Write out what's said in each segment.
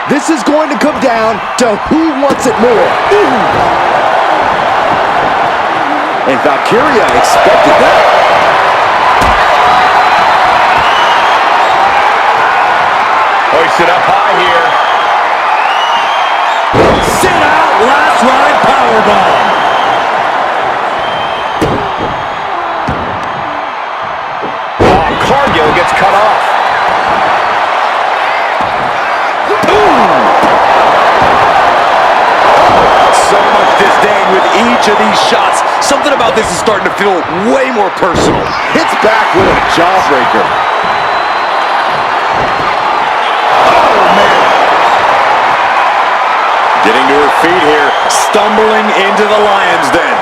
This is going to come down to who wants it more. And Valkyria expected that. Hoisted up high here. Sit out, last ride powerbomb. Oh, Cargill gets cut off. So much disdain with each of these shots. Something about this is starting to feel way more personal. Hits back with a jawbreaker. Oh, man. Getting to her feet here, stumbling into the lion's den.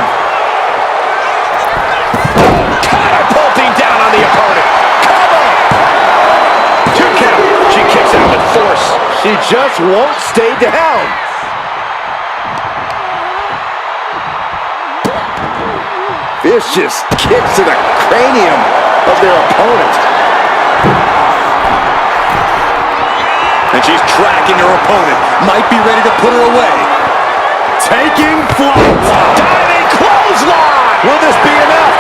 Catapulting down on the opponent. Cover! 2 count. She kicks out with force. She just won't stay down. Vicious kicks to the cranium of their opponent. And she's tracking her opponent. Might be ready to put her away. Taking flight. Diving clothesline. Will this be enough?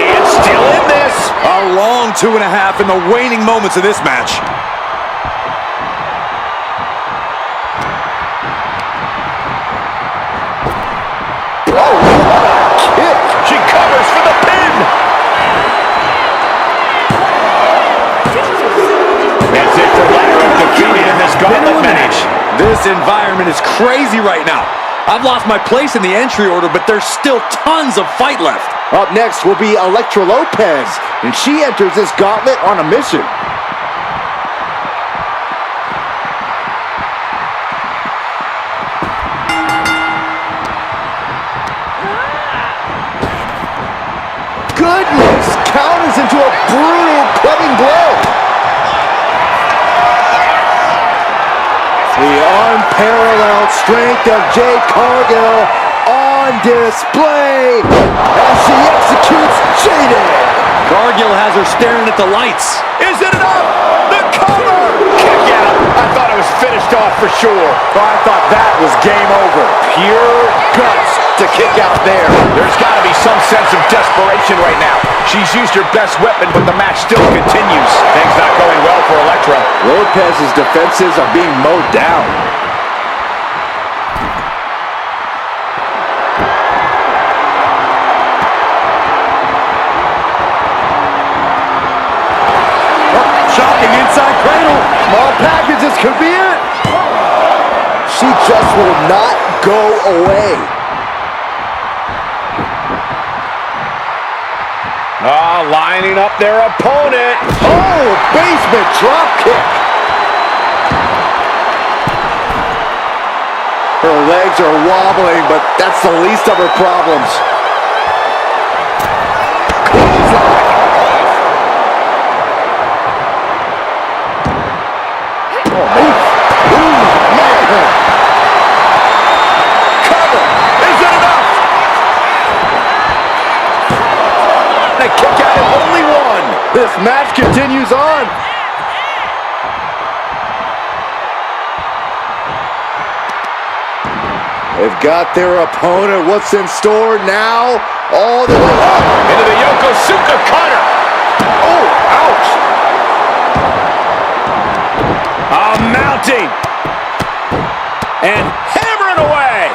And still in this. A long 2.5 in the waning moments of this match. She covers for the pin. As if the latter of defeated in this gauntlet match. This environment is crazy right now. I've lost my place in the entry order, but there's still tons of fight left. Up next will be Elektra Lopez, and she enters this gauntlet on a mission. Goodness, counters into a brutal clubbing blow. The unparalleled strength of Jade Cargill on display as she executes Jaded. Cargill has her staring at the lights. Is it enough? The cover! Kick out. I thought it was finished off for sure. But I thought that was game over. Pure guts to kick out there. There's got to be some sense of desperation right now. She's used her best weapon, but the match still continues. Things not going well for Elektra. Lopez's defenses are being mowed down. Shocking inside cradle. Small packages could be it. She just will not go away. Lining up their opponent. Oh, basement drop kick. Her legs are wobbling, but that's the least of her problems. Kick out of only one. This match continues on. They've got their opponent. What's in store now? All the way up. Into the Yokosuka cutter. Oh, ouch. Mounting. And hammering away.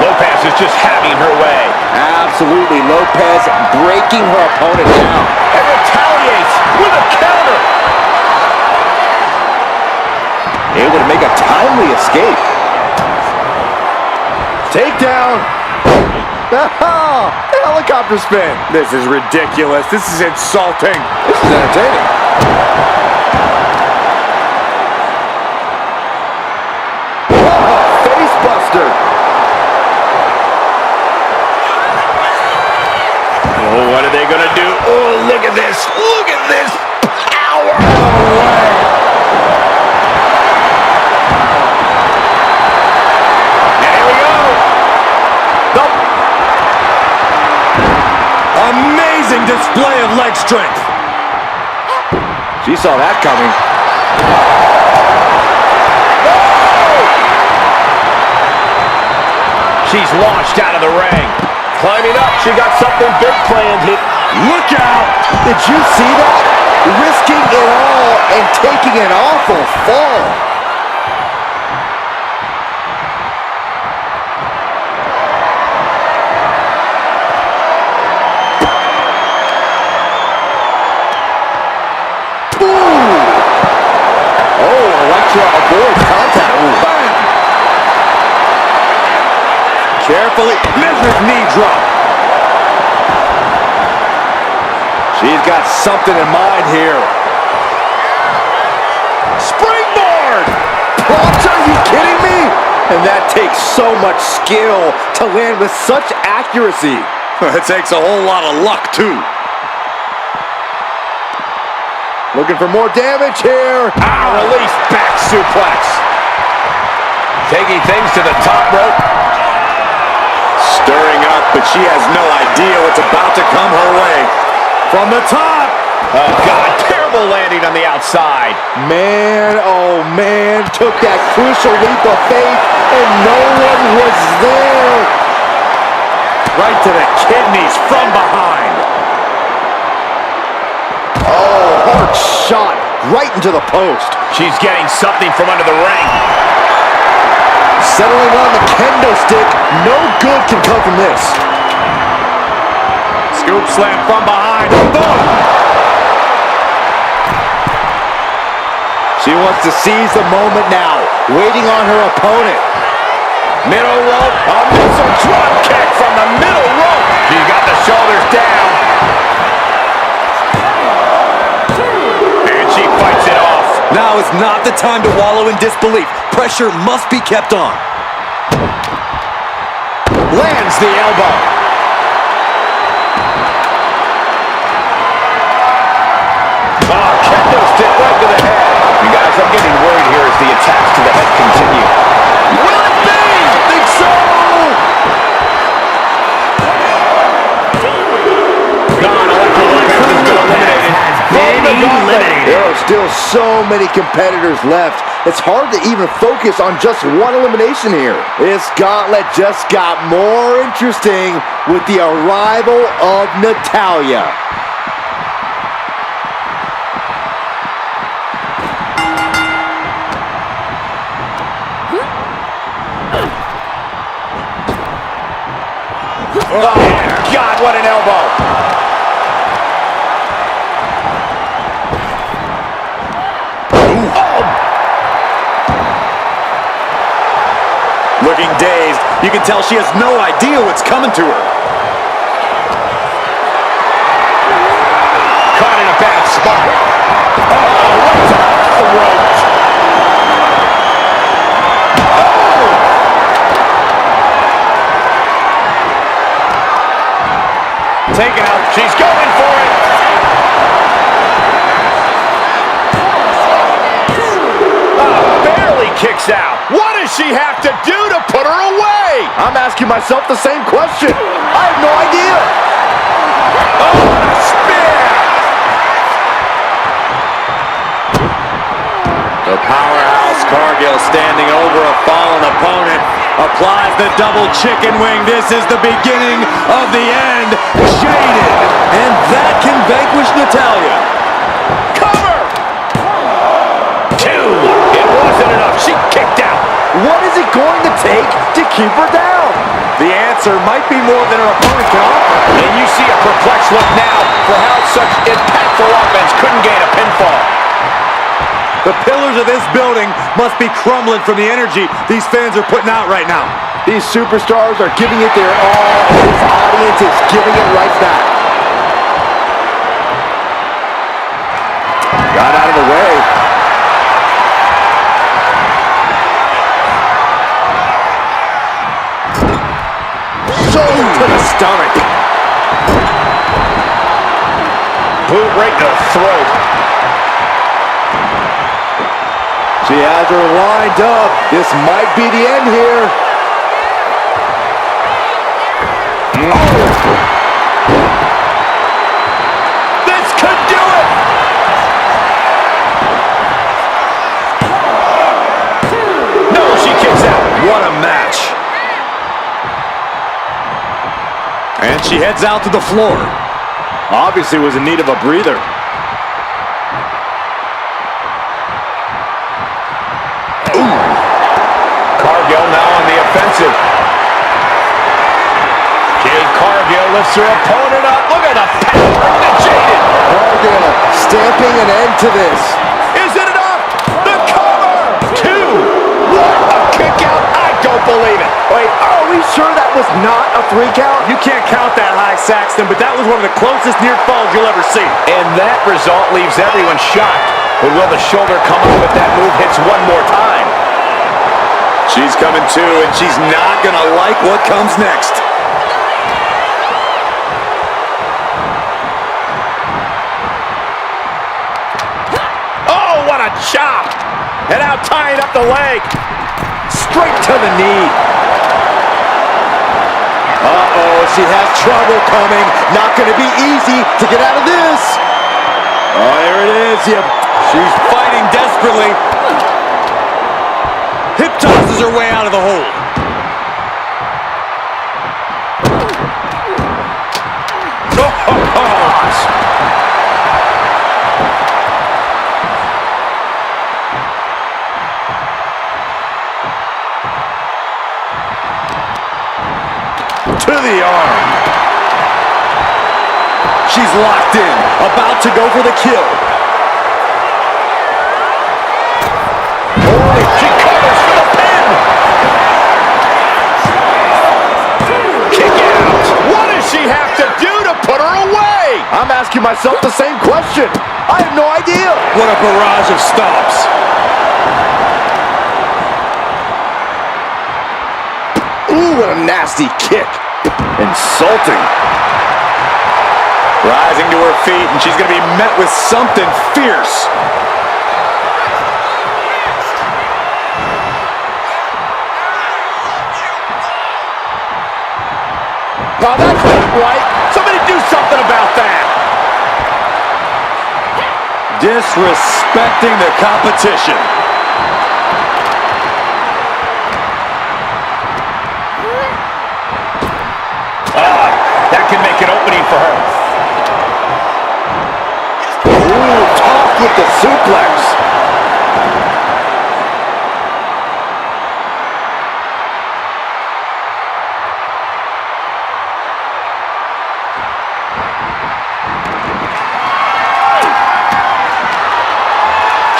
Lopez is just having her way. Absolutely, Lopez breaking her opponent down. And retaliates with a counter. Able to make a timely escape. Takedown. Helicopter spin. This is ridiculous. This is insulting. This is entertaining. Face buster. Oh, what are they going to do? Oh, look at this. Look at this power. No way. And here we go. Amazing display of leg strength. She saw that coming. She's launched out of the ring. Climbing up, she got something big planned here. Look out! Did you see that? Risking it all and taking an awful fall. Avoids contact. Bang! Carefully, measured knee drop. She's got something in mind here. Springboard! What? Are you kidding me? And that takes so much skill to land with such accuracy. It takes a whole lot of luck, too. Looking for more damage here. Release back suplex. Taking things to the top rope. Stirring up, but she has no idea what's about to come her way. From the top. Oh, God, terrible landing on the outside. Man, oh man, took that crucial leap of faith and no one was there. Right to the kidneys from behind. Hard shot right into the post. She's getting something from under the ring. Settling on the kendo stick. No good can come from this. Scoop slam from behind. Boom! She wants to seize the moment now. Waiting on her opponent. Middle rope. A missile drop kick from the middle rope. She's got the shoulders down. She fights it off. Now is not the time to wallow in disbelief. Pressure must be kept on. Lands the elbow. Oh, kendo stick right to the head. You guys, I'm getting worried here as the attacks to the head continue. Will it be? I think so. Gone. Lopez has been eliminated. There are still so many competitors left. It's hard to even focus on just one elimination here. This gauntlet just got more interesting with the arrival of Natalia. Oh, God, what an elbow. Looking dazed, you can tell she has no idea what's coming to her. Caught in a bad spot. Oh, what's off the ropes? Oh! Taken out. She's going for it. Barely kicks out. What does she have to do to put her away? I'm asking myself the same question. I have no idea. Oh, spear! The powerhouse Cargill standing over a fallen opponent. Applies the double chicken wing. This is the beginning of the end. Jaded. And that can vanquish Natalia. Cover! 2. It wasn't enough. She kicked out. What is it going to take to keep her down? The answer might be more than her opponent can offer. And you see a perplexed look now for how such impactful offense couldn't gain a pinfall. The pillars of this building must be crumbling from the energy these fans are putting out right now. These superstars are giving it their all, and this audience is giving it right back. Got out of the way. To the stomach. Boot right to the throat. She has her lined up. This might be the end here. This could do it. And she heads out to the floor. Obviously was in need of a breather. Ooh. Cargill now on the offensive. Jade Cargill lifts her opponent up. Look at the power to Jade. Cargill stamping an end to this. Is it enough? The cover! 2. What a kick out. I don't believe it. Wait, are we sure that was not a 3 count? You can't count that high, Saxton, but that was one of the closest near falls you'll ever see. And that result leaves everyone shocked. But will the shoulder come up if that move hits one more time? She's coming to, and she's not going to like what comes next. Oh, what a chop! And now tying up the leg. Straight to the knee. Uh-oh, she has trouble coming. Not going to be easy to get out of this. Oh, there it is. Yep. She's fighting desperately. Hip tosses her way out of the hold. To the arm. She's locked in, about to go for the kill. She covers for the pin. Kick out. What does she have to do to put her away? I'm asking myself the same question. I have no idea. What a barrage of stops. Ooh, what a nasty kick. Insulting. Rising to her feet, and she's going to be met with something fierce. Oh, that's not right. Somebody do something about that. Disrespecting the competition. That can make an opening for her. Ooh, tough with the suplex.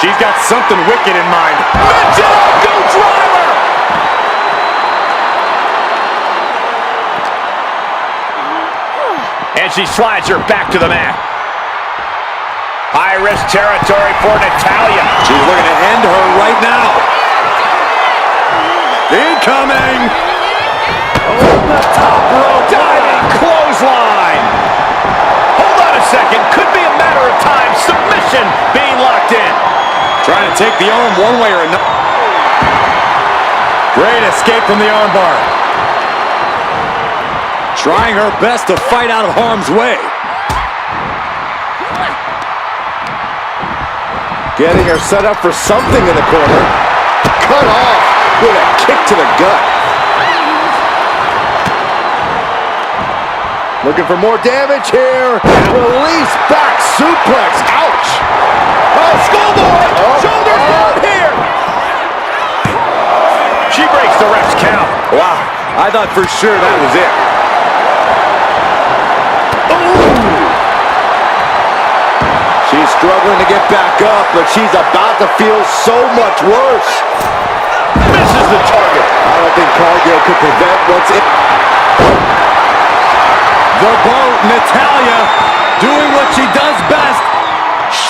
She's got something wicked in mind. Go driver! And she slides her back to the mat. High-risk territory for Natalia. She's looking to end her right now. Incoming! Over the top rope. Diving clothesline. Hold on a second. Could be a matter of time. Submission being locked in. Trying to take the arm one way or another. Great escape from the armbar. Trying her best to fight out of harm's way. Getting her set up for something in the corner. Cut off with a kick to the gut. Looking for more damage here. Release back suplex. Ouch. Oh, schoolboy. Shoulder down here. She breaks the ref's count. Wow, I thought for sure that was it. She's struggling to get back up, but she's about to feel so much worse. Misses the target. I don't think Cargill could prevent what's in. The boat, Natalia, doing what she does best.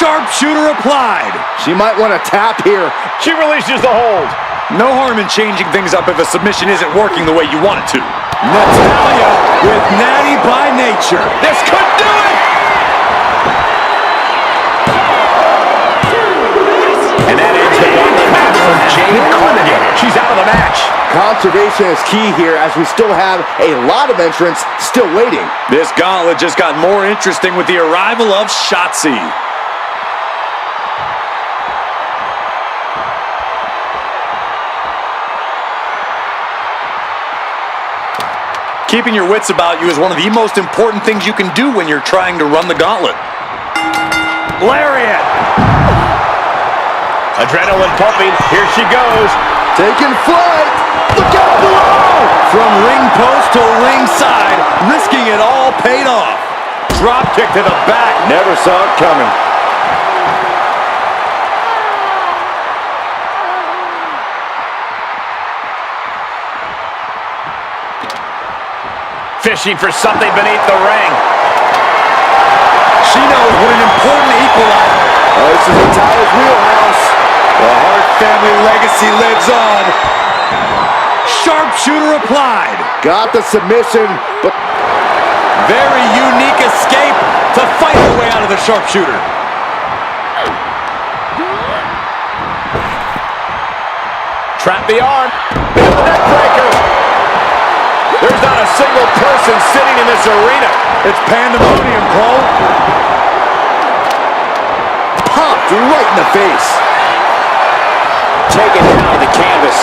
Sharpshooter applied. She might want to tap here. She releases the hold. No harm in changing things up if a submission isn't working the way you want it to. Natalia with natty by nature. This could do it. And that ends the gauntlet match for Jade Cargill. She's out of the match. Conservation is key here as we still have a lot of entrants still waiting. This gauntlet just got more interesting with the arrival of Shotzi. Keeping your wits about you is one of the most important things you can do when you're trying to run the gauntlet. Lariat. Adrenaline pumping. Here she goes. Taking flight. Look out below. From ring post to ringside, risking it all paid off. Drop kick to the back. Never saw it coming. Fishing for something beneath the ring. She knows what an important equalizer. Oh, this is Natalia's wheelhouse. The Hart family legacy lives on. Sharpshooter applied. Got the submission, but very unique escape to fight her way out of the sharpshooter. Trap the arm. The neck breaker. There's not a single person sitting in this arena. It's pandemonium, Cole. popped right in the face. Taken down to the canvas.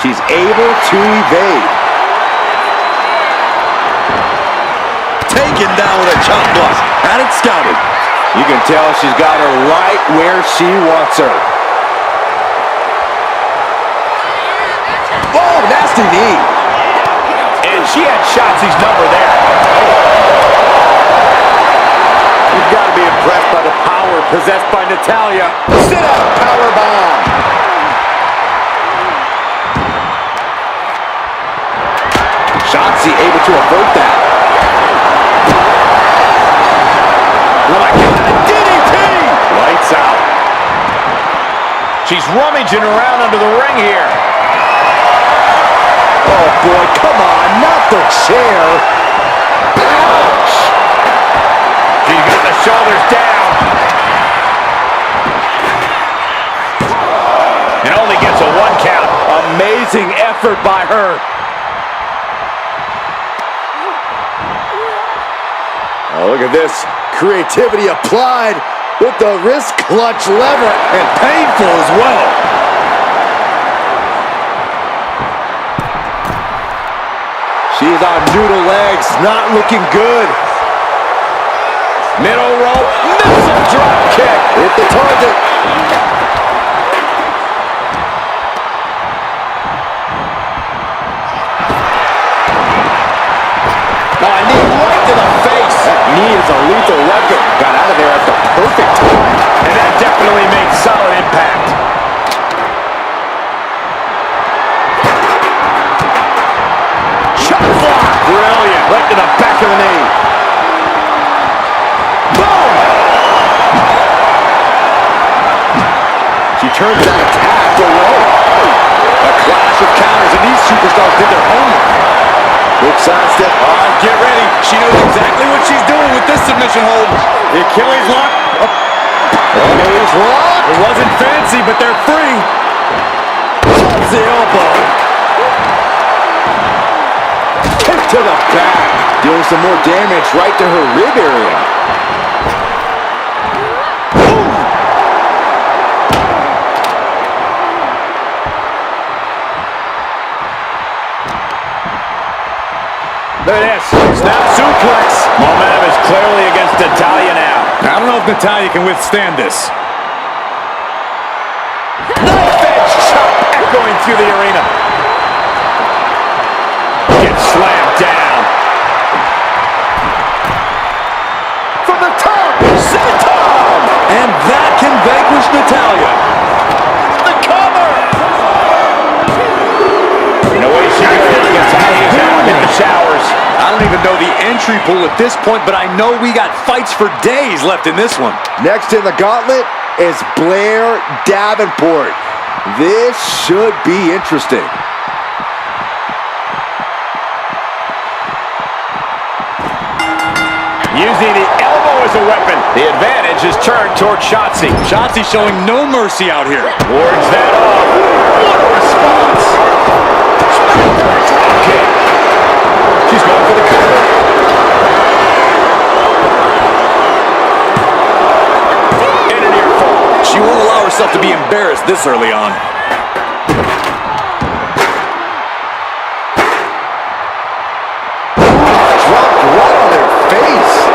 She's able to evade. Taken down with a chop block. Had it scouted. You can tell she's got her right where she wants her. Oh, nasty knee. And she had Shotzi's number there. You've got to be impressed by the power possessed by Natalia. Sit-out powerbomb. Shotzi able to avert that. Like a DDT! Lights out. She's rummaging around under the ring here. Oh boy, come on, not the chair. Ouch! She's got the shoulders down. And only gets a 1 count. Amazing effort by her. Oh, look at this. Creativity applied with the wrist clutch lever. And painful as well. She's on noodle legs, not looking good. Middle rope, missile drop kick. Hit the target. Oh, a knee right to the face. That knee is a lethal weapon. Got out of there at the perfect time. And that definitely made solid impact. Shot block. Brilliant. Right to the back of the knee. Boom! She turns that attack away. A clash of counters, and these superstars did their homework. Quick sidestep. Get ready. She knows exactly what she's doing with this submission hold. The Achilles lock. Achilles lock. It wasn't fancy, but they're free. Drops the elbow. Kick to the back. Doing some more damage right to her rib area. Look at this. Snap suplex. Momentum is clearly against Natalia now. I don't know if Natalia can withstand this. Knife edge chop echoing through the arena. Gets slammed down. From the top. Senton. And that can vanquish Natalia. The cover. No way she can get Natalia's out in the showers. I don't even know the entry pool at this point, but I know we got fights for days left in this one. Next in the gauntlet is Blair Davenport. This should be interesting. Using the elbow as a weapon. The advantage is turned toward Shotzi. Shotzi showing no mercy out here. Wards that off. What a response. Drop kick. She's going for the cover. herself to be embarrassed this early on. Dropped right on their face.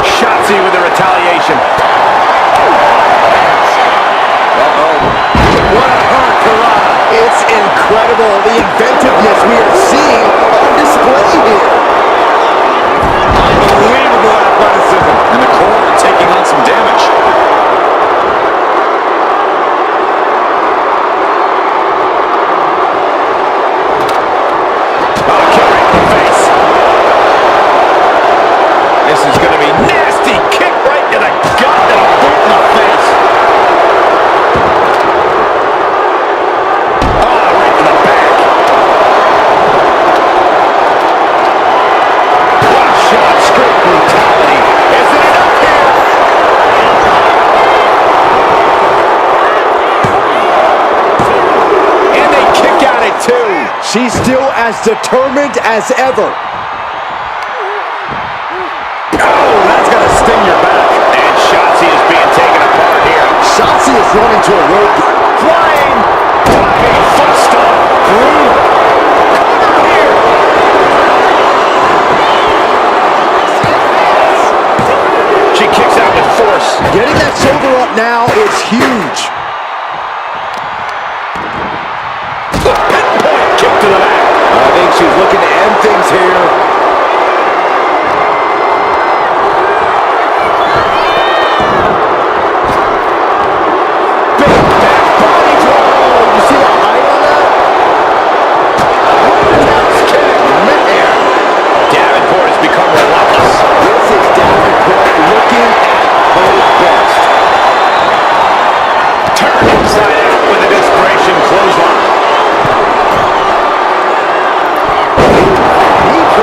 Shotzi with the retaliation. What a hurt to Ria. It's incredible, the inventiveness we are seeing on display here. Unbelievable athleticism. And the corner taking on some damage. Oh, kick right in the face. This is going to be nasty. Kick right to the gut and a boot in the face. Oh, right to the back. What a shot. Straight brutality. Isn't it up here? And they kick out at two. She's still as determined as ever. Oh, that's going to sting your back. And Shotzi is being taken apart here. Shotzi is running to a rope. Flying. Diving foot stomp. Cover here. She kicks out with force. Getting that shoulder up now is huge. Pinpoint kick to the back. I think she's looking to end things here. Big back body drop. You see the height on that? Roundhouse kick. Man. Davenport has become relentless. This is Davenport looking at her best. Turn inside out with a desperation clothesline.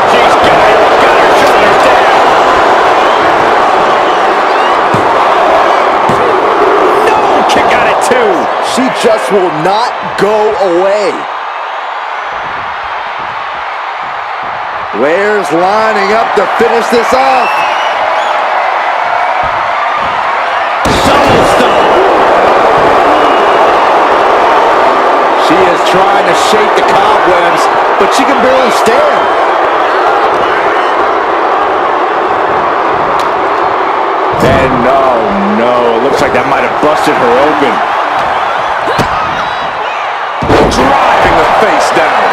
She's got her shoulders down. No, kick out at two. She just will not go away. Blair's lining up to finish this off. Double stomp. She is trying to shake the cobwebs, but she can barely stand. And no, it looks like that might have busted her open. Driving the face down.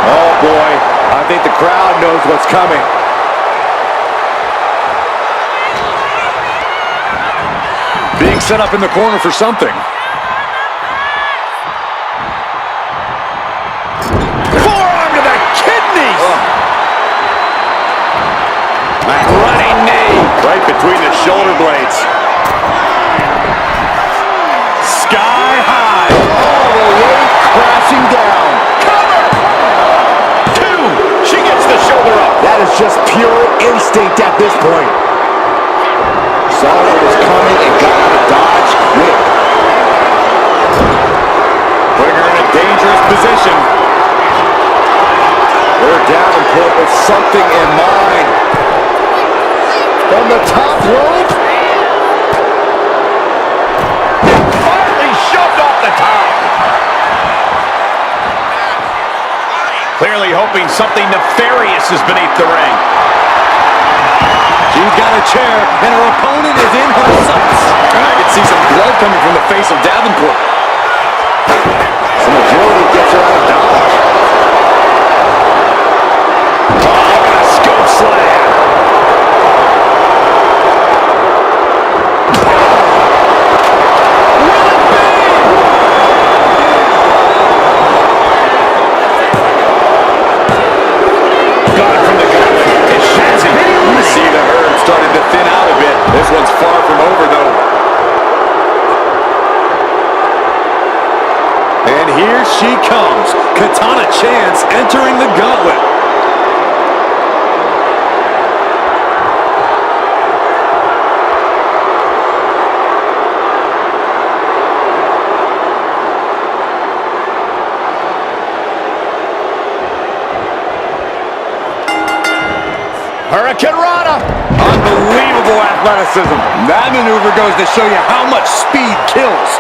Oh boy, I think the crowd knows what's coming. Being set up in the corner for something. Forearm to the kidneys. Running knee. Right between the shoulder blades. Sky high. All the way crashing down. Cover. Two. She gets the shoulder up. That is just pure instinct at this point. Saw what was coming and got out of dodge quick. Putting her in a dangerous position. Blair Davenport with something in mind. From the top rope. Finally shoved off the top. Clearly hoping something nefarious is beneath the ring. She's got a chair, and her opponent is in her sights. And I can see some blood coming from the face of Davenport. Some agility gets her out of dodge. Oh, what a scope slam. Got it from the gut. It's Shotzi. You see the herd starting to thin out a bit. This one's far from over, though. And here she comes. Katana Chance entering the gauntlet. Hurricane Rana. Unbelievable athleticism. That maneuver goes to show you how much speed kills.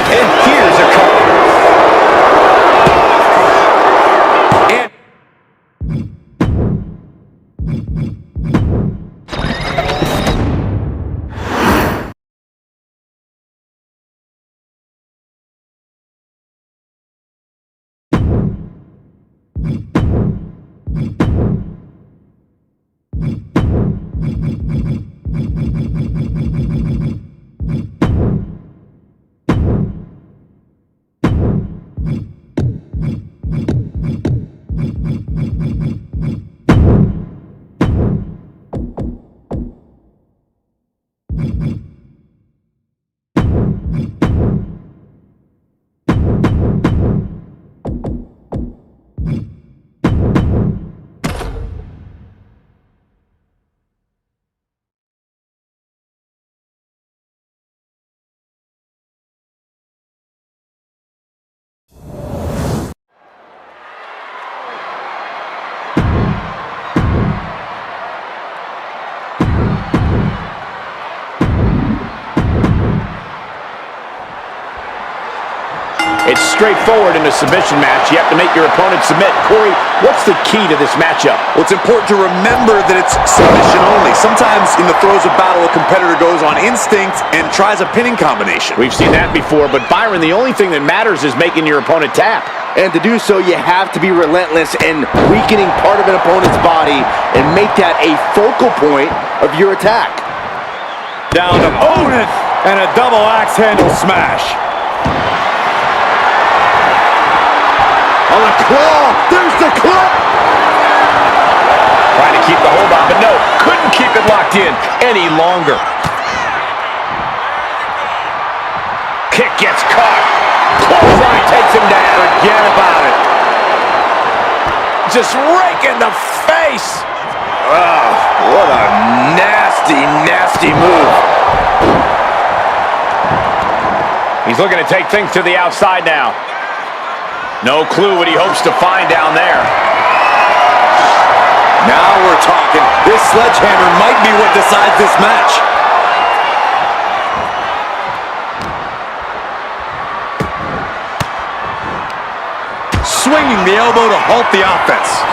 And here's a cover. It's straightforward in a submission match. You have to make your opponent submit. Corey, what's the key to this matchup? Well, it's important to remember that it's submission only. Sometimes in the throes of battle, a competitor goes on instinct and tries a pinning combination. We've seen that before, but Byron, the only thing that matters is making your opponent tap. And to do so, you have to be relentless in weakening part of an opponent's body and make that a focal point of your attack. Down opponent and a double axe handle smash. On the claw, there's the clip! Trying to keep the hold on, but no, couldn't keep it locked in any longer. Kick gets caught. Clothesline takes him down. Forget about it. Just rake in the face. Oh, what a nasty, nasty move. He's looking to take things to the outside now. No clue what he hopes to find down there. Now we're talking. This sledgehammer might be what decides this match. Swinging the elbow to halt the offense.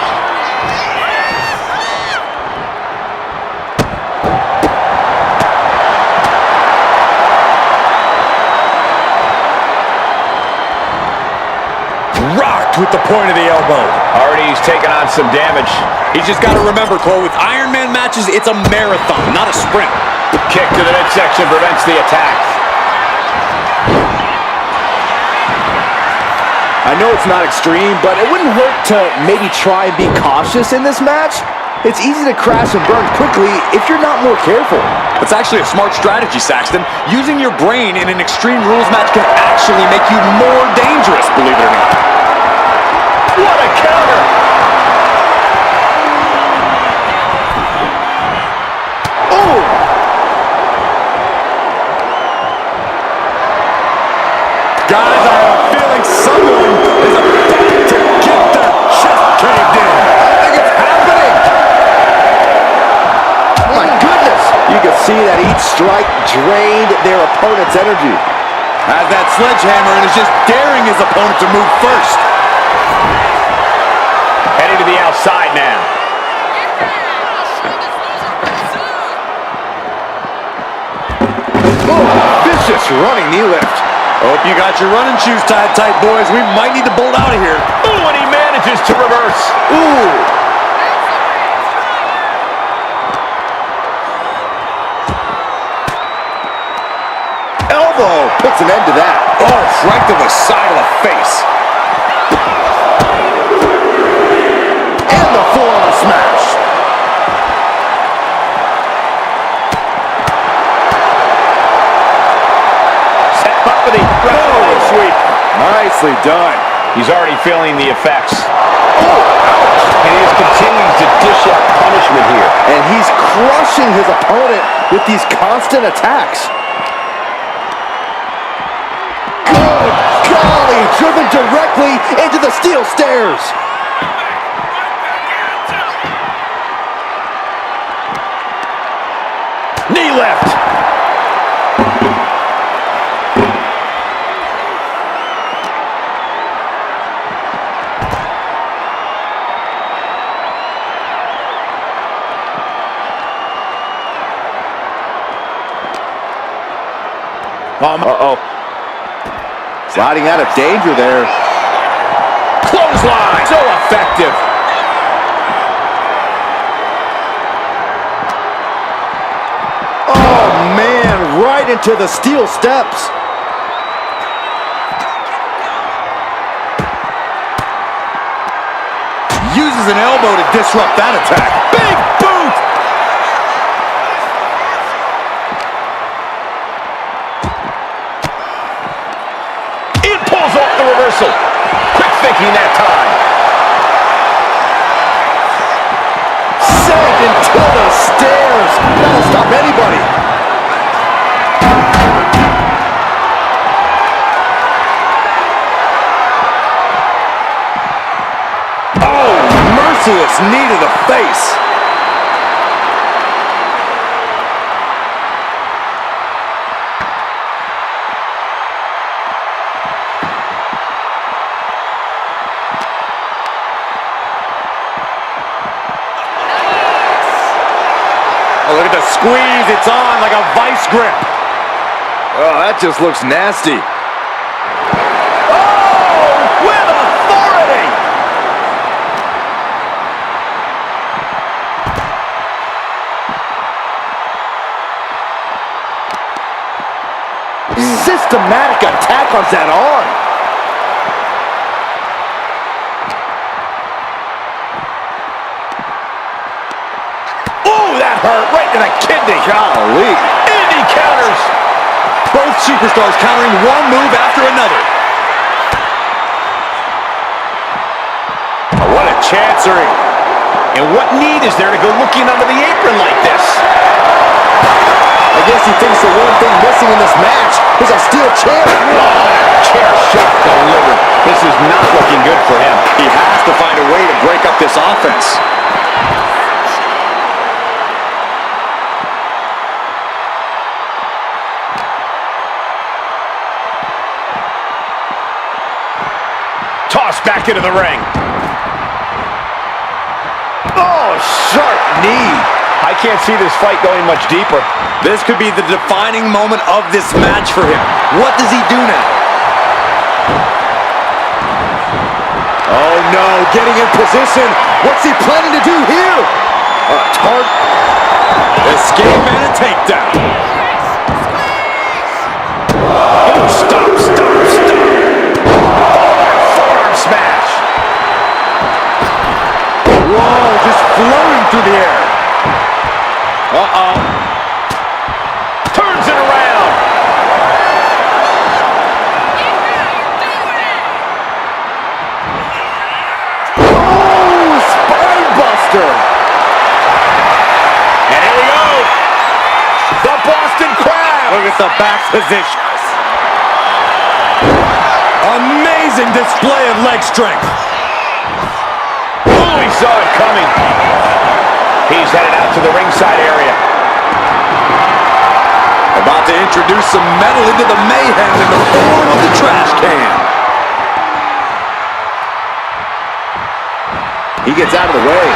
Rocked with the point of the elbow. Already he's taken on some damage. He's just got to remember, Cole, with Iron Man matches, it's a marathon, not a sprint. Kick to the midsection prevents the attack. I know it's not extreme, but it wouldn't hurt to maybe try and be cautious in this match. It's easy to crash and burn quickly if you're not more careful. It's actually a smart strategy, Saxton. Using your brain in an Extreme Rules match can actually make you more dangerous, believe it or not. What a counter! Oh! Guys, I have a feeling someone is about to get their chest caved in. I think it's happening! My goodness! You can see that each strike drained their opponent's energy. Has that sledgehammer and is just daring his opponent to move first. Heading to the outside now. Oh, vicious running knee lift. Hope you got your running shoes tied tight, boys. We might need to bolt out of here. Ooh, and he manages to reverse. Ooh! Elbow puts an end to that. Oh, right to the side of the face. And the full-on smash. Set up for the sweep. Nicely done. He's already feeling the effects. Oh, ouch. And he just continues to dish out punishment here. And he's crushing his opponent with these constant attacks. Good golly, driven directly into the steel stairs. Knee left. Uh-oh. Sliding out of danger there. Clothesline. So effective. Oh, man, right into the steel steps. Uses an elbow to disrupt that attack. Big boot. It pulls off the reversal. Quick thinking that time. Sent into the stairs. That'll stop anybody. Oh, merciless knee to the face. Oh, look at the squeeze. It's on like a vice grip. Oh, that just looks nasty. Oh, with authority. Systematic attack on that arm. Ooh, that hurt right to the kidney. Golly. And he counters. Both superstars countering one move after another. Oh, what a chancery. And what need is there to go looking under the apron like this? I guess he thinks the one thing missing in this match is a steel chair. Oh, chair shot delivered. This is not looking good for him. He has to find a way to break up this offense. Tossed back into the ring. Oh, sharp knee. I can't see this fight going much deeper. This could be the defining moment of this match for him. What does he do now? Oh, no, getting in position. What's he planning to do here? Escape and a takedown. Oh, stop. Forearm smash. Whoa, just floating through the air. Uh-oh. Turns it around. Oh, spine buster. And here we go. The Boston Crab. Look at the back position. Amazing display of leg strength. Oh, he saw it coming. He's headed out to the ringside area. About to introduce some metal into the mayhem in the form of the trash can. He gets out of the way.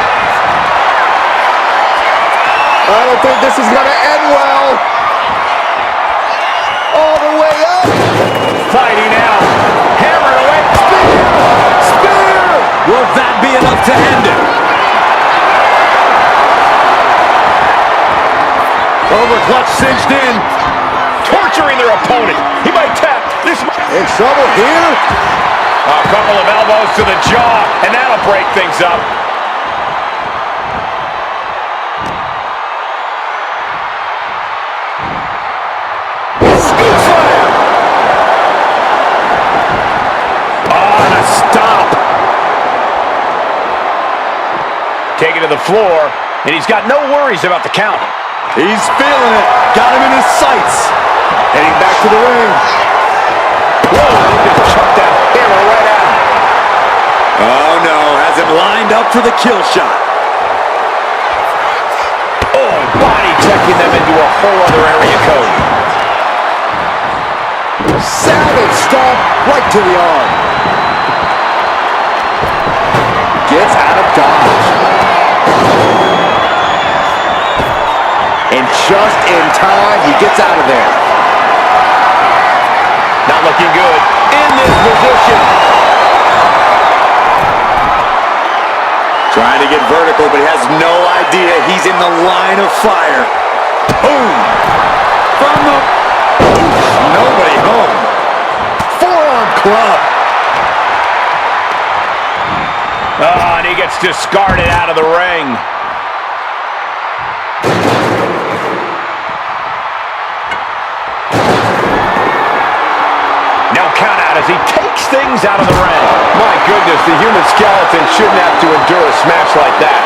I don't think this is going to end well. All the way up. Fighting out. Hammered away. Spear. Will that be enough to end it? Overclutch cinched in. Torturing their opponent. He might tap. In trouble here. A couple of elbows to the jaw, and that'll break things up. Scoop slam. Oh, and a stop. Taken to the floor, and he's got no worries about the count. He's feeling it. Got him in his sights. Heading back to the ring. Whoa, he just chucked that hammer him lined up for the kill shot. Oh, body checking them into a whole other area code. Savage stomp right to the arm. Gets out of dodge. And just in time, he gets out of there. Not looking good in this position. Trying to get vertical, but he has no idea he's in the line of fire. Boom! From the... Nobody home. Forearm club. Oh, and he gets discarded out of the ring. Now count out as he takes things out of the ring. My goodness, the human skeleton shouldn't have to endure a smash like that.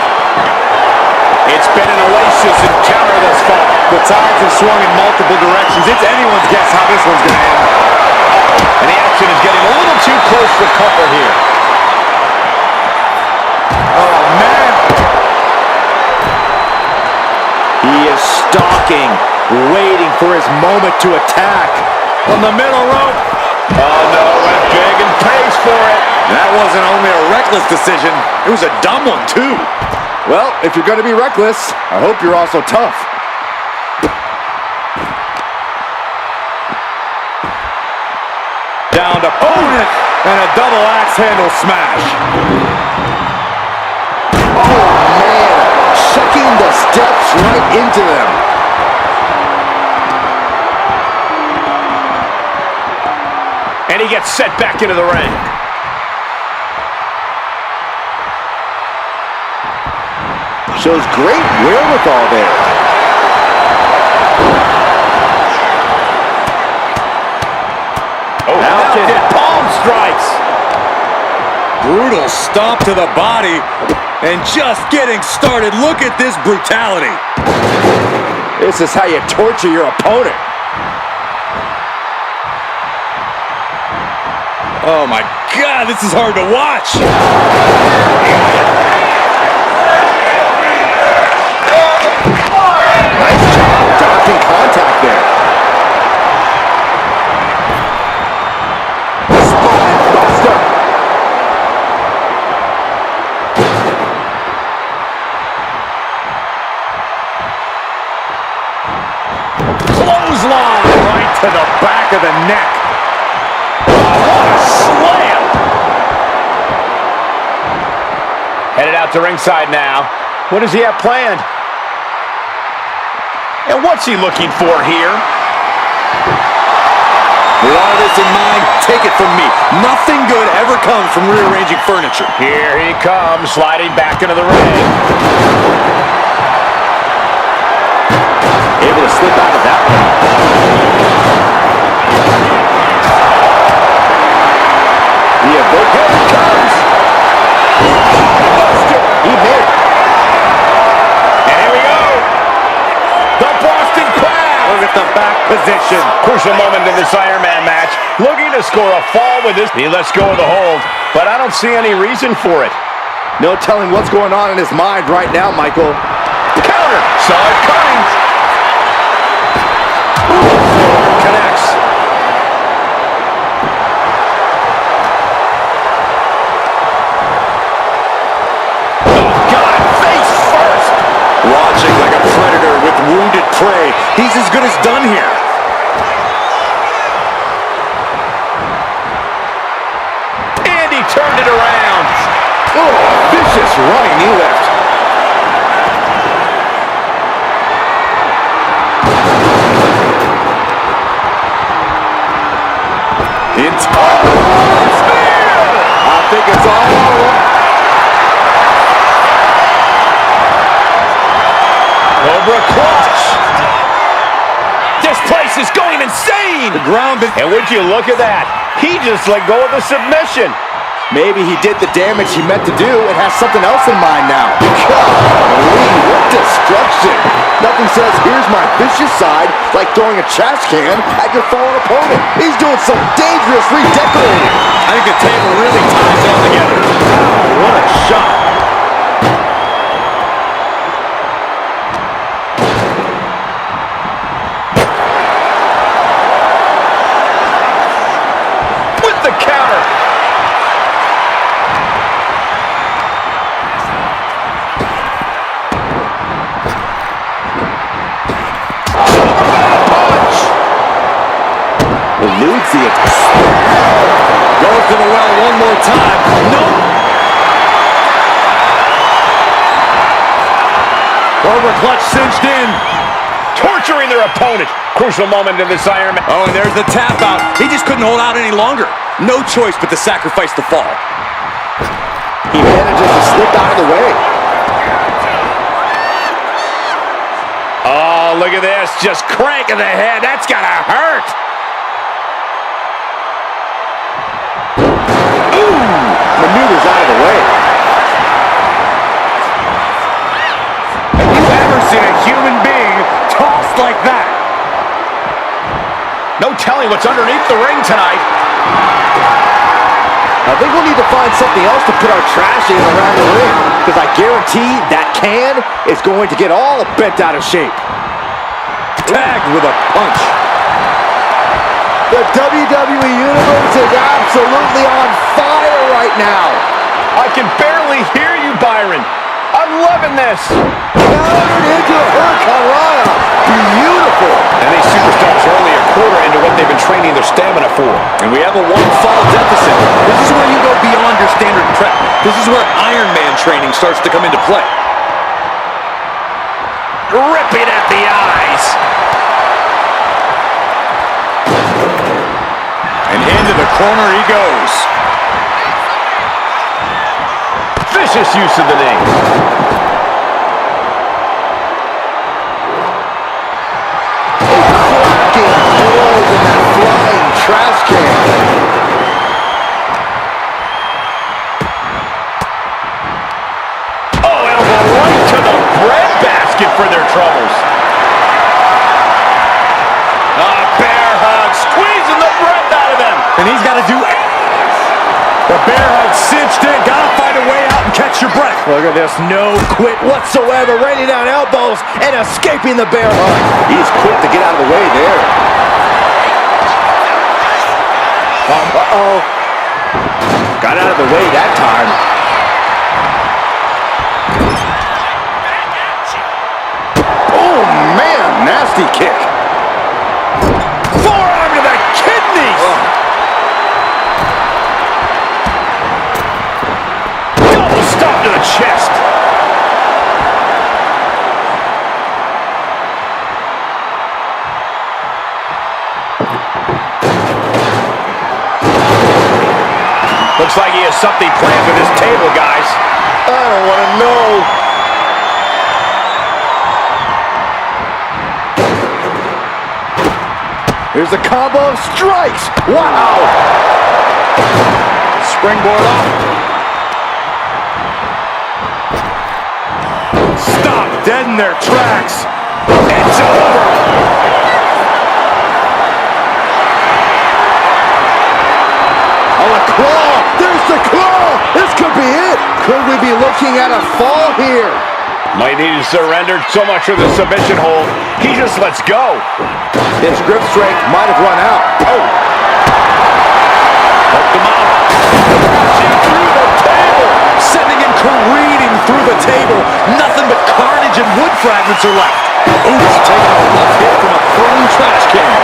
It's been an oasis encounter thus far. The tides have swung in multiple directions. It's anyone's guess how this one's going to end. And the action is getting a little too close for comfort here. Oh, man. He is stalking, waiting for his moment to attack. On the middle rope. Oh, no, went big and pays for it. That wasn't only a reckless decision. It was a dumb one, too. Well, if you're going to be reckless, I hope you're also tough. Down to opponent. And a double axe handle smash. Oh, man. Chucking the steps right into them. And he gets set back into the ring. Shows great wherewithal there. Oh, mounted palm strikes. Brutal stomp to the body. And just getting started. Look at this brutality. This is how you torture your opponent. Oh, my God. This is hard to watch. Nice job dodging contact there. Spine buster. Clothesline right to the back of the neck. What a slam. Headed out to ringside now. What does he have planned? And what's he looking for here? With all this in mind, take it from me. Nothing good ever comes from rearranging furniture. Here he comes, sliding back into the ring. Able to slip out of that one. Here he comes. Buster. He hit. And here we go. The Boston Crab. Look at the back position. Crucial moment in this Iron Man match. Looking to score a fall with this. He lets go of the hold, but I don't see any reason for it. No telling what's going on in his mind right now, Michael. Counter. Saw it coming. Connects. Oh, God. Face first. Watching like a predator with wounded prey. He's as good as done here. And he turned it around. Oh, vicious running knee lift. I think it's all over. Cobra clutch. This place is going insane. The ground. And would you look at that? He just let go of the submission. Maybe he did the damage he meant to do and has something else in mind now. Golly, what destruction. Nothing says, here's my vicious side, like throwing a trash can at your fallen opponent. He's doing some dangerous redecorating. I think the table really ties it all together. Wow, what a shot. Eludes the attack. Goes to the well one more time. Nope. Forward clutch cinched in. Torturing their opponent. Crucial moment in this Iron Man. Oh, and there's the tap out. He just couldn't hold out any longer. No choice but to sacrifice the fall. He manages to slip out of the way. Oh, look at this. Just cranking the head. That's gotta hurt. Maneuvers out of the way. Have you ever seen a human being tossed like that? No telling what's underneath the ring tonight. I think we'll need to find something else to put our trash in around the ring, because I guarantee that can is going to get all bent out of shape. Tagged with a punch. The WWE Universe is absolutely on fire right now. I can barely hear you, Byron. I'm loving this. Countered into a Hurricanrana. Beautiful. And these superstars are only a quarter into what they've been training their stamina for. And we have a one-fall deficit. This is where you go beyond your standard prep. This is where Iron Man training starts to come into play. Ripping at the eyes. And into the corner he goes. Vicious use of the knee. Cracking blows in that flying trash can. Oh, elbow right to the breadbasket for their troubles. Bear hug, squeezing the breath out of them. And he's got to do it. The bear hug cinched in. Got to find a way out and catch your breath. Look at this, no quit whatsoever, raining down elbows and escaping the bear hug. He's quick to get out of the way there. Uh-oh. Got out of the way that time. Oh, man, nasty kick. Forearm to the kidneys. Double stop to the chest. Looks like he has something planned for this table, guys. I don't want to know. Here's a combo of strikes. Wow. Springboard up. Stop dead in their tracks. It's over. Oh, a claw! There's the claw! This could be it! Could we be looking at a fall here? Might need to surrender so much for the submission hold. He just lets go. His grip strength might have run out. Oh! Hooked him up. Crashing through the table. Sending him careening through the table. Nothing but carnage and wood fragments are left. Oops, taking a rough hit from a thrown trash can.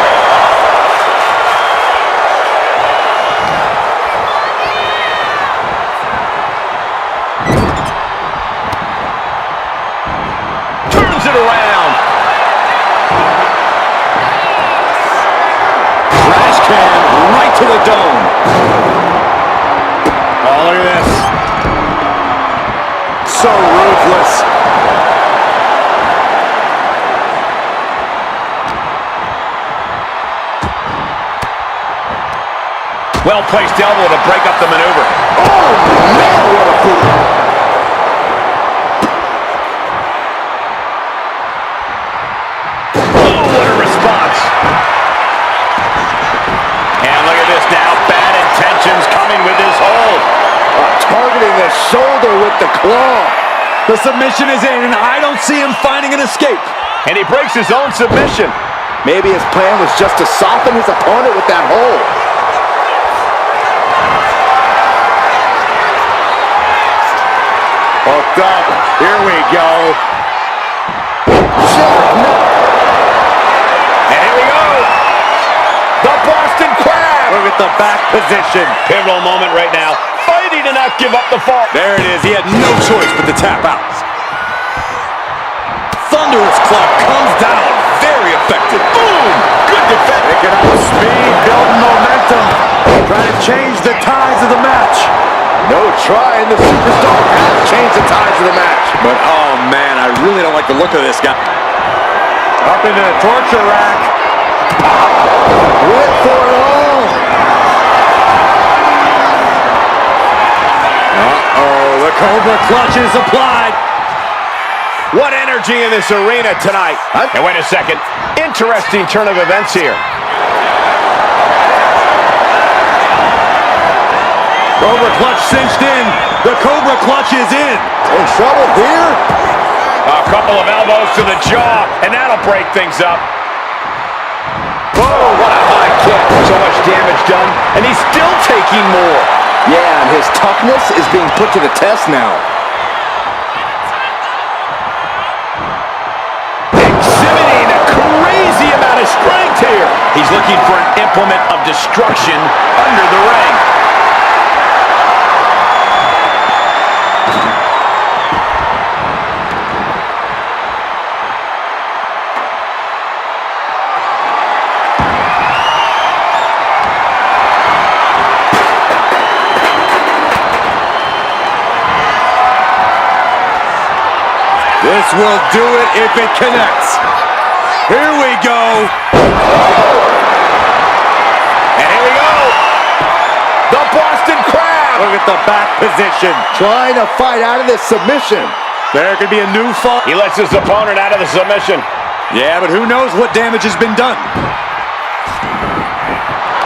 Turns it around. Trash can right to the dome. Oh, look at this. So ruthless. Well-placed elbow to break up the maneuver. Oh, man, what a boot. Oh, what a response. And look at this now. Bad intentions coming with this hold. Targeting the shoulder with the claw. The submission is in, and I don't see him finding an escape. And he breaks his own submission. Maybe his plan was just to soften his opponent with that hold. Hooked up. Here we go. And here we go. The Boston Crab. Look at the back position. Pivotal moment right now. Fighting to not give up the fall. There it is. He had no choice but to tap out. Thunderous club comes down. Very effective. Boom! Good defense. Picking up speed, building momentum. Trying to change the tides of the match. No try, and the superstar has changed the tides of the match. But, oh, man, I really don't like the look of this guy. Up into the torture rack. Went for it all. Uh-oh, the Cobra clutch is applied. What energy in this arena tonight. And wait a second. Interesting turn of events here. Cobra clutch cinched in. The Cobra clutch is in. In trouble here? A couple of elbows to the jaw, and that'll break things up. Oh, what a high kick. So much damage done, and he's still taking more. Yeah, and his toughness is being put to the test now. Exhibiting a crazy amount of strength here. He's looking for an implement of destruction under the ring. This will do it if it connects. Here we go. And here we go. The Boston Crab. Look at the back position. Trying to fight out of this submission. There could be a new fall. He lets his opponent out of the submission. Yeah, but who knows what damage has been done.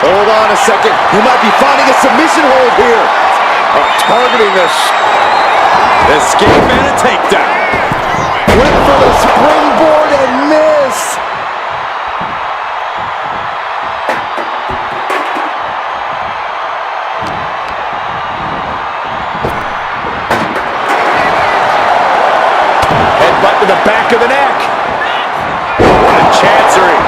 Hold on a second. He might be finding a submission hold here. Targeting this. Escape and a takedown. Went for the springboard and miss. Headbutt to the back of the neck. What a chancery.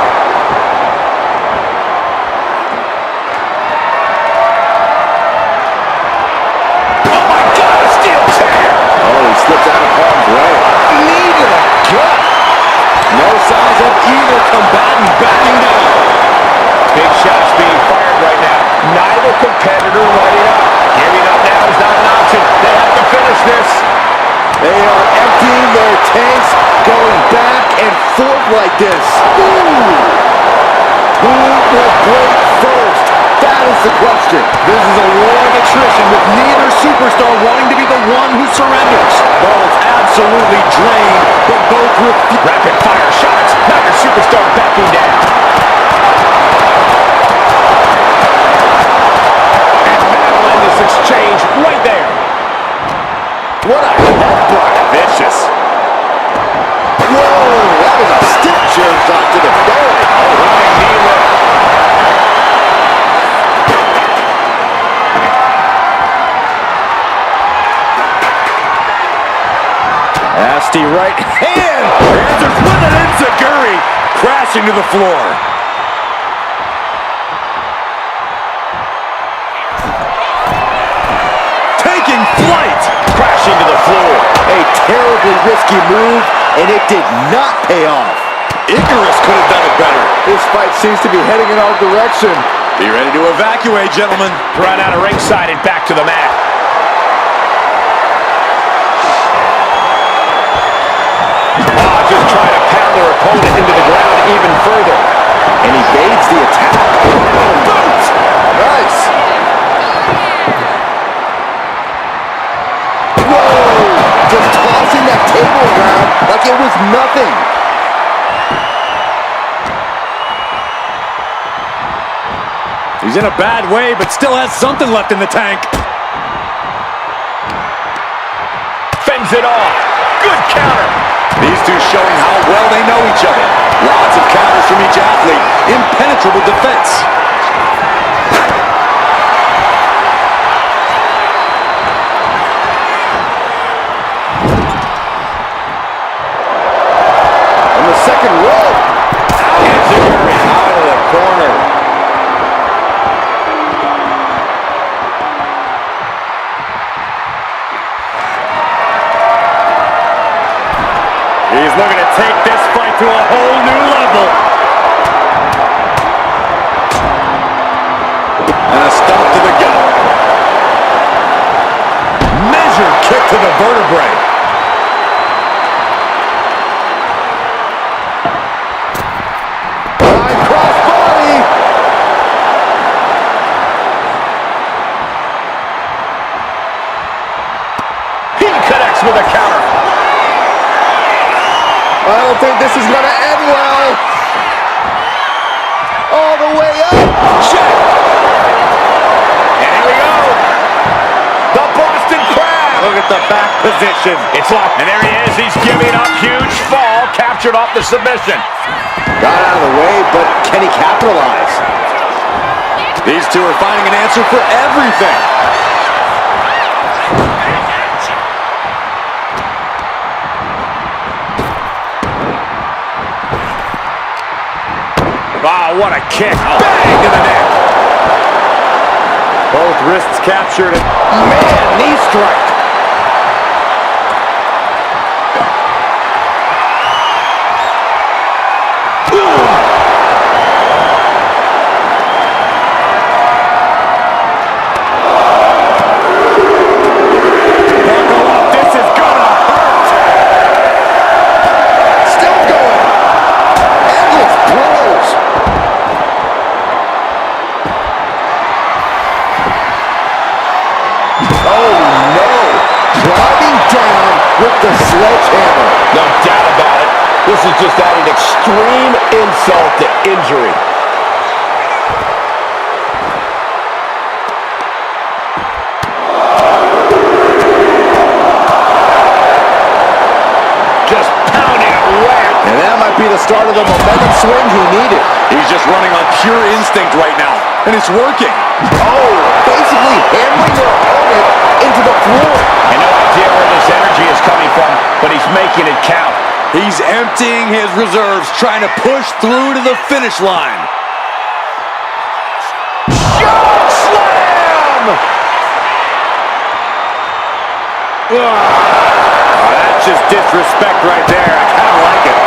Oh my God, a steel chair. Oh, he slipped out of harm's way. Knee to the gut. No signs of either combatant backing down. Big shots being fired right now. Neither competitor letting up. Giving up now is not an option. They have to finish this. They are emptying their tanks, going back and forth like this. Ooh. Who will break first? That is the question. This is a war of attrition with neither superstar wanting to be the one who surrenders. Both absolutely drained, but both refuse. Rapid fire shots. Neither superstar backing down. And that'll end this exchange right there. What a headbutt. Vicious. Whoa, that was a stiff chair shot to the belly. Running knee lift. Nasty right hand. Answers with an enziguri. Crashing to the floor. Taking flight. Crashing to the floor. A terribly risky move, and it did not pay off. Icarus could have done it better. This fight seems to be heading in our direction. Be ready to evacuate, gentlemen. Run out of ringside and back to the mat. Just trying to pound their opponent into the ground even further. And he evades the attack. Boom! Nice. nothing. He's in a bad way, but still has something left in the tank. Fends it off. Good counter. These two showing how well they know each other. Lots of counters from each athlete. Impenetrable defense. On the second rope. Enziguri out of the corner. He's looking to take this fight to a whole new level. And a stomp to the gut. Measured kick to the vertebrae. High cross body. He connects with a counter. I don't think this is going to end well. All the way up. Check. And here we go. The Boston Crab. Look at the back position. It's locked. And there he is. He's giving up. Huge fall. Captured off the submission. Got out of the way, but can he capitalize? These two are finding an answer for everything. Wow, what a kick. Bang to the neck. Both wrists captured. Man, knee strike. Buckle up. This is gonna hurt. Still going. Endless blows. Oh no. Driving down with the sledgehammer. No doubt about it. This is just adding extreme insult to injury. Just pounding it away. And that might be the start of the momentum swing he needed. He's just running on pure instinct right now, and it's working. Oh, basically hammering their opponent into the floor. And no idea where this energy is coming from, but he's making it count. He's emptying his reserves, trying to push through to the finish line. Choke slam! That's just disrespect right there. I kind of like it.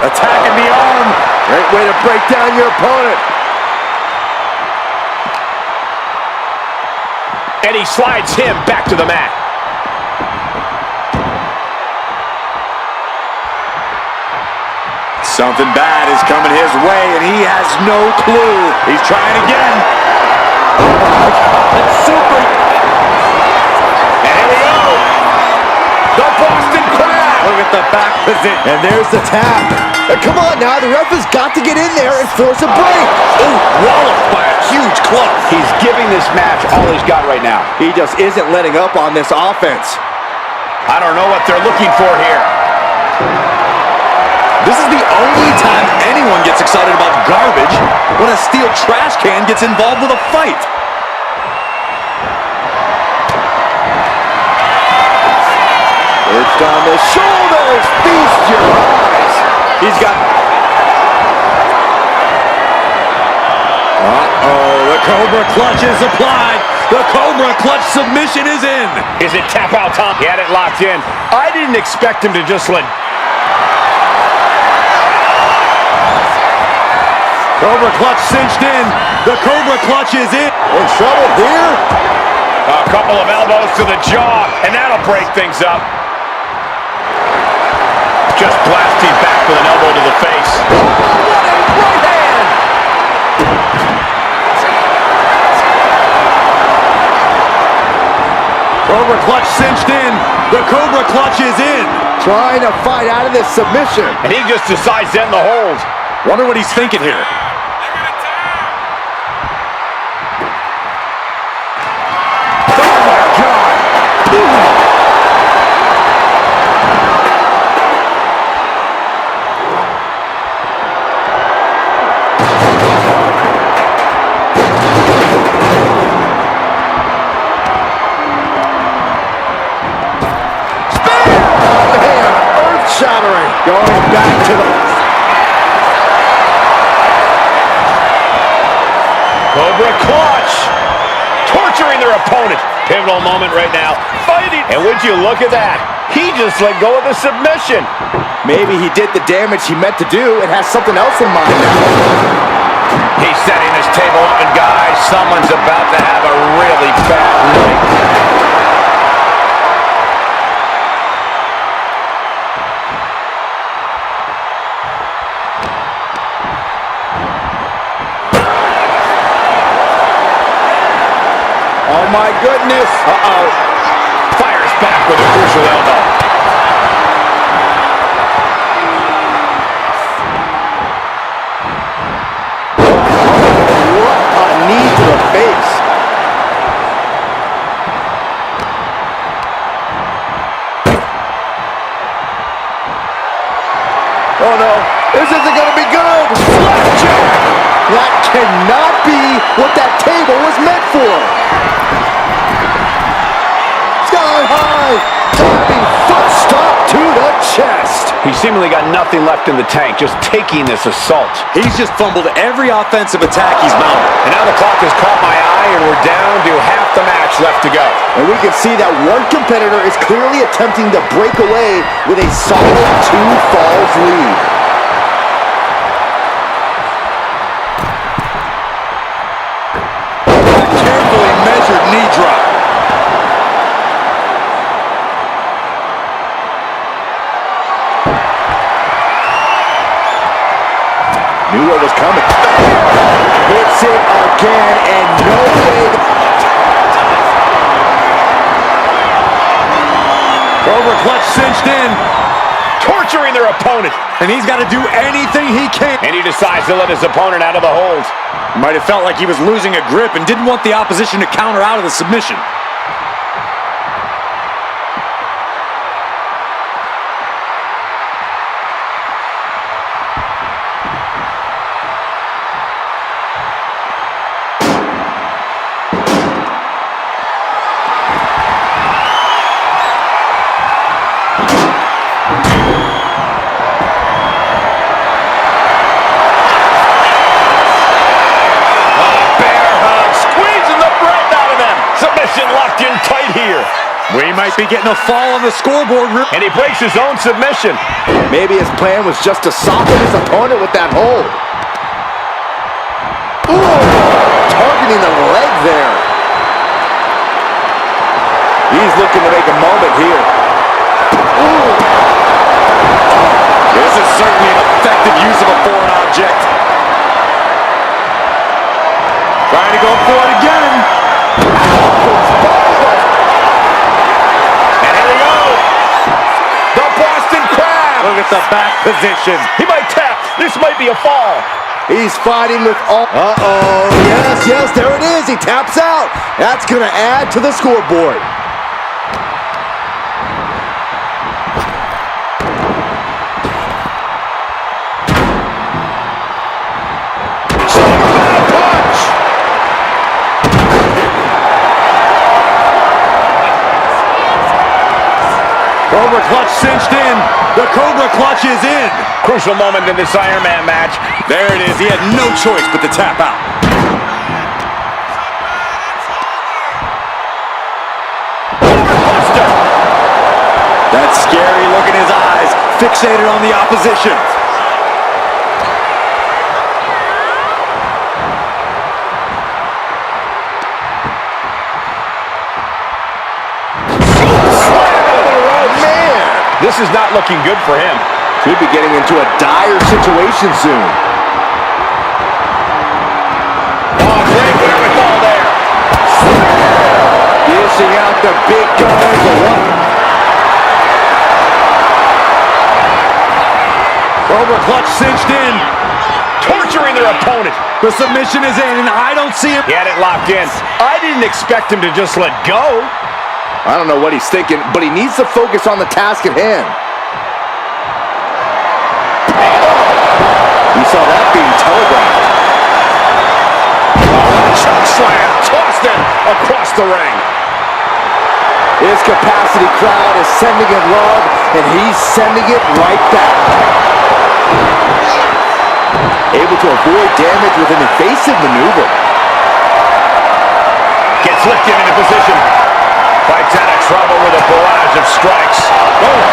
Attacking the arm. Great way to break down your opponent. And he slides him back to the mat. Something bad is coming his way, and he has no clue. He's trying again. Oh my God, that's super. And here we go. The Boston Crab. Look at the back position. And there's the tap. Come on now, the ref has got to get in there and force a break. Oh, walloped by a huge club. He's giving this match all he's got right now. He just isn't letting up on this offense. I don't know what they're looking for here. This is the only time anyone gets excited about garbage when a steel trash can gets involved with a fight. Perched on the shoulders, feast your eyes. He's got... Uh-oh, the Cobra Clutch is applied. The Cobra Clutch submission is in. Is it tap out time? He had it locked in. I didn't expect him to just let... Cobra Clutch cinched in. The Cobra Clutch is in. In trouble here? A couple of elbows to the jaw, and that'll break things up. Just blasting back with an elbow to the face. Oh, what a right hand! Cobra clutch cinched in. The Cobra clutch is in. Trying to fight out of this submission. And he just decides to end the hold. Wonder what he's thinking here. Oh my God. Shattering. Going back to the... Cobra clutch. Torturing their opponent. Pivotal moment right now. Fighting. And would you look at that? He just let go of the submission. Maybe he did the damage he meant to do and has something else in mind now. He's setting this table up, and guys, someone's about to have a really bad night. Oh my goodness. Uh-oh. Fires back with a crucial elbow. What a knee to the face. Oh no, this isn't gonna be good. Slapjack. That cannot be what that table was meant for. Sky high, diving foot stop to the chest. He seemingly got nothing left in the tank, just taking this assault. He's just fumbled every offensive attack he's mounted. And now the clock has caught my eye, and we're down to half the match left to go. And we can see that one competitor is clearly attempting to break away with a solid 2 falls lead. Carefully measured knee drop. Knew what was coming. Hits it again, and no way. Cobra clutch cinched in. Torturing their opponent. And he's got to do anything he can. And he decides to let his opponent out of the hold. Might have felt like he was losing a grip and didn't want the opposition to counter out of the submission. Locked in tight here. We might be getting a fall on the scoreboard. And he breaks his own submission. Maybe his plan was just to soften his opponent with that hold. Ooh, targeting the leg there. He's looking to make a moment here. Ooh. This is certainly an effective use of a foreign object. Trying to go for it again. And here we go. The Boston Crab. Look at the back position. He might tap. This might be a fall. He's fighting with all... Uh-oh. Yes, yes, there it is. He taps out. That's going to add to the scoreboard. Cobra clutch cinched in. The Cobra clutch is in. Crucial moment in this Iron Man match. There it is. He had no choice but to tap out. That scary look in his eyes, fixated on the opposition. This is not looking good for him. Could be getting into a dire situation soon. Oh, great wherewithal there. Dishing out the big guns. Cobra clutch cinched in. Torturing their opponent. The submission is in, and I don't see him. He had it locked in. I didn't expect him to just let go. I don't know what he's thinking, but he needs to focus on the task at hand. You saw that being telegraphed. Choke slam. Tossed him across the ring. His capacity crowd is sending him love, and he's sending it right back. Able to avoid damage with an evasive maneuver. Gets lifted into position. Fights out of trouble with a barrage of strikes. Oh.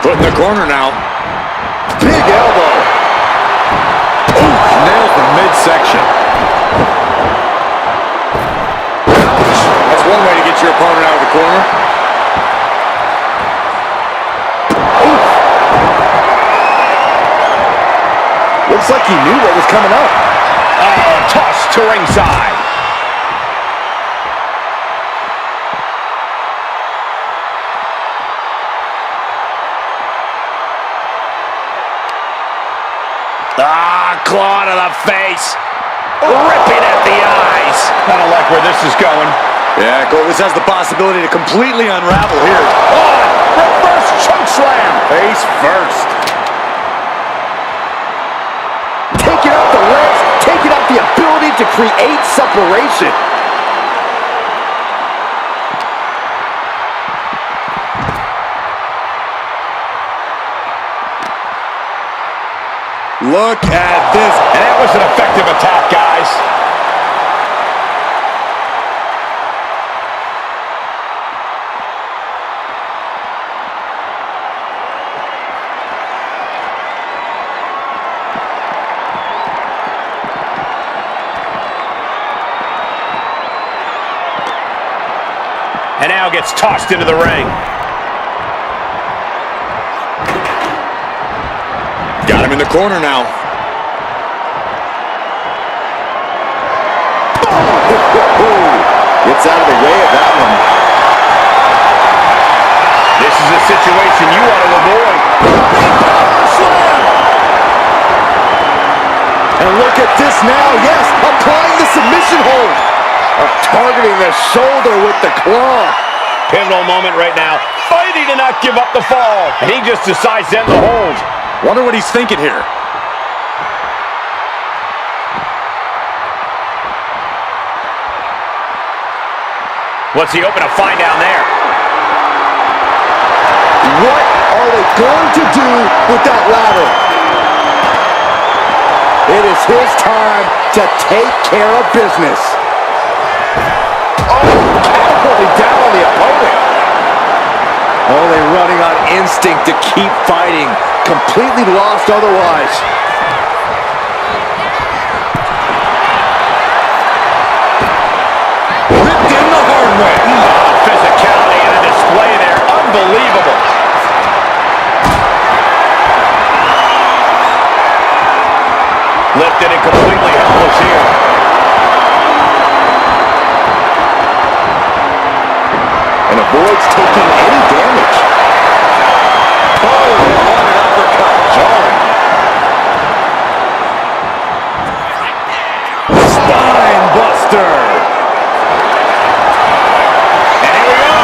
Put in the corner now. Big elbow. Ooh, nails the midsection. Ouch. That's one way to get your opponent out of the corner. Looks like he knew what was coming up. Oh, toss to ringside. Claw to the face. Ripping at the eyes. I don't like where this is going. Yeah, Cole, this has the possibility to completely unravel here. Oh, reverse choke slam. Face first. Taking out the legs, taking out the ability to create separation. Look at this. And that was an effective attack, guys. And now gets tossed into the ring. Got him in the corner now. Gets out of the way of that one. This is a situation you want to avoid. And look at this now. Yes, applying the submission hold. Targeting the shoulder with the claw. Pivotal moment right now. Fighting to not give up the fall. And he just decides to end the hold. Wonder what he's thinking here. What's he hoping to find down there? What are they going to do with that ladder? It is his time to take care of business. Oh, catapulting down on the opponent. Only running on instinct to keep fighting. Completely lost otherwise. Ripped in the hard way. Physicality on display there. Unbelievable. Lifted and completely helpless here. And avoids taking any damage. Oh, what an uppercut. Jarring. Spine buster. And here we go.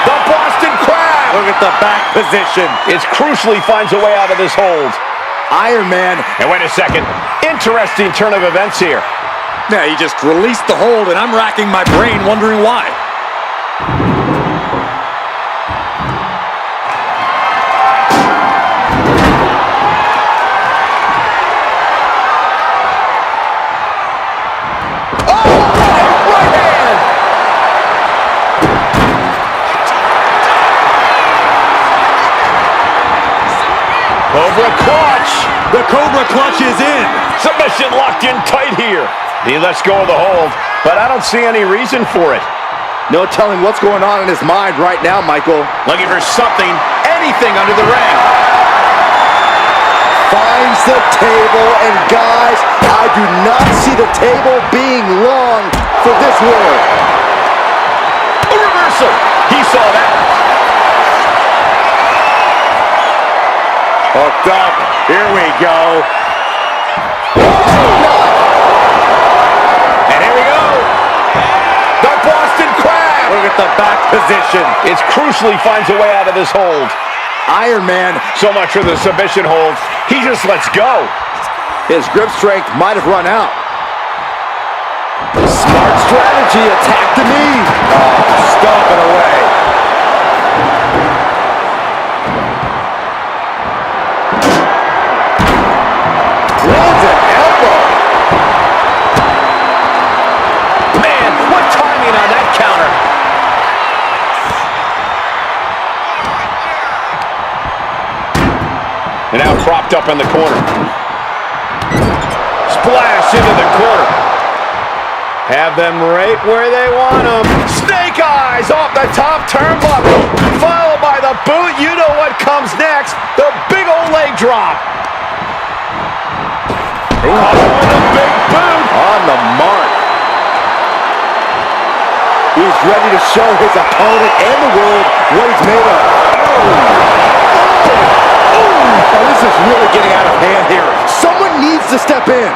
The Boston Crab. Look at the back position. It crucially finds a way out of this hold. Iron Man. And wait a second. Interesting turn of events here. Yeah, he just released the hold, and I'm racking my brain wondering why. Cobra clutch. The Cobra clutch is in. Submission locked in tight here. He lets go of the hold, but I don't see any reason for it. No telling what's going on in his mind right now, Michael. Looking for something, anything under the ring. finds the table, and guys, I do not see the table being long for this winner. A reversal. He saw that. Hooked up. Here we go. And here we go. The Boston Crab. Look at the back position. It's crucial he finds a way out of this hold. Iron Man. So much for the submission hold. He just lets go. His grip strength might have run out. Smart strategy. Attack the knee. Oh, stomping away. Lands an elbow. Man, what timing on that counter. And now propped up in the corner. Splash into the corner. Have them right where they want them. Snake eyes off the top turnbuckle. Followed by the boot. You know what comes next. The big old leg drop. Oh, the big boot. On the mark. He's ready to show his opponent and the world what he's made of. Oh, this is really getting out of hand here. Someone needs to step in.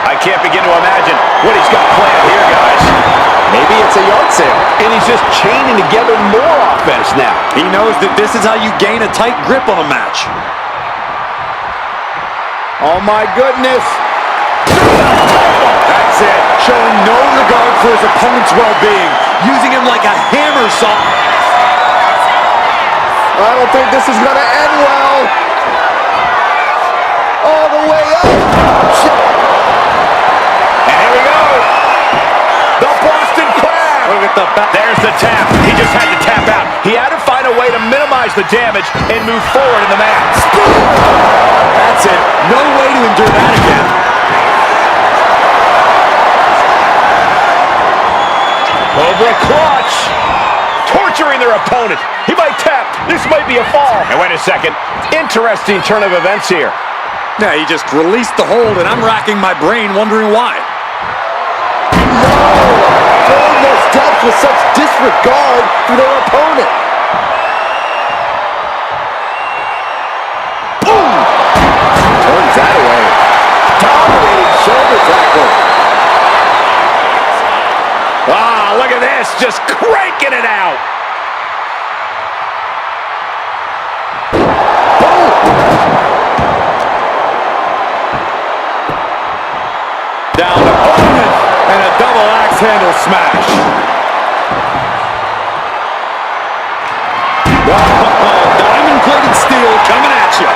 I can't begin to imagine what he's got planned here, guys. Maybe it's a yard sale. And he's just chaining together more offense now. He knows that this is how you gain a tight grip on a match. Oh my goodness. That's it. Showing no regard for his opponent's well-being. Using him like a hammer saw. I don't think this is going to end well. All the way up. And here we go. The Boston Crab. Look at the back. There's the tap. He just had to tap out. He had to find a way to minimize the damage and move forward in the match. That's it. No way to endure that again. Cobra clutch. Torturing their opponent. He might tap. This might be a fall. And wait a second. Interesting turn of events here. Yeah, he just released the hold, and I'm racking my brain wondering why. Filling those depths with such disregard for their opponent. Boom! Turns that away. Dominating shoulder tackle. Ah, look at this. Just cranking it out. Down to opponent, and a double axe handle smash. Oh, diamond-plated steel coming at you.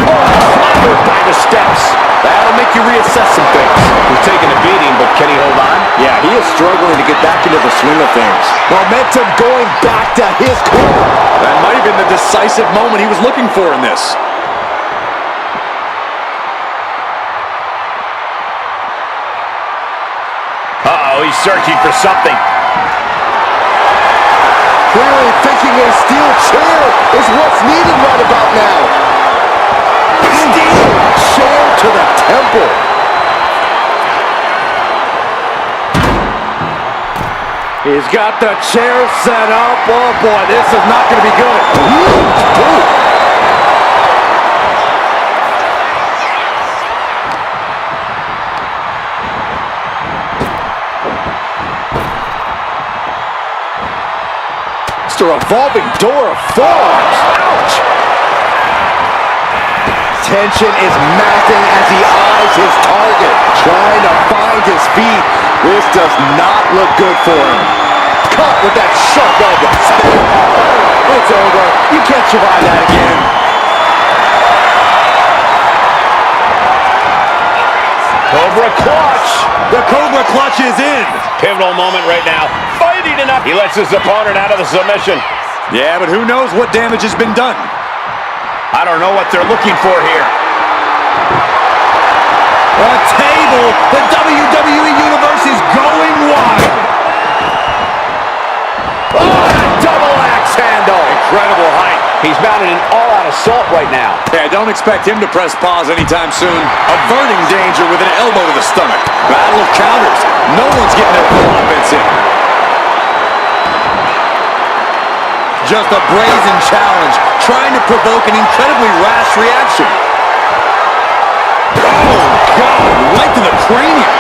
Oh, clattered by the steps. That'll make you reassess some things. He's taking a beating, but can he hold on? Yeah, he is struggling to get back into the swing of things. Momentum going back to his corner. That might have been the decisive moment he was looking for in this. Uh-oh, he's searching for something. Clearly thinking a steel chair is what's needed right about now. Steel chair to the temple. He's got the chair set up. Oh boy, this is not going to be good. Ooh. A revolving door of forearms. Ouch! Tension is mounting as he eyes his target, trying to find his feet. This does not look good for him. Caught with that sharp elbow. It's over. You can't survive that again. Cobra clutch. The Cobra clutch is in. Pivotal moment right now. Fighting enough. He lets his opponent out of the submission. Yeah, but who knows what damage has been done. I don't know what they're looking for here. A table. The WWE Universe is going wild. Oh, double axe handle. Incredible height. He's mounted an all-out assault right now. Yeah, don't expect him to press pause anytime soon. Averting danger with an elbow to the stomach. Battle of counters. No one's getting their full offense in. Just a brazen challenge, trying to provoke an incredibly rash reaction. Oh, God, right to the cranium.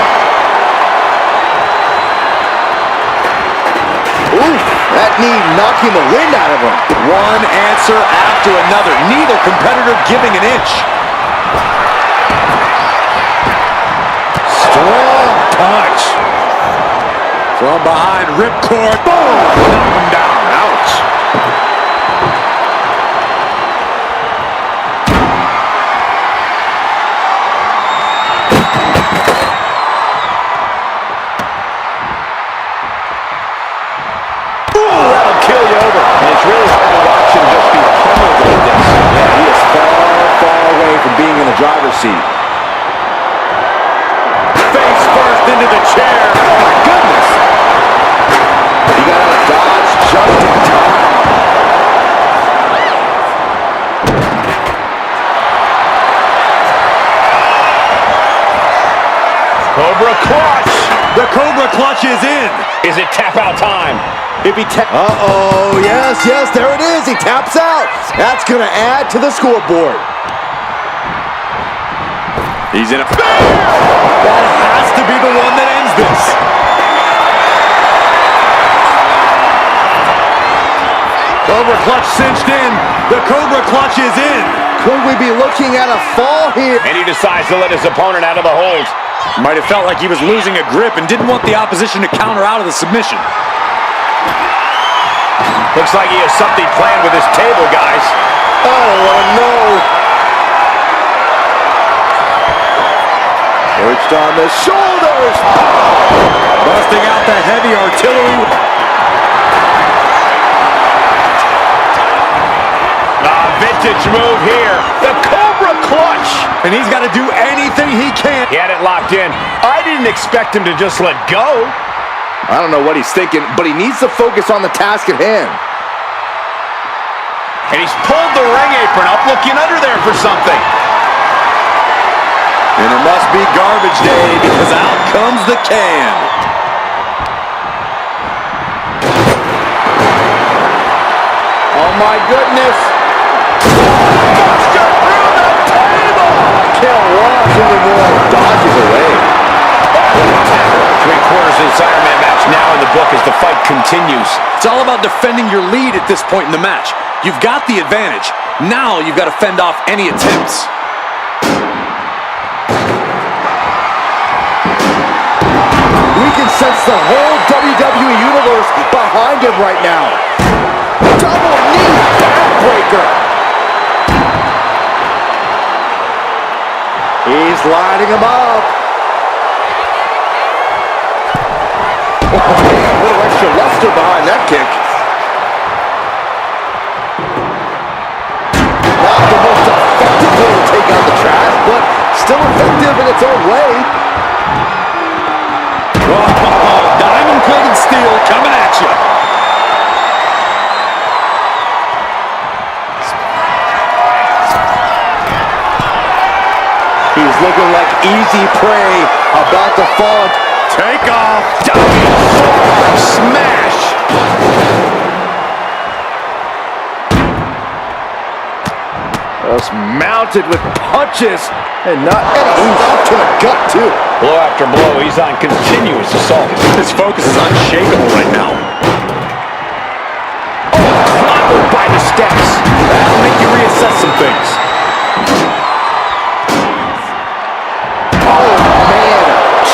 Ooh, that knee knocking the wind out of him. One answer after another. Neither competitor giving an inch. Strong punch. From behind, ripcord. Boom! Knock him down. Ouch. That'll kill you over. And it's really hard to watch him just be pummeled like this. Yeah, he is far, far away from being in the driver's seat. Face first into the chair. Oh, my goodness. He got out of dodge just in time. Cobra clutch. The Cobra clutch is in. Is it tap out time? If he uh-oh, yes, there it is. He taps out. That's going to add to the scoreboard. He's in a... That has to be the one that ends this. Cobra clutch cinched in. The Cobra clutch is in. Could we be looking at a fall here? And he decides to let his opponent out of the hold. Might have felt like he was losing a grip and didn't want the opposition to counter out of the submission. Looks like he has something planned with his table, guys. Oh, no. Perched on the shoulders. Busting out the heavy artillery. Vintage move here. The Cobra clutch. And he's got to do anything he can. He had it locked in. I didn't expect him to just let go. I don't know what he's thinking, but he needs to focus on the task at hand. And he's pulled the ring apron up, looking under there for something. And it must be garbage day because out comes the can. Oh my goodness. Buster through the table. Can't watch anymore. Dodges away. Three-quarters of this Iron Man match now in the book as the fight continues. It's all about defending your lead at this point in the match. You've got the advantage. Now you've got to fend off any attempts. We can sense the whole WWE Universe behind him right now. Double knee backbreaker. He's lining him up. Oh, man, a little extra luster behind that kick. Not the most effective way to take out the trash, but still effective in its own way. Oh, diamond-plated steel coming at you. He's looking like easy prey, about to fall. Take off. Smash. Just mounted with punches and stop to the gut too. Blow after blow, he's on continuous assault. His focus is unshakable right now. Oh, clobbered by the steps. That'll make you reassess some things. Oh man,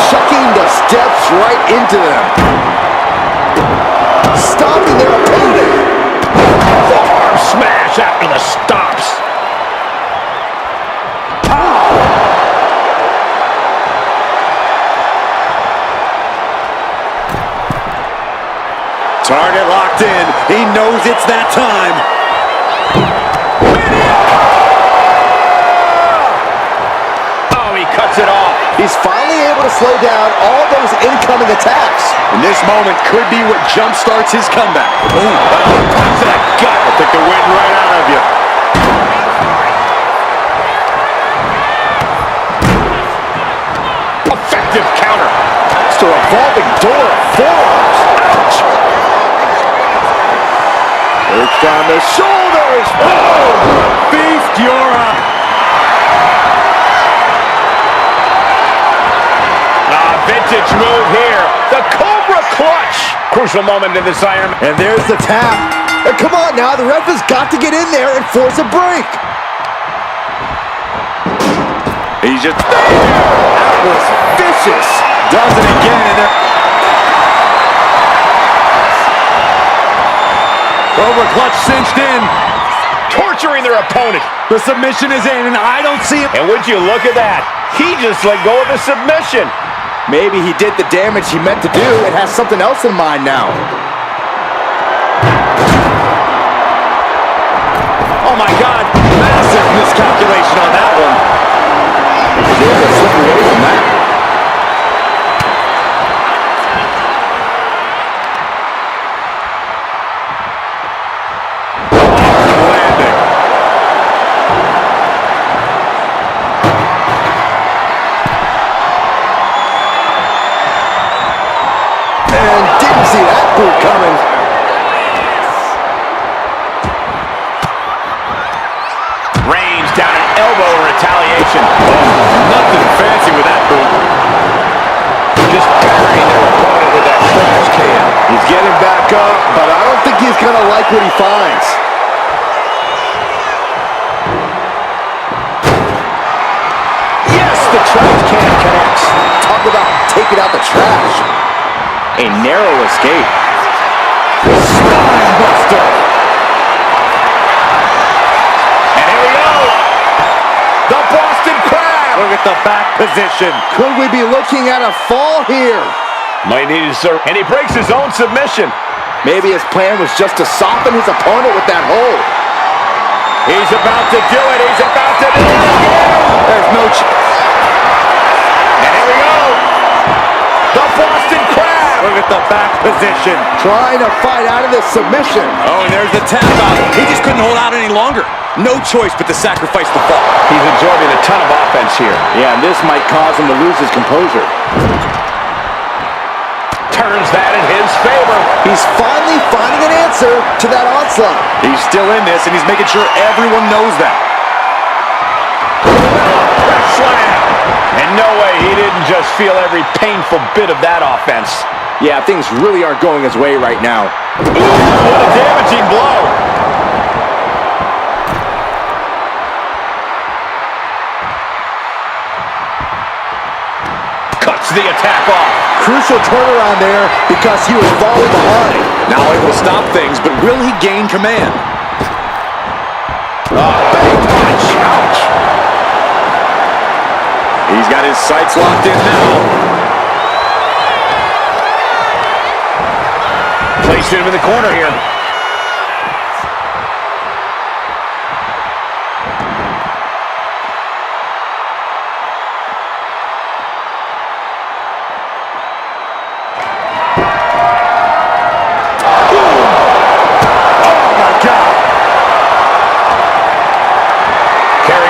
chucking the steps right into them. Stopping their opponent. Arm smash after the stops. Target locked in. He knows it's that time. Oh, he cuts it off. He's finally able to slow down all those incoming attacks. And this moment could be what jump-starts his comeback. Ooh, punch to the gut. I'll take the wind right out of you. Effective counter. It's a revolving door of forearms. Ouch! Works down the shoulders. Oh! Feast your eye. Vintage move here. The Cobra Clutch. Crucial moment in this Iron Man. And there's the tap. And come on now, the ref has got to get in there and force a break. He's just... That was vicious. Does it again. And Cobra Clutch cinched in. Torturing their opponent. The submission is in, and I don't see it. And would you look at that? He just let go of the submission. Maybe he did the damage he meant to do and has something else in mind now. Oh my God, massive miscalculation on that one. He was able to slip away from that. See that boot coming. Range down an elbow in retaliation. Nothing fancy with that boot. Just burying their opponent with that trash can. He's getting back up, but I don't think he's going to like what he finds. Yes, the trash can connects. Talk about taking out the trash. A narrow escape. Spine buster. And here we go. The Boston Crab. Look at the back position. Could we be looking at a fall here? Might need to serve. And he breaks his own submission. Maybe his plan was just to soften his opponent with that hold. He's about to do it. He's about to do it again. There's no And here we go. The Boston Crab. Look at the back position. Trying to fight out of this submission. Oh, and there's the tap out. He just couldn't hold out any longer. No choice but to sacrifice the fall. He's absorbing a ton of offense here. Yeah, and this might cause him to lose his composure. Turns that in his favor. He's finally finding an answer to that onslaught. He's still in this, and he's making sure everyone knows that. Slam. And no way he didn't just feel every painful bit of that offense. Yeah, things really aren't going his way right now. Ooh, what a damaging blow. Cuts the attack off. Crucial turnaround there because he was falling behind. Now able to stop things, but will he gain command? Big punch. Ouch. He's got his sights locked in now. Placing him in the corner here.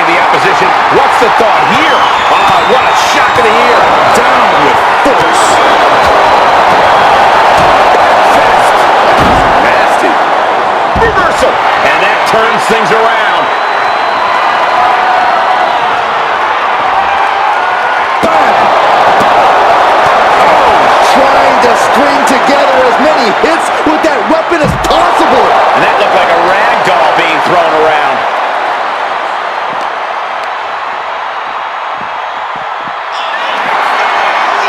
Opposition. What's the thought here? What a shock of the ear. Down with force. Fist. Nasty. Reversal. And that turns things around. Bam! Oh, trying to string together as many hits with that weapon as possible. And that looked like a rag doll being thrown around.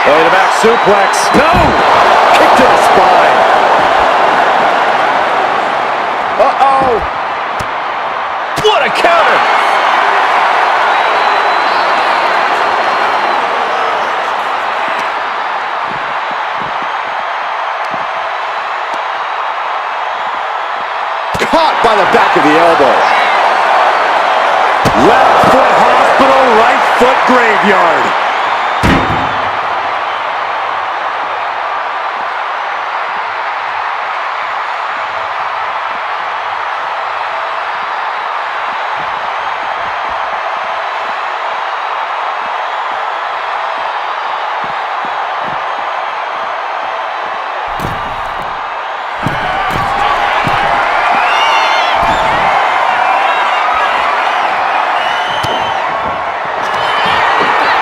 Belly to back suplex. No! Kick to the spine. Uh-oh! What a counter! Caught by the back of the elbow. Left foot hospital, right foot graveyard.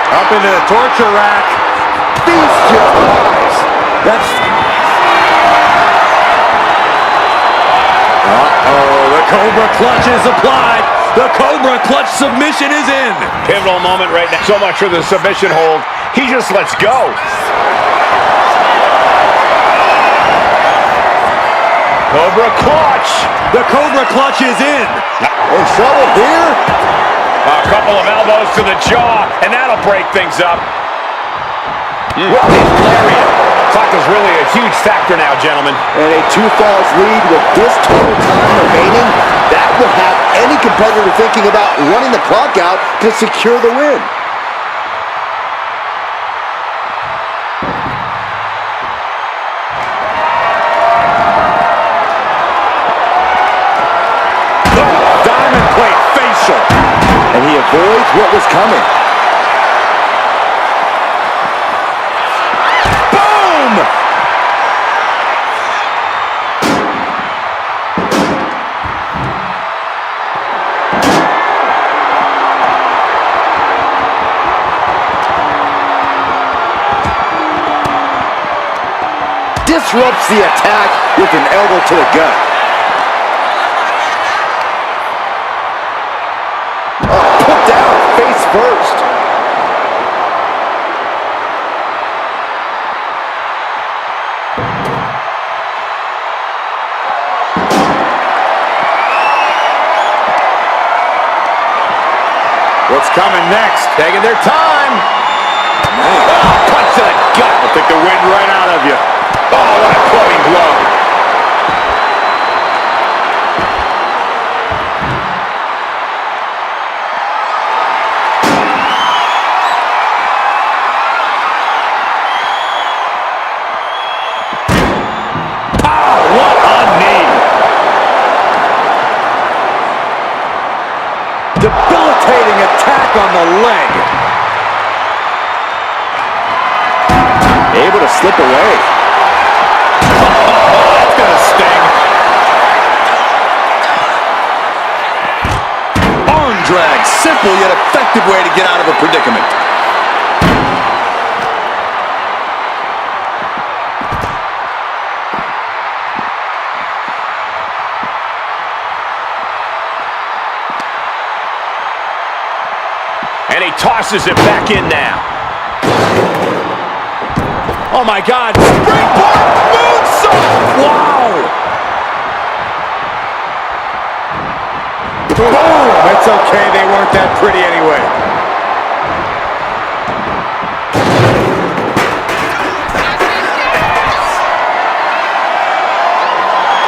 Up into the torture rack. Feast your eyes. That's... Uh-oh, the Cobra Clutch is applied. The Cobra Clutch submission is in. Pivotal moment right now. So much for the submission hold. He just lets go. Cobra Clutch. The Cobra Clutch is in. In trouble here? A couple of elbows to the jaw, and that'll break things up. What a lariat. Clock is really a huge factor now, gentlemen. And a 2 falls lead with this total time remaining, that will have any competitor thinking about running the clock out to secure the win. Diamond plate facial. And he avoids what was coming. Disrupts the attack with an elbow to the gut. Oh, put down face first. What's coming next? Taking their time. Oh, punch to the gut. I'll take the wind right out of you. Oh, what a clubbing blow. Oh, what a knee. Debilitating attack on the leg. Able to slip away. That's gonna sting. Arm drag, simple yet effective way to get out of a predicament. And he tosses it back in now. Oh my God, springboard moonsault! Wow! Boom! It's okay, they weren't that pretty anyway.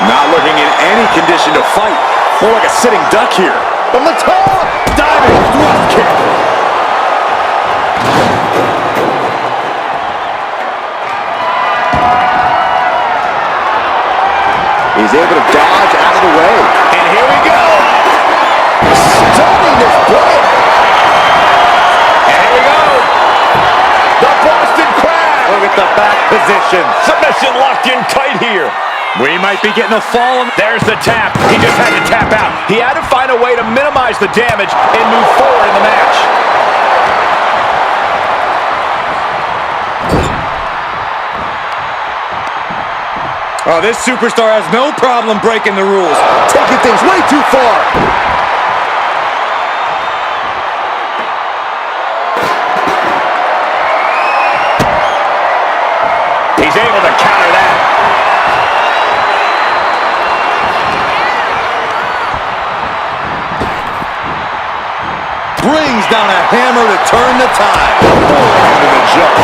Not looking in any condition to fight. More like a sitting duck here. From the top! Diving thrust kick. He's able to dodge out of the way. And here we go. Stunning this play. And here we go. The Boston Crab. Look at the back position. Submission locked in tight here. We might be getting a fall. There's the tap. He just had to tap out. He had to find a way to minimize the damage and move forward in the match. Oh, this superstar has no problem breaking the rules. Taking things way too far. He's able to counter that. Brings down a hammer to turn the tide. Into the jump.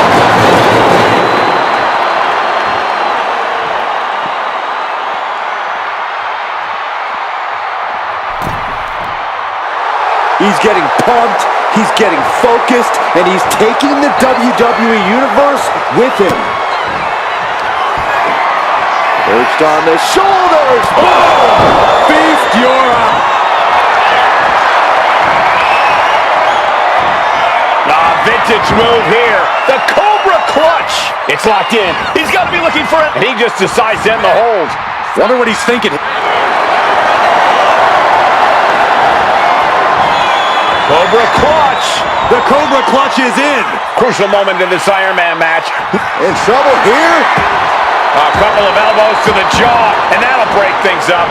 He's getting pumped, he's getting focused, and he's taking the WWE Universe with him. Perched on the shoulders. Oh! Feast your eyes. Vintage move here. The Cobra Clutch. It's locked in. He's got to be looking for it. And he just decides to end the hold. Wonder what he's thinking. Cobra clutch. The Cobra clutch is in. Crucial moment in this Iron Man match. In trouble here. A couple of elbows to the jaw, and that'll break things up.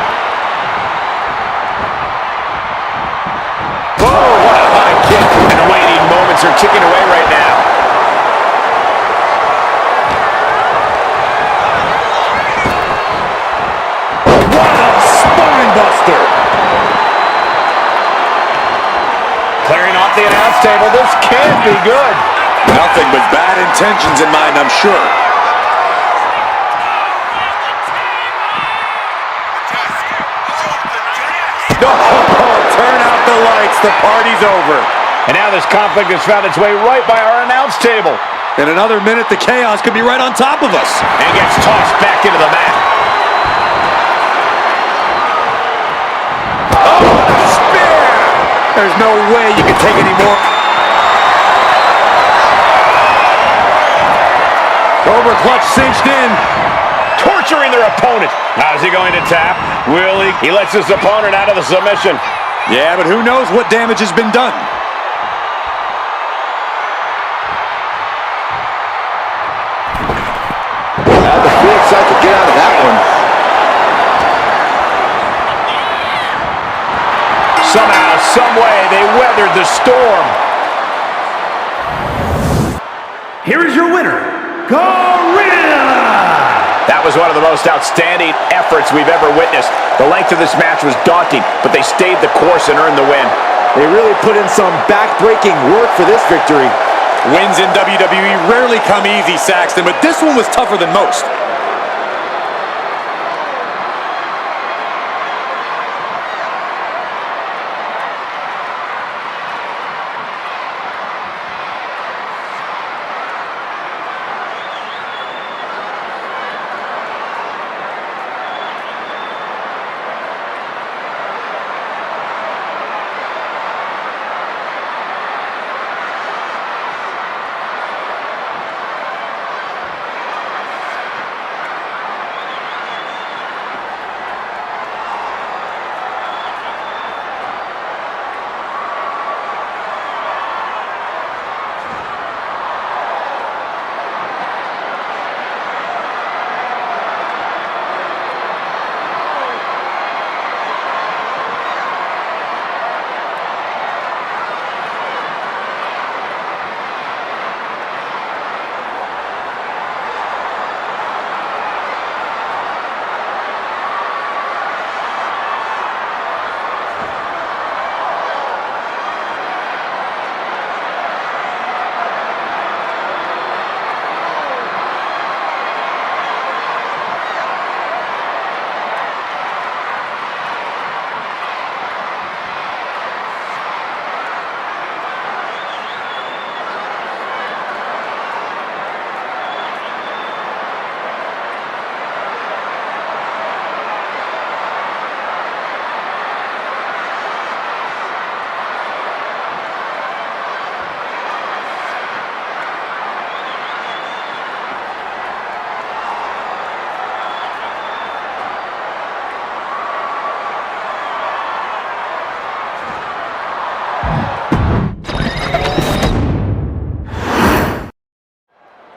Oh, what a high kick. And the waiting moments are ticking away right now. What a spine buster. Clearing off the announce table. This can't be good. Nothing but bad intentions in mind, I'm sure. Oh, turn out the lights. The party's over. And now this conflict has found its way right by our announce table. In another minute, the chaos could be right on top of us. And gets tossed back into the mat. Oh, what a spear! There's no way you can take any more. Cobra clutch cinched in. Torturing their opponent. How's he going to tap? Will he? He lets his opponent out of the submission. Yeah, but who knows what damage has been done. The Phoenix out to get out of that one. Somehow, some way, they weathered the storm. Here is your winner, Gorilla! That was one of the most outstanding efforts we've ever witnessed. The length of this match was daunting, but they stayed the course and earned the win. They really put in some back-breaking work for this victory. Wins in WWE rarely come easy, Saxton, but this one was tougher than most.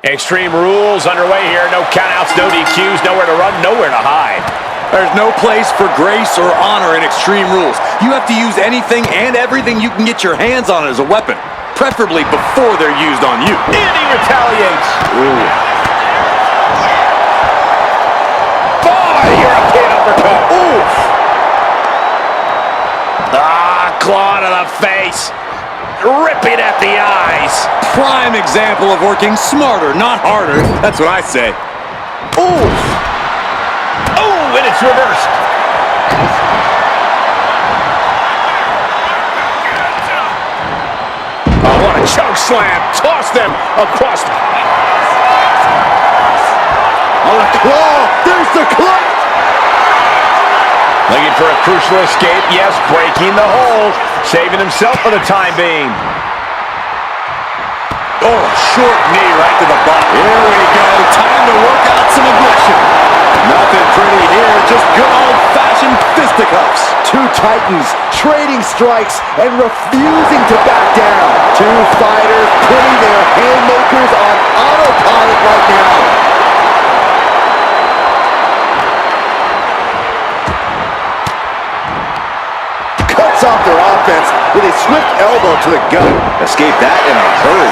Extreme Rules underway here. No countouts, no DQs, nowhere to run, nowhere to hide. There's no place for grace or honor in Extreme Rules. You have to use anything and everything you can get your hands on as a weapon, preferably before they're used on you. And he retaliates. Ooh. Boy, European uppercut. Oof. Claw to the face. Ripping at the eyes. Prime example of working smarter, not harder. That's what I say. Ooh. Oh, and it's reversed. Oh, what a choke slam. Toss them across. Oh, the claw. There's the claw. Looking for a crucial escape. Yes, breaking the hold. Saving himself for the time being. Oh, short knee right to the body. Here we go. Time to work out some aggression. Nothing pretty here, just good old-fashioned fisticuffs. Two titans trading strikes and refusing to back down. Two fighters putting their haymakers on autopilot right now. Cuts off their offense with a swift elbow to the gut. Escaped that in a hurry.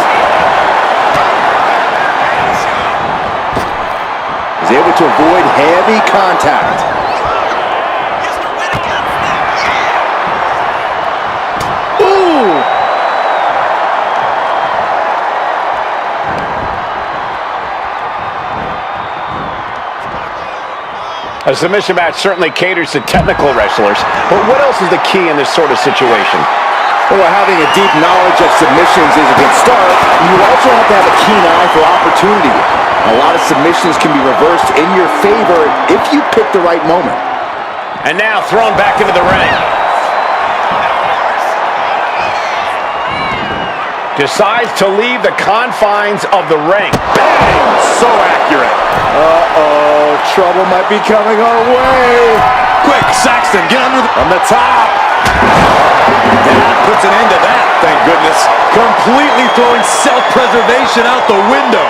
He's able to avoid heavy contact. Ooh! A submission match certainly caters to technical wrestlers, but what else is the key in this sort of situation? Well, having a deep knowledge of submissions is a good start. You also have to have a keen eye for opportunity. A lot of submissions can be reversed in your favor if you pick the right moment. And now thrown back into the ring. Decides to leave the confines of the ring. Bang! So accurate. Uh-oh, trouble might be coming our way. Quick, Saxton, get under on the top. That puts an end to that, thank goodness. Completely throwing self-preservation out the window.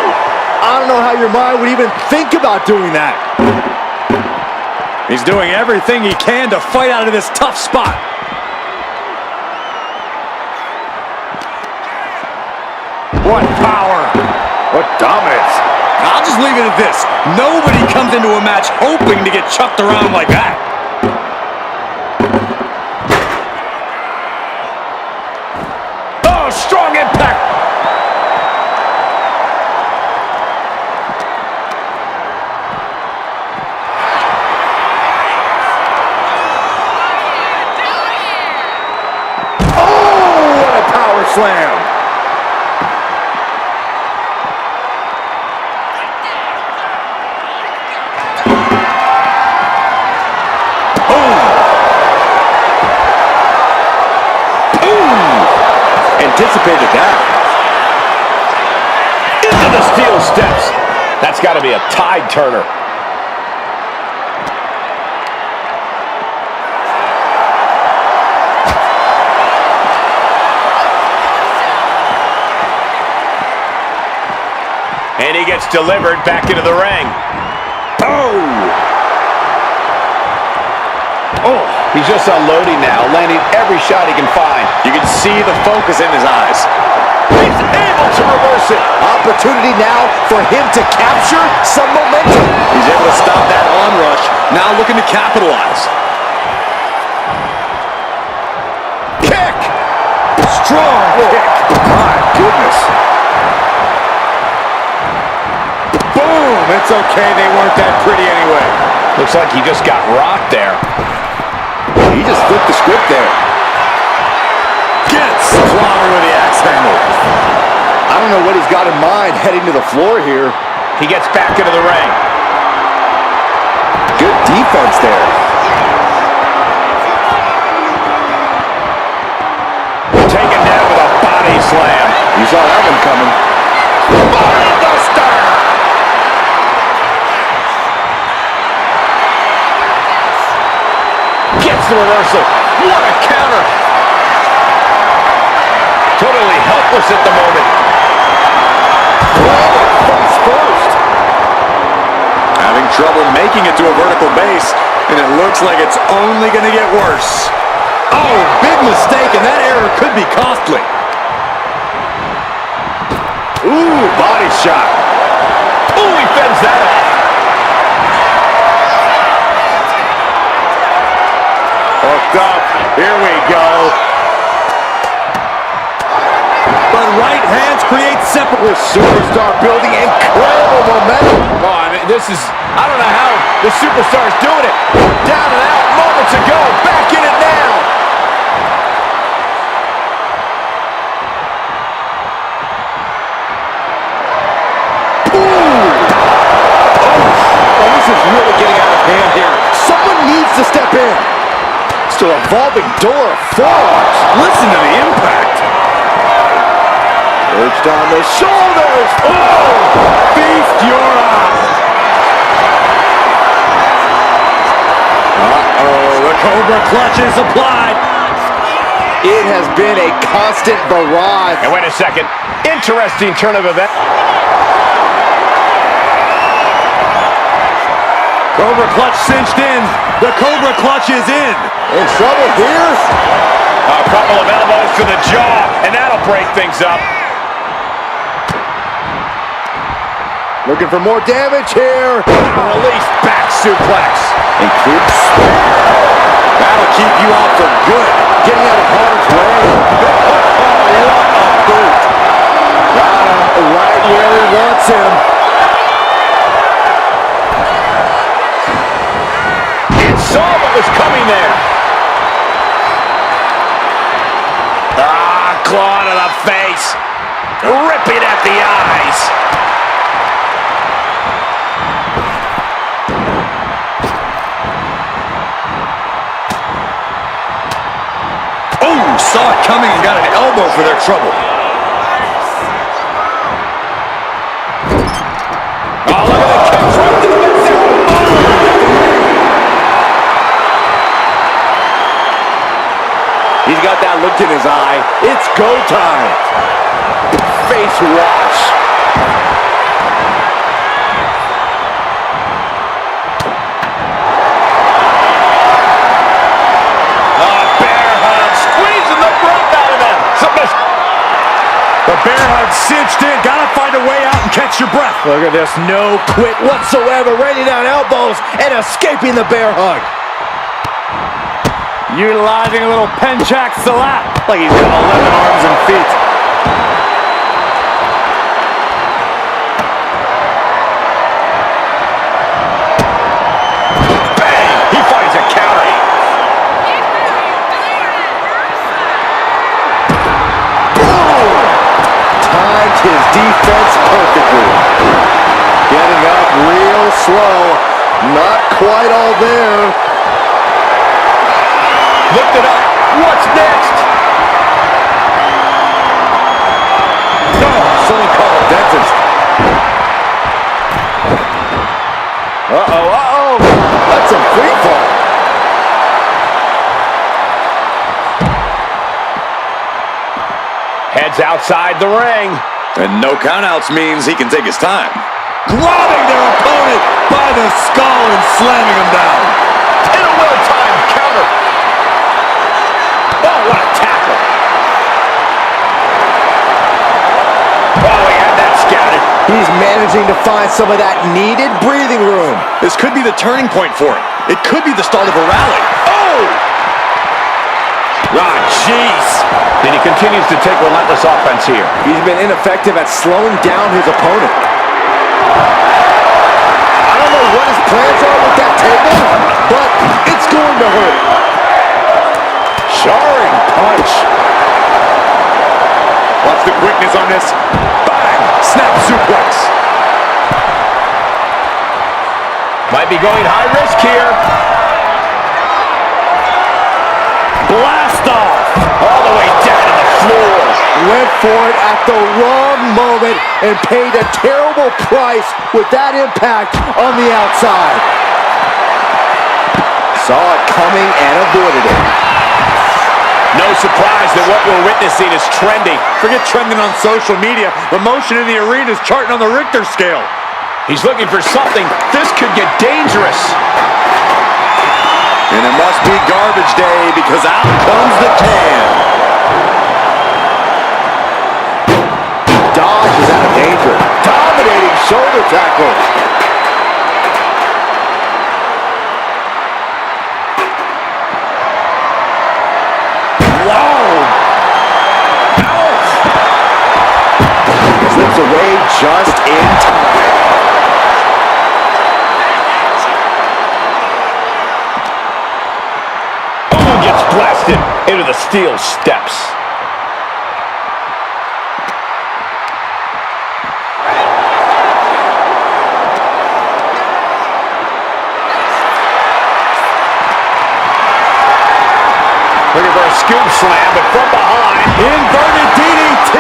I don't know how your mind would even think about doing that. He's doing everything he can to fight out of this tough spot. What power! What dominance! I'll just leave it at this. Nobody comes into a match hoping to get chucked around like that. Oh, strong impact! Oh, what a power slam! Anticipated that. Into the steel steps. That's got to be a tide turner. And he gets delivered back into the ring. Oh! Oh, he's just unloading now, landing every shot he can find. You can see the focus in his eyes. He's able to reverse it. Opportunity now for him to capture some momentum. He's able to stop that onrush. Now looking to capitalize. Kick! Strong kick. My goodness. Boom! It's okay, they weren't that pretty anyway. Looks like he just got rocked there. He just flipped the script there. Gets clobbered with the axe handle. I don't know what he's got in mind heading to the floor here. He gets back into the ring. Good defense there. Taken down with a body slam. You saw that one coming. Body buster! Gets the reversal. What a counter. Totally helpless at the moment. Oh, face first. Having trouble making it to a vertical base, and it looks like it's only going to get worse. Oh, big mistake, and that error could be costly. Ooh, body shot. Ooh, he fends that off. Hooked up. Here we go. But right hands create separate. This superstar building incredible momentum. Oh, I mean, I don't know how the superstar's doing it. Down and out moments ago. Back in it now. Oh, this is really getting out of hand here. Someone needs to step in. It's a revolving door of forearms. Listen to the impact. Perched on the shoulders. Oh! Feast your eyes. Cobra clutch is applied. It has been a constant barrage. And wait a second. Interesting turn of events. Cobra clutch cinched in. The Cobra clutch is in. In trouble here. A couple of elbows to the jaw, and that'll break things up. Looking for more damage here. Release back suplex. Includes. That'll keep you out for good. Getting out of harm's way. What a boot. Got him right where he wants him. It saw what was coming there. Claw to the face. Ripping at the eyes. Oh, saw it coming and got an elbow for their trouble. Oh, look at the kicks right to the midsection. He's got that look in his eye. It's go time. Face wash. Bear hug, squeezing the breath out of him. The bear hug cinched in. Gotta find a way out and catch your breath. Look at this. No quit whatsoever. Raining down elbows and escaping the bear hug. Utilizing a little penchak salat. Like he's got 11 arms and feet. Bang! He finds a counter. Boom! Timed his defense perfectly. Getting up real slow. Not quite all there. Looked it up. What's next? Someone call a dentist. Uh-oh. That's a free fall. Heads outside the ring. And no countouts means he can take his time. Grabbing their opponent by the skull and slamming him down. In a well-timed counter. Oh, what a tackle. Oh, he had that scouted. He's managing to find some of that needed breathing room. This could be the turning point for him. It could be the start of a rally. Oh! Ah, jeez. And he continues to take relentless offense here. He's been ineffective at slowing down his opponent. I don't know what his plans are with that table, but it's going to hurt. Jarring punch. Watch the quickness on this. Bang! Snap suplex. Might be going high risk here. Blast off. All the way down to the floor. Went for it at the wrong moment and paid a terrible price with that impact on the outside. Saw it coming and avoided it. No surprise that what we're witnessing is trending. Forget trending on social media. The motion in the arena is charting on the Richter scale. He's looking for something. This could get dangerous. And it must be garbage day because out comes the can. Dodge is out of danger. Dominating shoulder tackle. Slips away just in time. Oh, gets blasted into the steel steps. Looking for a scoop slam, but from behind. Inverted DDT.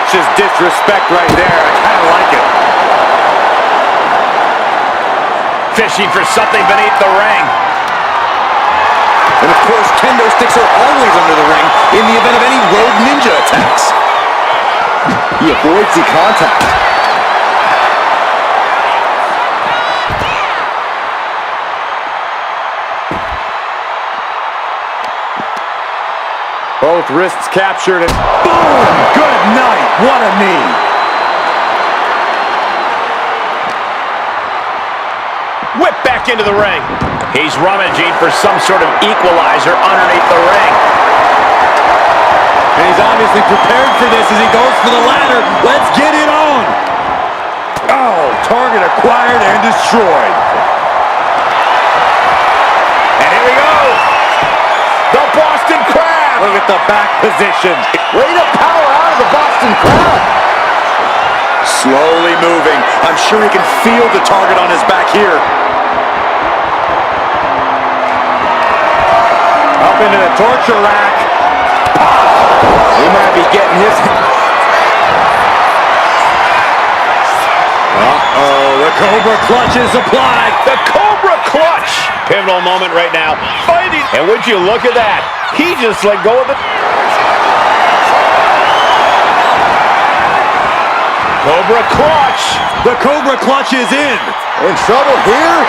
vicious disrespect right there. I kind of like it. Fishing for something beneath the ring. And of course, kendo sticks are always under the ring in the event of any rogue ninja attacks. He avoids the contact. Both wrists captured and boom! Good night. What a knee. Whip back into the ring. He's rummaging for some sort of equalizer underneath the ring. And he's obviously prepared for this as he goes for the ladder. Let's get it on. Oh, target acquired and destroyed. And here we go. The Boston Crab. Look at the back position. Way to power out of the Boston Crab. Slowly moving. I'm sure he can feel the target on his back here. Up into the torture rack. He might be getting his... Uh-oh, the Cobra Clutch is applied. The Cobra Clutch. Pivotal moment right now. Fighting. And would you look at that? He just let go of the... Cobra Clutch. The Cobra Clutch is in. In trouble here?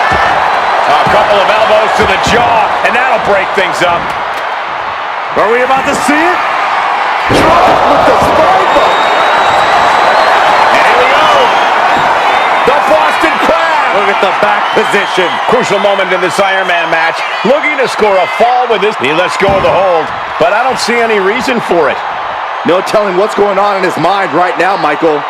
A couple of elbows to the jaw, and that'll break things up. Are we about to see it? Drop with the spine bump. And here we go. The Boston Crab. Look at the back position. Crucial moment in this Iron Man match. Looking to score a fall with this. He lets go of the hold, but I don't see any reason for it. No telling what's going on in his mind right now, Michael.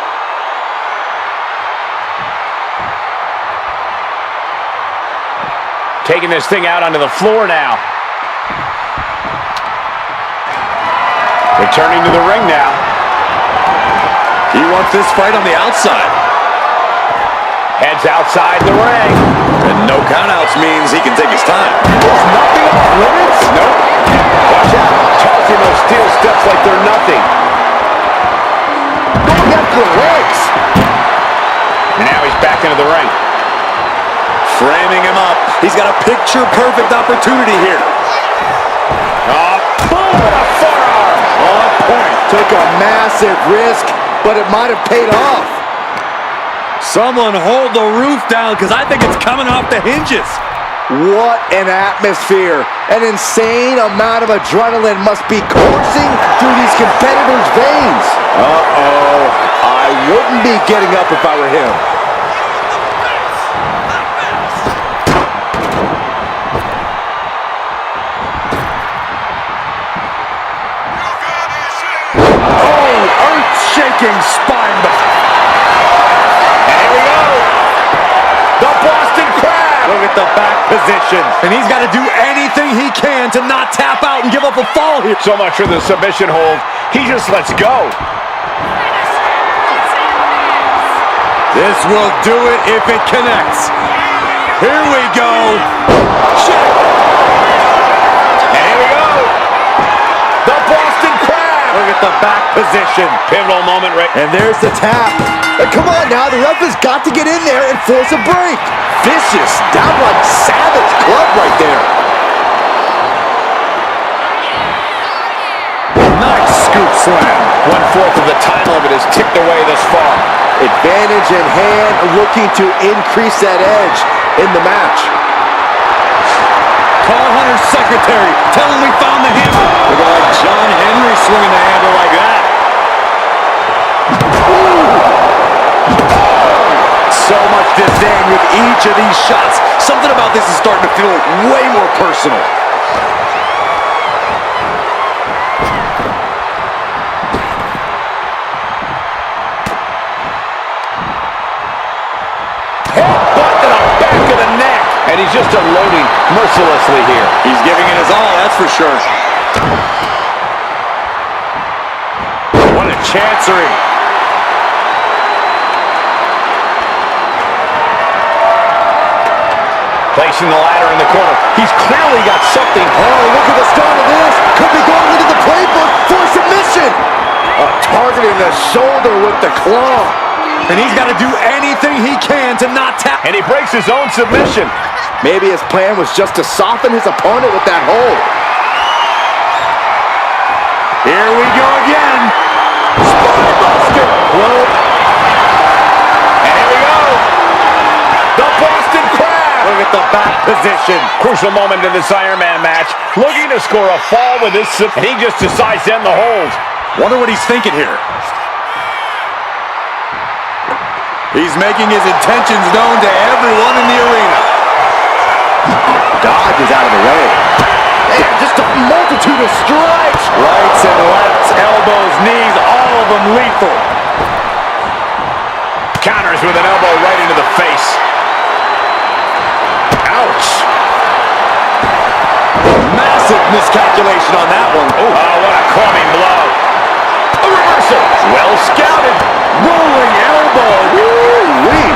Taking this thing out onto the floor now. Returning to the ring now. He wants this fight on the outside. Heads outside the ring. And no countouts means he can take his time. There's nothing off limits? Nope. Watch out. Tossing those steel steps like they're nothing. Going after the legs. And now he's back into the ring. Framing him up. He's got a picture-perfect opportunity here. Boom! What a forearm! On point. Took a massive risk, but it might have paid off. Someone hold the roof down because I think it's coming off the hinges. What an atmosphere. An insane amount of adrenaline must be coursing through these competitors' veins. Uh-oh. I wouldn't be getting up if I were him. Shaking spine. And here we go. The Boston Crab. Look at the back position. And he's got to do anything he can to not tap out and give up a fall here. So much for the submission hold. He just lets go. This will do it if it connects. Here we go. Check. And here we go. The Boston Crab. Look at the back position. Pivotal moment right. And there's the tap. Come on now, the ref has got to get in there and force a break. Vicious, downright savage club right there. Nice scoop slam. 1/4 of the time limit is ticked away thus far. Advantage in hand, looking to increase that edge in the match. Call Hunter's secretary. Tell him we found the hammer. Look at like John Henry swinging the hammer like that. So much disdain with each of these shots. Something about this is starting to feel way more personal. Headbutt to the back of the neck. And he's just unloading mercilessly here. He's giving it his all, that's for sure. What a chancery. Placing the ladder in the corner. He's clearly got something. Oh, look at the start of this. Could be going into the playbook for submission. Targeting the shoulder with the claw. And he's got to do anything he can to not tap. And he breaks his own submission. Maybe his plan was just to soften his opponent with that hold. Here we go again. Spinebuster. Whoa. And here we go. The Boston Crab. Look at the back position. Crucial moment in this Iron Man match. Looking to score a fall with this, and he just decides to end the hold. Wonder what he's thinking here. He's making his intentions known to everyone in the arena. Dodges out of the way. Man, just a multitude of strikes. Rights and lefts, elbows, knees, all of them lethal. Counters with an elbow right into the face. Ouch. Massive miscalculation on that one. Oh, what a clubbing blow. A reversal. Well scouted. Rolling elbow. Woo-wee.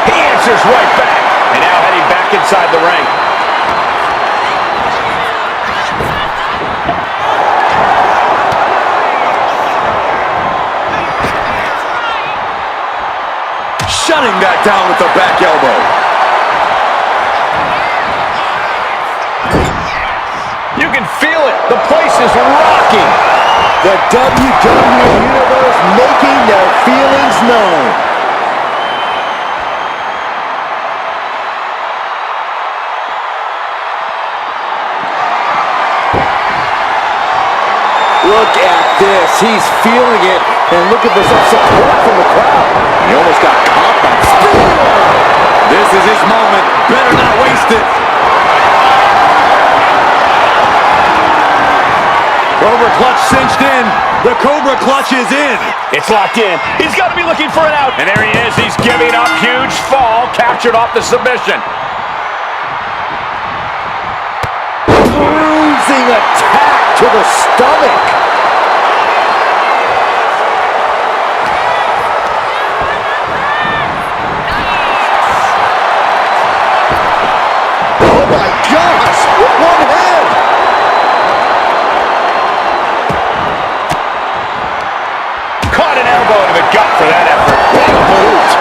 He answers right back. And now heading back inside the ring. Shutting that down with the back elbow. You can feel it. The place is rocking. The WWE Universe making their feelings known. Look at this. He's feeling it. And look at this support from the crowd. He almost got caught by spear. This is his moment. Better not waste it. Cobra clutch cinched in. The Cobra clutch is in. It's locked in. He's got to be looking for it out. And there he is. He's giving up. Huge fall. Captured off the submission. Bruising attack to the stomach. Oh my gosh! With one hand! Caught an elbow to the gut for that effort. What a move.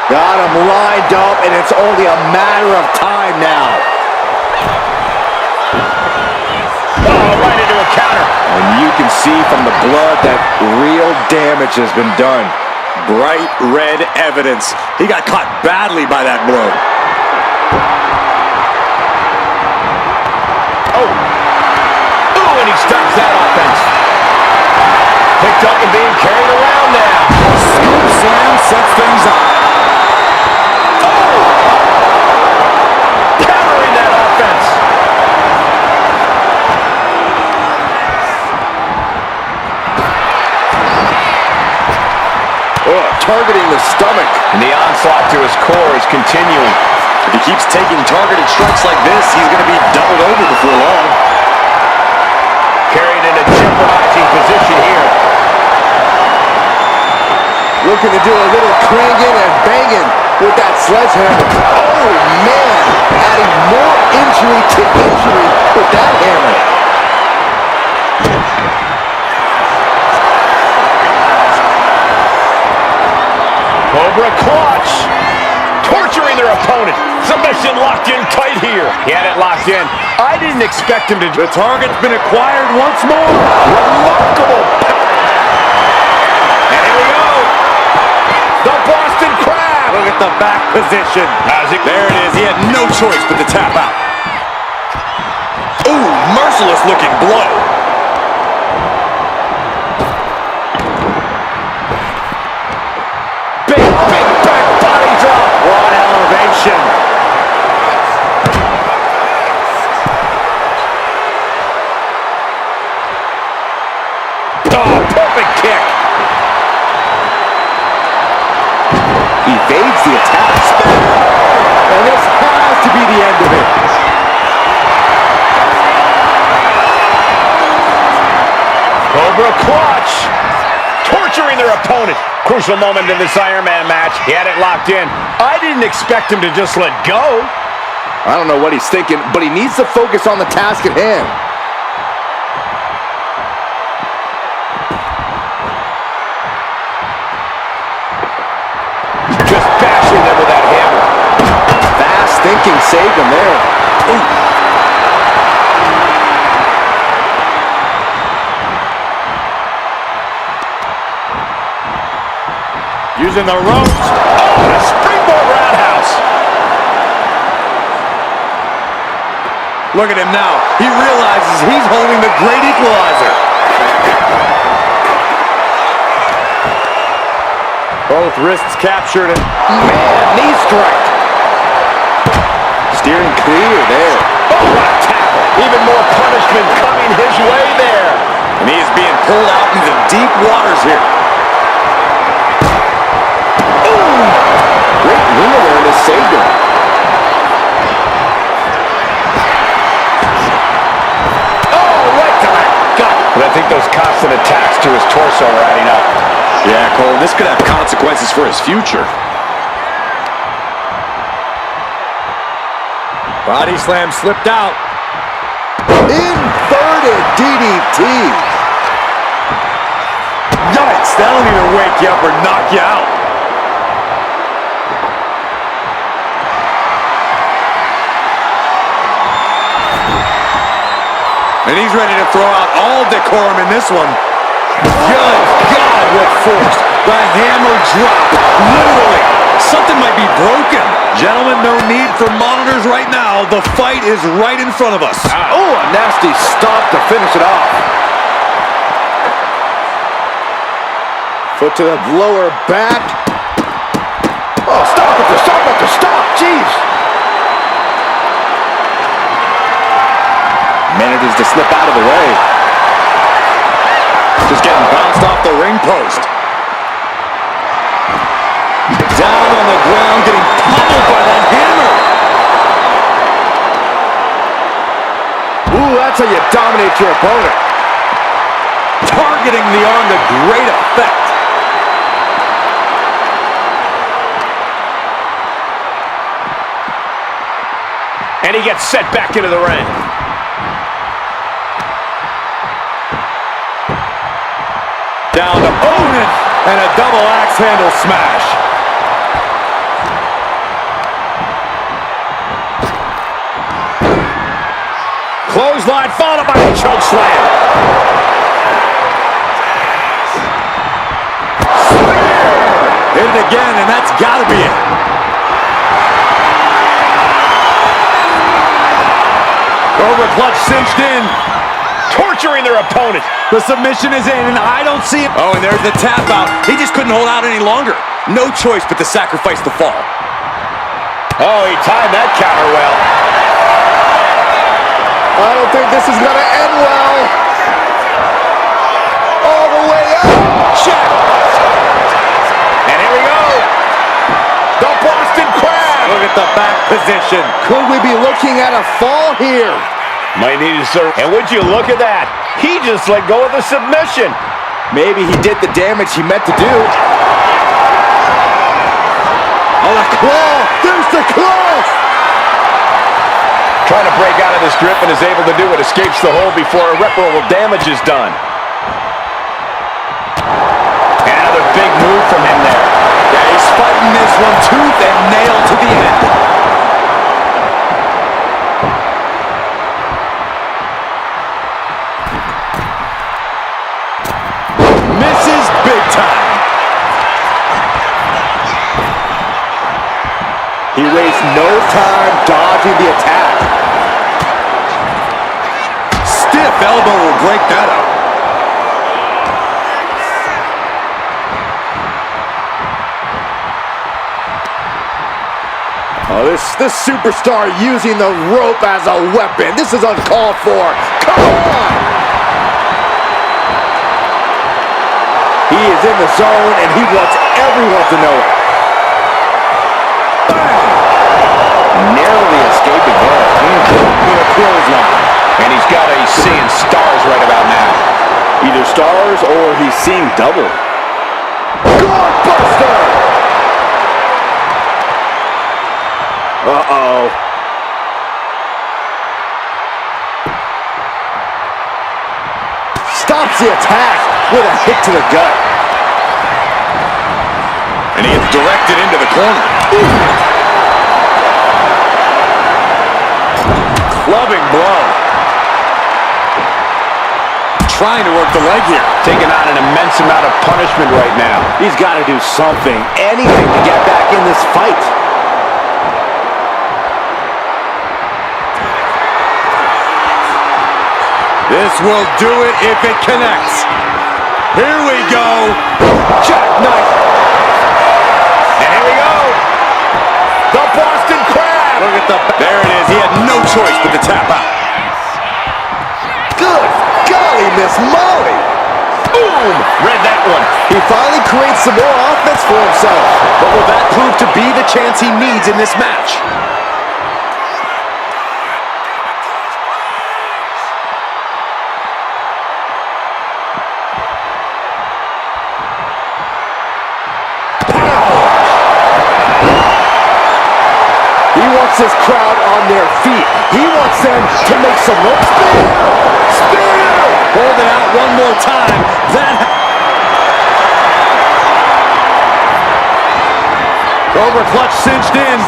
Got him lined up, and it's only a matter of time now. Oh, right into a counter. And you can see from the blood that real damage has been done. Bright red evidence. He got caught badly by that blow. Oh, and he stops that offense. Picked up and being carried around now. Scoop slam sets things up. Countering that offense. Oh, targeting the stomach. And the onslaught to his core is continuing. If he keeps taking targeted strikes like this, he's going to be doubled over before long. Carried in a jeopardizing position here. Looking to do a little clanging and banging with that sledgehammer. Oh, man. Adding more injury to injury with that hammer. Cobra clutch. Torturing their opponent. Submission locked in tight here. He had it locked in. I didn't expect him to. The target's been acquired once more. Remarkable. And here we go. The Boston Crab. Look at the back position. There it is. He had no choice but to tap out. Ooh, merciless looking blow. Big back body drop. What elevation. Oh, perfect kick. Evades the attack. And this has to be the end of it. Cobra clutch. Torturing their opponent. Crucial moment in this Iron Man match. He had it locked in. I didn't expect him to just let go. I don't know what he's thinking, but he needs to focus on the task at hand. Just bashing them with that hammer. Fast thinking saved him there. Ooh. Using the ropes. Oh, a springboard roundhouse. Look at him now. He realizes he's holding the great equalizer. Both wrists captured and Man, knee strike. Steering clear there. Oh, what a tackle. Even more punishment coming his way there. And he is being pulled out into deep waters here. Great ring awareness saved him. Oh, right to the gut. But I think those constant attacks to his torso are adding up. Yeah, Cole, this could have consequences for his future. Body slam slipped out. Inverted DDT. Yikes, that'll either wake you up or knock you out. And he's ready to throw out all decorum in this one. Good God, what force. The hammer dropped. Literally. Something might be broken. Gentlemen, no need for monitors right now. The fight is right in front of us. Oh, a nasty stop to finish it off. Foot to the lower back. Oh, stop after stop after stop. Jeez. Manages to slip out of the way. Just getting bounced off the ring post. Down on the ground, getting pummeled by that hammer. Ooh, that's how you dominate your opponent. Targeting the arm to great effect. And he gets set back into the ring. Down to opponent and a double axe handle smash. Clothesline followed by a choke slam. Hit it again, and that's got to be it. Cobra clutch cinched in. Torturing their opponent. The submission is in, and I don't see it. Oh, and there's the tap out. He just couldn't hold out any longer. No choice but to sacrifice the fall. Oh, he timed that counter well. I don't think this is going to end well. All the way up. Check. And here we go. The Boston Crab. Look at the back position. Could we be looking at a fall here? Might need to serve. And would you look at that? He just let go of the submission. Maybe he did the damage he meant to do. Oh, the claw! There's the claw! Trying to break out of this grip and is able to do it. Escapes the hold before irreparable damage is done. And another big move from him there. Yeah, he's fighting this one tooth and nail to the end. Misses big time. He wastes no time dodging the attack. Stiff elbow will break that up. Oh, this superstar using the rope as a weapon. This is uncalled for. Come on! He is in the zone, and he wants everyone to know it. Narrowly escaping there. With a clothesline. And he's got to be seeing stars right about now. Either stars or he's seeing double. Buster! Uh-oh. Stops the attack with a hit to the gut. And he gets directed into the corner. Clubbing blow. Trying to work the leg here. Taking on an immense amount of punishment right now. He's got to do something, anything to get back in this fight. This will do it if it connects. Here we go. Jackknife. And here we go. The Boston Crab. Look at the... There it is. He had no choice but to tap out. Good golly, Miss Molly. Boom. Read that one. He finally creates some more offense for himself. But will that prove to be the chance he needs in this match? This crowd on their feet. He wants them to make some rope. Spear! Spear! Hold it out one more time. Cobra clutch cinched in.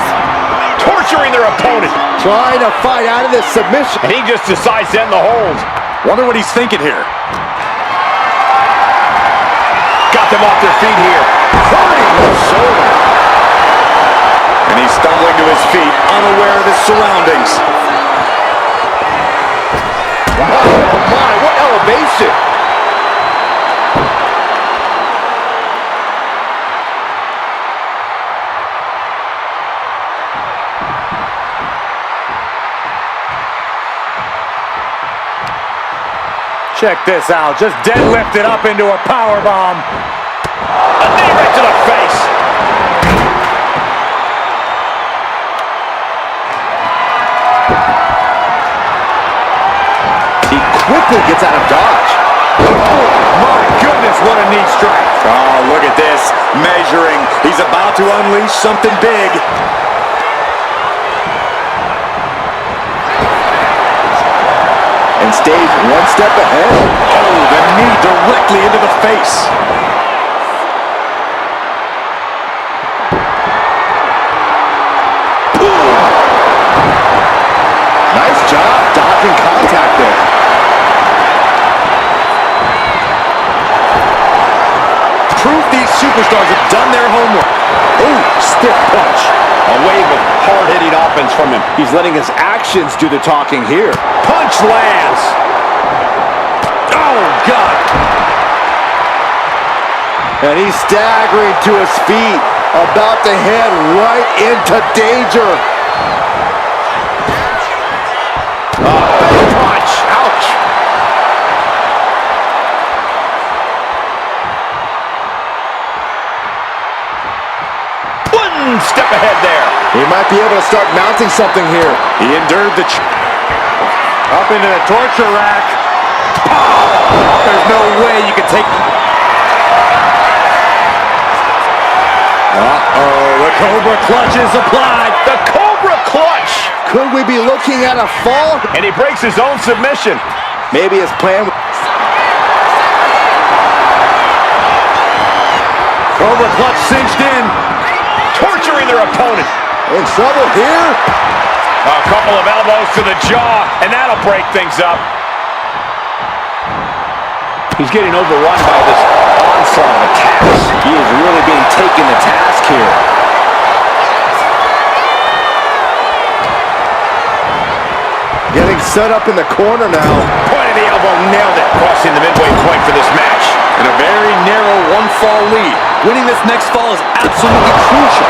Torturing their opponent. Trying to fight out of this submission. And he just decides to end the hold. Wonder what he's thinking here. Got them off their feet here. Hurting the shoulder. And he's stumbling to his feet, unaware of his surroundings. Wow, oh my, what elevation! Check this out, just deadlifted up into a powerbomb. A knee right to the face. Quickly gets out of dodge. Oh, my goodness, what a knee strike. Oh, look at this. Measuring. He's about to unleash something big. And stays one step ahead. Oh, the knee directly into the face. Boom. Nice job dodging contact there. Proof these superstars have done their homework. Ooh, stiff punch. A wave of hard-hitting offense from him. He's letting his actions do the talking here. Punch lands. Oh, God. And he's staggering to his feet, about to head right into danger. Punch. Ouch. One step ahead there. He might be able to start mounting something here. He endured the... Up into the torture rack. There's no way you can take... Uh-oh, the Cobra clutch is applied. The Cobra clutch. Could we be looking at a fall? And he breaks his own submission. Maybe his plan... Cobra clutch cinched in. Torturing their opponent. In trouble here? A couple of elbows to the jaw, and that'll break things up. He's getting overrun by this onslaught of attacks. He is really being taken to task here. Getting set up in the corner now. Point of the elbow, nailed it. Crossing the midway point for this match. In a very narrow one-fall lead. Winning this next fall is absolutely crucial.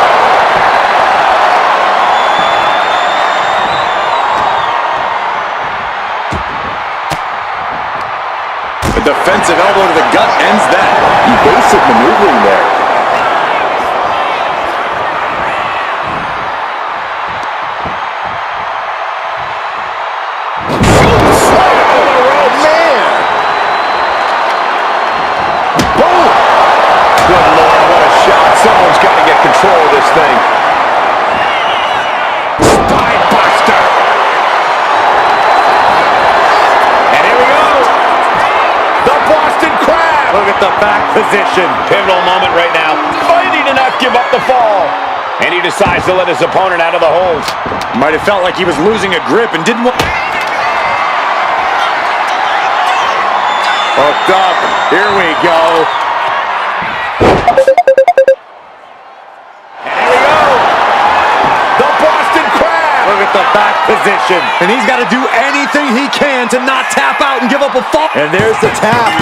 A defensive elbow to the gut ends that. Evasive maneuvering there. this thing. Spine buster. And here we go. The Boston Crab. Look at the back position. Pivotal moment right now. Fighting to not give up the fall. And he decides to let his opponent out of the hold. Might have felt like he was losing a grip and didn't want... Hooked up. Here we go. And here we go. The Boston Crab. Look at the back position. And he's got to do anything he can to not tap out and give up a fall. And there's the tap.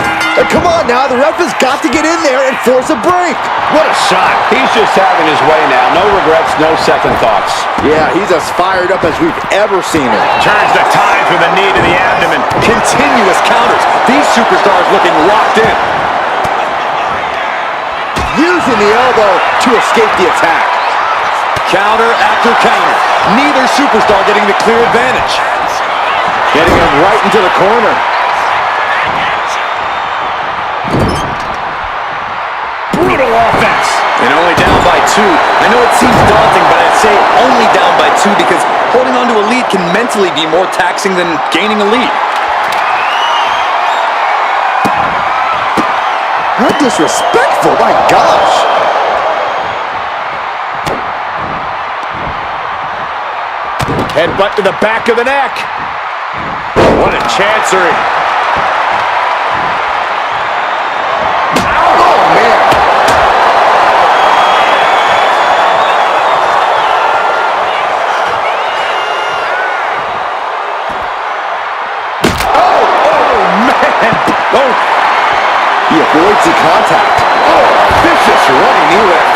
Come on now, the ref has got to get in there and force a break. What a shot. He's just having his way now. No regrets, no second thoughts. Yeah, he's as fired up as we've ever seen him. Turns the tide with a knee to the abdomen. Continuous counters. These superstars looking locked in. Using the elbow to escape the attack. Counter after counter. Neither superstar getting the clear advantage. Getting him right into the corner. Brutal offense. And only down by 2. I know it seems daunting, but I'd say only down by 2 because holding on to a lead can mentally be more taxing than gaining a lead. How disrespectful, my gosh. Headbutt to the back of the neck. What a chancery. Oh, man. Oh, He avoids the contact. Oh, vicious running knee lift.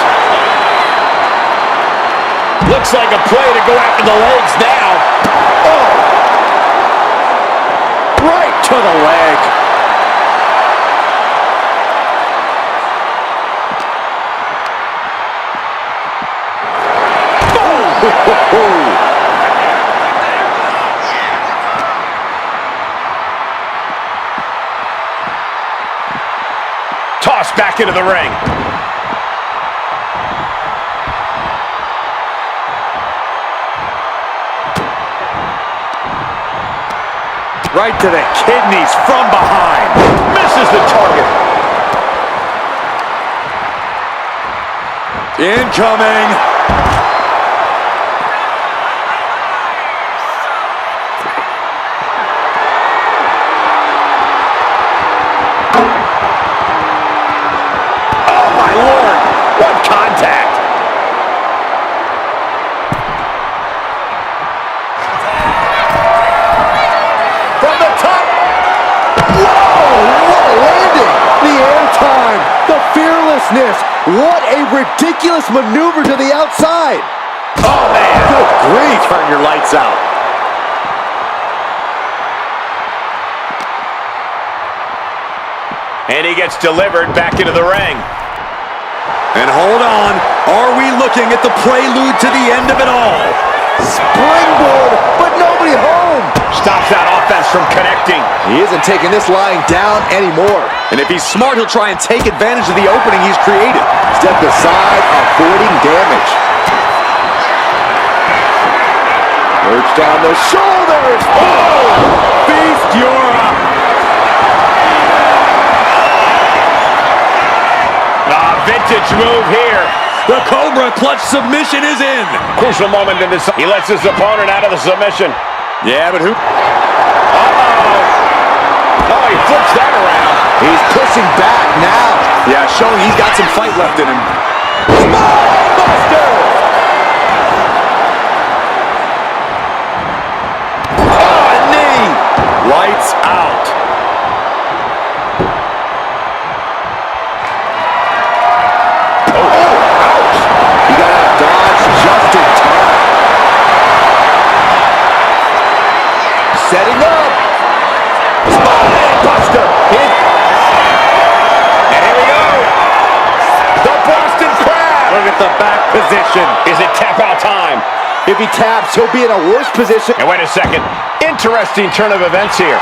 Looks like a play to go after the legs now. Oh. Right to the leg. Oh. Tossed back into the ring. right to the kidneys from behind. Misses the target. Incoming. What a ridiculous maneuver to the outside. Oh, man. Good grief. Turn your lights out. And he gets delivered back into the ring. And hold on. Are we looking at the prelude to the end of it all? Springboard, but nobody home. Stops that offense from connecting. He isn't taking this lying down anymore. And if he's smart, he'll try and take advantage of the opening he's created. Step aside, avoiding damage. Perched on the shoulders. Oh! Feast your vintage move here. The Cobra clutch submission is in. Crucial moment in this. He lets his opponent out of the submission. Yeah, but who? Uh-oh. Oh, he flips that around. He's pushing back now. Yeah, showing he's got some fight left in him. Buster! Oh, a knee. Lights out. Setting up. Spine buster. Hit. And here we go. The Boston Crab. Look at the back position. Is it tap out time? If he taps, he'll be in a worse position. And wait a second. Interesting turn of events here.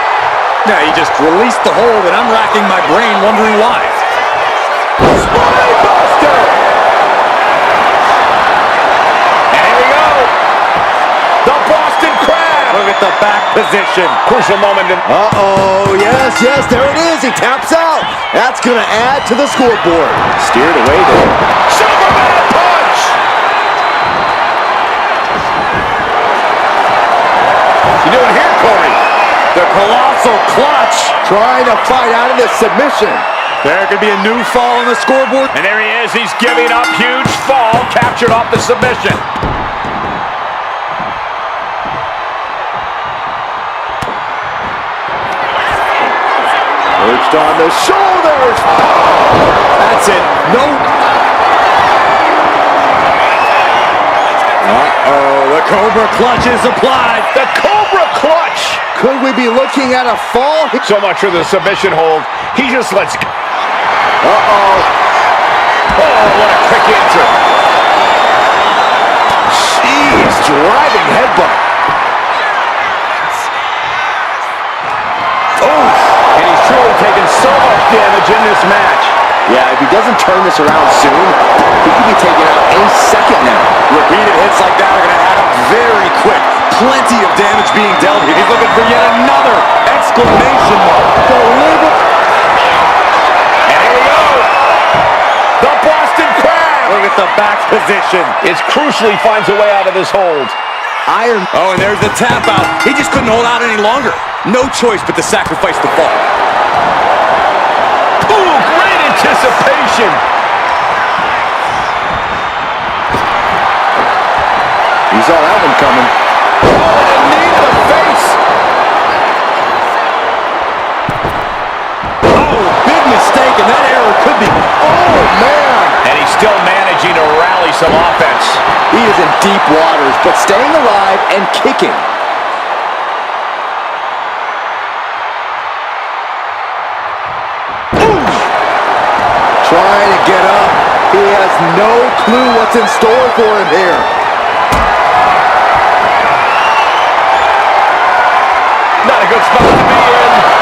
Yeah, he just released the hold, and I'm racking my brain wondering why. Spine buster. with the back position. Crucial moment. Uh-oh, yes, there it is. He taps out. That's going to add to the scoreboard. Steered away there. Superman punch! What's he doing here, Corey? The colossal clutch. Trying to fight out of this submission. There could be a new fall on the scoreboard. And there he is. He's giving up. Huge fall. Captured off the submission. Perched on the shoulders. That's it. No. Uh-oh. The Cobra clutch is applied. The Cobra clutch. Could we be looking at a fall? So much for the submission hold. He just lets go. Uh-oh. Oh, what a quick answer. Jeez, driving headbutt. Oh, and he's truly taken so much damage in this match. Yeah, if he doesn't turn this around soon, he could be taken out any second now. Repeated hits like that are going to add up very quick. Plenty of damage being dealt here. He's looking for yet another exclamation mark. Deliver. And here we go. The Boston Crab. Look at the back position. It's crucial he finds a way out of this hold. Iron. Oh, and there's the tap out. He just couldn't hold out any longer. No choice but to sacrifice the fall. Ooh, great anticipation. He saw that one coming. Oh, and a knee to the face. Oh, big mistake, and that error could be. Oh, man. And he's still managing to rally some offense. He is in deep waters, but staying alive and kicking. Trying to get up. He has no clue what's in store for him here. Not a good spot to be in.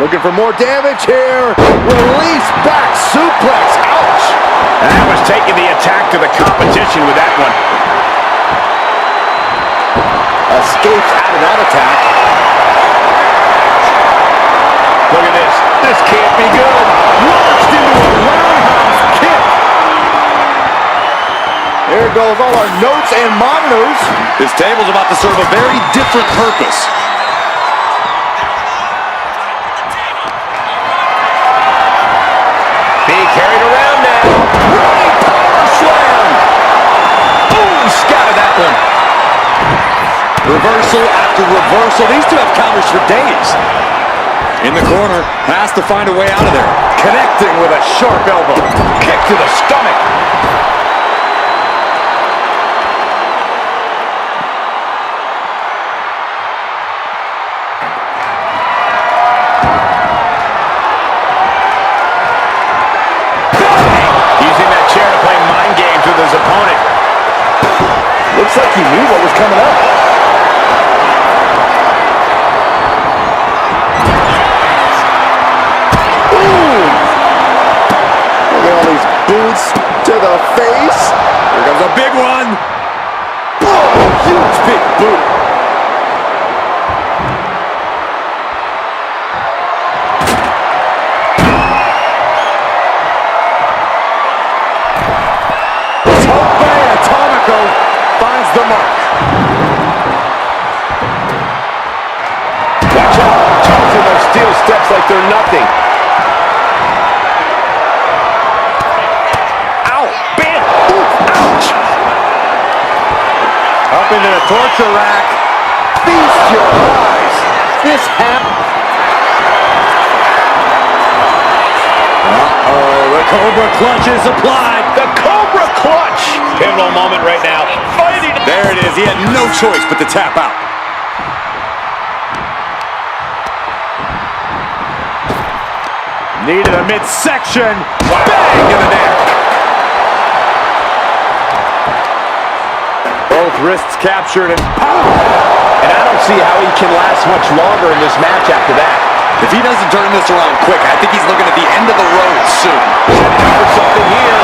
Looking for more damage here. Release back suplex. Ouch. And that was taking the attack to the competition with that one. Escapes out of that attack. Look at this. This can't be good. Launched into a roundhouse kick. There goes all our notes and monitors. This table's about to serve a very different purpose. Being carried around now. Running power slam. Boom, scattered that one. Reversal after reversal. These two have counters for days. In the corner, has to find a way out of there. Connecting with a sharp elbow. Kick to the stomach. Using that chair to play mind games with his opponent. Looks like he knew what was coming up. Look at all these boots to the face. Here comes a big one. Oh, huge big boot. Finds the mark. Watch out. Tossing those steel steps like they're nothing. Ow. Bam. Ooh, ouch. Up into the torture rack. Feast your eyes. This happened. Uh-oh, the Cobra clutch is applied. The Cobra clutch. Pivotal moment right now. Fighting. There it is. He had no choice but to tap out. Needed a midsection. Bang in the neck. Oh, Both wrists captured and pow! And I don't see how he can last much longer in this match after that. If he doesn't turn this around quick, I think he's looking at the end of the road soon. Setting up for something here.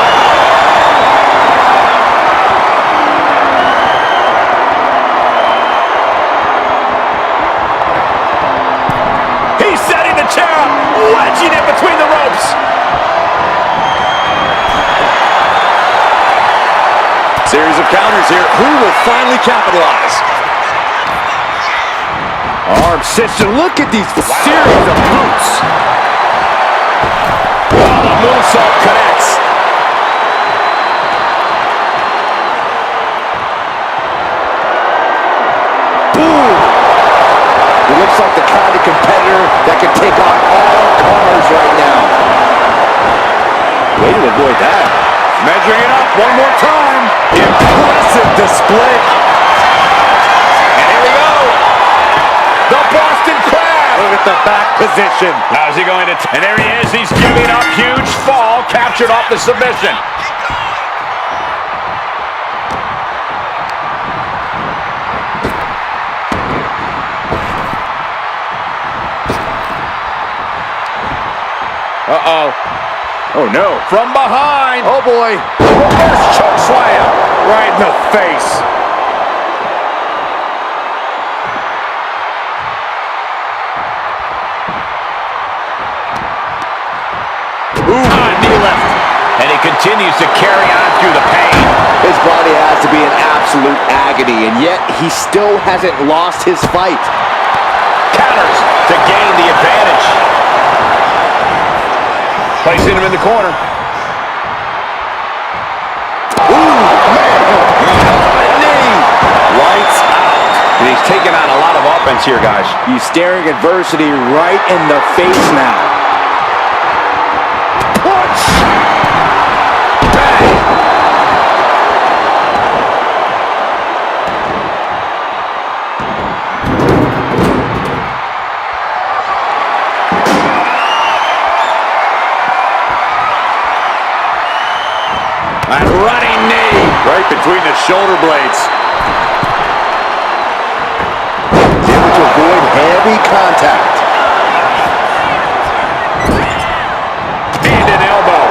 He's setting the chair up, wedging it between the ropes. Series of counters here. Who will finally capitalize? Arm cinched. Look at these series of boots. Oh, the moonsault connects. Boom. He looks like the kind of competitor that can take on all comers right now. Way to avoid that. Measuring it up one more time. Impressive display. And here we go. The Boston Crab. Look at the back position. How's he going to... And there he is. He's giving up. Huge fall. Captured off the submission. Uh-oh. Oh, no. From behind. Oh, boy. Reverse choke slam. Right in the face. Knee left. And he continues to carry on through the pain. His body has to be in absolute agony, and yet he still hasn't lost his fight. Counters to gain the advantage. Placing him in the corner. Ooh, man. Knee. Lights out. And he's taking on a lot of offense here, guys. He's staring adversity right in the face now. Punch! Bang! And running knee. Right between the shoulder blades. Able to avoid heavy contact. And an elbow.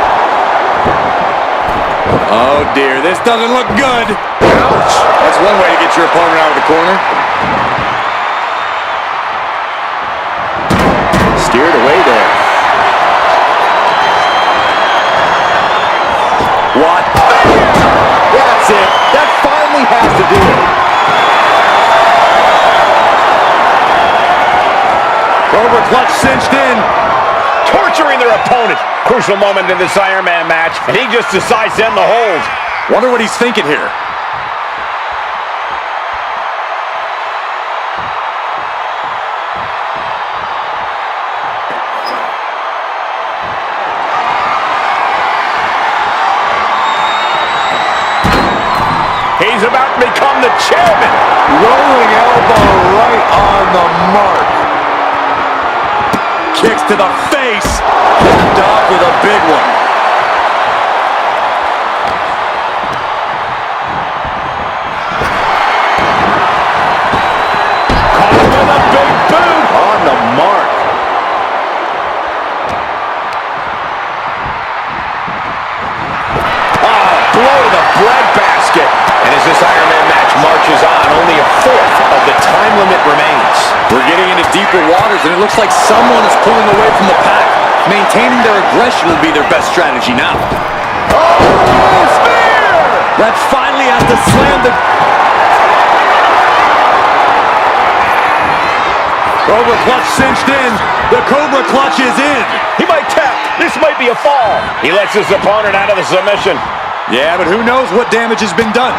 Oh dear, this doesn't look good. Ouch! That's one way to get your opponent out of the corner. Steered away there. What? That's it. That finally has to do it. Cobra clutch cinched in. Torturing their opponent. Crucial moment in this Iron Man match, and he just decides to end the hold. Wonder what he's thinking here. He's about to become the chairman. Rolling elbow right on the mark. Kicks to the face. Kicked off with a big one. Caught him with a big boot. On the mark. Blow to the breadbasket. And as this Iron Man match marches on, only a fourth of the time limit remains. We're getting into deeper waters, and it looks like someone is pulling away from the pack. Maintaining their aggression will be their best strategy now. Oh, spear! That finally has to slam the... Cobra clutch cinched in. The Cobra clutch is in. He might tap. This might be a fall. He lets his opponent out of the submission. Yeah, but who knows what damage has been done.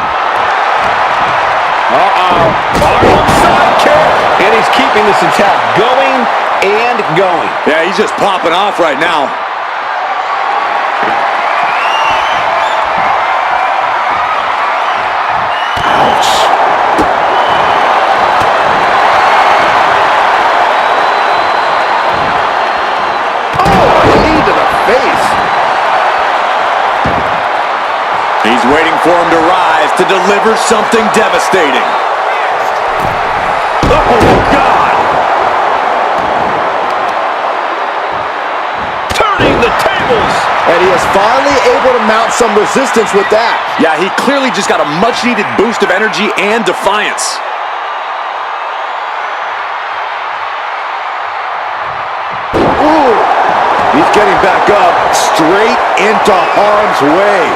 Arm sidekick. And he's keeping this attack going and going. Yeah, he's just popping off right now. Ouch. Oh, a knee to the face. He's waiting for him to rise. to deliver something devastating. Oh, God! Turning the tables! And he is finally able to mount some resistance with that. Yeah, he clearly just got a much-needed boost of energy and defiance. Ooh. He's getting back up, straight into harm's way.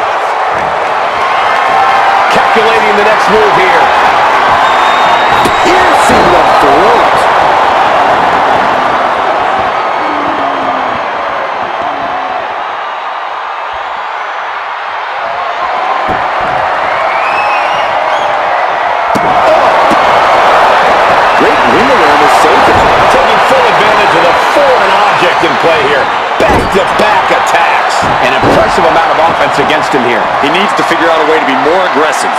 Calculating the next move here. Piercing the throat. Great ring awareness saving. Taking full advantage of the foreign object in play here. Back-to-back attacks. An impressive amount of offense against him here. He needs to figure out a way to be more aggressive.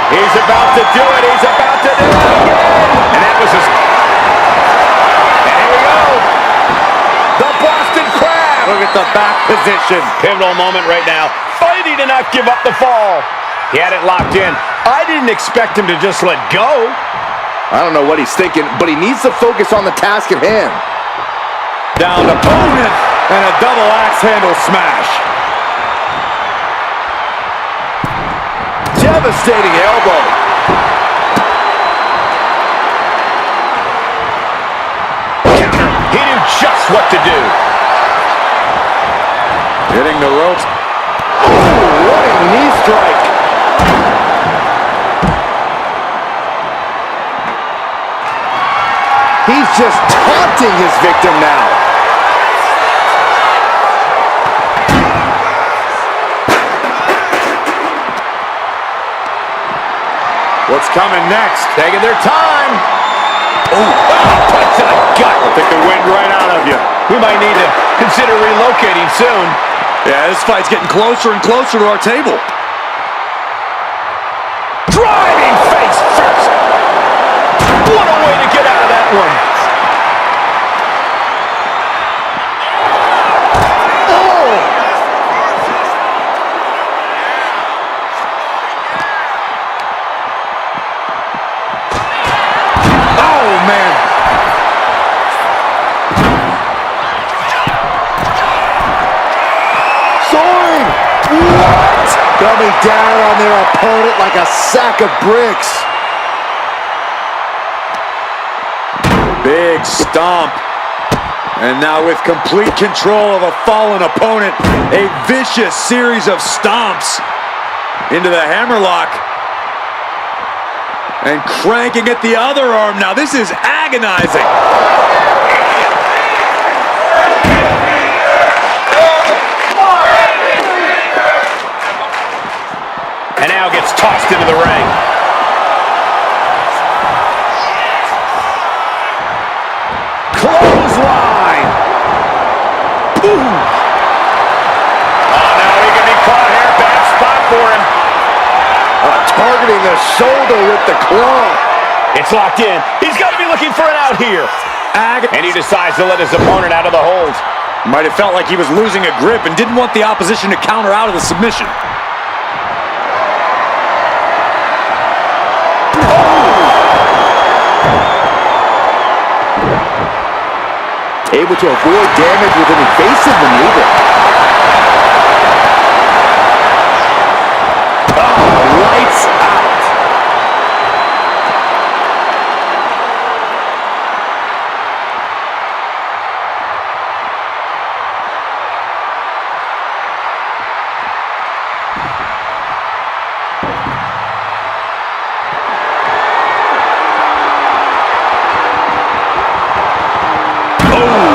He's about to do it. He's about to do it again. And that was his... And here we go. The Boston Crab. Look at the back position. Pivotal moment right now. Fighting to not give up the fall. He had it locked in. I didn't expect him to just let go. I don't know what he's thinking, but he needs to focus on the task at hand. Down opponent and a double axe handle smash. Devastating elbow. Counter. He knew just what to do. Hitting the ropes. Ooh, what a knee strike. He's just taunting his victim now. What's coming next? Taking their time. Oh, Punch to the gut. I'll take the wind right out of you. We might need to consider relocating soon. Yeah, this fight's getting closer and closer to our table. Driving face first. What a way to get out of that one. Coming down on their opponent like a sack of bricks. Big stomp. And now with complete control of a fallen opponent, a vicious series of stomps into the hammerlock. And cranking at the other arm now. This is agonizing. And now gets tossed into the ring. Clothesline. Boom. Oh, now he can be caught here. Bad spot for him. Targeting the shoulder with the claw. It's locked in. He's got to be looking for an out here. And he decides to let his opponent out of the hold. Might have felt like he was losing a grip and didn't want the opposition to counter out of the submission. Able to avoid damage with an evasive maneuver. Oh, lights out.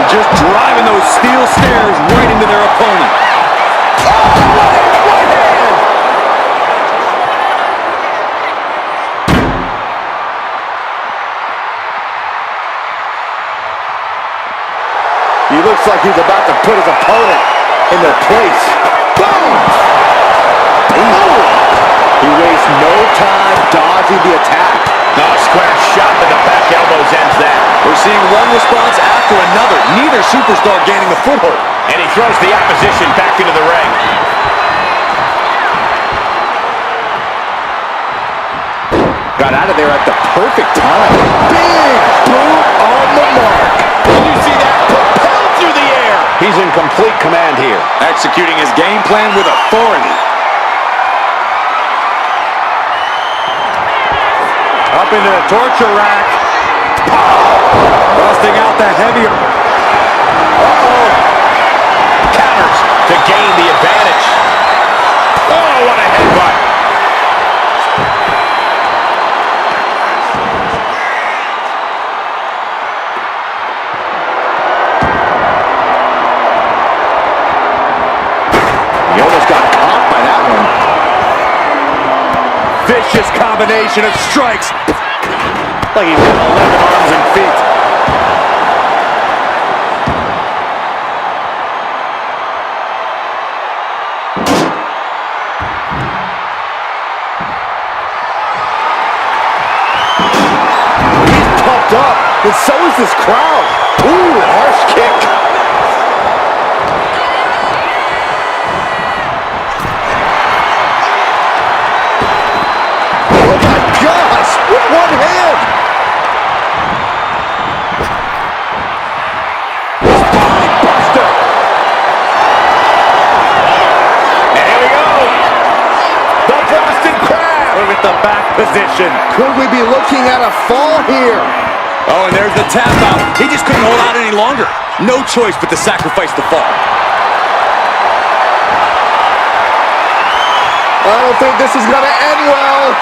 Just driving those steel stairs right into their opponent. Oh, right hand! He looks like he's about to put his opponent in their place. Boom! Ooh. He wastes no time dodging the attack. No, square shot to the back elbows ends that. We're seeing one response after another. Neither superstar gaining a foothold. And he throws the opposition back into the ring. got out of there at the perfect time. Big boot on the mark. Did you see that? Propelled through the air. He's in complete command here. Executing his game plan with authority. Up into the torture rack. Busting out the heavier. Uh-oh. Counters to gain the advantage. Oh, what a headbutt. He almost got caught by that one. Vicious combination of strikes. Like he's got 11 arms and feet. He's pumped up, and so is this crowd. Ooh, harsh kick. Oh my gosh, with one hand. Spine buster. And here we go. The Boston Crab. Look at the back position. Could we be looking at a fall here? Oh, and there's the tap out. He just couldn't hold out any longer. No choice but to sacrifice the fall. I don't think this is going to end well.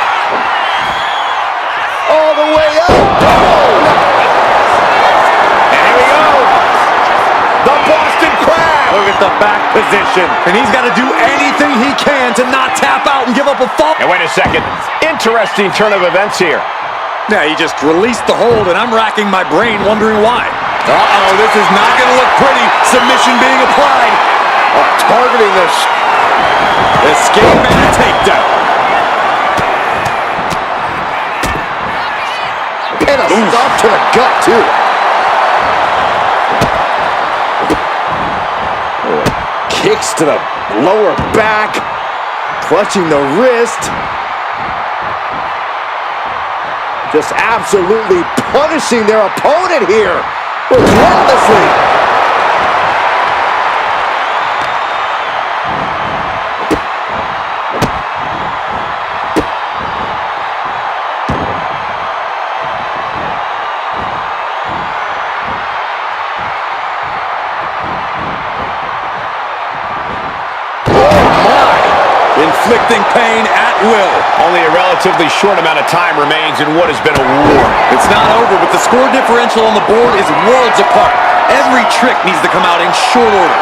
All the way up. Oh! And here we go. The Boston Crab. Look at the back position. And he's got to do anything he can to not tap out and give up a fall. And wait a second. Interesting turn of events here. Yeah, he just released the hold, and I'm racking my brain wondering why. Uh-oh, this is not going to look pretty. Submission being applied. Targeting this. Escape and a takedown. And a stop to the gut, too. Kicks to the lower back. Clutching the wrist. Just absolutely punishing their opponent here. Relentlessly. Inflicting pain at will. Only a relatively short amount of time remains in what has been a war. It's not over, but the score differential on the board is worlds apart. Every trick needs to come out in short order.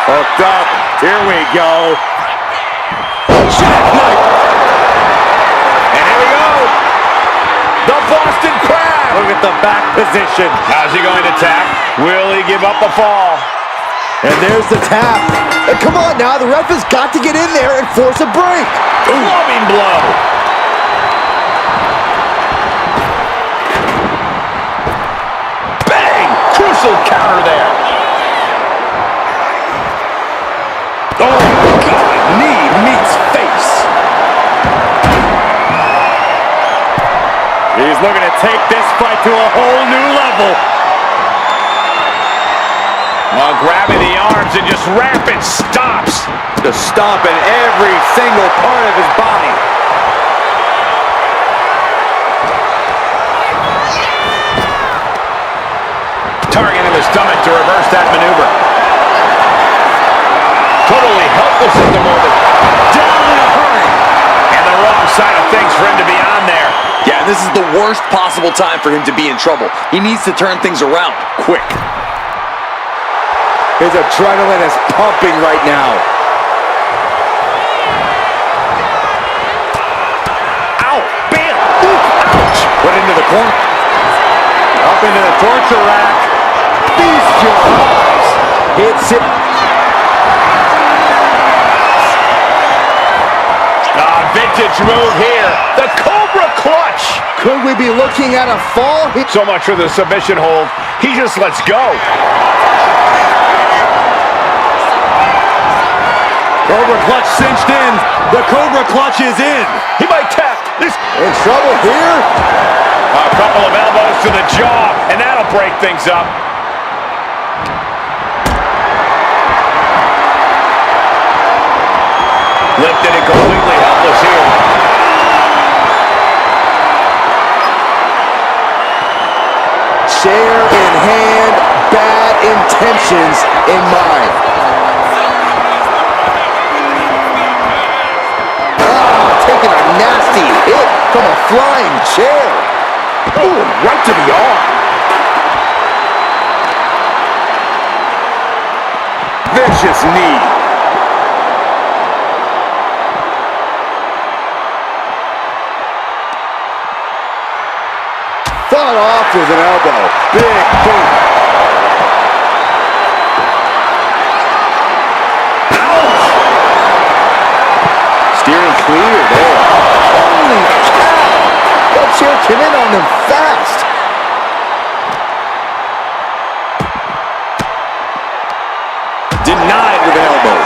Hooked up. Here we go. Jackknife. And here we go. The Boston Crab. Look at the back position. How's he going to tap? Will he give up the fall? And there's the tap. And come on now, the ref has got to get in there and force a break. Clubbing blow. Bang! Crucial counter there. Oh, God. Knee meets face. He's looking to take this fight to a whole new level. Oh, grabbing the arms and just rapid stops. Just stomping every single part of his body. Targeting the stomach to reverse that maneuver. Totally helpless at the moment. Down in a hurry. And the wrong side of things for him to be on there. Yeah, this is the worst possible time for him to be in trouble. He needs to turn things around quick. His adrenaline is pumping right now. Ow! Bam! Ouch! Put into the corner. Up into the torture rack. Feast your eyes. Hits it. Vintage move here. The Cobra Clutch. Could we be looking at a fall? So much for the submission hold. He just lets go. Cobra clutch cinched in. The Cobra clutch is in. He might tap. This In trouble here. a couple of elbows to the jaw, and that'll break things up. Lifted and completely helpless here. Chair in hand, bad intentions in mind. Taking a nasty hit from a flying chair. Ooh, right to the arm. Vicious knee. Fought off with an elbow. Big boot. Steering clear there. Holy cow! That chair came in on them fast. Denied with an elbow.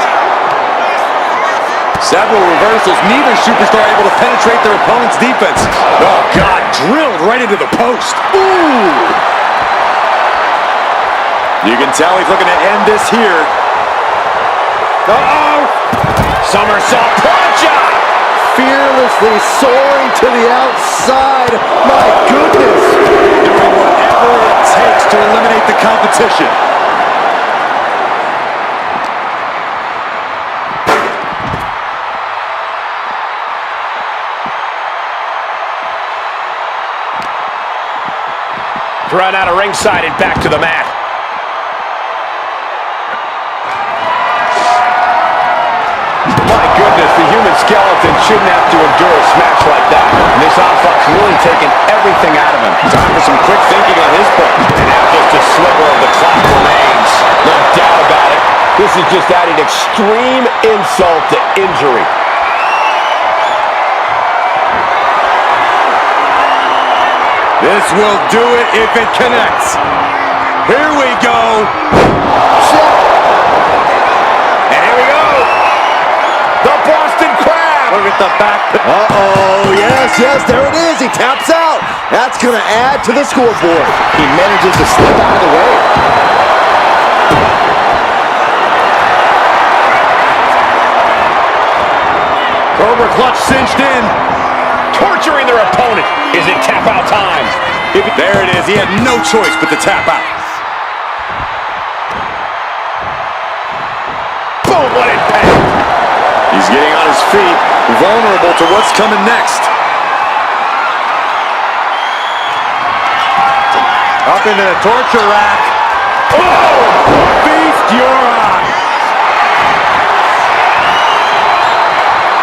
Several reversals. Neither superstar able to penetrate their opponent's defense. Oh, God. Drilled right into the post. Ooh! You can tell he's looking to end this here. Uh-oh! Somersault plancha! Fearlessly soaring to the outside. My goodness. Doing whatever it takes to eliminate the competition. Run out of ringside and back to the mat. My goodness, the human skeleton shouldn't have to endure a smash like that. And this onslaught's really taken everything out of him. Time for some quick thinking on his part. And now just a sliver of the clock remains. No doubt about it. This is just adding extreme insult to injury. This will do it if it connects. Here we go. And here we go. The Boston Crab. Look at the back. Uh-oh, yes, there it is. He taps out. That's going to add to the scoreboard. He manages to slip out of the way. Cobra clutch cinched in. Torturing their opponent. Is it tap out time? There it is. He had no choice but to tap out. Boom, what impact. He's getting on his feet, vulnerable to what's coming next. Up into the torture rack. Oh! Feast your eyes.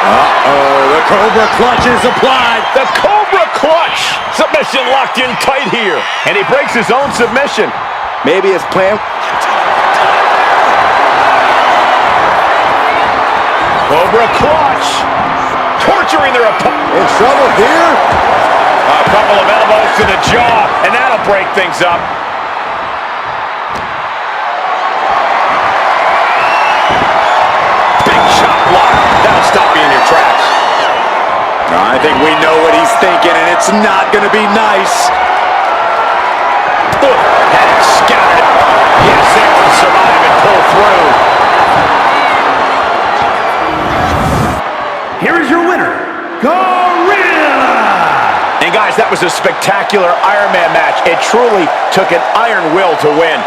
Uh-oh, the Cobra clutch is applied. The Cobra clutch. Submission locked in tight here. And he breaks his own submission. Maybe his plan. Cobra clutch. Torturing their opponent. In trouble here. A couple of elbows to the jaw. And that'll break things up. Big chop block. That'll stop you in your tracks. I think we know what he's thinking, and it's not going to be nice. Had it scattered. Yes, able to survive and pull through. Here is your winner, Gorilla! And guys, that was a spectacular Iron Man match. It truly took an iron will to win.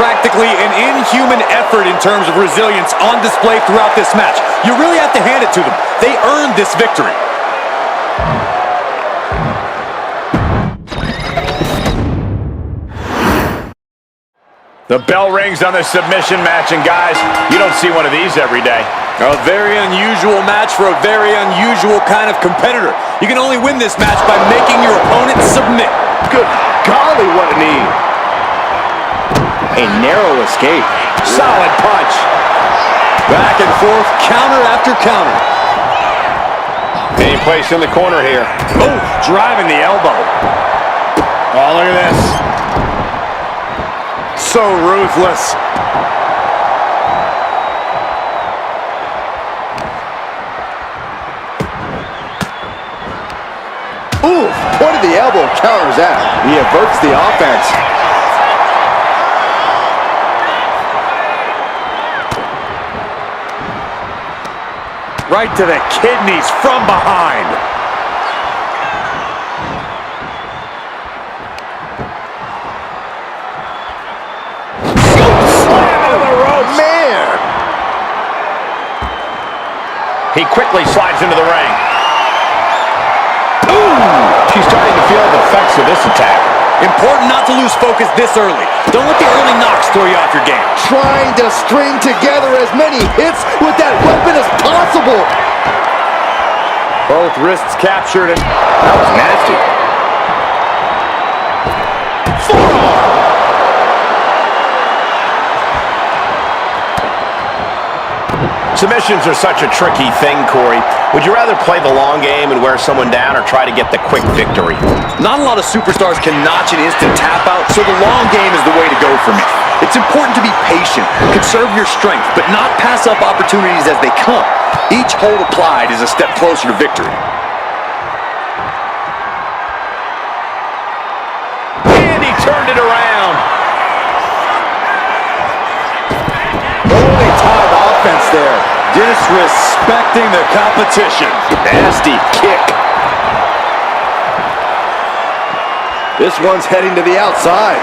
Practically an inhuman effort in terms of resilience on display throughout this match. You really have to hand it to them. They earned this victory. The bell rings on the submission match, and guys, you don't see one of these every day. A very unusual match for a very unusual kind of competitor. You can only win this match by making your opponent submit. Good golly, what a knee. A narrow escape. Solid punch. Back and forth, counter after counter. Any place in the corner here. Oh, driving the elbow. Oh, look at this. So ruthless. point of the elbow counters that. He averts the offense. Right to the kidneys from behind. Slam into the ropes. Man! He quickly slides into the ring. Ooh! She's starting to feel the effects of this attack. Important not to lose focus this early. Don't let the early knocks throw you off your game. Trying to string together as many hits with that weapon as possible. Both wrists captured, and That was nasty. Forearm! Submissions are such a tricky thing, Corey. Would you rather play the long game and wear someone down or try to get the quick victory? not a lot of superstars can notch an instant tap out, so the long game is the way to go for me. It's important to be patient, conserve your strength, but not pass up opportunities as they come. Each hold applied is a step closer to victory. And he turned it around. Holy tied offense there. Disrespecting the competition. Nasty kick. This one's heading to the outside.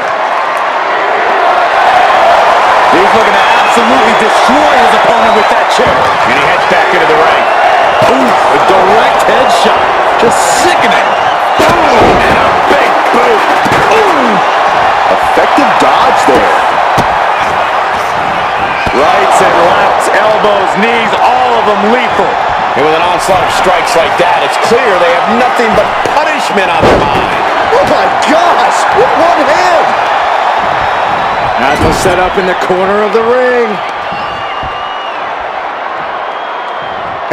He's looking to absolutely destroy his opponent with that chair. And he heads back into the ring. Ooh, a direct headshot. Just sickening. Boom! And a big boot. Ooh! Effective dodge there. Rights and lefts, elbows, knees, all of them lethal. And with an onslaught of strikes like that, it's clear they have nothing but punishment on their mind. Oh my gosh! With one hand! That's a setup in the corner of the ring.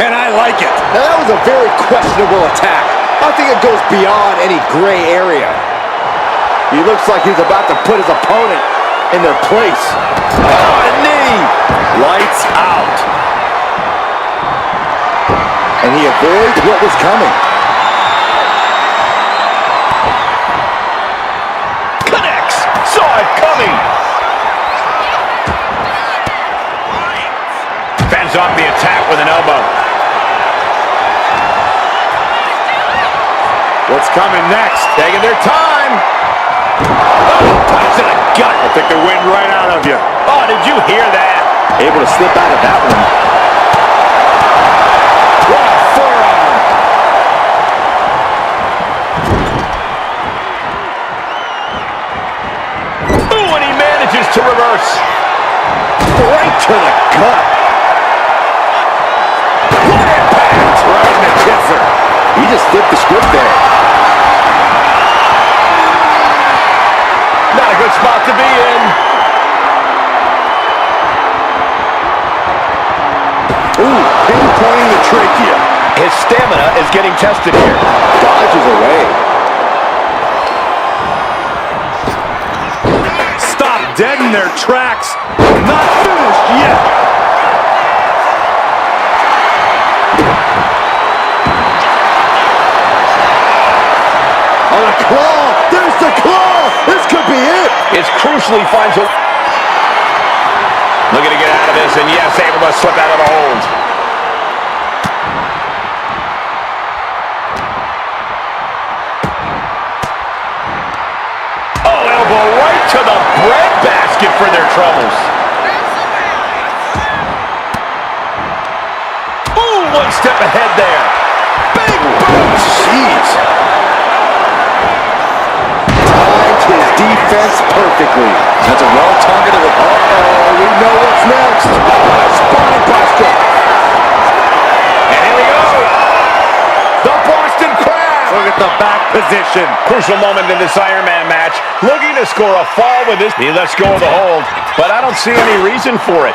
And I like it. Now that was a very questionable attack. I think it goes beyond any gray area. He looks like he's about to put his opponent in their place. Oh, a knee. Lights out. And he avoids what was coming. Connects. Saw it coming. Fends off the attack with an elbow. What's coming next? Taking their time. Oh, punch to the gut. I'll take the wind right out of you. Oh, did you hear that? Able to slip out of that one. What a forearm. Ooh, and he manages to reverse. Right to the gut. What impact. Right in the kisser. He just flipped the script there. Not a good spot to be in. Ooh, pinpointing the trachea. His stamina is getting tested here. Dodges away. Stop dead in their tracks. Not finished yet. On a claw. There's the claw. This could be it. It's crucially finds a... Looking to get out of this, and yes, able to slip out of the hold. Oh, elbow right to the breadbasket for their troubles. Ooh, one step ahead there. Big boot. Jeez. Timed his defense perfectly. That's a well-targeted. Uh-oh, we know what's next. Spine buster. And here we go. The Boston Crab. Look at the back position. Crucial moment in this Iron Man match. Looking to score a fall with this. He lets go of the hold, but I don't see any reason for it.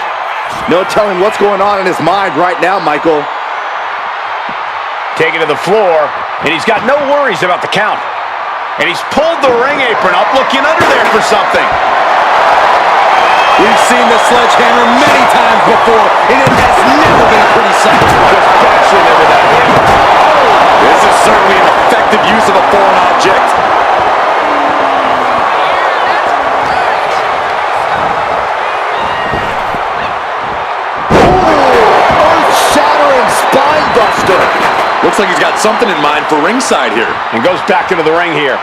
No telling what's going on in his mind right now, Michael. Taken to the floor, and he's got no worries about the count. And he's pulled the ring apron up, looking under there for something. We've seen the sledgehammer many times before, and it has never been a pretty sight. Just bashing into that hip. This This is certainly an effective use of a foreign object. Earth-shattering spine buster. Looks like he's got something in mind for ringside here. And goes back into the ring here.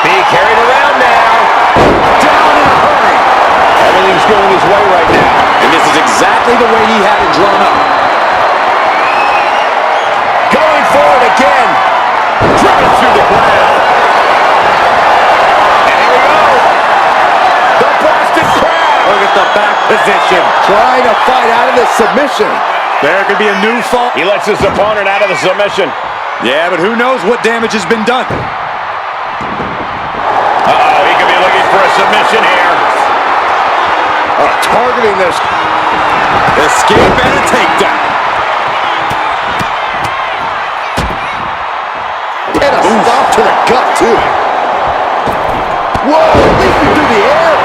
Being carried around now. Down in a hurry. Everything's going his way right now. And this is exactly the way he had it drawn up. Going forward again. Driven through the ground. And here we go. The Boston Crab. Look at the back position. Trying to fight out of this submission. There could be a new fall. He lets his opponent out of the submission. Yeah, but who knows what damage has been done. Uh-oh, he could be looking for a submission here. Targeting this. Escape and a takedown. And a stop to the gut, too. Whoa, leaping through the air.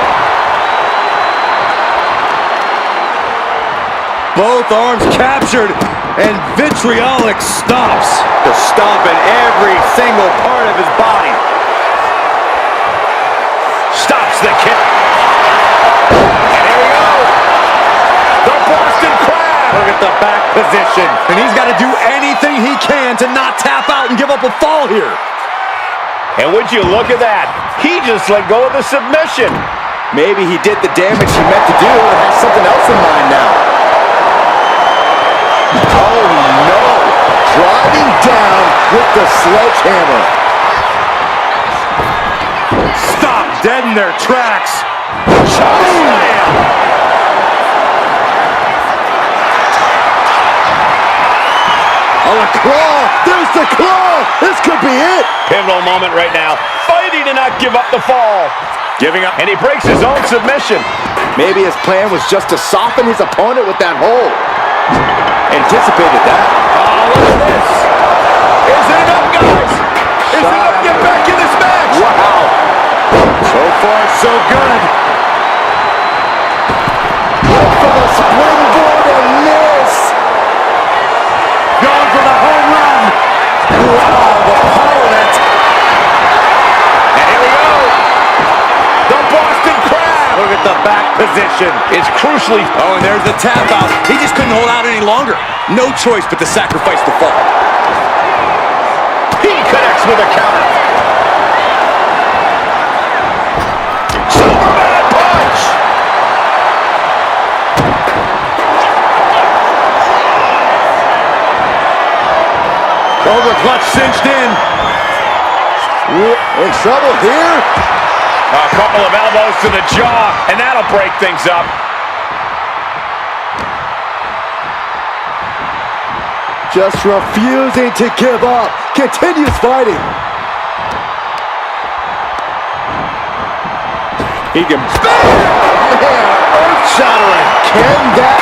Both arms captured, and vitriolic stops. The stomp in every single part of his body. Stops the kick. And here we go. The Boston Crab. Look at the back position. And he's got to do anything he can to not tap out and give up a fall here. And would you look at that? He just let go of the submission. Maybe he did the damage he meant to do and has something else in mind now. Oh, no. Driving down with the sledgehammer. Stop dead in their tracks. Oh, a claw. There's the claw. This could be it. Pivotal moment right now. Fighting to not give up the fall. Giving up. And he breaks his own submission. Maybe his plan was just to soften his opponent with that hold. Anticipated that. Oh, look at this. Is it enough, guys? Is it enough to get back in this match? Wow. So far, so good. Look for the springboard and miss. Going for the home run. Wow, the opponent. And here we go. The Boston Crab. Look at the back position. It's crucially. Oh, and there's the tap out. He just couldn't hold out any longer. No choice but to sacrifice the fall. He connects with a counter. Superman punch. Over clutch cinched in. In trouble here. A couple of elbows to the jaw, and that'll break things up. Just refusing to give up. Continues fighting. He can. Man, earth-shattering. Can that?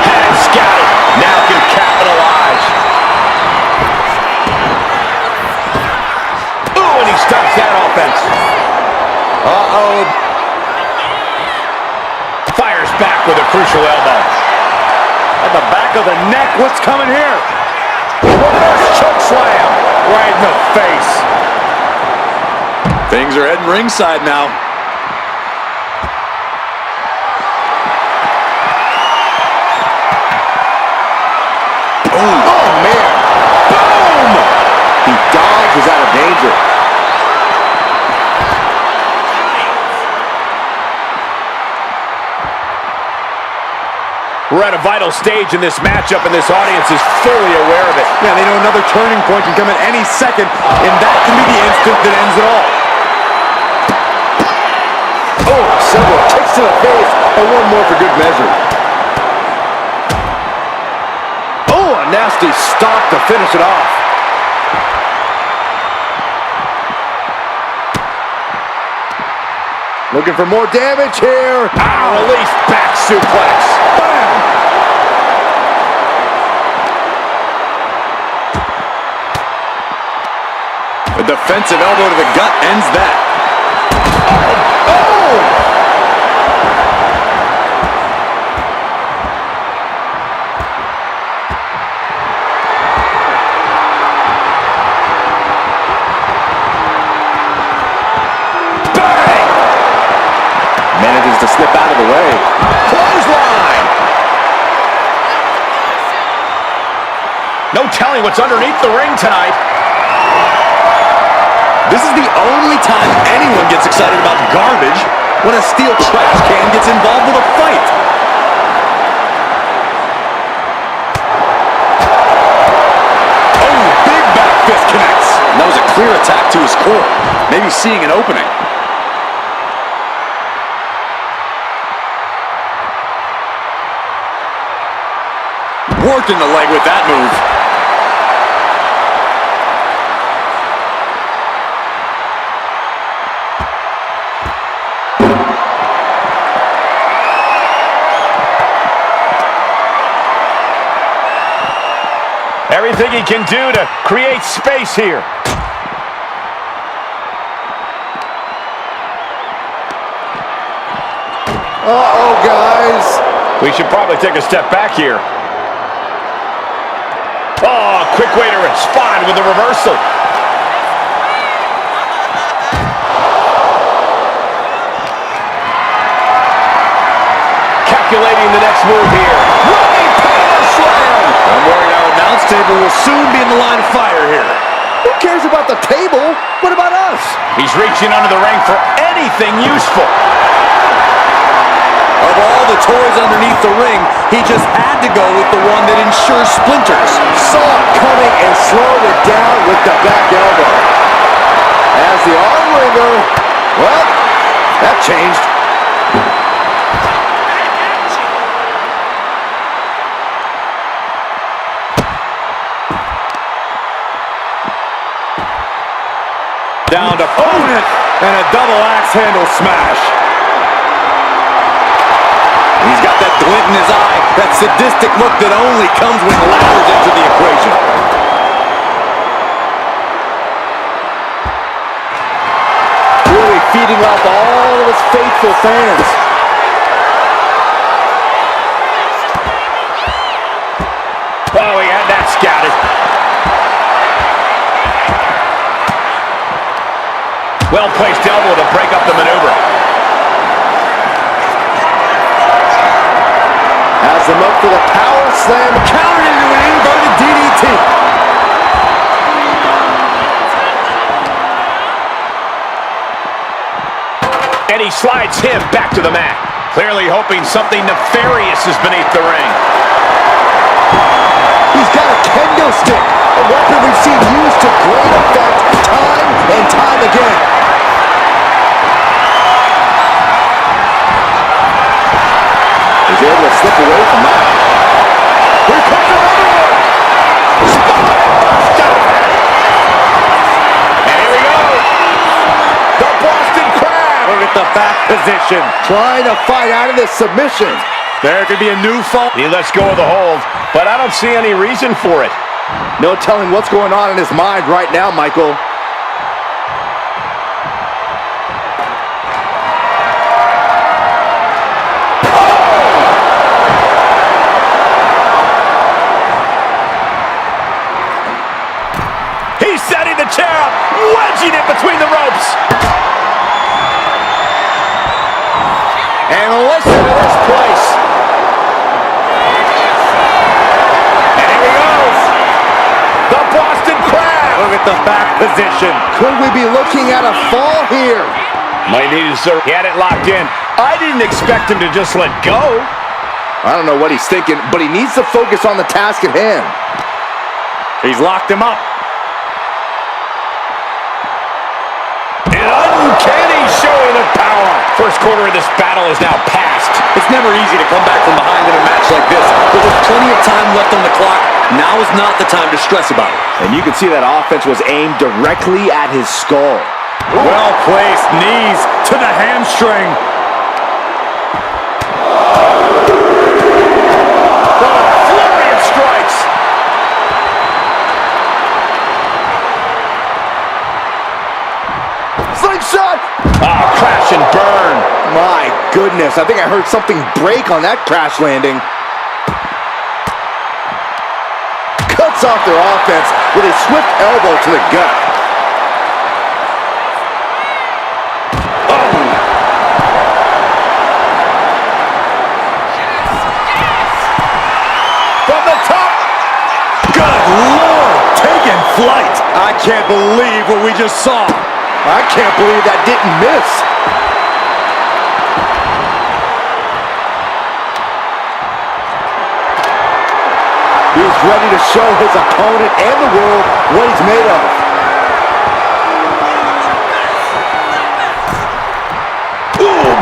Had him scouted. Now can capitalize. Ooh, and he stops that offense. Uh-oh. Fires back with a crucial elbow. At the back of the neck, what's coming here? Reverse choke slam. Right in the face. Things are heading ringside now. Oh, man. Boom! He dodges out of danger. We're at a vital stage in this matchup, and this audience is fully aware of it. Yeah, they know another turning point can come at any second, and that can be the instant that ends it all. Oh, several kicks to the face, and one more for good measure. Oh, a nasty stop to finish it off. Looking for more damage here. Release back suplex. Bam! A defensive elbow to the gut ends that. Oh! slip out of the way. Clothesline! No telling what's underneath the ring tonight. This is the only time anyone gets excited about garbage, when a steel trash can gets involved with a fight. Oh, big back fist connects. And that was a clear attack to his core. Maybe seeing an opening. Worked in the leg with that move. Everything he can do to create space here. Uh-oh, guys. We should probably take a step back here. Oh, quick way to respond with a reversal. Calculating the next move here. Running power slam! I'm worried our announce table will soon be in the line of fire here. Who cares about the table? What about us? He's reaching under the ring for anything useful. Of all the toys underneath the ring, he just had to go with the one that ensures splinters. Saw it coming and slowed it down with the back elbow. As the arm wringer, well, that changed. Down to opponent and a double axe handle smash. He's got that glint in his eye, that sadistic look that only comes when ladders into the equation. Really feeding off all of his faithful fans. Oh, he had that scouted. Well-placed elbow to break up the maneuver. Has him up for the power slam, countered into an inverted DDT. And he slides him back to the mat. Clearly hoping something nefarious is beneath the ring. He's got a kendo stick, a weapon we've seen used to great effect time and time again. He's able to slip away from that. Here comes another one. And here we go. The Boston Crab. Look at the back position. Trying to fight out of this submission. There could be a new fall. He lets go of the hold, but I don't see any reason for it. No telling what's going on in his mind right now, Michael. He's setting the chair up, wedging it between the ropes. And listen to this place. And here he goes. The Boston Crab. Look at the back position. Could we be looking at a fall here? Might need to serve. He had it locked in. I didn't expect him to just let go. I don't know what he's thinking, but he needs to focus on the task at hand. He's locked him up. An uncanny showing of power. First quarter of this battle is now past. It's never easy to come back from behind in a match like this, but with plenty of time left on the clock, now is not the time to stress about it. And you can see that offense was aimed directly at his skull. Well-placed knees to the hamstring. Flurry of strikes. Slingshot! Ah, crash and burn. My goodness, I think I heard something break on that crash landing. Cuts off their offense with a swift elbow to the gut. flight. I can't believe what we just saw. I can't believe that didn't miss. He's ready to show his opponent and the world what he's made of. Boom!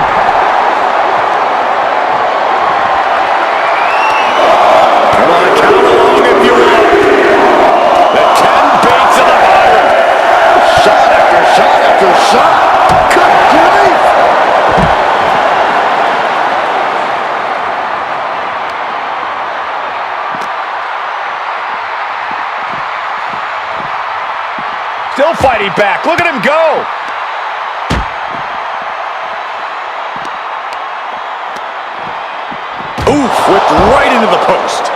Come on, count along if you will. The 10 beats of the Byron. Shot after shot after shot. Good grief! Still fighting back. Look at him go. Oof, whipped right into the post.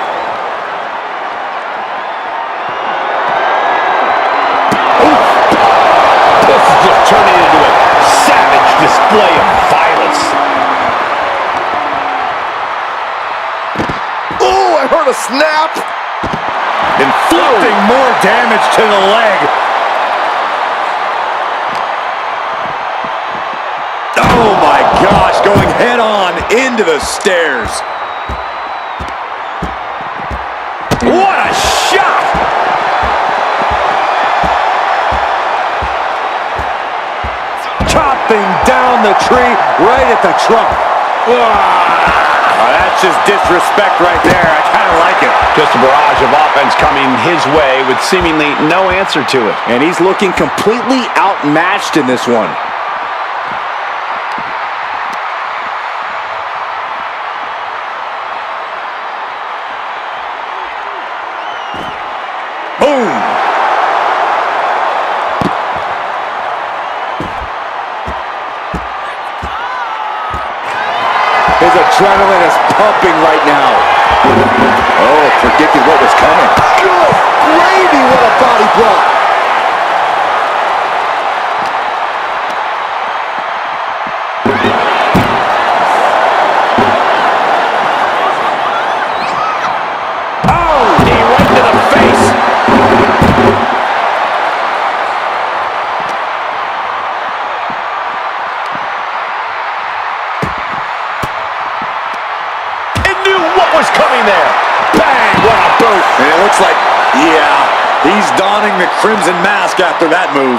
Oof. This is just turning into a savage display of violence. Oh, I heard a snap. Inflicting more damage to the leg. Oh my gosh, going head on into the stairs. What a shot! Chopping down the tree right at the trunk. Oh, that's just disrespect right there. I kind of like it. Just a barrage of offense coming his way with seemingly no answer to it. And he's looking completely outmatched in this one. Boom! His adrenaline is pumping right now. Oh, predicted what was coming. Good gravy, what a body block. Oh, knee right to the face. It knew what was coming there. Bang, what a boot. And it looks like, yeah, he's donning the crimson mask after that move.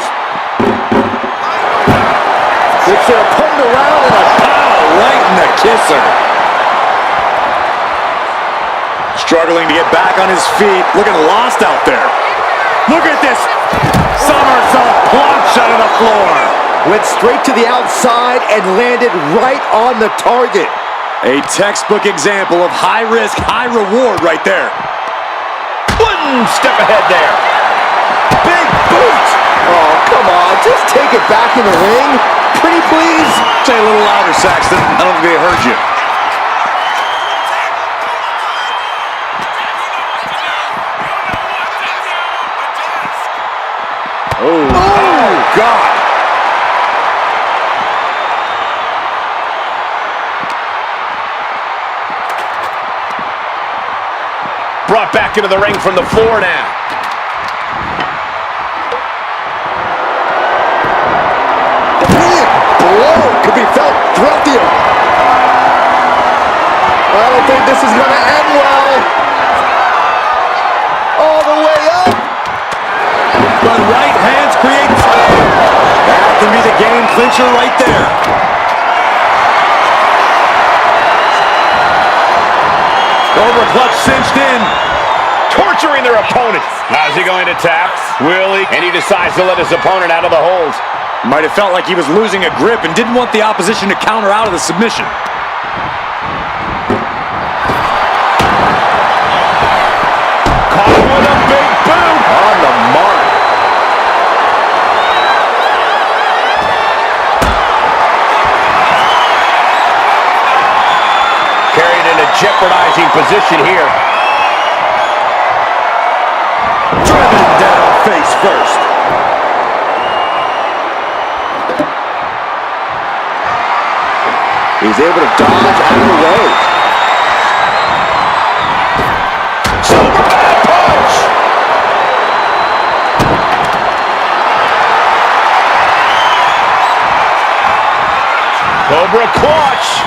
Which should have pulled around and a Pow, right in the kisser. Struggling to get back on his feet, looking lost out there. Look at this somersault plunge out of the floor. went straight to the outside and landed right on the target. A textbook example of high risk, high reward right there. One step ahead there. Big boot. Oh, come on. Just take it back in the ring. Pretty please. Say a little louder, Saxton. I don't think they heard you. Oh, God. Brought back into the ring from the floor now. A brilliant blow could be felt throughout the arm. I don't think this is going to end well. All the way up. But right hands create. That can be the game clincher right there. Over clutch cinched in. Torturing their opponent. How's he going to tap? Will he? And he decides to let his opponent out of the hold. Might have felt like he was losing a grip and didn't want the opposition to counter out of the submission. Caught him with a big boot. On the mark. Carried in a jeopardizing position here. Driven down face first. He's able to dodge out of the way. Superman punch! clutch.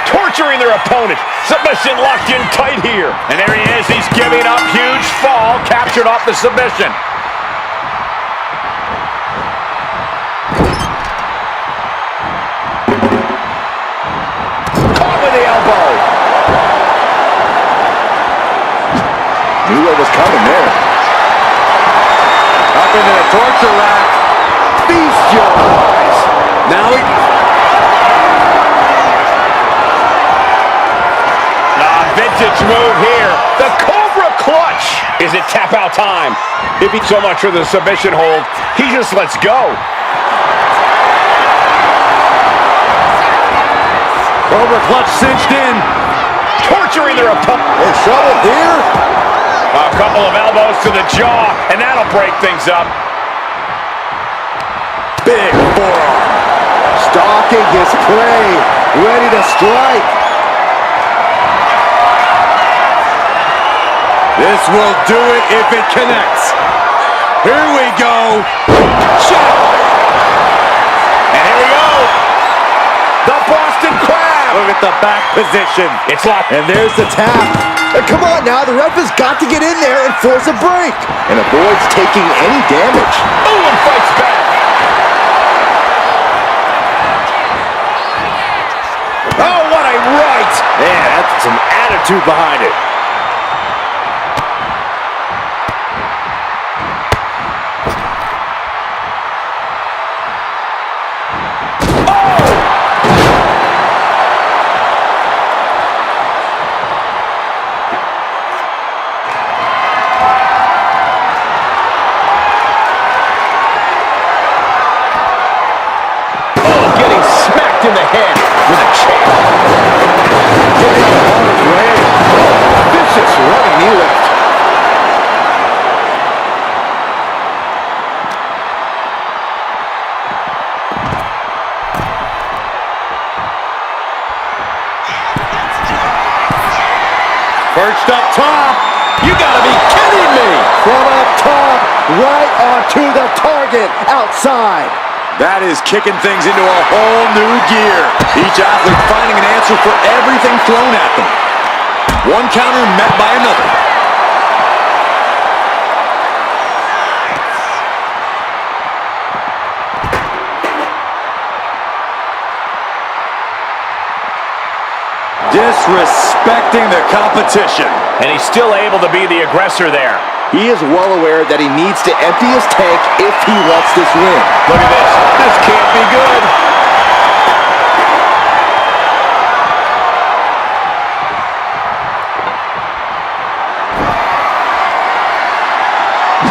Torturing their opponent. Submission locked in tight here. And there he is. He's giving up. Huge fall. Captured off the submission. Caught with the elbow. Knew what was coming there. Up into the torture rack. Feast your eyes. Now he... Vintage move here. The Cobra Clutch. Is it tap out time? If he so much for the submission hold, he just lets go. Cobra Clutch cinched in. Torturing their opponent. In trouble here. A couple of elbows to the jaw, and that'll break things up. Big forearm. Stalking his prey. Ready to strike. This will do it if it connects. Here we go. Shot. And here we go. The Boston Crab. Look at the back position. It's locked. And there's the tap. And come on now, the ref has got to get in there and force a break. And avoids taking any damage. Oh, and fights back. Oh, what a right. Man, that's some attitude behind it. In the head with a chair. Getting out of harm's way. Vicious running knee lift. Perched up top. You gotta be kidding me. From up top, right onto the target outside. That is kicking things into a whole new gear. Each athlete finding an answer for everything thrown at them. One counter met by another. Disrespecting the competition. And he's still able to be the aggressor there. He is well aware that he needs to empty his tank if he wants this win. Look at this. This can't be good.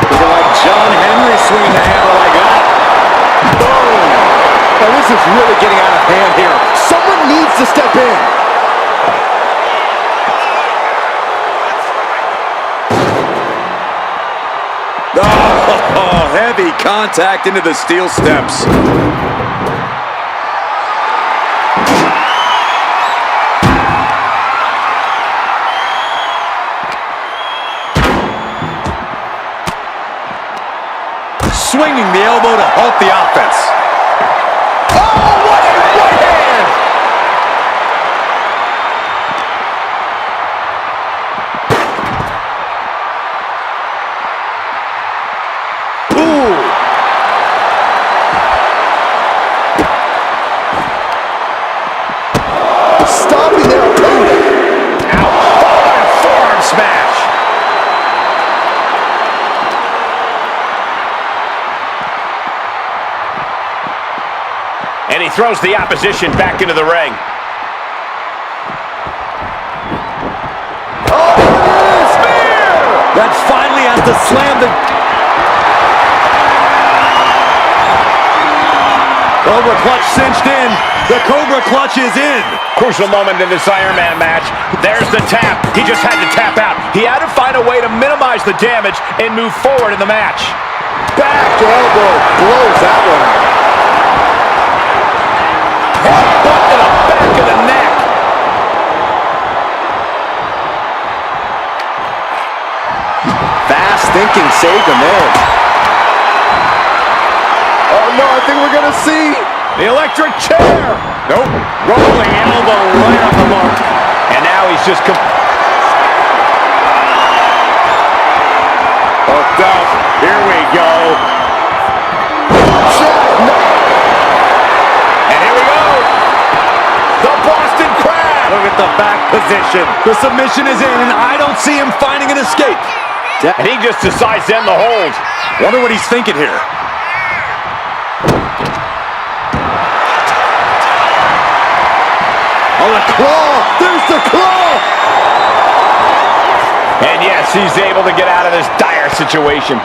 Looking like John Henry swinging the hammer like that. Boom! Now this is really getting out of hand here. Someone needs to step in. Oh, heavy contact into the steel steps. Swinging the elbow to halt the offense. Oh, what a right hand! Ooh! Stopping their opponent. Ouch! Oh, forearm smash! And he throws the opposition back into the ring. Oh, spear! That finally has to slam the... Cobra Clutch cinched in. The Cobra Clutch is in. Crucial moment in this Iron Man match. There's the tap. He just had to tap out. He had to find a way to minimize the damage and move forward in the match. Back elbow blows that one out. Headbutt to the back of the neck. Fast thinking saved him there. Oh no, I think we're gonna see. The electric chair. Nope. Rolling elbow right on the mark. And now he's just... Hooked up. Here we go. And here we go. The Boston Crab. Look at the back position. The submission is in, and I don't see him finding an escape. And he just decides to end the hold. Wonder what he's thinking here. Oh, the claw! There's the claw! And yes, he's able to get out of this dire situation.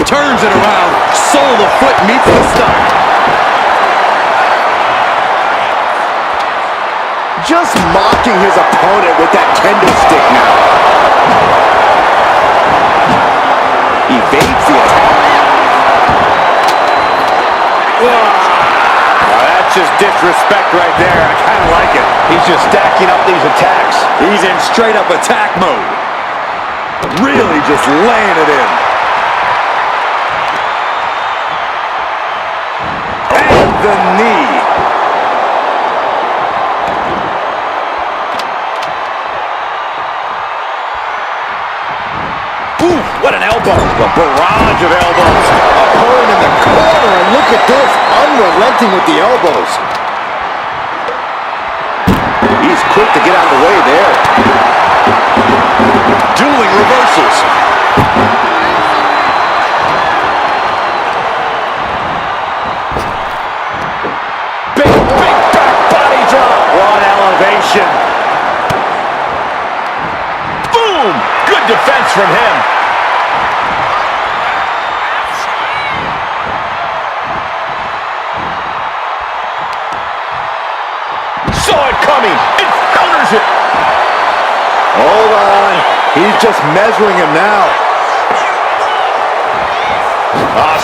Turns it around. Sole of foot meets the stomach. Just mocking his opponent with that kendo stick now. Evades the attack. That's just disrespect right there. I kind of like it. He's just stacking up these attacks. He's in straight up attack mode. Really just laying it in. And the knee. Ooh, what an elbow. A barrage of elbows. Opponent in the corner, and look at this. Unrelenting with the elbows. He's quick to get out of the way there. Dueling reversals. Big back body drop. What elevation. Boom. Good defense from him. Saw it coming and counters it. Hold on. He's just measuring him now.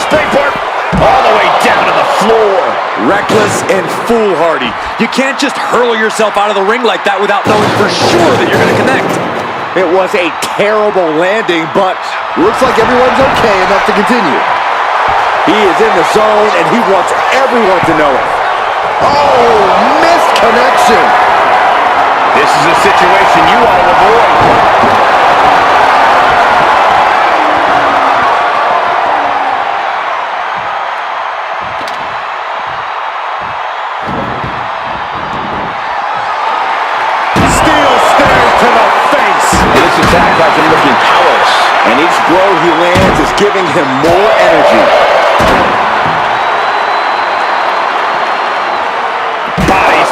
Springboard all the way down to the floor. Reckless and foolhardy. You can't just hurl yourself out of the ring like that without knowing for sure that you're going to connect. It was a terrible landing, but looks like everyone's okay enough to continue. He is in the zone, and he wants everyone to know it. Oh, missed connection. This is a situation you want to avoid. This attack has him looking powerless. And each blow he lands is giving him more energy. Bodies.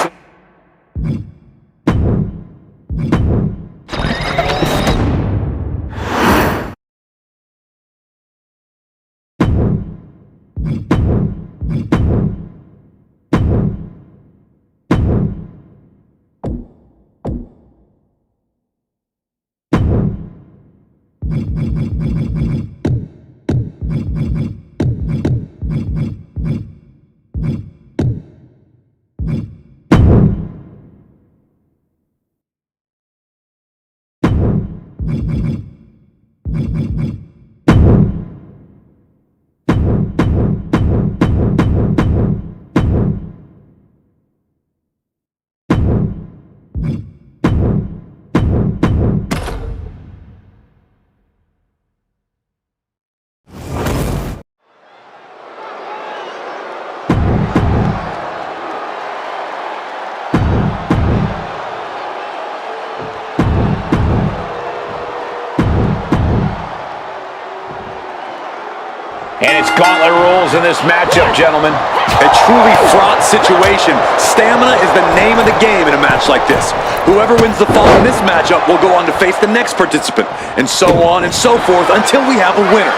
And it's gauntlet rules in this matchup, gentlemen. A truly fraught situation. Stamina is the name of the game in a match like this. Whoever wins the fall in this matchup will go on to face the next participant, and so on and so forth until we have a winner.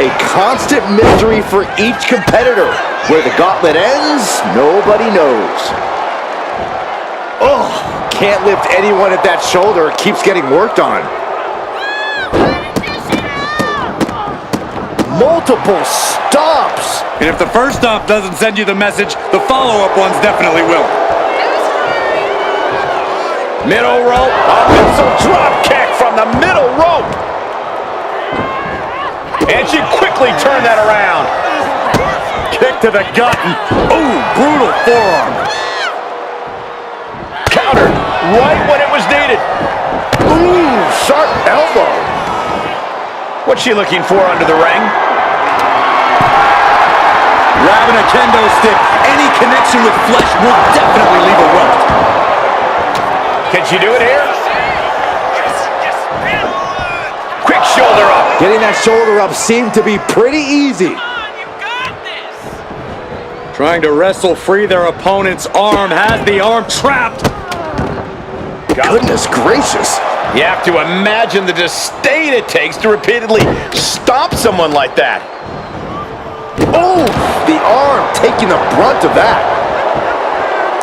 A constant mystery for each competitor. Where the gauntlet ends, nobody knows. Oh, can't lift anyone at that shoulder. It keeps getting worked on. Multiple stops. And if the first stop doesn't send you the message, the follow-up ones definitely will. Middle rope, a missile drop kick from the middle rope. And she quickly turned that around. Kick to the gut. Ooh, brutal forearm. Countered right when it was needed. Ooh, sharp elbow. What's she looking for under the ring? Grabbing a kendo stick. Any connection with flesh will definitely leave a welt. Can she do it here? Quick shoulder up. Getting that shoulder up seemed to be pretty easy. Trying to wrestle free their opponent's arm. Has the arm trapped. Goodness gracious. You have to imagine the disdain it takes to repeatedly stomp someone like that. Oh, the arm taking the brunt of that.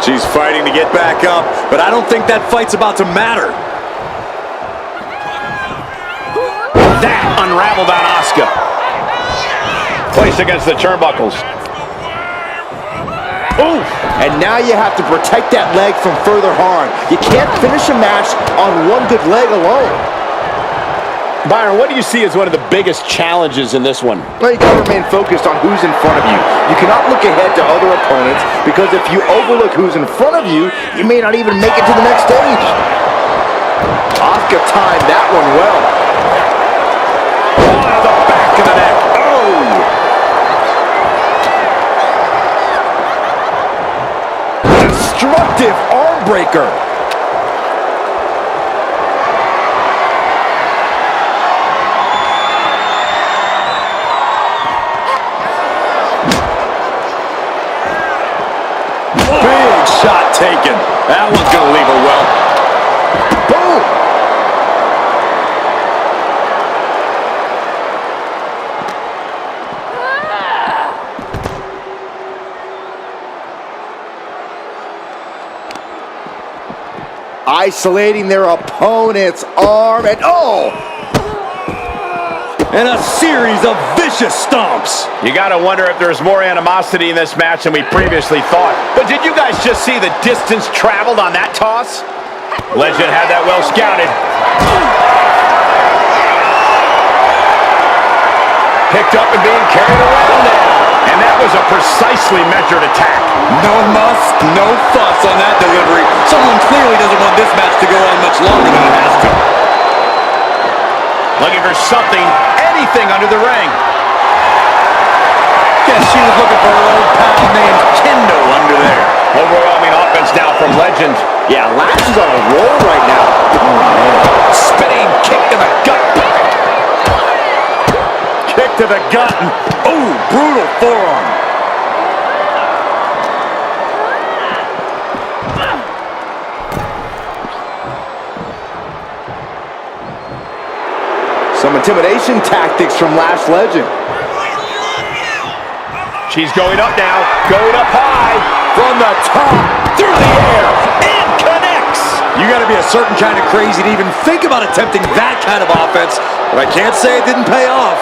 She's fighting to get back up, but I don't think that fight's about to matter. That unraveled on Asuka. Placed against the turnbuckles. Ooh, and now you have to protect that leg from further harm. You can't finish a match on one good leg alone. Byron, what do you see as one of the biggest challenges in this one? Well, you gotta remain focused on who's in front of you. You cannot look ahead to other opponents, because if you overlook who's in front of you, you may not even make it to the next stage. Asuka timed that one well. Oh, the back of the neck. Oh! Destructive arm breaker. Big shot taken. That one's going to leave a welt. Boom! Isolating their opponent's arm, and oh! And a series of vicious stomps. You got to wonder if there's more animosity in this match than we previously thought. But did you guys just see the distance traveled on that toss? Legend had that well scouted. Picked up and being carried around now. And that was a precisely measured attack. No muss, no fuss on that delivery. Someone clearly doesn't want this match to go on much longer than it has to. Looking for something, anything under the ring. Guess she was looking for her old pal named Kendo under there. Overwhelming offense now from Legend. Yeah, Lash is on a roll right now. Spinning kick to the gut. Kick to the gut. Ooh, brutal forearm. Some intimidation tactics from Lash Legend. She's going up now, going up high. From the top, through the air, and connects. You got to be a certain kind of crazy to even think about attempting that kind of offense, but I can't say it didn't pay off.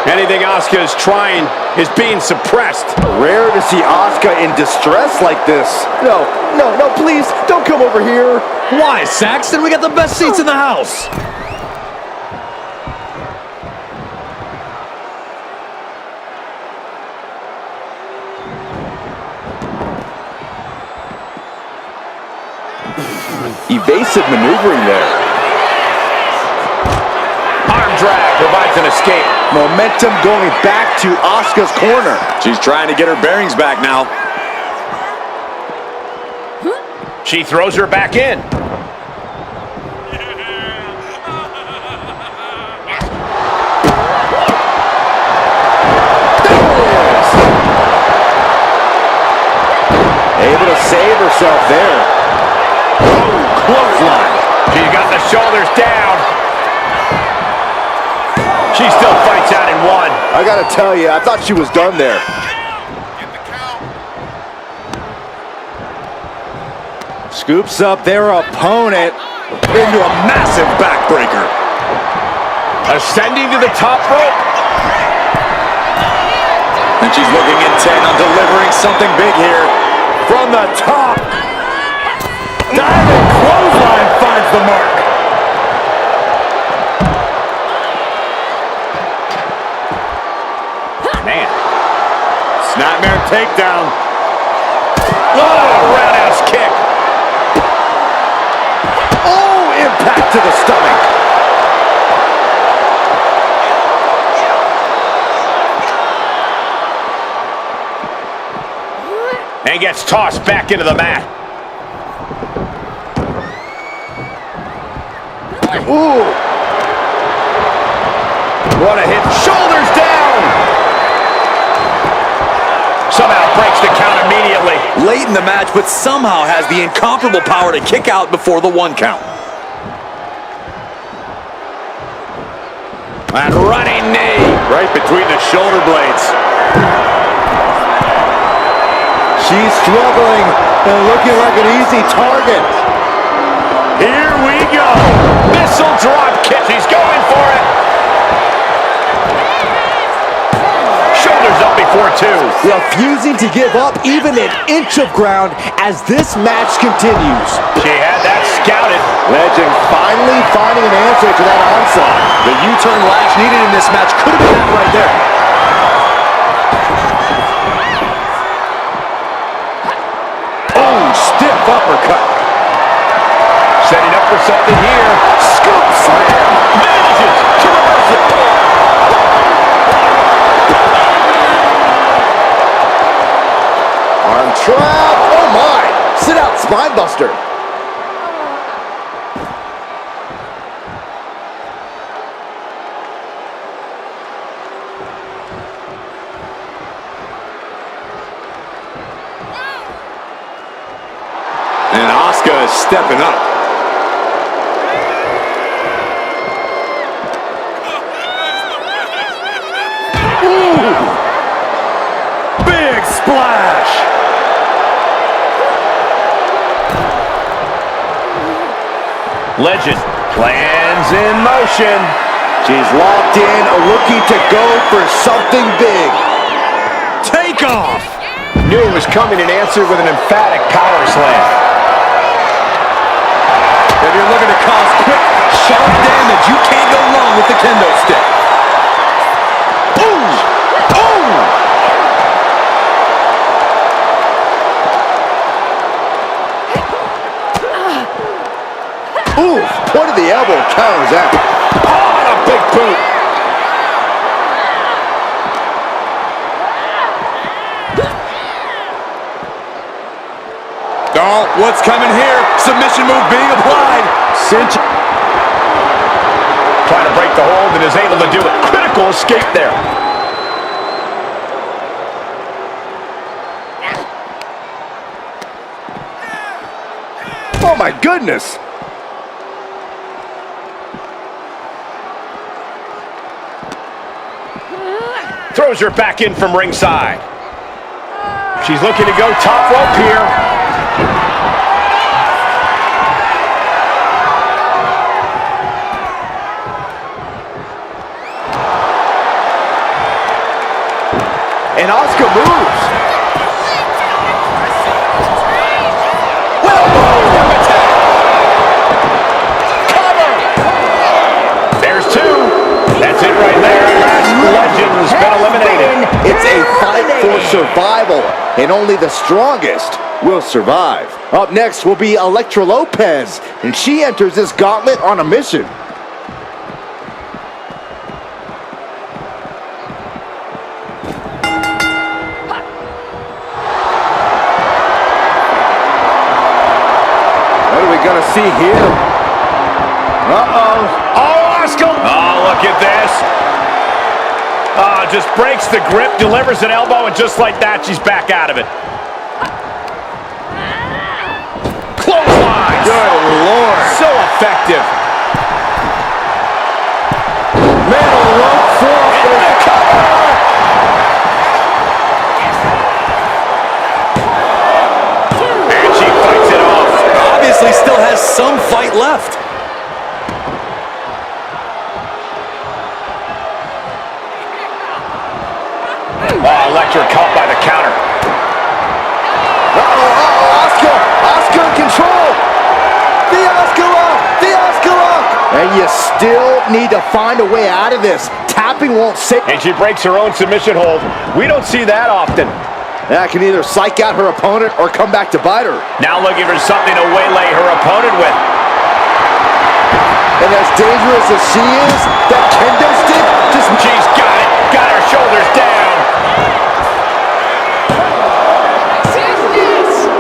Anything Asuka is trying is being suppressed. Rare to see Asuka in distress like this. No, please, don't come over here. Why, Saxton? We got the best seats in the house. Evasive maneuvering there. Arm drag provides an escape. Momentum going back to Asuka's corner. She's trying to get her bearings back now. She throws her back in. Able to save herself there. Clothesline. She's got the shoulders down. She still fights out in one. I gotta tell you, I thought she was done there. Scoops up their opponent Into a massive backbreaker. Ascending to the top rope. And she's looking intent on delivering something big here. From the top. Diving clothesline finds the mark. Nightmare takedown. Oh, roundhouse kick. Oh, impact to the stomach. And gets tossed back into the mat. Ooh. What a hit. Shoulders down. Somehow breaks the count immediately. Late in the match, but somehow has the incomparable power to kick out before the 1 count. And running knee. Right between the shoulder blades. She's struggling and looking like an easy target. Here we go. Missile drop kick. He's going for it. Shoulders up before 2. Refusing to give up even an inch of ground as this match continues. She had that scouted. Legend finally finding an answer to that onslaught. The U-turn lash needed in this match could have been that right there. Oh, stiff uppercut. Setting up for something here. Scoop slam. Manages to reverse it. Arm trap. Oh my. Sit out spine buster. And Asuka is stepping up. Ooh. Big splash. Legend. Plans in motion. She's locked in, looking to go for something big. Take off. Knew it was coming and answered with an emphatic power slam. If you're looking to cause quick, sharp damage, you can't go wrong with the kendo stick. Ooh. Ooh. Ooh. Point of the elbow counters out. Oh, and a big boot. Oh, what's coming here? Submission move being applied. Cinch. Trying to break the hold and is able to do it. Critical escape there. Oh my goodness. Throws her back in from ringside. She's looking to go top rope here. And Asuka moves. Well, Cover. There's 2. That's it right there. Last legend has been eliminated. it's a fight for survival, and only the strongest will survive. Up next will be Elektra Lopez, and she enters this gauntlet on a mission. What are we gonna see here? Uh-oh. Oh, Asuka. Oh, look at this. Oh, just breaks the grip, delivers an elbow, and just like that, she's back out of it. Clothesline. Good Lord. So effective. Metal rope for the cover. And she fights it off. Obviously still has some fight left. Oh, Elektra caught by the counter. Asuka! Asuka in control! The Asuka lock! The Asuka lock! And you still need to find a way out of this. Tapping won't save. And she breaks her own submission hold. We don't see that often. That can either psych out her opponent or come back to bite her. Now looking for something to waylay her opponent with. And as dangerous as she is, that kendo stick just... She's got it. Got her shoulders down.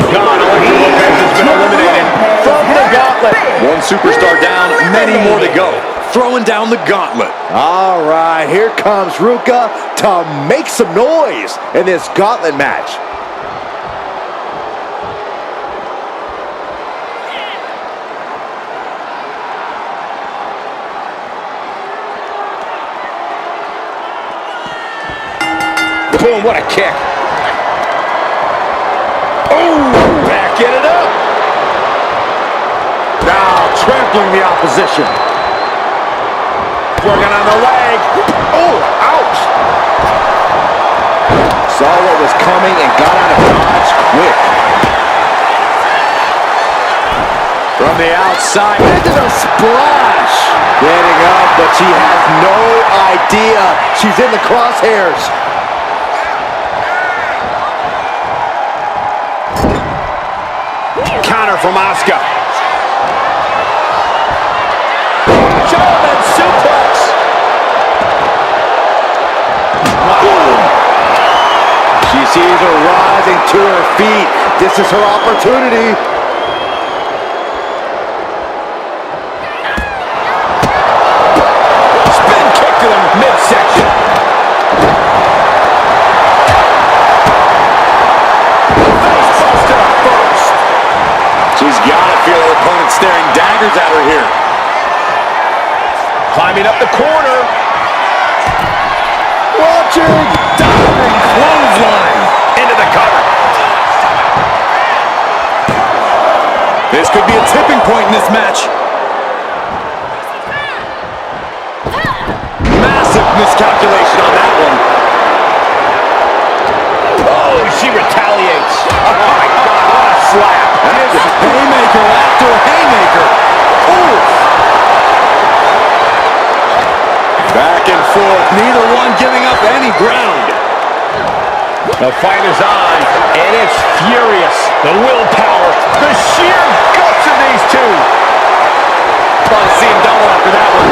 Gone. Lopez has been eliminated from the gauntlet. One superstar down, many more to go. Throwing down the gauntlet. All right, here comes Ruka to make some noise in this gauntlet match. Boom, what a kick. Oh, backing it up. Now trampling the opposition. Working on the leg. Oh, ouch. Saw what was coming and got out of dodge quick. From the outside. Into the splash. Getting up, but she has no idea she's in the crosshairs. Counter from Asuka. German suplex. She sees her rising to her feet. This is her opportunity. Spin kick to the midsection. Facebuster first. She's got to feel her opponent staring daggers at her here. Climbing up the corner. Watching. Diving clothesline. Into the cover. This could be a tipping point in this match. Massive miscalculation on that one. Oh, she retaliates. Oh, my God, what a slap. Haymaker after haymaker. Ooh. Back and forth, neither one giving up any ground. The fight is on, and it's furious. The willpower, the sheer guts of these two. Thought to see him double after that one.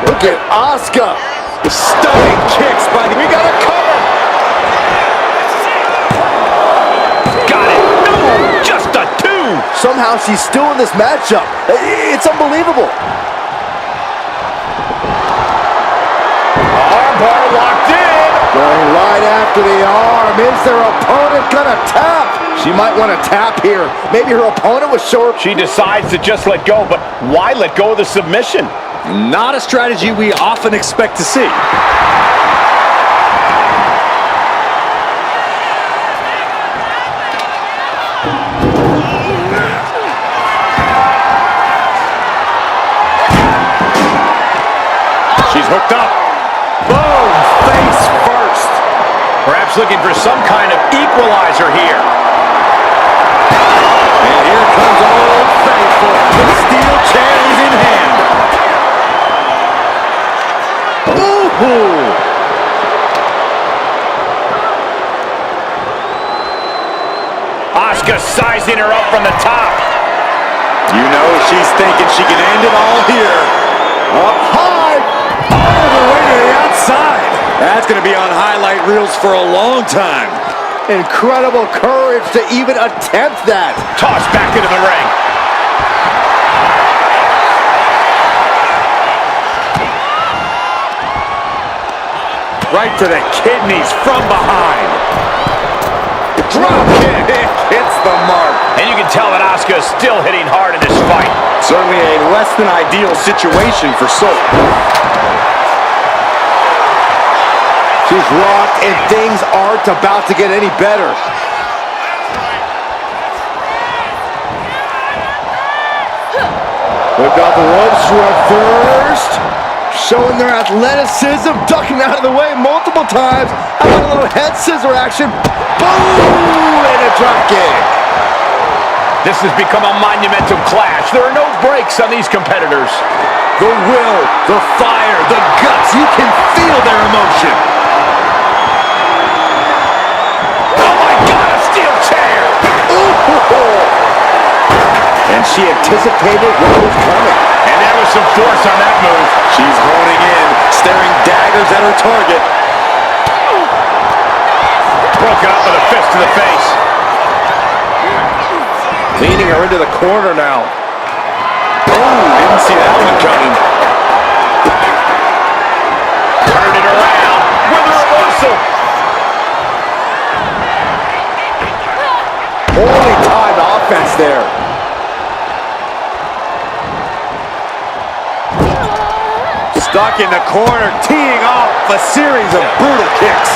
Look at Asuka. Stunning kicks by the... We got a cover. Got it. No, just a two. Somehow she's still in this matchup. It's unbelievable. Armbar locked in. Going right after the arm. Is their opponent gonna tap? She might want to tap here. Maybe her opponent was short. She decides to just let go, but why let go of the submission? Not a strategy we often expect to see. She's hooked up. Boom! Face first. Perhaps looking for some kind of equalizer here. And here comes Old Faithful. The steel chair is in hand. Ooh! Asuka sizing her up from the top. You know she's thinking she can end it all here. Up high. All the way to the outside. That's going to be on highlight reels for a long time. Incredible courage to even attempt that. Tossed back into the ring. Right to the kidneys from behind. Drop kick. Hits the mark. And you can tell that Asuka is still hitting hard in this fight. Certainly a less than ideal situation for Soul. She's rocked and things aren't about to get any better. They've got the ropes reversed. Showing their athleticism, ducking out of the way multiple times. How about a little head scissor action? Boom! And a drop kick. This has become a monumental clash. There are no breaks on these competitors. The will, the fire, the guts. You can feel their emotion. Oh my God, a steel chair! And she anticipated what was coming. And there was some force on that move. She's honing in, staring daggers at her target. Broken up with a fist to the face. Leaning her into the corner now. Oh, didn't see that one coming. Turned it around with a reversal. Only timed offense there. Stuck in the corner, teeing off a series of brutal kicks.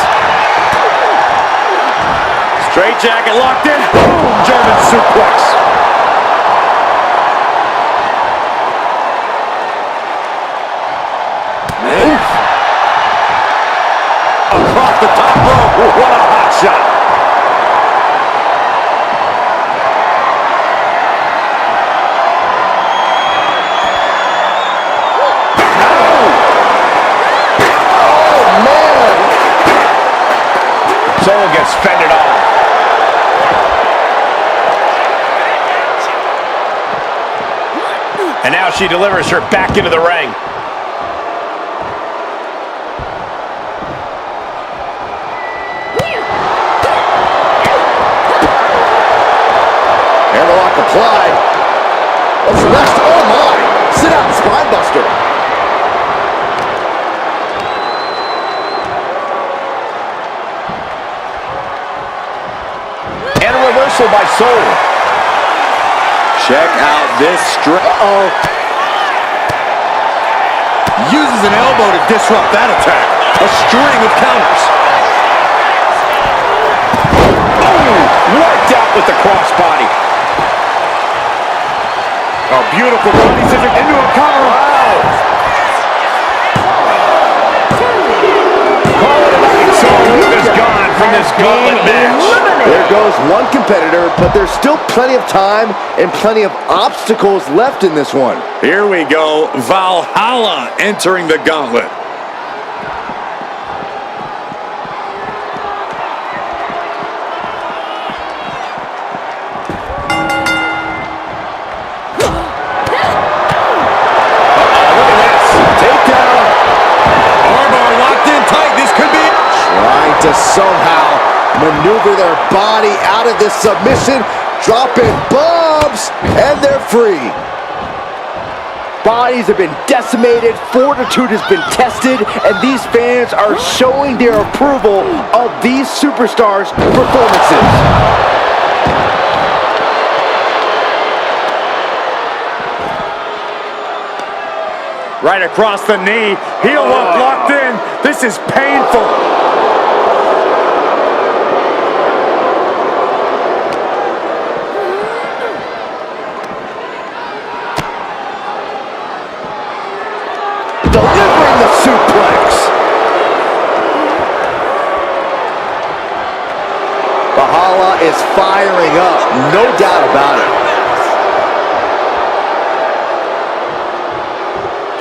Straight jacket locked in. Boom, German suplex. Oof. Across the top rope. What a hot shot. Soul gets fended off. And now she delivers her back into the ring. Hammerlock applied. What's next? Oh my! Sit out, spine buster. By Soul. Check out this Uh-oh. Uses an elbow to disrupt that attack. A string of counters. Oh, wiped out with the crossbody. A beautiful body scissor into a cover. Wow. Call it a night. Soul is gone from this gauntlet match. There goes one competitor, but there's still plenty of time and plenty of obstacles left in this one. Here we go. Valhalla entering the gauntlet. Look at this. Takedown. Armbar locked in tight. This could be it. Trying to somehow maneuver their body out of this submission, dropping bombs, and they're free. Bodies have been decimated, fortitude has been tested, and these fans are showing their approval of these superstars' performances. Right across the knee. Heel hook locked in. This is painful. Delivering the suplex. Valhalla is firing up, no doubt about it.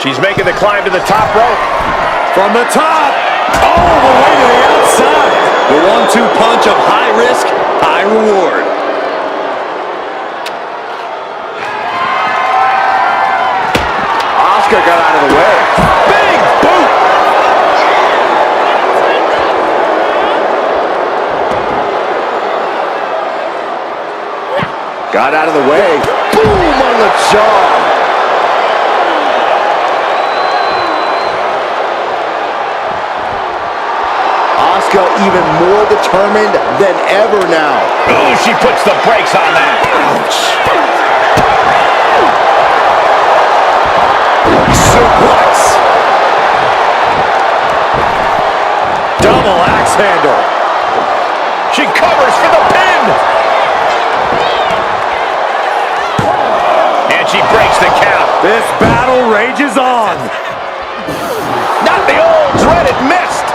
She's making the climb to the top rope. From the top. All the way to the outside. The 1-2 punch of high risk, high reward. Asuka got out of the way. Big boot. Got out of the way. Boom on the jaw. Asuka even more determined than ever now. Ooh, she puts the brakes on that. Ouch. Suplex. Double axe handle. She covers for the pin. And she breaks the count. This battle rages on. Not the old dreaded mist.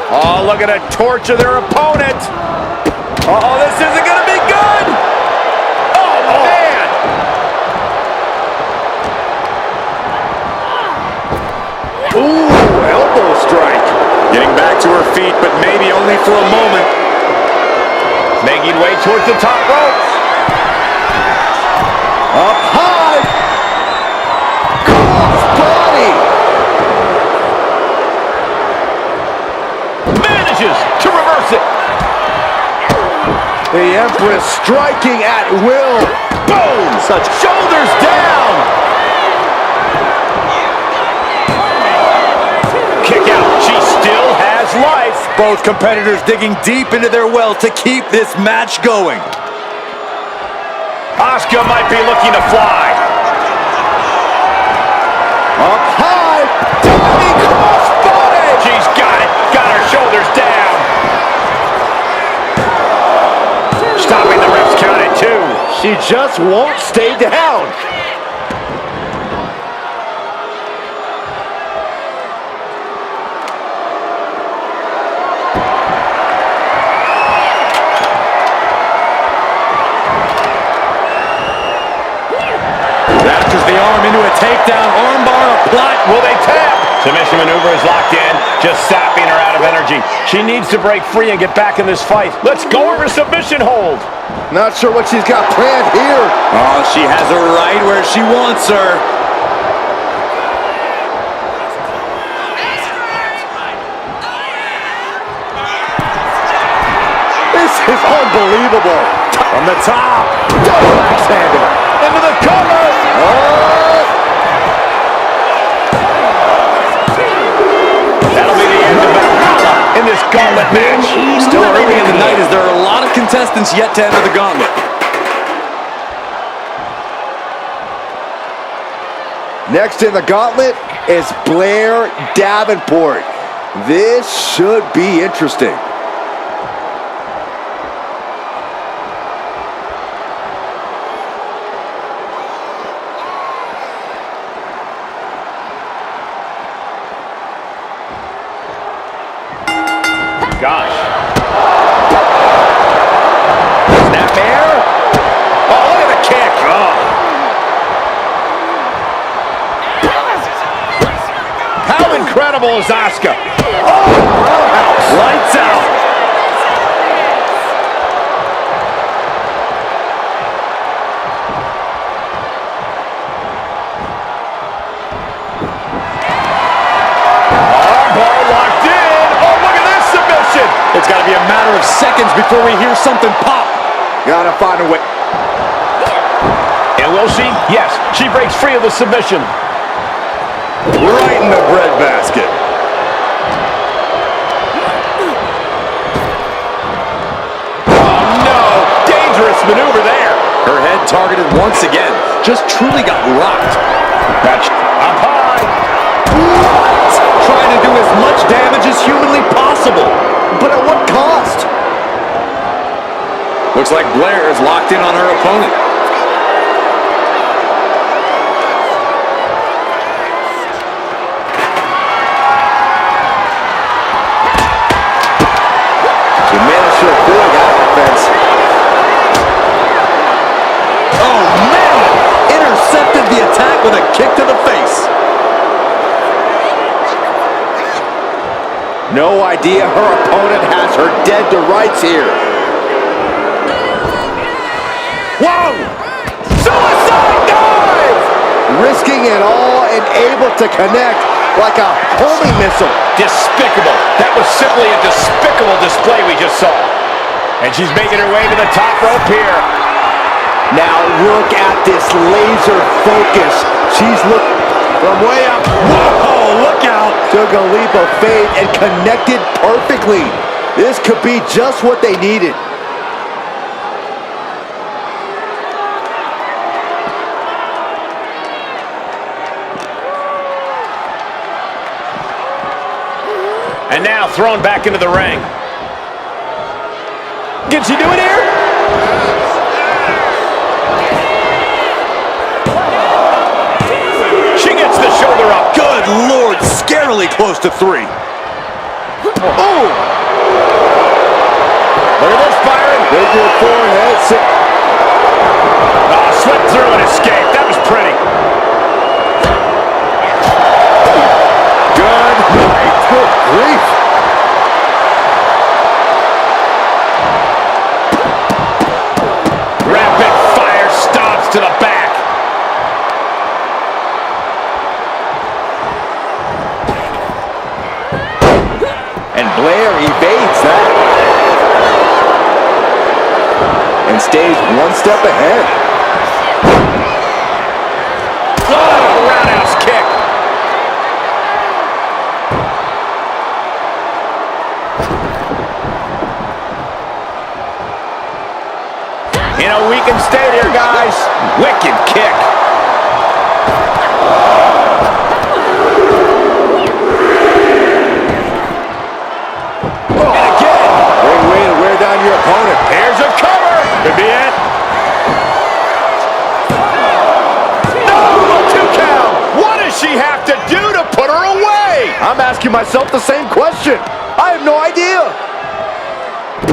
Oh, look at her torture their opponent. Uh-oh, this isn't going to be good. Oh, Getting back to her feet, but maybe only for a moment. Making way towards the top rope. Up high. Cross body. Manages to reverse it. The Empress striking at will. Boom! Such shoulders down. Kick out. She still has life. Both competitors digging deep into their well to keep this match going. Asuka might be looking to fly. Up high. Diving cross body. She's got it. Got her shoulders down. Stopping the ref's count at 2. She just won't stay down. Wraps the arm into a takedown, armbar applied. Will they tap? Submission maneuver is locked in, just sapping her out of energy. She needs to break free and get back in this fight. Let's go over submission hold. Not sure what she's got planned here. Oh, she has her right where she wants her. This is unbelievable. From the top. Double axe handle. Into the cover. That'll be the end of Valhalla in this gauntlet match. Still early in the night as there are a lot of contestants yet to enter the gauntlet. Next in the gauntlet is Blair Davenport. This should be interesting. Gosh. Snap air. Oh, look at the kick. Oh. How incredible is Asuka? Oh, roundhouse. Lights out. Armbar locked in. It's got to be a matter of seconds before we hear something pop. Gotta find a way. And will she? Yes, she breaks free of the submission. Right in the breadbasket. Oh, no. Dangerous maneuver there. Her head targeted once again. Just truly got rocked. That's up high. What? Trying to do as much damage as humanly possible. But at what cost? Looks like Blair is locked in on her opponent. She managed to avoid that defense. Oh, man! Intercepted the attack with a kick to the face. No idea her opponent has her dead to rights here. Whoa! Suicide dive! Risking it all and able to connect like a homing missile. Despicable. That was simply a despicable display we just saw. And she's making her way to the top rope here. Now look at this laser focus. She's looking from way up. Whoa, look out! Took a leap of faith and connected perfectly. This could be just what they needed. And now thrown back into the ring. Can she do it here? She gets the shoulder up. Good Lord, scarily close to 3. Oh! Look at this, Byron. Figure forehead. Oh, slipped through and escaped. That was pretty. Good night. Good grief. to the back. And Blair evades that. And stays one step ahead. Oh, roundhouse kick. In a weakened state here, guys. Wicked kick. And again. Great way to wear down your opponent. Here's a cover. Could be it. No, 2 count. What does she have to do to put her away? I'm asking myself the same question. I have no idea.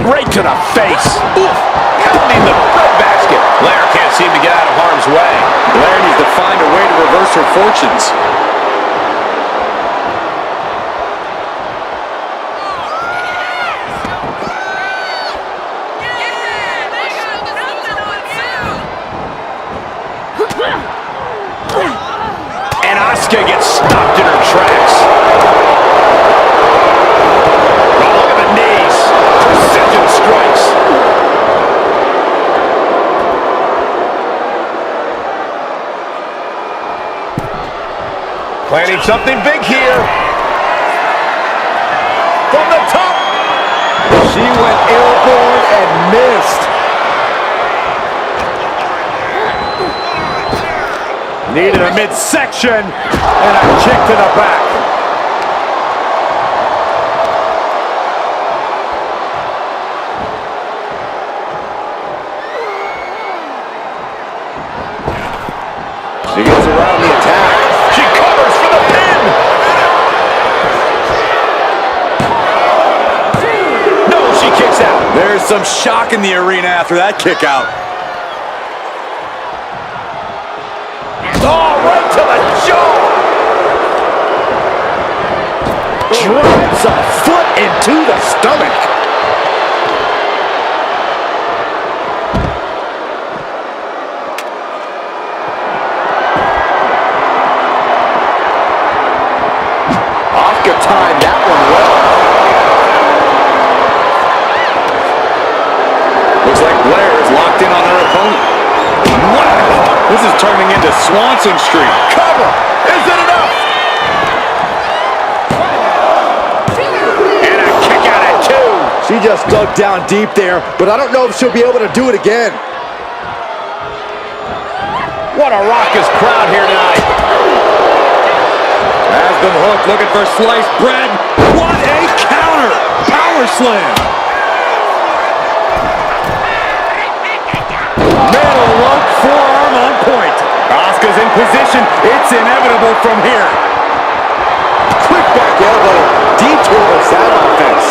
Right to the face. Oof. Pounding the breadbasket. Flair can't seem to get out of harm's way. Blair needs to find a way to reverse her fortunes. And Asuka gets stopped in her tracks. Oh, look at the knees. Precision strikes. Planning something big here. From the top. She went airborne and missed. Needed a midsection and a kick to the back. She gets around the attack. She covers for the pin. No, she kicks out. There's some shock in the arena after that kick out. Oh, right to the jaw. Drives a foot into the stomach. Asuka timed that one well. Looks like Blair is locked in on her opponent. Wow! This is turning into Swanson Street. Cover. Is it enough? And a kick out at 2. She just dug down deep there, but I don't know if she'll be able to do it again. What a raucous crowd here tonight. Has been hooked, looking for sliced bread. What a counter! Power slam! Middle rope forearm on point. Asuka's in position. It's inevitable from here. Quick back elbow detours that offense.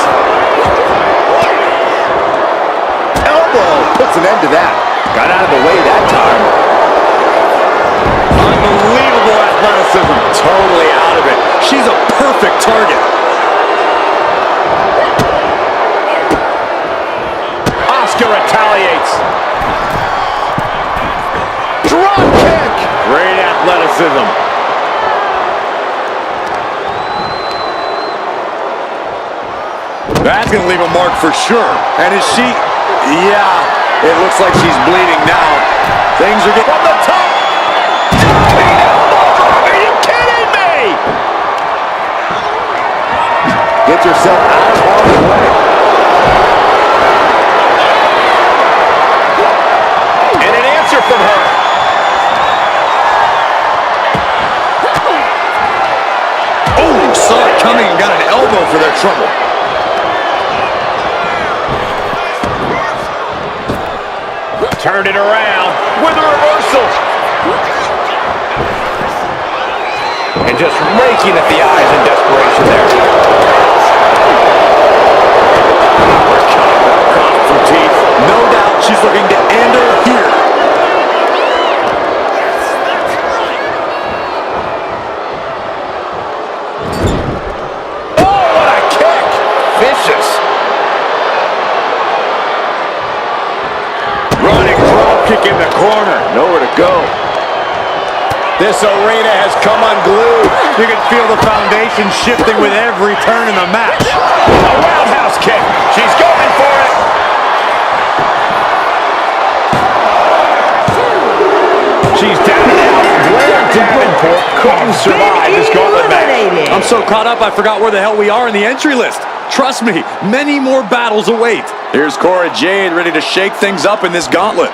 Elbow puts an end to that. Got out of the way that time. Unbelievable athleticism. Totally out of it. She's a perfect target. Asuka retaliates. Drop kick. Great athleticism. That's going to leave a mark for sure. And is she... Yeah, it looks like she's bleeding now. Things are getting... From the top. Diving elbow drop. Are you kidding me? Gets herself out of harm's way. And an answer from her. Oh, saw it coming and got an elbow for their trouble. Turned it around with a reversal. And just raking at the eyes in desperation there. Crossed some teeth. No doubt she's looking to end her here. Oh, what a kick. Vicious. Running drop kick in the corner. Nowhere to go. This arena has come unglued. You can feel the foundation shifting with every turn in the match. A roundhouse kick. She's going for it. She's down and out. Blair Davenport couldn't survive this gauntlet match. I'm so caught up, I forgot where the hell we are in the entry list. Trust me, many more battles await. Here's Cora Jade ready to shake things up in this gauntlet.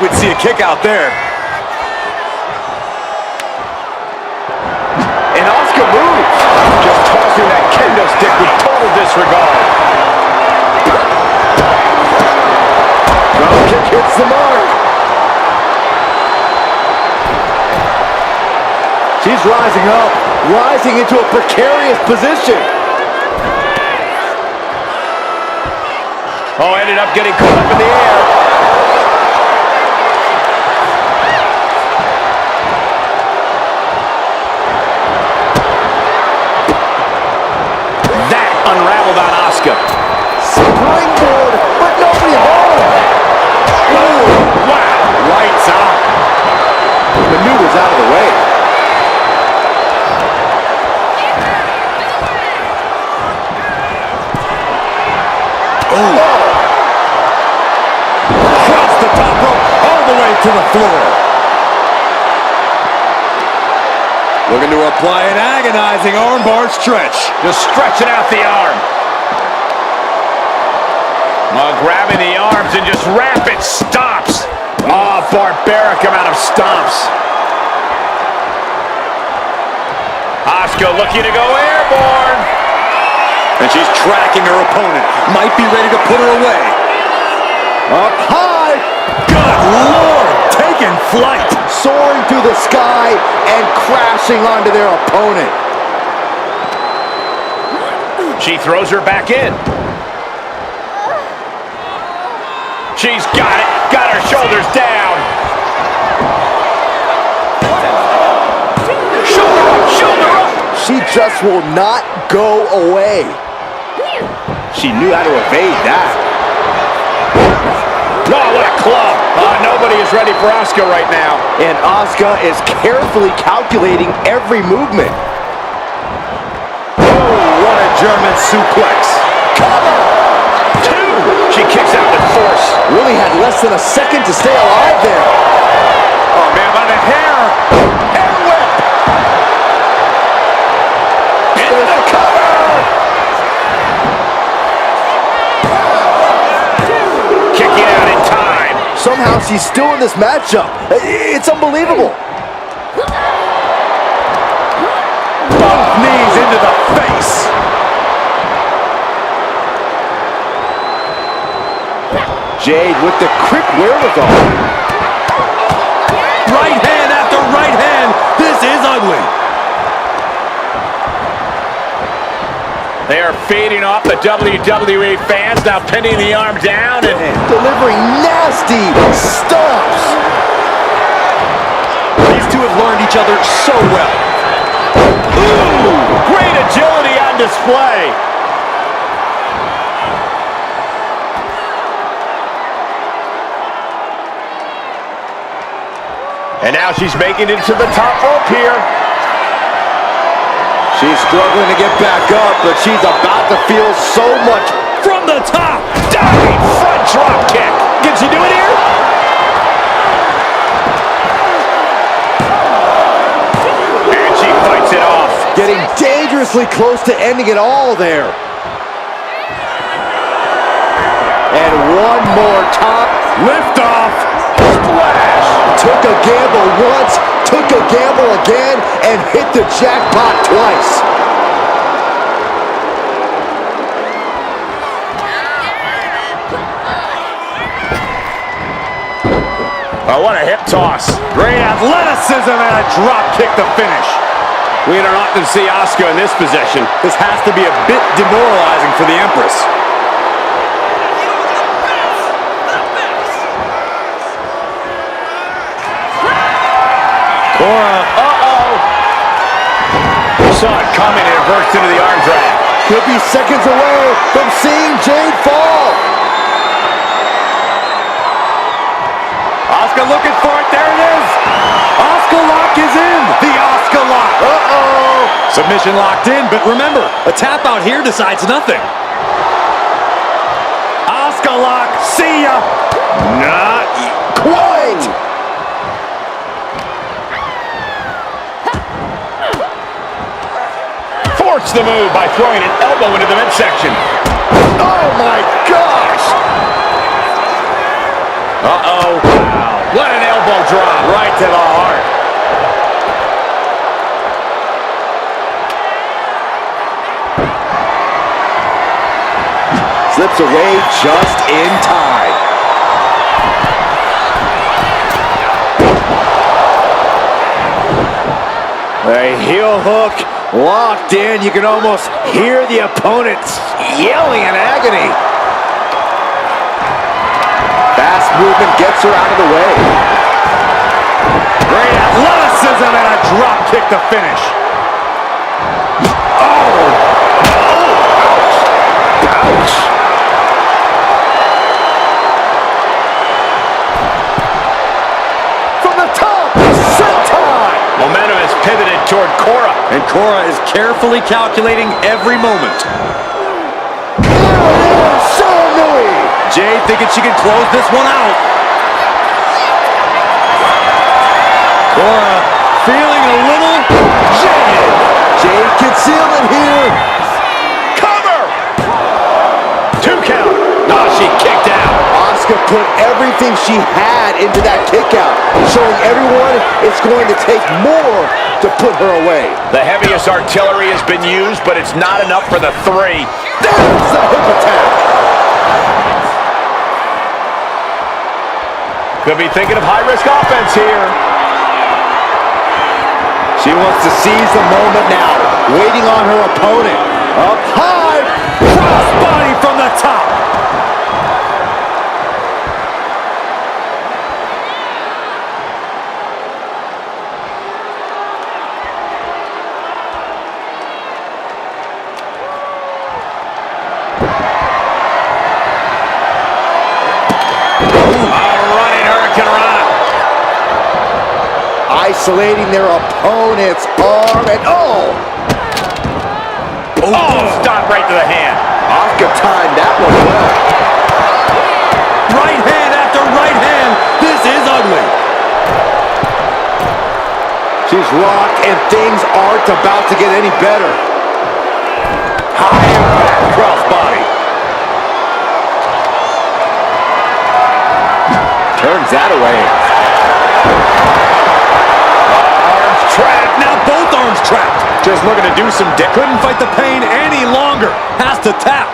We'd see a kick out there. And Asuka moves. Just tossing that kendo stick with total disregard. Drop kick hits the mark. She's rising up, rising into a precarious position. Oh, ended up getting caught up in the air. Unraveled on Asuka. Springboard, but nobody home. Ooh, wow, lights out. Maneuvers out of the way. Ooh. Across the top rope, all the way to the floor. Looking to apply an agonizing armbar stretch. Just stretching out the arm. Grabbing the arms and just rapid stomps. Oh, barbaric amount of stomps. Asuka looking to go airborne. And she's tracking her opponent. Might be ready to put her away. Up high. Good Lord, taking flight. Soaring through the sky and crashing onto their opponent. She throws her back in. She's got it. Got her shoulders down. Shoulder up, shoulder up. She just will not go away. She knew how to evade that. Oh, what a club. Nobody is ready for Asuka right now. And Asuka is carefully calculating every movement. Oh, what a German suplex. Cover! Two. She kicks out with force. Really had less than a second to stay alive there. Oh, man, by the hair. Hair whip! Into the cover. Kicking out in time. Somehow she's still in this matchup. It's unbelievable. Both knees into the face. Jade with the quick wherewithal. Right hand after right hand. This is ugly. They are feeding off the WWE fans, now pinning the arm down and delivering nasty stomps. These two have learned each other so well. ooh, great agility on display. And now she's making it to the top rope here. She's struggling to get back up, but she's about to feel so much From the top. Diving front drop kick. Can she do it here? And she fights it off. getting dangerously close to ending it all there. And one more top Lift off. splash. Took a gamble once, took a gamble again, and hit the jackpot twice. Oh, what a hip toss. Great athleticism and a drop kick to finish. We don't often see Asuka in this position. This has to be a bit demoralizing for the Empress. Cora, saw it coming and it burst into the arm drag. Could be seconds away from seeing Jade fall. Asuka looking for it. There it is. Asuka lock is in. The Asuka lock. Submission locked in, but remember, a tap out here decides nothing. Asuka lock. See ya. Not quite. Force the move by throwing an elbow into the midsection. Oh my gosh! Wow. What an elbow drop. Right to the heart. Slips away just in time. A heel hook locked in. You can almost hear the opponents yelling in agony. Fast movement gets her out of the way. Great athleticism and a drop kick to finish. Ouch! From the top, senton! Momentum has pivoted toward Cora. And Cora is carefully calculating every moment. Jade thinking she can close this one out. Cora feeling a little jaded. Jade can seal it here. Cover! 2 count. Oh, she kicked out. Asuka put everything she had into that kick out, showing everyone it's going to take more to put her away. The heaviest artillery has been used, but it's not enough for the 3. There's the hip attack. Could be thinking of high-risk offense here. She wants to seize the moment now, waiting on her opponent. Up high, Crossbody from the top. Isolating their opponent's arm and Stop right to the hand. Asuka timed that one well. Right hand after right hand. This is ugly. She's rocked and things aren't about to get any better. High impact crossbody. Turns that away. Trapped. Now both arms trapped. Just looking to do some couldn't fight the pain any longer. Has to tap.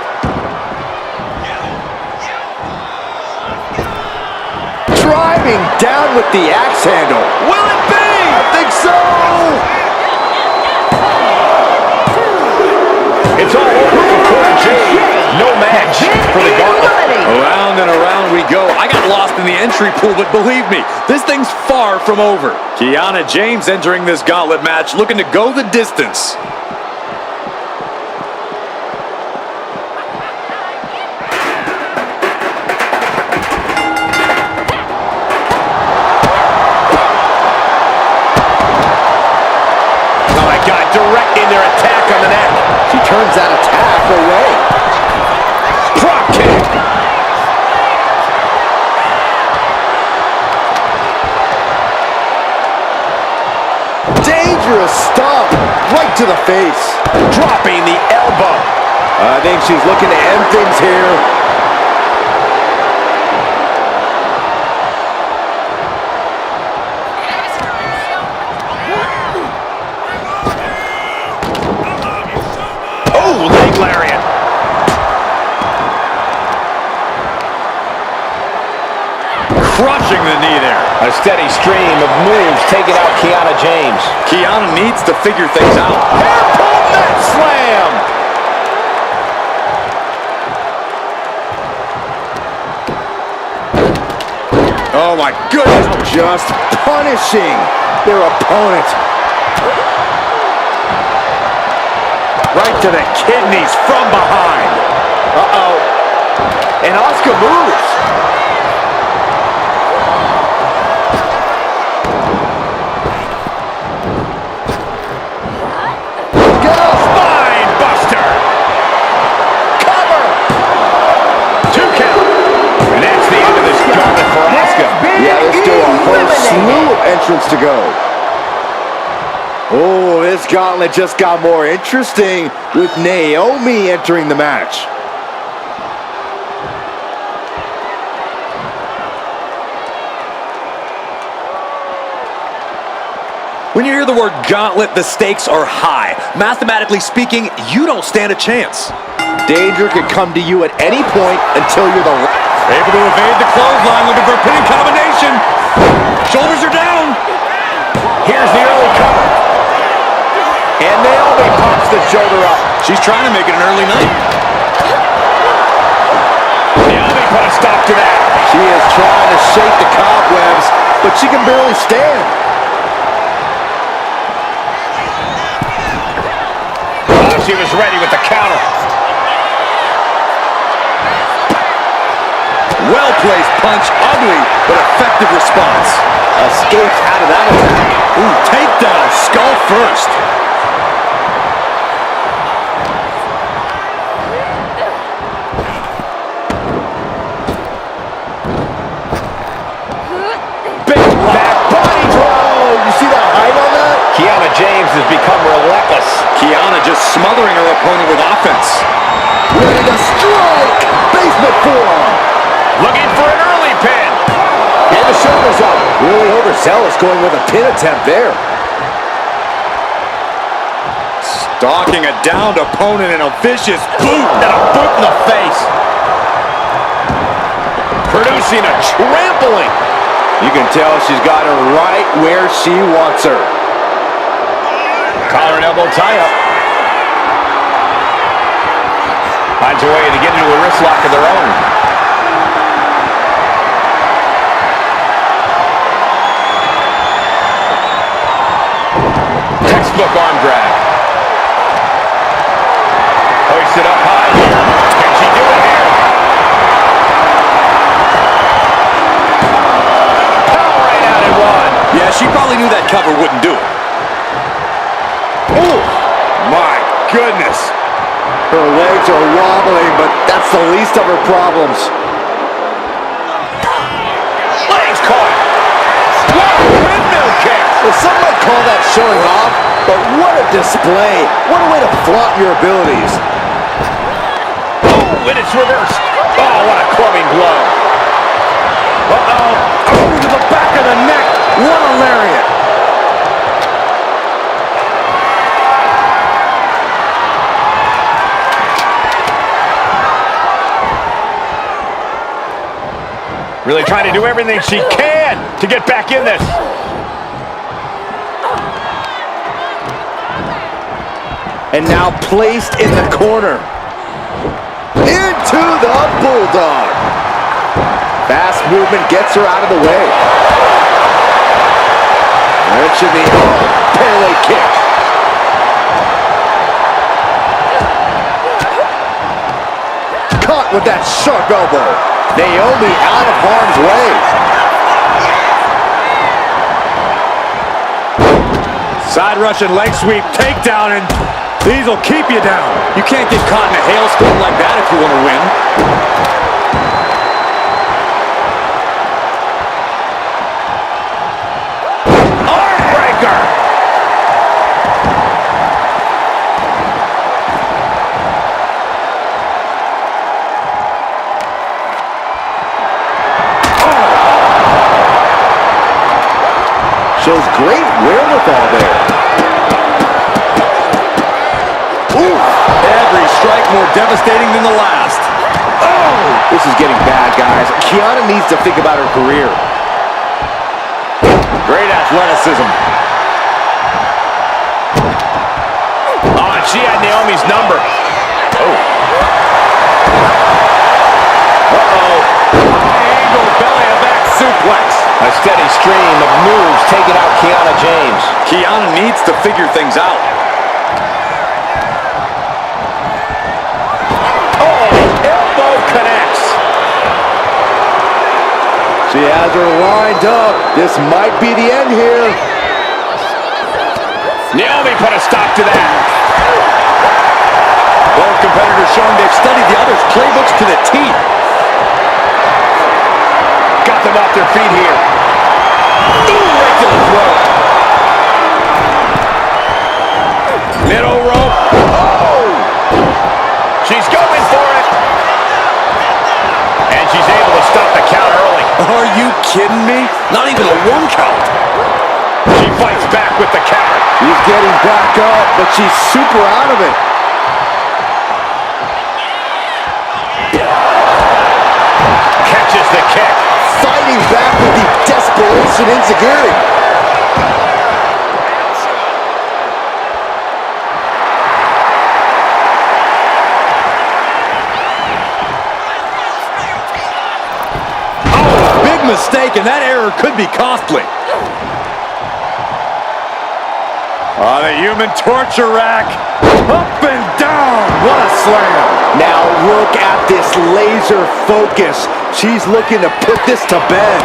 Driving down with the axe handle. Will it be? I think so. It's all over for Cora Jade. No match for the gauntlet. Around and around we go. I got lost in the entry pool, but believe me, this thing's far from over. Kiana James entering this gauntlet match, looking to go the distance. Oh my God, directing their attack on the neck. She turns that attack away. Drop kick. Dangerous stomp right to the face. Dropping the elbow. I think she's looking to end things here. Oh, leg lariat. Crushing the knee there. A steady stream of moves taking out Kiana James. Kiana needs to figure things out. Hair-pulled net slam! Oh my goodness! Just punishing their opponent. Right to the kidneys from behind. Uh-oh. And Asuka moves. Spine buster. Cover. 2 count. And that's the end of this gauntlet for Asuka. Yeah, there's still a whole slew of entrants to go. Oh, this gauntlet just got more interesting with Naomi entering the match. When you hear the word gauntlet, the stakes are high. Mathematically speaking, you don't stand a chance. Danger could come to you at any point until you're the last. Able to evade the clothesline, looking for a pinning combination. Shoulders are down. Here's the early cover. And Naomi pops the shoulder up. She's trying to make it an early night. Naomi put a stop to that. She is trying to shake the cobwebs, but she can barely stand. She was ready with the counter. Well-placed punch, ugly, but effective response. Escapes out of that attack. Ooh, takedown, skull first. Big back body throw. You see that height on that? Kiana James has become relentless. Kiana just smothering her opponent with offense. Ready to strike. Basement forearm. Looking for an early pin. And the shoulders up. Really overzealous going with a pin attempt there. Stalking a downed opponent in a vicious boot. And a boot in the face. Producing a trampling. You can tell she's got her right where she wants her. Collar and elbow tie-up. Finds a way to get into a wrist lock of their own. Textbook arm drag. Hoisted up high here. Can she do it here? Power right out at one. Yeah, she probably knew that cover wouldn't do it. Ooh, my goodness. Her legs are wobbling, but that's the least of her problems. Legs caught. What a windmill kick. Well, some might call that showing off, but what a display. What a way to flaunt your abilities. Oh, and it's reversed. Oh, what a clubbing blow. Uh-oh. Oh, to the back of the neck. What a lariat. Really trying to do everything she can to get back in this. And now placed in the corner. Into the bulldog. Fast movement gets her out of the way. Wrenching the parallel kick. Caught with that sharp elbow. Naomi out of harm's way. Side Russian leg sweep, takedown, and these will keep you down. You can't get caught in a hailstorm like that if you want to win. Arm breaker. Shows great wherewithal there. Ooh, every strike more devastating than the last. Oh, this is getting bad, guys. Kiana needs to think about her career. athleticism. Oh, and she had Naomi's number. Oh. Uh-oh. Angle belly to back suplex. A steady stream of moves taking out Katana Chance. Kiana needs to figure things out. Elbow connects. She has her lined up. This might be the end here. Naomi put a stop to that. Both competitors showing they've studied the other's playbooks to the teeth. Got them off their feet here. Ooh, right to the throat. Middle rope. Oh! She's going for it. And she's able to stop the count early. Are you kidding me? Not even a 1 count. She fights back with the counter. She's getting back up, but she's super out of it. Catches the kick. Fighting back with the desperation enziguri. Oh, big mistake, and that error could be costly. On the human torture rack. Up and down. What a slam. Now look at this laser focus. She's looking to put this to bed.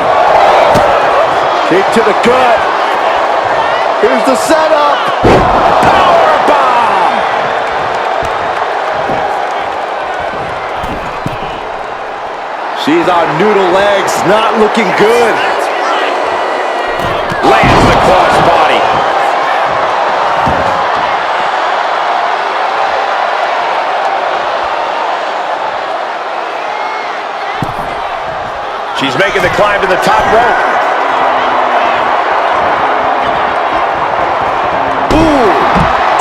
Kick to the gut. Here's the setup. Powerbomb. She's on noodle legs, not looking good. Lands the crossbody. She's making the climb to the top rope. Ooh.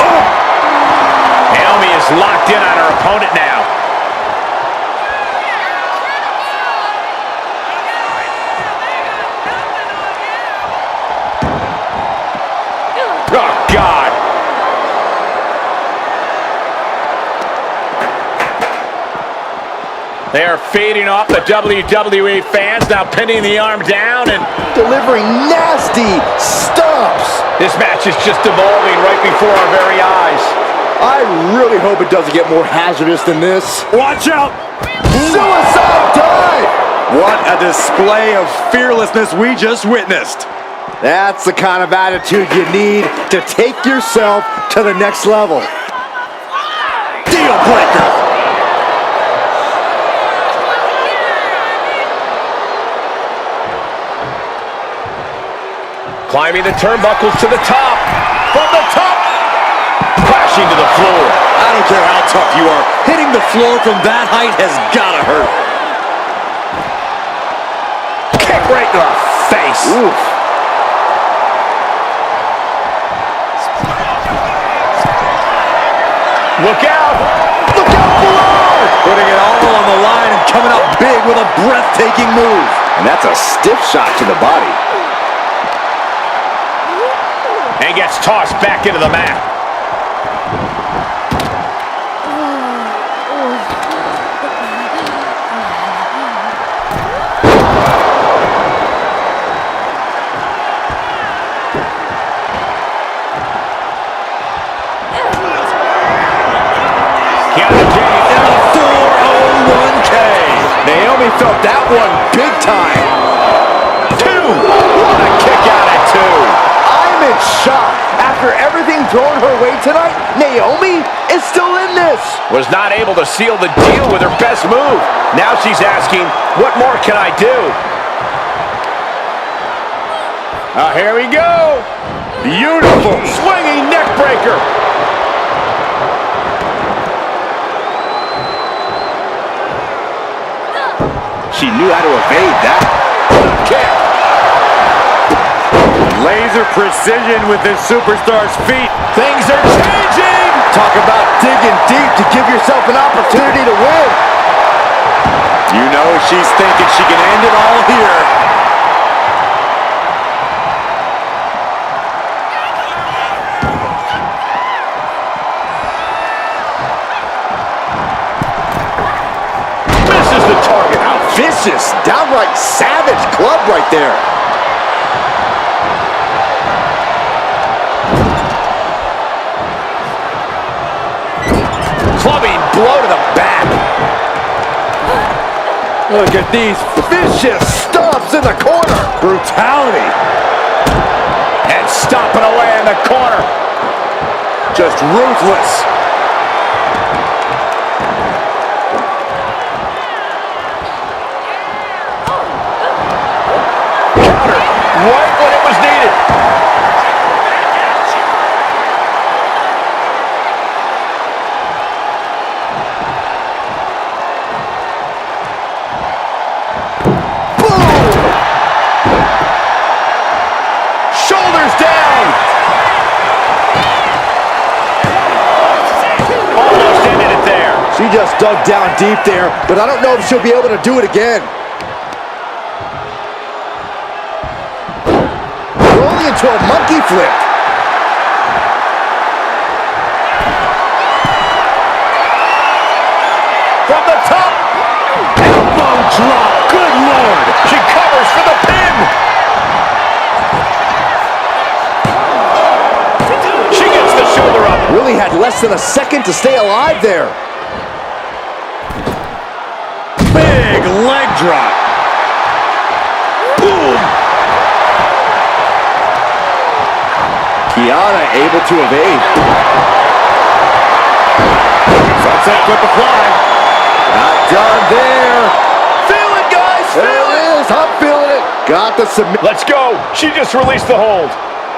Oh. Naomi is locked in on her opponent now. Oh, God. They are fading off the WWE fans, now pinning the arm down and Delivering nasty stomps. this match is just evolving right before our very eyes. I really hope it doesn't get more hazardous than this. Watch out. Suicide dive. What a display of fearlessness we just witnessed. That's the kind of attitude you need to take yourself to the next level. Deal breaker. Climbing the turnbuckles to the top. From the top. Crashing to the floor. I don't care how tough you are. Hitting the floor from that height has gotta hurt. Kick right to the face. Oof. Look out. Look out below. Putting it all on the line and coming up big with a breathtaking move. And that's a stiff shot to the body. And gets tossed back into the mat. Naomi felt that one big time. 2. What a kick out at 2. I'm in shock. After everything thrown her way tonight, Naomi is still in this. Was not able to seal the deal with her best move. Now she's asking, what more can I do? Here we go. Beautiful swinging neck breaker. She knew how to evade that. Kick. Laser precision with this superstar's feet. Things are changing. Talk about digging deep to give yourself an opportunity to win. You know she's thinking she can end it all here. vicious, downright savage club right there. Clubbing blow to the back. Look at these vicious stomps in the corner. Brutality. And stomping away in the corner. Just ruthless. Counter right when it was needed. She just dug down deep there, but I don't know if she'll be able to do it again. Rolling into a monkey flip. From the top. Elbow drop. Good Lord. She covers for the pin. She gets the shoulder up. Really had less than a second to stay alive there. Big leg drop. Boom. Kiana able to evade. Sunset flip applied. Not done there. Feel it, guys. Feel it. There it is. I'm feeling it. Got the submit. Let's go. She just released the hold.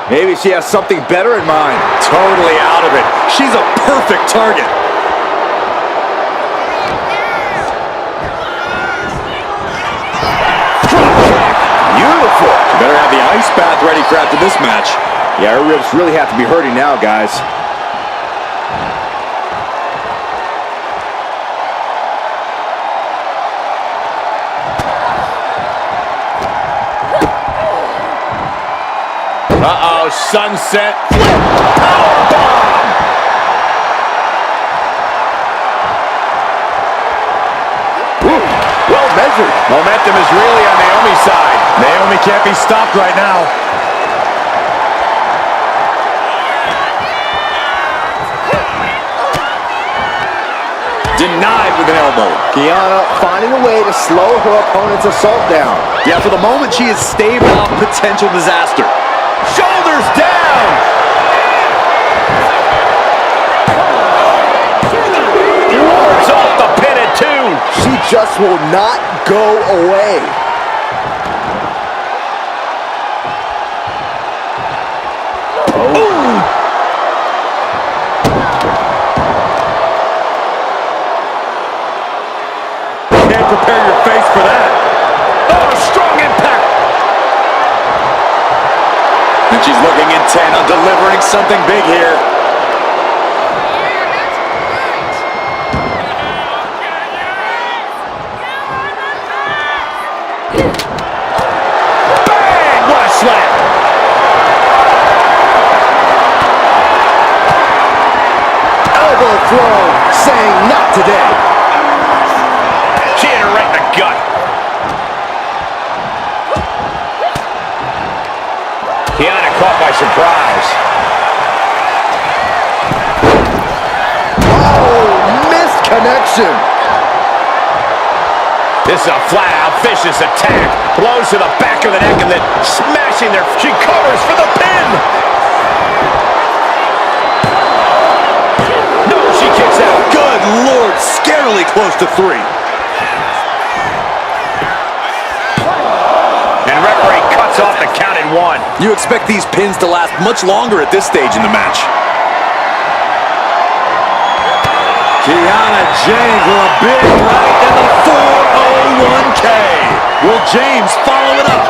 Maybe she has something better in mind. Totally out of it. She's a perfect target. Beautiful. You better have the ice bath ready for after this match. Yeah, her ribs really have to be hurting now, guys. Uh-oh, sunset flip. Powerbomb. Well measured. Momentum is really on Naomi's side. Naomi can't be stopped right now. Denied with an elbow. Kiana finding a way to slow her opponent's assault down. Yeah, for the moment, she is staving off potential disaster. Shoulders down. Wards off the pin at 2. She just will not go away. Ooh. Can't prepare your face for that. Oh, strong impact. And she's looking intent on delivering something big here. Bang! What a slap. Elbow throw, saying not today. She hit her right in the gut. Kiana caught by surprise. Oh, missed connection. This is a flat-out vicious attack. Blows to the back of the neck and then smashing their... She covers for the pin. No, she kicks out. Good Lord, scarily close to 3. And referee cuts off the count at 1. You expect these pins to last much longer at this stage in the match. Kiana James with a big right in the 401K. Will James follow it up?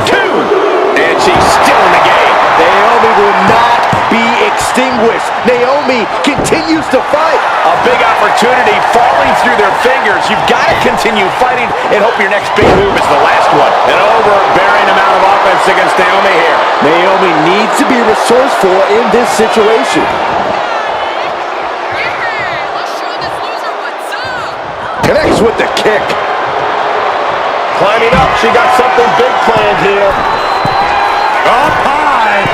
2. And she's still in the game. Naomi will not be extinguished. Naomi continues to fight. A big opportunity falling through their fingers. You've got to continue fighting and hope your next big move is the last one. An overbearing amount of offense against Naomi here. Naomi needs to be resourceful in this situation. Let's show this loser what's up. Connects with the kick. Climbing up, she got something big planned here. Up high,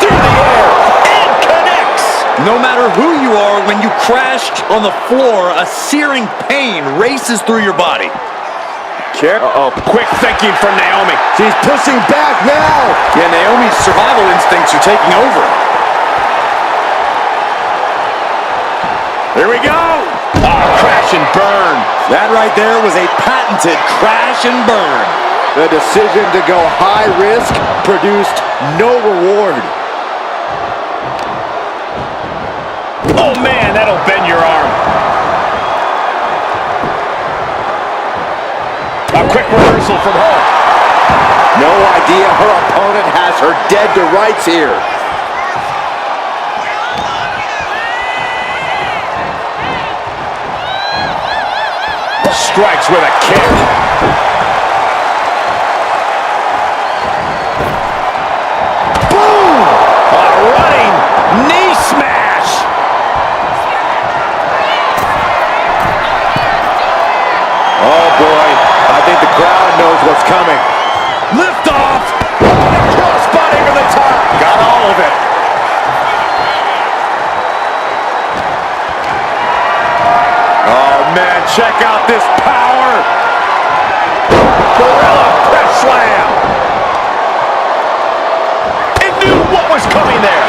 through the air, and connects. No matter who you are, when you crash on the floor, a searing pain races through your body. Kick. Quick thinking from Naomi. She's pushing back now. Yeah, Naomi's survival instincts are taking over. Here we go. Oh, crash and burn. That right there was a patented crash and burn. The decision to go high risk produced no reward. Oh, man, that'll bend your arm. A quick reversal from her. No idea her opponent has her dead to rights here. Strikes with a kick. Boom! A running knee smash. Oh boy, I think the crowd knows what's coming. Lift off. Crossbody from the top. Got all of it. Oh man, check out this power. Gorilla press slam. It knew what was coming there.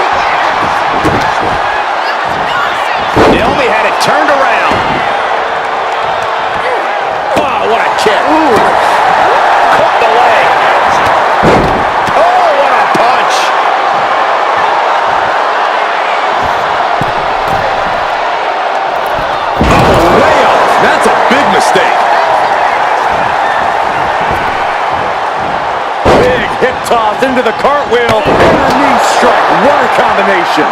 Naomi had it turned around. Oh, what a kick. Ooh. Caught the leg. Oh, what a punch. Oh, layoff. That's a big mistake. Big hip toss into the cartwheel and a knee strike. What a combination.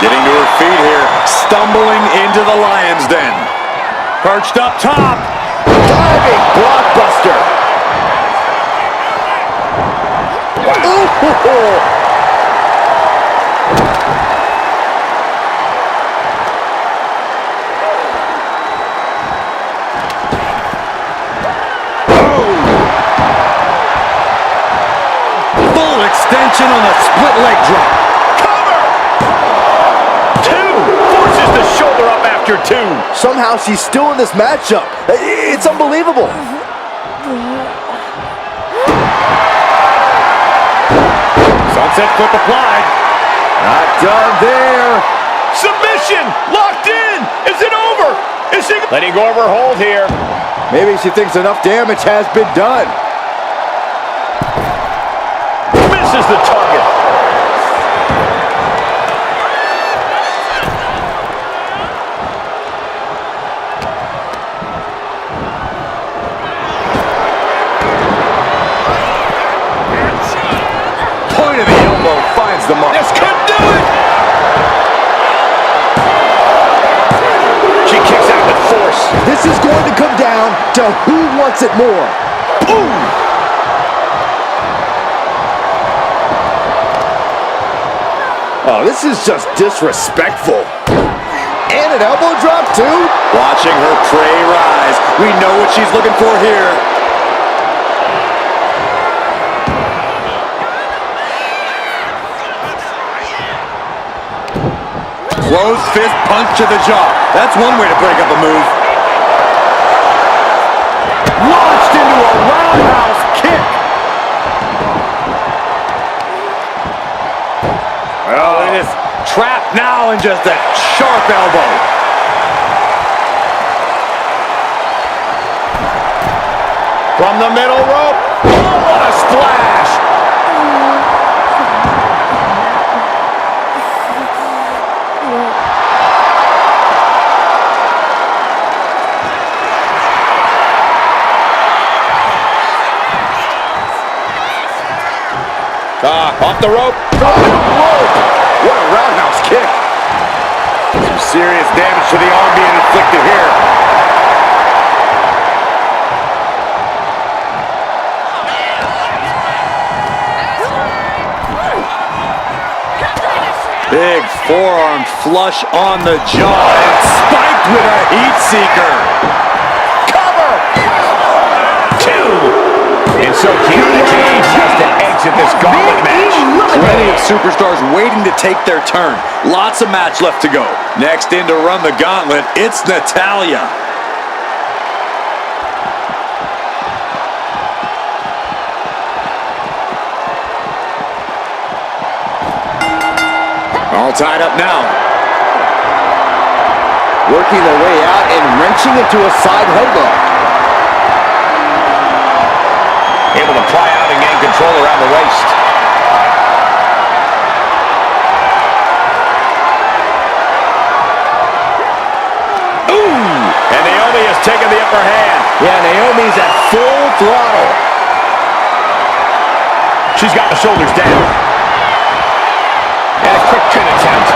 Getting to her feet here, stumbling into the lion's den. Perched up top. Diving blockbuster. Ooh. Full extension on the split leg drop. Forces the shoulder up after two. Somehow she's still in this matchup. It's unbelievable. Sunset flip applied. Not done there. Submission locked in. Is it over? Is she letting go of her hold here? Maybe she thinks enough damage has been done. Misses the target. Point of the elbow finds the mark. This could do it. She kicks out with force. This is going to come down to who wants it more. Boom. Oh, this is just disrespectful. And an elbow drop, too? Watching her prey rise. We know what she's looking for here. Closed fist punch to the jaw. That's one way to break up a move. Launched into a roundhouse kick. Well, it is trapped now in just a sharp elbow. From the middle rope. Oh, what a splash. Off the rope. What a roundhouse kick. Some serious damage to the arm being inflicted here. Big forearm flush on the jaw and spiked with a heat seeker. Cover! 2. And so Katana Chance has to exit this gauntlet match. Plenty of superstars waiting to take their turn. Lots of match left to go. Next in to run the gauntlet, it's Natalia. All tied up now. Working their way out and wrenching into a side headlock. Able to pry out and gain control around the waist. Ooh! And Naomi has taken the upper hand. Yeah, Naomi's at full throttle. She's got the shoulders down. And a quick pin attempt.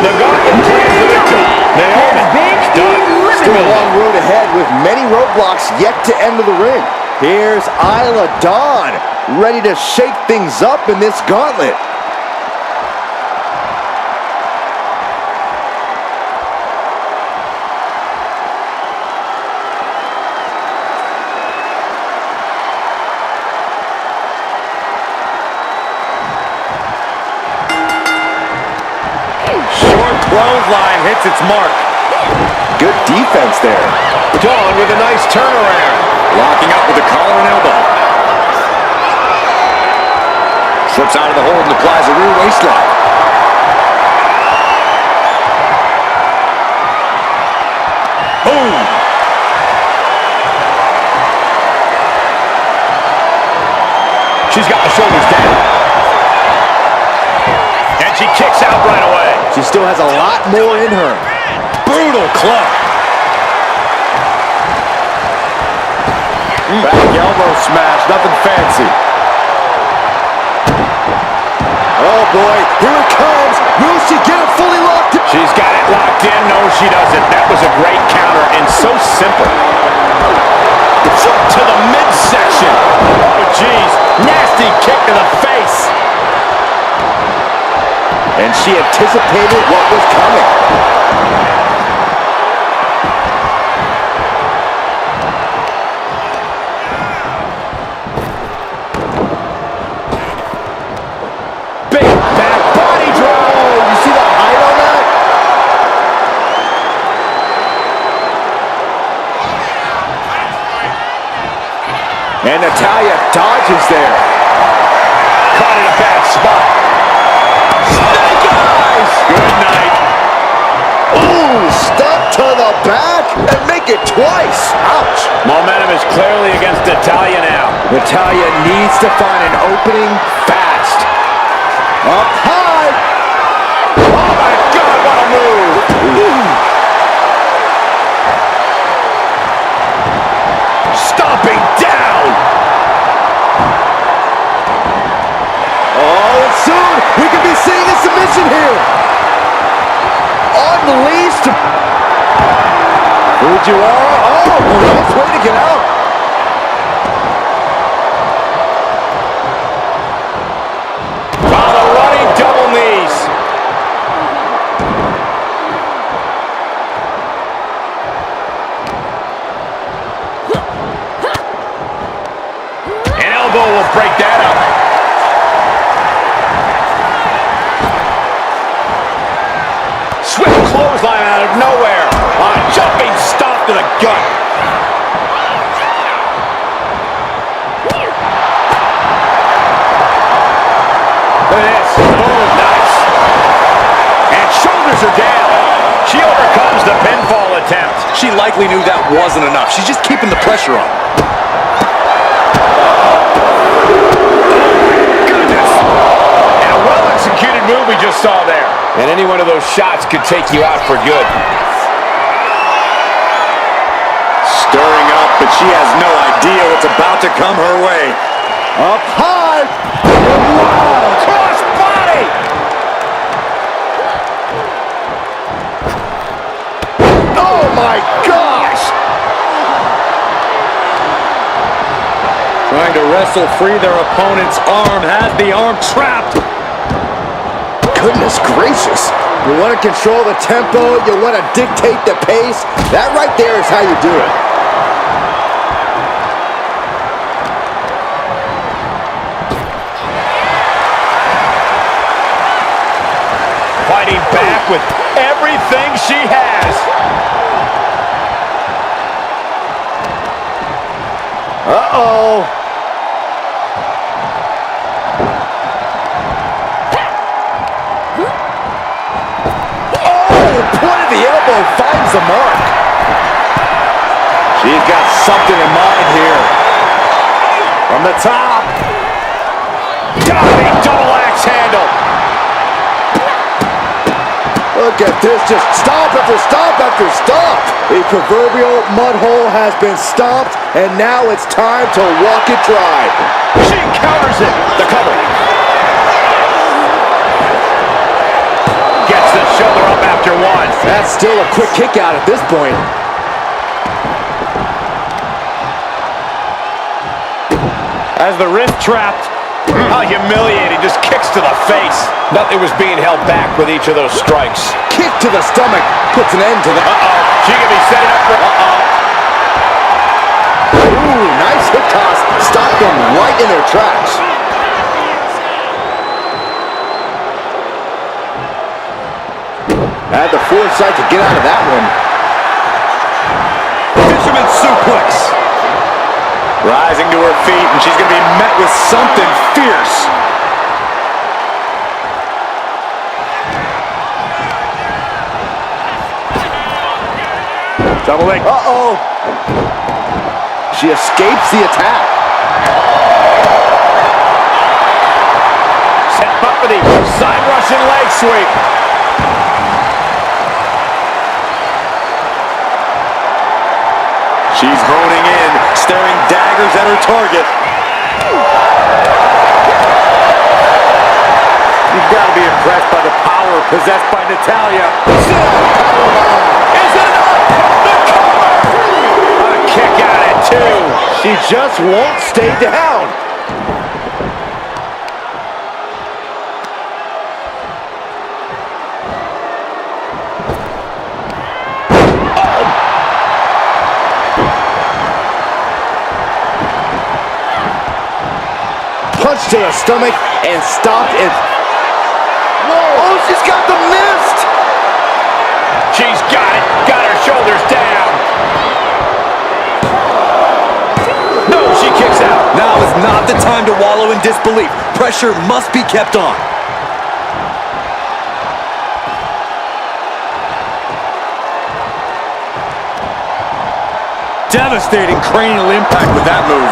The gauntlet claims the victory. Naomi, done. Still a long road ahead with many roadblocks yet to enter the ring. Here's Isla Dawn, ready to shake things up in this gauntlet. Short clothesline hits its mark. Good defense there. Dawn with a nice turnaround. Locking up with the collar and elbow. Slips out of the hold and applies a rear waistlock. Boom! She's got the shoulders down. And she kicks out right away. She still has a lot more in her. Brutal club. Back elbow smash, nothing fancy. Oh boy, here it comes. Will she get it fully locked in? She's got it locked in. No, she doesn't. That was a great counter and so simple. Jump to the midsection. Oh, geez. Nasty kick to the face. And she anticipated what was coming. Big back body drop. Oh, you see the height on that? And Natalia dodges there. Caught in a bad spot. Snake eyes! Good night. Ooh, step to the back and make it twice. Ouch. Momentum is clearly against Natalia now. Natalia needs to find an opening fast. Up high. Oh, my God, what a move. Ooh. Stomping down. Oh, and soon we could be seeing a submission here. Unleashed. Fujiwara. Oh, nice way to get out. Oh, the running double knees. An elbow will break that up. Swift clothesline out of nowhere. A jumping stomp to the gut. Look at this. Boom, nice. And shoulders are down. She overcomes the pinfall attempt. She likely knew that wasn't enough. She's just keeping the pressure on. Goodness. And a well-executed move we just saw there. And any one of those shots could take you out for good. Stirring up, but she has no idea what's about to come her way. Up high. Wow. Cross body. Oh my gosh. Trying to wrestle free their opponent's arm. Has the arm trapped. Goodness gracious. You want to control the tempo. You want to dictate the pace. That right there is how you do it. Fighting back with everything she has. Uh-oh. Point of the elbow finds the mark. She's got something in mind here. From the top. Diving double axe handle. Look at this, just stomp after stomp after stomp. The proverbial mud hole has been stomped, and now it's time to walk it dry. She counters it. The cover. Gets the shoulder up after one. That's still a quick kick out at this point. As the wrist trapped. How humiliating. Just kicks to the face. Nothing was being held back with each of those strikes. Kick to the stomach puts an end to that. She could be setting up for... Ooh, nice hip toss. Stopped them right in their tracks. Had the foresight to get out of that one. Fisherman suplex. Rising to her feet, and she's going to be met with something fierce. Double leg. Uh-oh. She escapes the attack. Set up for the side Russian leg sweep. She's honing in, staring daggers at her target. You've got to be impressed by the power possessed by Natalia. Is it enough? The cover! A kick out at two. She just won't stay down. Punch to the stomach and stopped it. Whoa! Oh, she's got the mist! She's got it. Got her shoulders down. No, she kicks out. Now is not the time to wallow in disbelief. Pressure must be kept on. Devastating cranial impact with that move.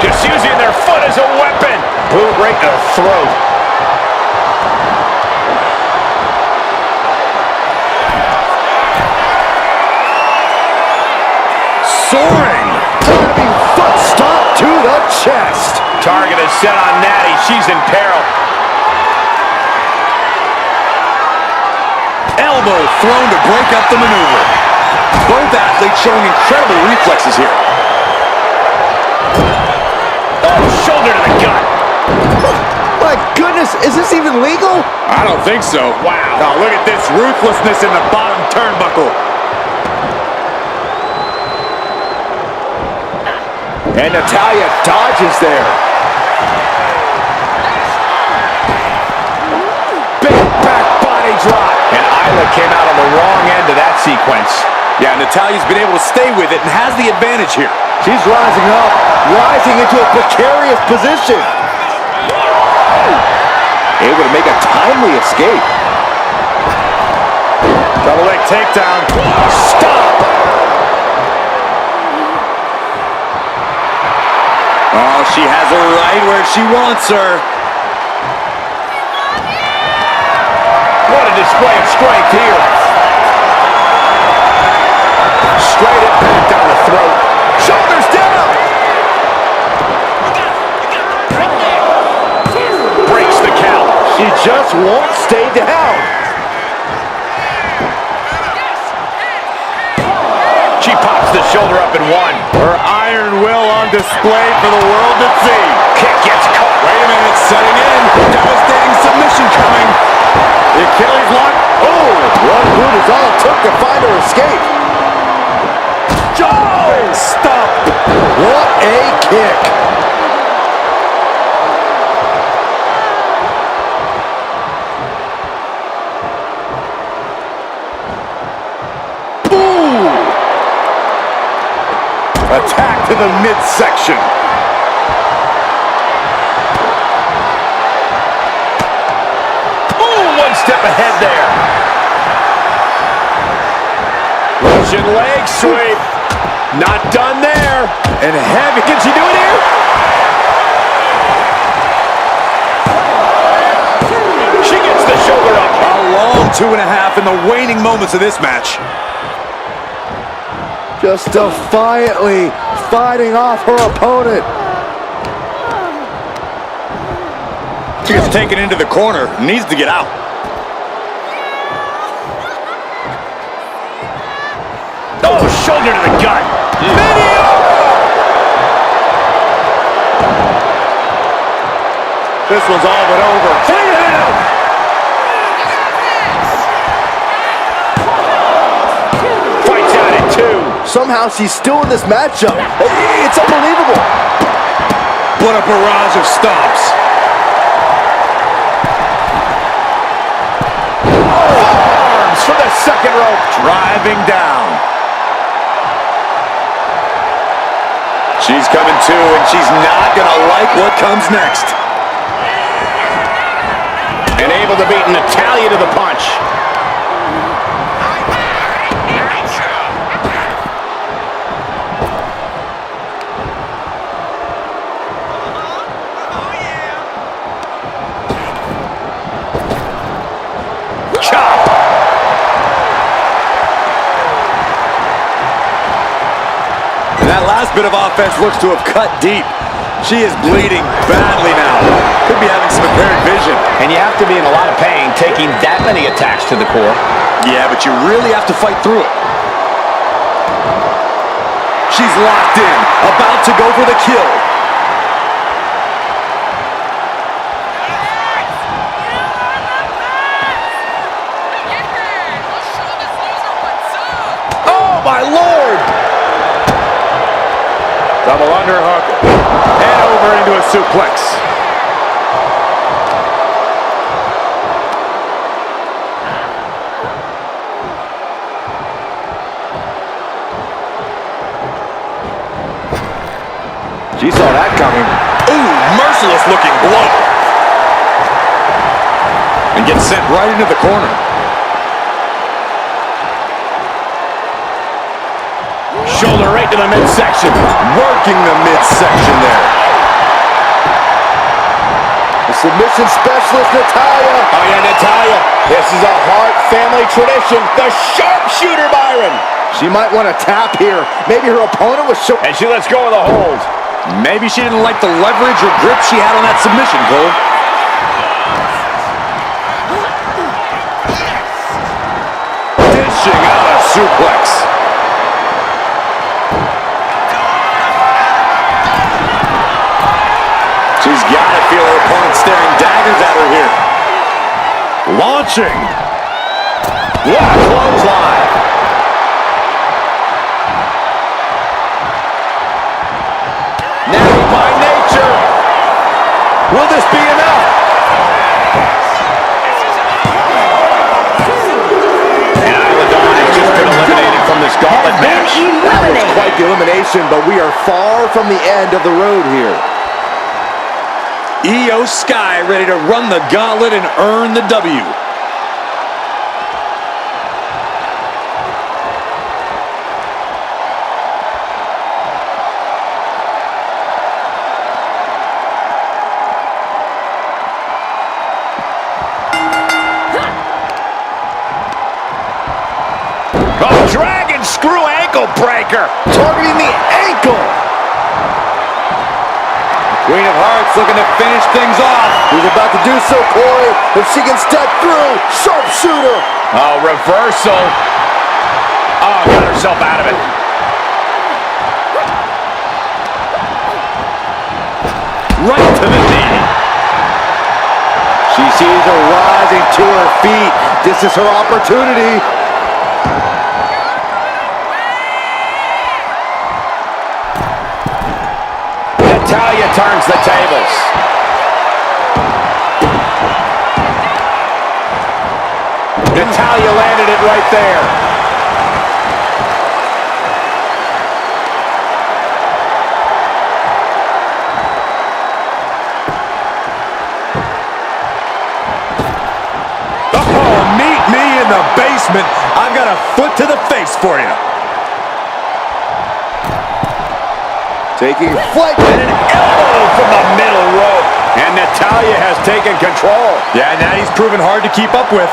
Just using their foot as a weapon. Boot right to the throat. Soaring. Diving foot stomp to the chest. Target is set on Natty. She's in peril. Elbow thrown to break up the maneuver. Both athletes showing incredible reflexes here. Oh, shoulder to the gut. My goodness, is this even legal? I don't think so. Wow. Now look at this ruthlessness in the bottom turnbuckle. And Natalia dodges there. Big back body drop. And Isla came out on the wrong end of that sequence. Yeah, Natalia's been able to stay with it and has the advantage here. She's rising up, rising into a precarious position. Able to make a timely escape. Double leg takedown. Stop! Oh, she has her right where she wants her. What a display of strength here. Straight impact down the throat. Shoulders down. Breaks the count. She just won't stay down. She pops the shoulder up in one. Her iron will on display for the world to see. Kick gets caught. Wait a minute, setting in. Devastating submission coming. The Achilles lock. Oh, one boot is all it took to find her escape. Oh, stop. What a kick. Attack to the midsection. Ooh, one step ahead there. Russian leg sweep. Not done there. And heavy. Can she do it here? She gets the shoulder up. A long 2.5 in the waning moments of this match. Just defiantly fighting off her opponent. She gets taken into the corner. Needs to get out. Oh, shoulder to the gut. Video! This one's all but over. Fights out at 2. Somehow she's still in this matchup. It's unbelievable. What a barrage of stomps. Arms from the second rope. Driving down. She's coming to, and she's not going to like what comes next. And able to beat Natalia to the punch. Chop. And that last bit of offense looks to have cut deep. She is bleeding badly now. Could be having some impaired vision. And you have to be in a lot of pain taking that many attacks to the core. Yeah, but you really have to fight through it. She's locked in, about to go for the kill. Oh, my Lord! Double underhook. And over into a suplex. She saw that coming. Ooh, merciless looking blow. And gets sent right into the corner. Shoulder right to the midsection. Working the midsection there. The submission specialist, Natalia. Oh, yeah, Natalia. This is a Hart family tradition. The sharpshooter, Byron. She might want to tap here. Maybe her opponent was so... And she lets go of the hold. Maybe she didn't like the leverage or grip she had on that submission, Cole. Dishing out a suplex. She's got to feel her opponent staring daggers at her here. Launching. What a clothesline. Now by nature. Will this be enough? And Isla Dawn has just been eliminated from this gauntlet match. That was quite the elimination, but we are far from the end of the road here. Io Sky ready to run the gauntlet and earn the W. Oh, dragon screw ankle breaker. Targeting the ankle. Queen of Hearts looking to finish things off. He's about to do so, Corey. If she can step through, sharpshooter. Oh, reversal. Oh, got herself out of it. right to the knee. She sees her rising to her feet. This is her opportunity. Natalia turns the tables. Natalia landed it right there. Oh, meet me in the basement. I've got a foot to the face for you. Taking flight. And an elbow from the middle rope. And Natalia has taken control. Yeah, Natty's proven hard to keep up with.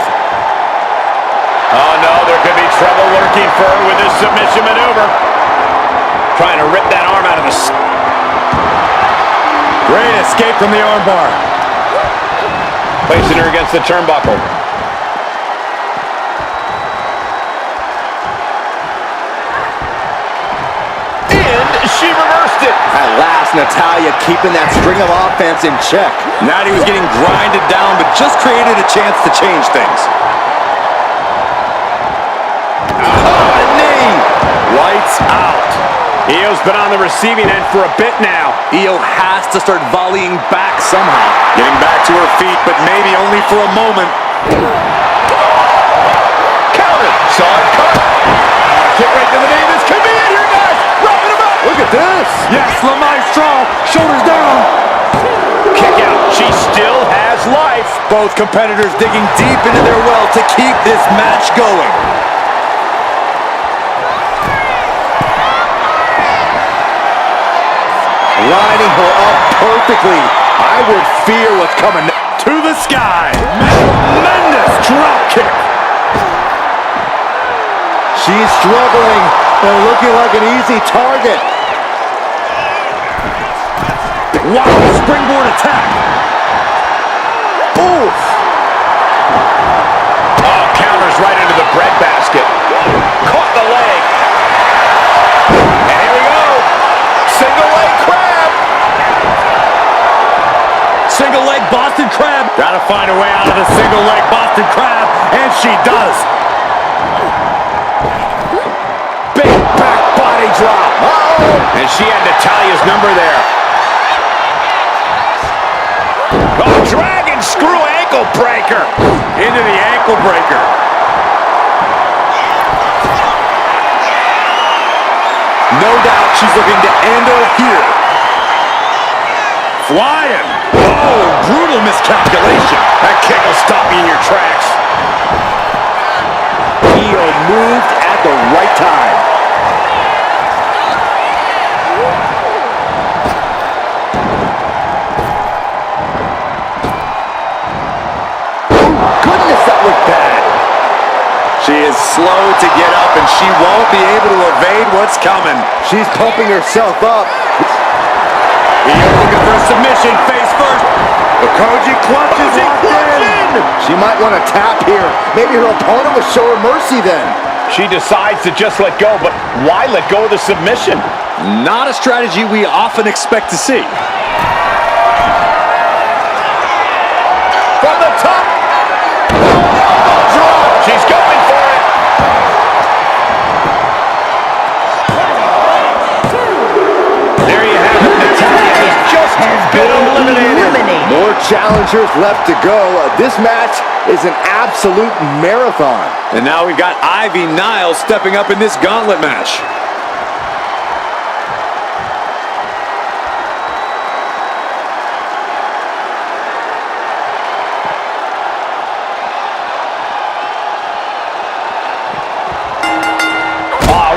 Oh no, there could be trouble lurking for her with this submission maneuver. Trying to rip that arm out of the... Great escape from the armbar. Placing her against the turnbuckle. And she reversed it. At last, Natalia keeping that string of offense in check. Natty was getting grinded down, but just created a chance to change things. Lights out. Io's been on the receiving end for a bit now. Io has to start volleying back somehow. Getting back to her feet, but maybe only for a moment. Counter. Saw it cut. Kick right to the knee. This could be it here, guys. Wrapping him up. Look at this. Yes, La Maestro. Shoulders down. Kick out. She still has life. Both competitors digging deep into their well to keep this match going. Lining her up perfectly. I would fear what's coming. To the sky. Tremendous drop kick. She's struggling and looking like an easy target. Wow, springboard attack. Oof. Oh, counters right into the breadbasket. Caught the leg. And here we go. Single leg crab. Single leg Boston Crab. Gotta find a way out of the single leg Boston Crab. And she does. Big back body drop. Uh-oh. And she had Natalia's number there. Oh, dragon screw ankle breaker. Into the ankle breaker. No doubt she's looking to end her here. Flying. Oh, brutal miscalculation. That kick will stop you in your tracks. Io moved at the right time. Goodness, that looked bad. She is slow to get up, and she won't be able to evade what's coming. She's pumping herself up. Io looking for a submission, face first. The Koji clutches locked in. She might want to tap here. Maybe her opponent will show her mercy then. She decides to just let go, but why let go of the submission? Not a strategy we often expect to see. From the top. She's going for it. There you have it. Natalia has just been eliminated. More challengers left to go. This match is an absolute marathon. And now we've got Ivy Niles stepping up in this gauntlet match.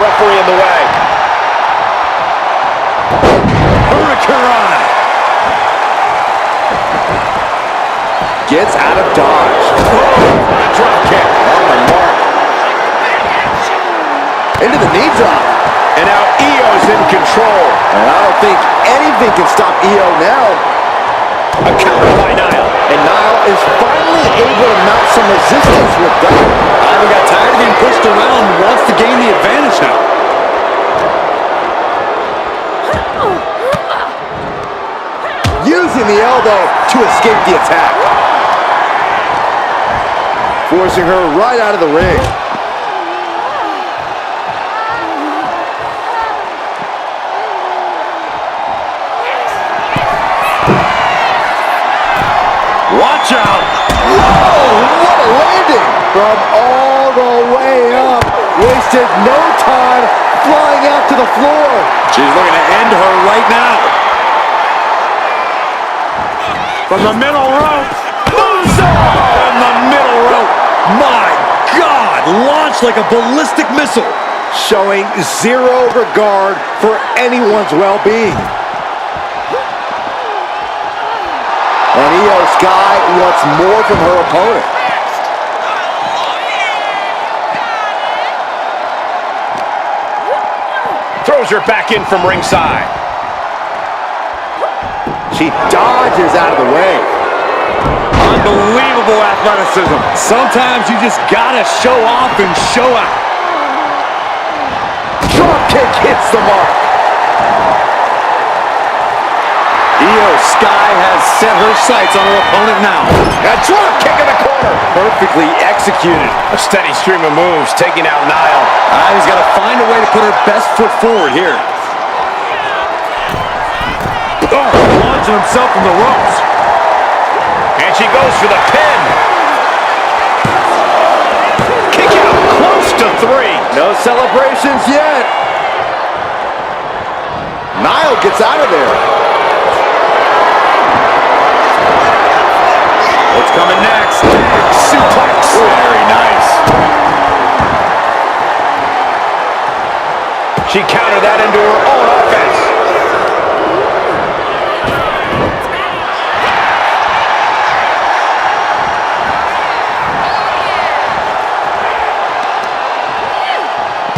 Referee in the way. Hurricane. Gets out of dodge. Drop kick. On the mark. Into the knee drop. And now Io's in control. And I don't think anything can stop Io now. A counter by Niall. And Niall is finally able to mount some resistance with that. Ivy got tired of being pushed around and wants to gain the advantage now. using the elbow to escape the attack. Forcing her right out of the ring. Watch out! Whoa, what a landing! From all the way up. Wasted no time flying out to the floor. She's looking to end her right now. From the middle rope. Moonsault! From the middle rope. My God! Launched like a ballistic missile. Showing zero regard for anyone's well-being. And Io Sky wants more from her opponent. Throws her back in from ringside. She dodges out of the way. Unbelievable athleticism. Sometimes you just gotta show off and show out. Drop kick hits the mark. Io Sky has set her sights on her opponent now. A drop kick in the corner. Perfectly executed. A steady stream of moves taking out Nile. He's got to find a way to put her best foot forward here. Launching himself from the ropes. And she goes for the pin. Kick out close to 3. No celebrations yet. Nile gets out of there. What's coming next? Suplex. Very nice. She countered that into her own offense.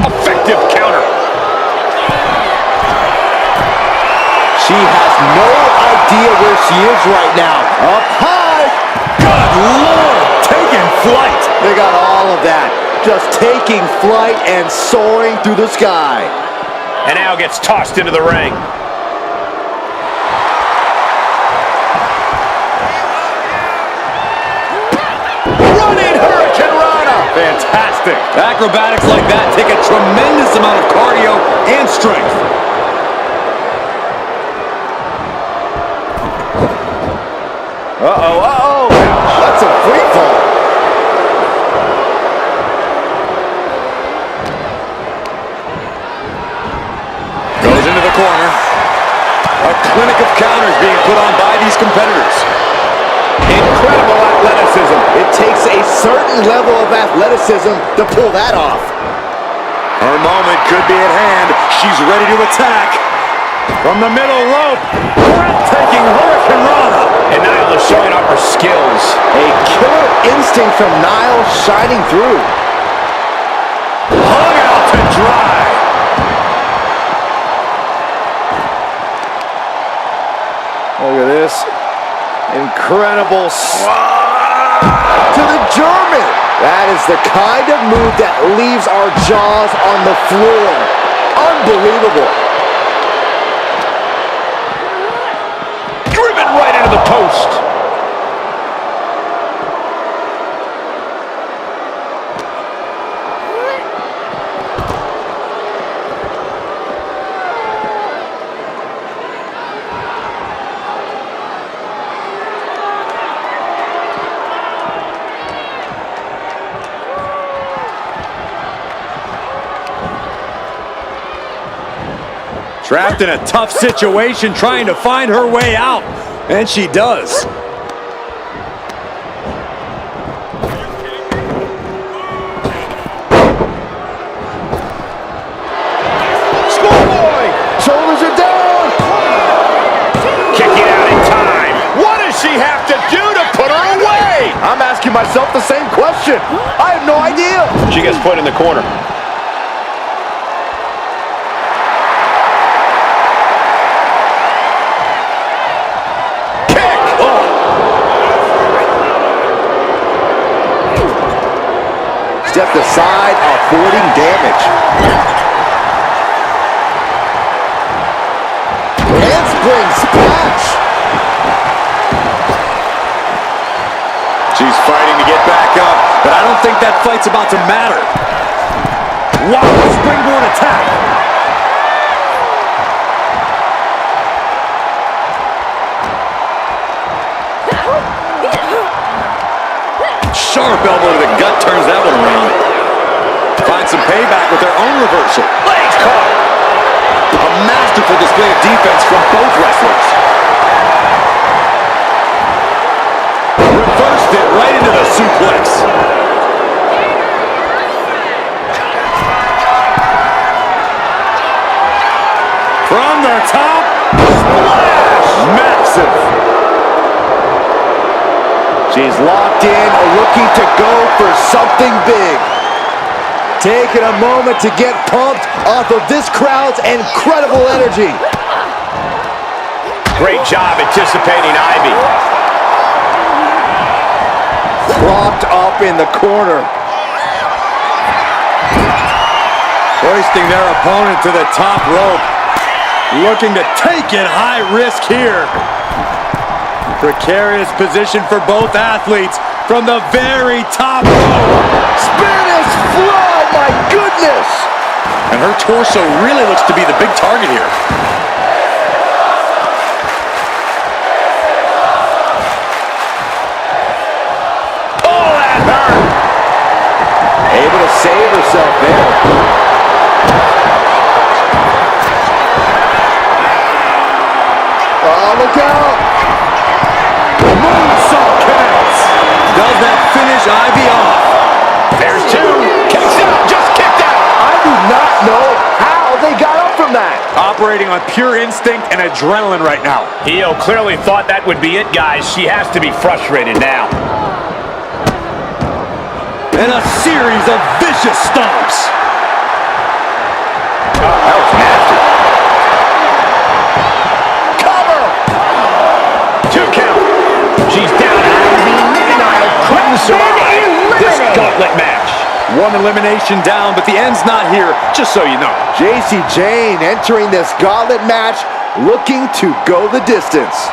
Effective counter. She has no idea where she is right now. Up high. Good Lord, taking flight. They got all of that. Just taking flight and soaring through the sky. And now gets tossed into the ring. Running Hurricane Rana. Fantastic. Acrobatics like that take a tremendous amount of cardio and strength. Uh-oh. That's a free fall. Goes into the corner. A clinic of counters being put on by these competitors. Incredible athleticism. It takes a certain level of athleticism to pull that off. Her moment could be at hand. She's ready to attack. From the middle rope. Breathtaking Hurricane Rana. And Nile is showing off her skills. A killer instinct from Nile shining through. Hung out to dry. Look at this. Incredible to the German. That is the kind of move that leaves our jaws on the floor. Unbelievable. Driven right into the post. Trapped in a tough situation, trying to find her way out. And she does. Schoolboy! Shoulders are down! Kicking out in time. What does she have to do to put her away? I'm asking myself the same question. I have no idea. She gets put in the corner. Stepped aside, avoiding damage. Handspring splash. think that fight's about to matter. Wow, springboard attack. Sharp elbow to the gut turns that one around. Finds some payback with their own reversal. Legs caught. A masterful display of defense from both wrestlers. Reversed it right into the suplex. From the top, splash! Massive. She's locked in, looking to go for something big. Taking a moment to get pumped off of this crowd's incredible energy. Great job anticipating Ivy. Propped up in the corner. Hoisting their opponent to the top rope. Looking to take it high risk here. Precarious position for both athletes from the very top rope. Spanish fly, my goodness! And her torso really looks to be the big target here. Oh, that hurt! Able to save herself there. Oh, look out! Moonsault connects. Does that finish Ivy off? There's two. Kicks out, just kicked out. I do not know how they got up from that. Operating on pure instinct and adrenaline right now. Io clearly thought that would be it, guys. She has to be frustrated now. And a series of vicious stomps. Oh, that was nasty. Cover! 2 count. She's down. And Io couldn't survive this gauntlet match. One elimination down, but the end's not here, just so you know. JC Jane entering this gauntlet match looking to go the distance.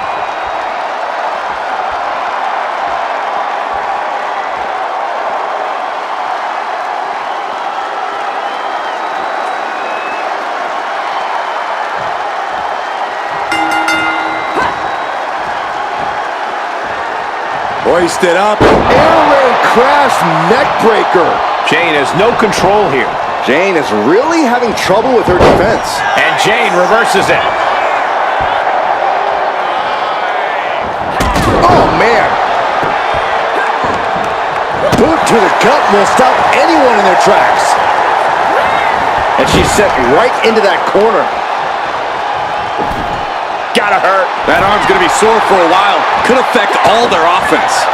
Hoisted up. Air raid crash neck breaker. Jane has no control here. Jane is really having trouble with her defense. And Jane reverses it. Oh, man. Boot to the gut will stop anyone in their tracks. And she's set right into that corner. Gotta hurt. That arm's gonna be sore for a while. Could affect all their offense.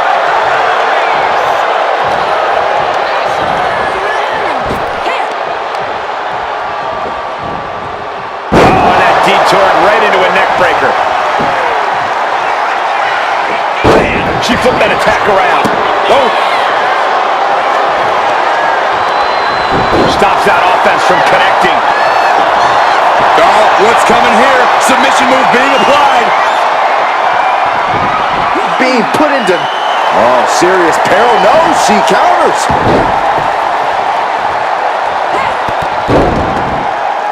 Oh, and that detoured right into a neck breaker. Man, she flipped that attack around. Oh. Stops that offense from connecting. Oh, what's coming here? Submission move being applied. Being put into, serious peril. No, she counters.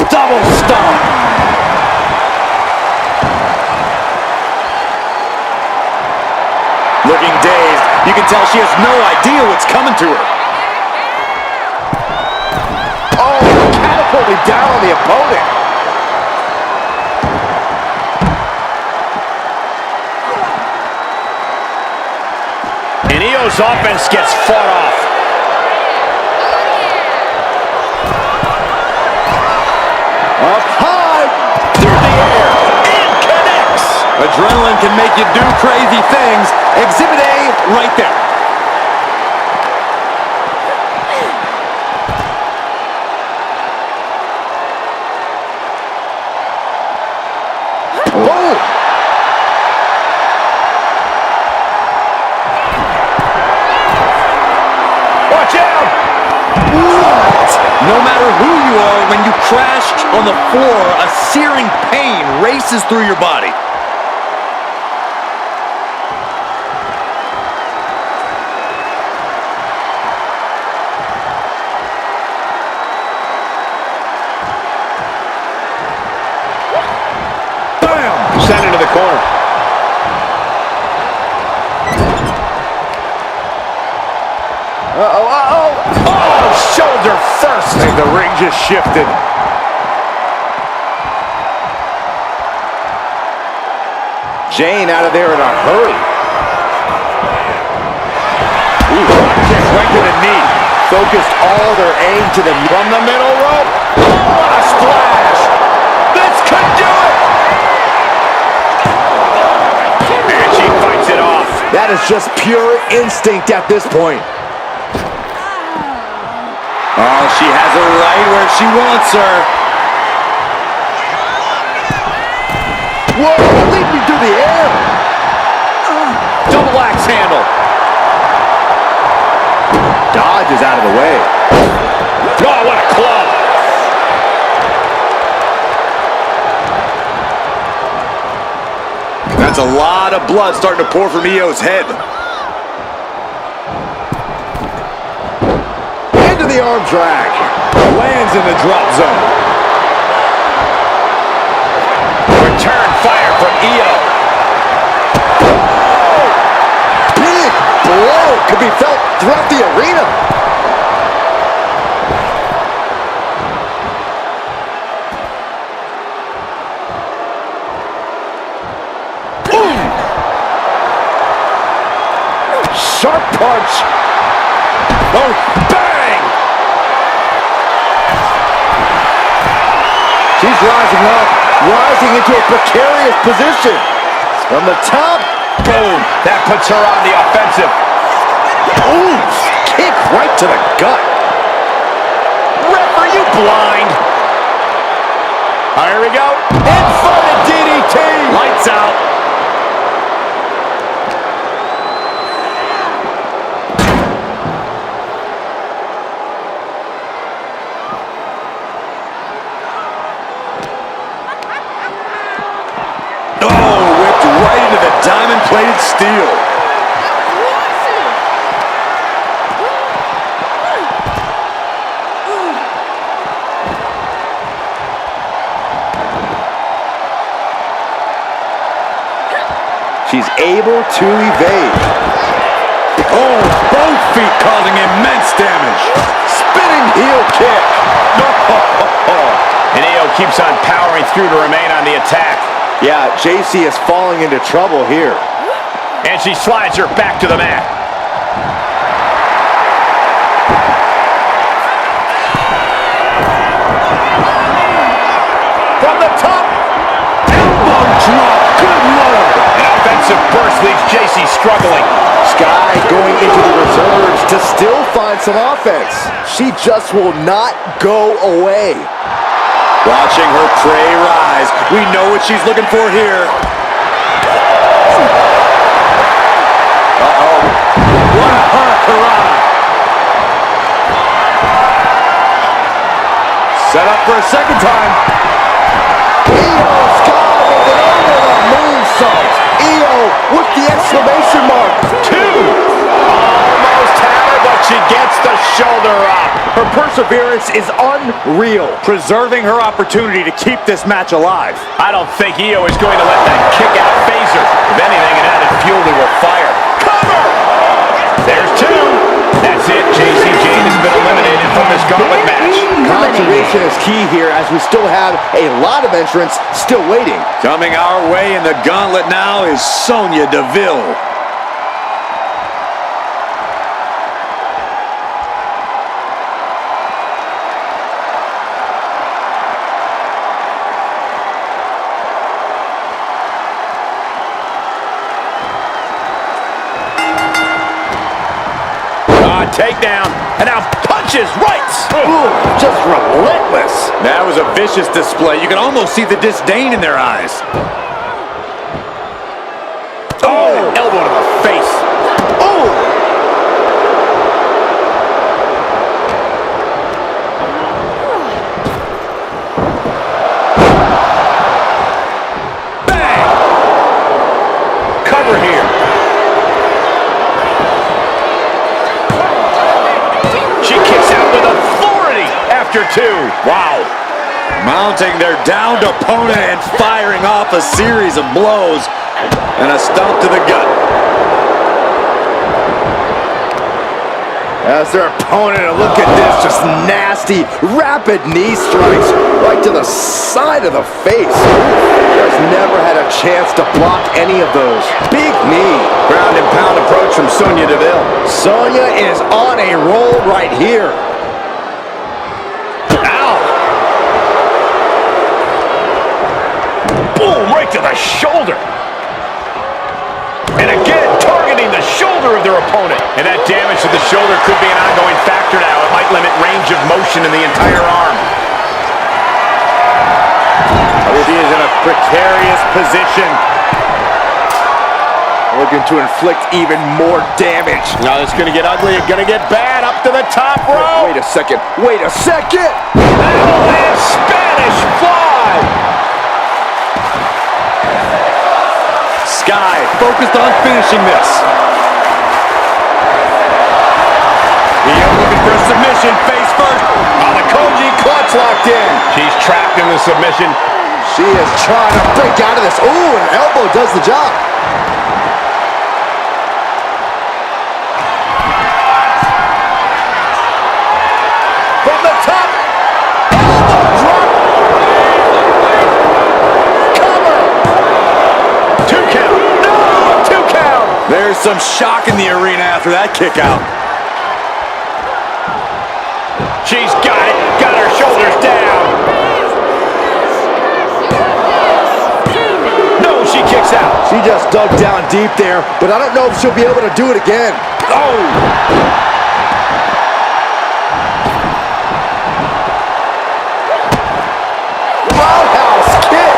Double stomp. Looking dazed. You can tell she has no idea what's coming to her. Oh, catapulted down on the opponent. And Io's offense gets fought off. Up high, through the air, And connects. Adrenaline can make you do crazy things. Exhibit A right there. boom. Watch out. No matter who you are, when you crash on the floor, a searing pain races through your body. the corner. Uh-oh, uh-oh. Oh, shoulder first. And the ring just shifted. Jane out of there in a hurry. Ooh, kick right to the knee. Focused all their aim to the... From the middle rope. Oh, what a splash. This could do it. And she fights it off. That is just pure instinct at this point. Oh, she has her right where she wants her. Whoa, leaping through the air. Double axe handle. Dodges out of the way. Oh, what a club. That's a lot of blood starting to pour from Io's head. Into the arm drag. Lands in the drop zone. Return fire from Io. Big blow could be felt throughout the arena. Boom! Sharp punch. Oh, bang! She's rising up, rising into a precarious position. From the top. Boom! That puts her on the offensive. Ooh, kick right to the gut. Ref, are you blind? Here we go. Inverted DDT. Lights out. Oh, whipped right into the diamond-plated steel. She's able to evade. Oh, both feet causing immense damage. Spinning heel kick. And Io keeps on powering through to remain on the attack. Yeah, JC is falling into trouble here. And she slides her back to the mat. From the top. Elbow drop. Good Lord. An offensive burst leaves JC struggling. Sky going into the reserves to still find some offense. She just will not go away. Watching her prey rise. We know what she's looking for here. Uh-oh. What a hurricanrana. Set up for a second time. Io Sky with an over moonsault. Io with the exclamation mark. Two. Almost had her, but she gets the shoulder up. Her perseverance is unreal. Preserving her opportunity to keep this match alive. I don't think Io is going to let that kick out phase her. If anything, it added fuel to her fire. Cover! There's two. That's it. JC Jane has been eliminated from this gauntlet match. Conservation is key here as we still have a lot of entrants still waiting. Coming our way in the gauntlet now is Sonya Deville. Takedown, and now punches right. Ooh, just relentless. That was a vicious display. You can almost see the disdain in their eyes. Oh, elbow to the face. Oh! Bang! Cover here. She kicks out with authority after two. Wow. Mounting their downed opponent and firing off a series of blows. And a stomp to the gut. As their opponent, look at this, just nasty, rapid knee strikes right to the side of the face. Just never had a chance to block any of those. Big knee. Ground and pound approach from Sonya Deville. Sonya is on a roll right here. Ow! Boom, right to the shoulder. And again, targeting the shoulder of their opponent. And that damage to the shoulder could be an ongoing factor now. It might limit range of motion in the entire arm. She is in a precarious position. Looking to inflict even more damage. Now it's going to get ugly. It's going to get bad. Up to the top rope. Wait a second. Wait a second. Avalanche Spanish Fly. Sky focused on finishing this. Io looking for a submission, face first. Oh, the Koji clutch locked in. She's trapped in the submission. She is trying to break out of this. Ooh, an elbow does the job. From the top. Elbow drop. Cover. 2 count. No, 2 count. There's some shock in the arena after that kick out. She's got it. Got her shoulders down. No, she kicks out. She just dug down deep there, but I don't know if she'll be able to do it again. Oh. Roundhouse kick.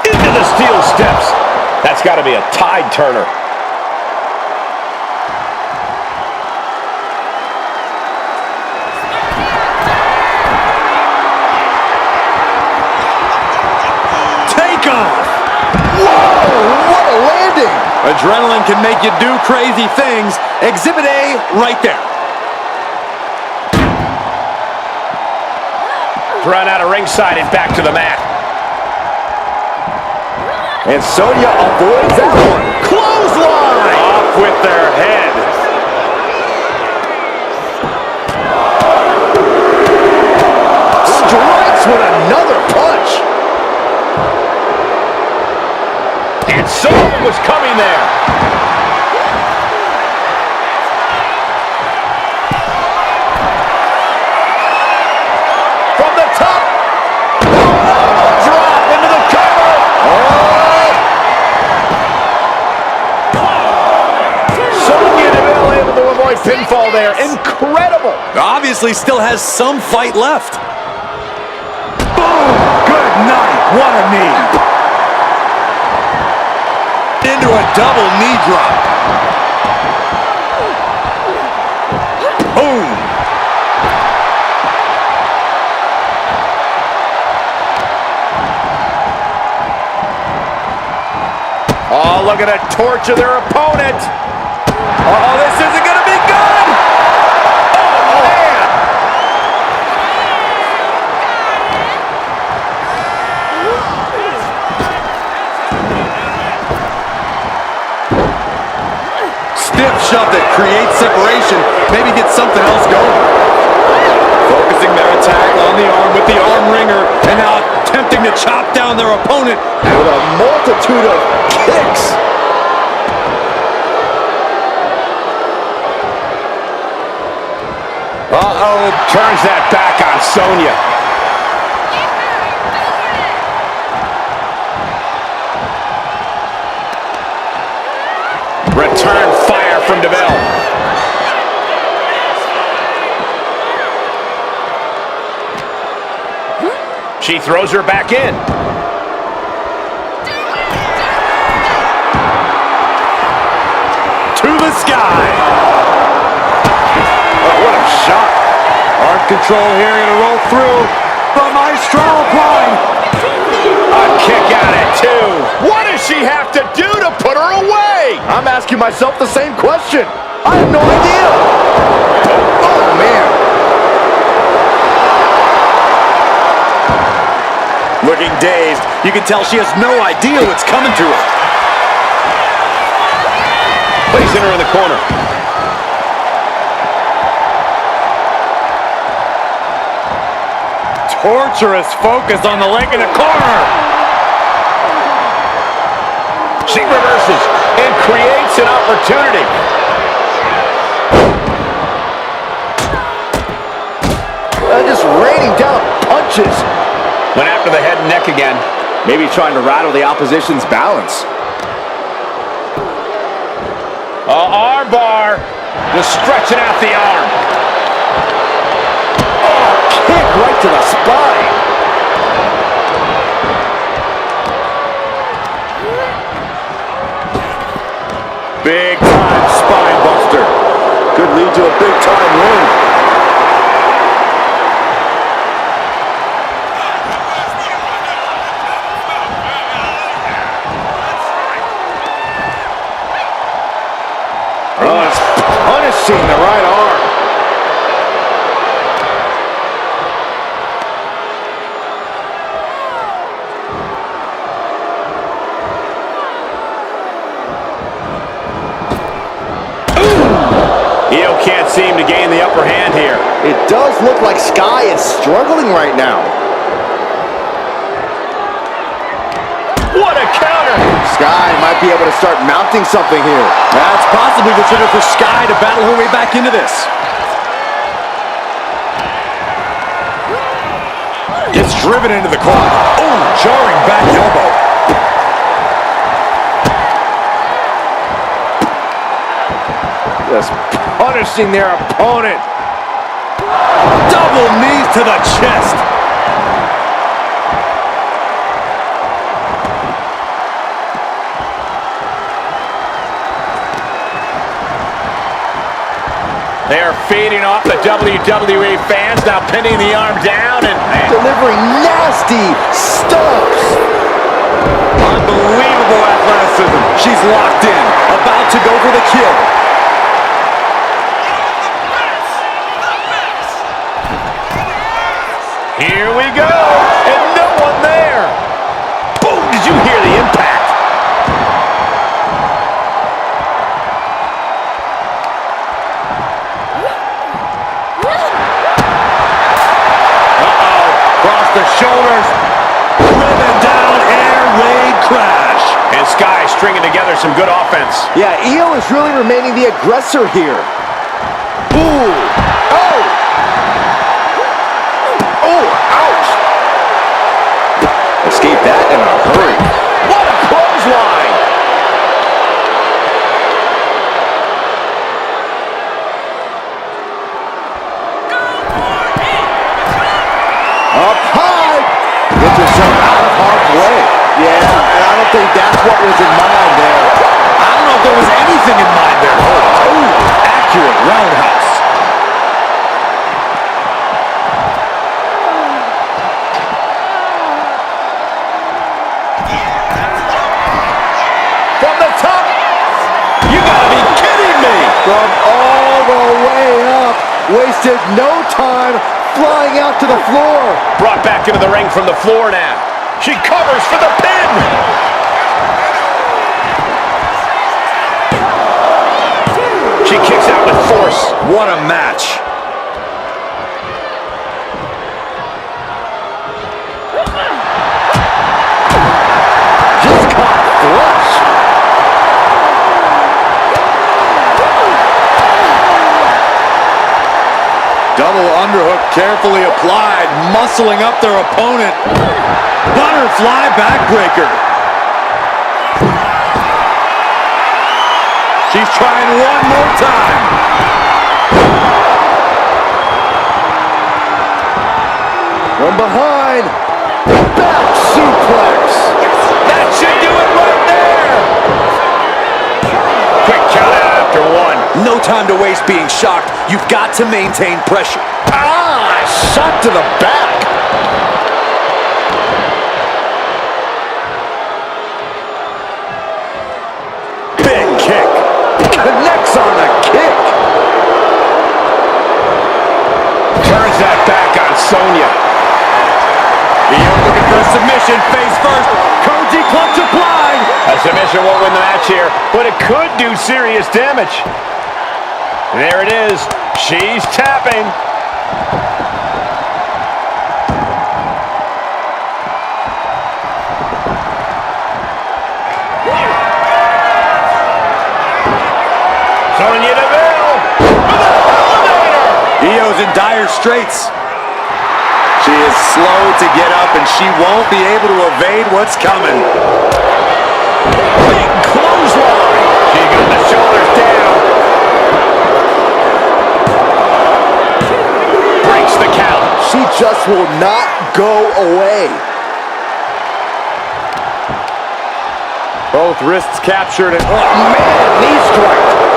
Into the steel steps. That's got to be a tide turner. Take off! Whoa, what a landing. Adrenaline can make you do crazy things. Exhibit A right there. Thrown out of ringside and back to the mat. And Sonya avoids that one. Clothesline! Off with their head. Strikes with another punch. And someone was coming there. From the top. Drop into the cover. Sonya Deville able to avoid pinfall there. Incredible. Obviously still has some fight left. Boom! Good night. What a knee. Into a double knee drop. Boom! Oh, look at it torture their opponent. Oh, this isn't going to be good. Oh, man. Stiff shove that creates separation. Maybe get something else going. Focusing their attack on the arm with the arm wringer. And now attempting to chop down their opponent. With a multitude of kicks. Uh-oh, turns that back on Sonya. Return fire from Deville. She throws her back in. To the sky. Oh, what a shot. Arm control here, gonna roll through. The Maestro applying. A kick out at 2. What is she asking myself the same question. I have no idea. Oh, man. Looking dazed. You can tell she has no idea what's coming to her. Placing her in the corner. Torturous focus on the leg in the corner. She reverses and creates an opportunity. Just raining down punches. Went after the head and neck again. Maybe trying to rattle the opposition's balance. Arm bar. Just stretching out the arm. Kick right to the spine. Big time spine buster. Could lead to a big time win. Punishing the right arm. Io can't seem to gain the upper hand here. It does look like Sky is struggling right now. What a counter! Sky might be able to start mounting something here. That's possibly the trigger for Sky to battle her way back into this. Gets driven into the corner. Oh, jarring back elbow. Just punishing their opponent. Double knees to the chest. They are feeding off the WWE fans, now pinning the arm down and Delivering nasty stomps. Unbelievable athleticism. She's locked in, about to go for the kill. here we go. And no one there. Boom, did you hear the impact? Across the shoulders. Driven down, air raid crash. And Sky stringing together some good offense. Yeah, Io is really remaining the aggressor here. Ooh. Oh. Oh, ouch. Escape that in a hurry. What a clothesline. Up high. Gets herself out of harm's way. Yeah, and I don't think that's what was in mind there. I don't know if there was anything in mind there. Oh, accurate roundhouse. From the top. You gotta be kidding me. From all the way up. Wasted no time flying out to the floor. Brought back into the ring from the floor now. She covers for the pin. She kicks out with force. What a match. Just caught flush. Double underhook carefully applied, muscling up their opponent. Butterfly backbreaker. She's trying one more time. From behind. Back suplex. That should do it right there. Quick count out after one. No time to waste being shocked. You've got to maintain pressure. Shot to the back. Big kick. Sonya. Io looking for a submission, face first. Koji clutch applied. A submission won't win the match here, but it could do serious damage. There it is. She's tapping. Sonya Deville with an elevator. Io's in dire straits. She is slow to get up, and she won't be able to evade what's coming. Big clothesline. She got the shoulders down. Breaks the count. She just will not go away. Both wrists captured, and Man, knee strike.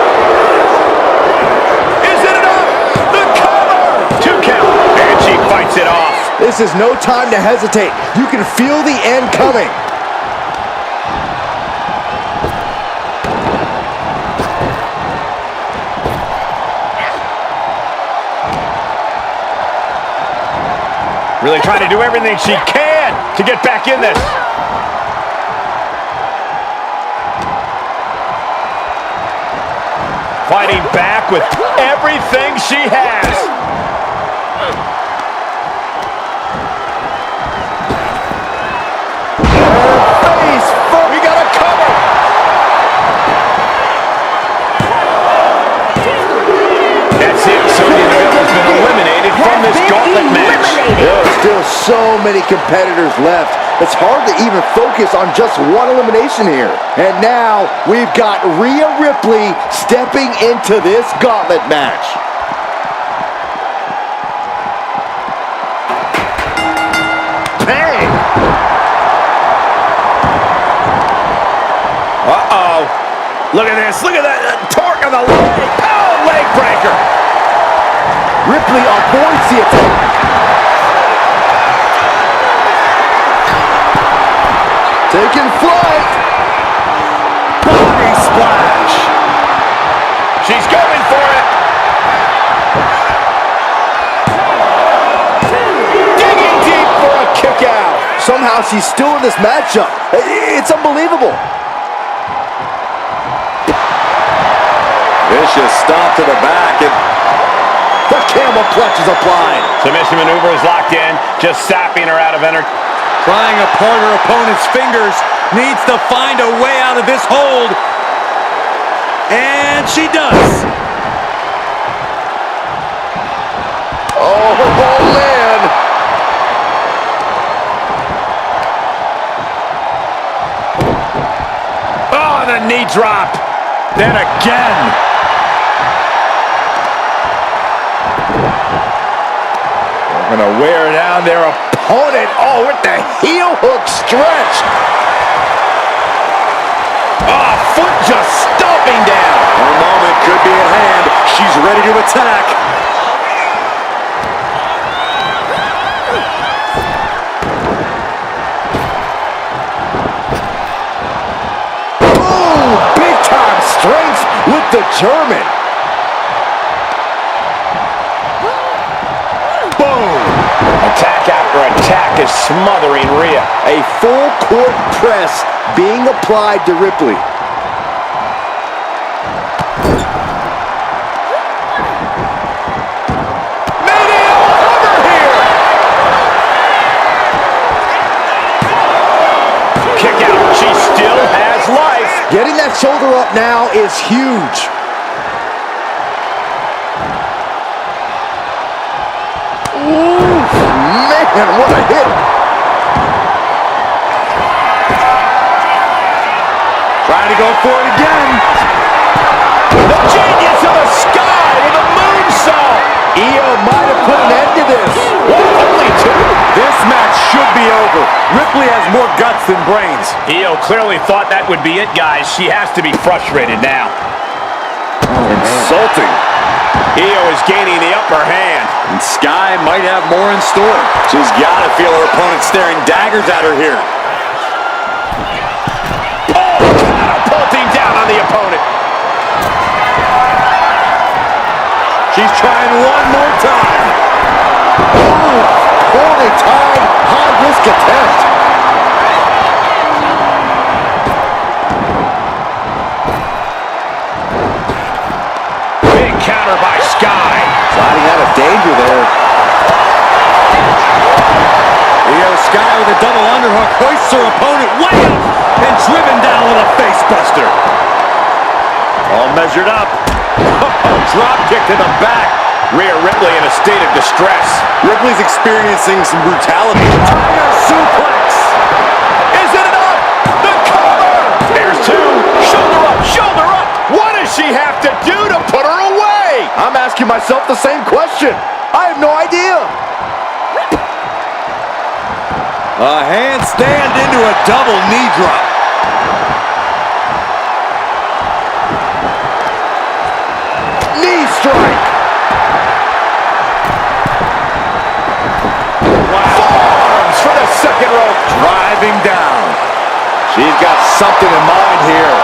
Fights it off. This is no time to hesitate. You can feel the end coming. Really trying to do everything she can to get back in this. Fighting back with everything she has. We got a cover. That's it. Sonya Deville has been eliminated from this gauntlet match. There are still so many competitors left. It's hard to even focus on just one elimination here. And now we've got Ria Ripley stepping into this gauntlet match. Bang! Uh-oh. Look at this. Look at that torque on the leg. Oh, leg breaker. Ripley avoids the attack. Taking flight. Body splash. She's going for it. Digging deep for a kick out. Somehow she's still in this matchup. It's unbelievable. vicious stomp to the back. And the camel clutch is applied. Submission maneuver is locked in, just sapping her out of energy. Prying apart her opponent's fingers, needs to find a way out of this hold. And she does. Oh, man. Oh, the knee drop. Then again. They're going to wear down their opponent. Oh, with the heel hook stretch. Oh, foot just stomping down. Her moment could be at hand. She's ready to attack. Ooh, big time strength with the German. Boom. Attack after attack is smothering Ria. A full court press being applied to Ripley. Getting that shoulder up now is huge. Ooh, man, what a hit. Trying to go for it again. The genius of the sky with a moonsault. Io might have put an end to this. What, only two? This match should be over. Ripley has more guts than brains. Io clearly thought that would be it, guys. She has to be frustrated now. Insulting. Io is gaining the upper hand. And Sky might have more in store. She's got to feel her opponent staring daggers at her here. Oh, catapulting down on the opponent. She's trying one more time. Ooh. risk attempt. Big counter by Sky. Sliding out of danger there. Sky with a double underhook, hoists her opponent way up and driven down with a face buster. All measured up. Drop kick to the back. Ria Ripley in a state of distress. Ripley's experiencing some brutality. Tiger suplex. Is it enough? The cover. There's two. Shoulder up, shoulder up. What does she have to do to put her away? I'm asking myself the same question. I have no idea. A handstand into a double knee drop. Knee strike. Wow. Forearms for the second rope. Driving down. She's got something in mind here.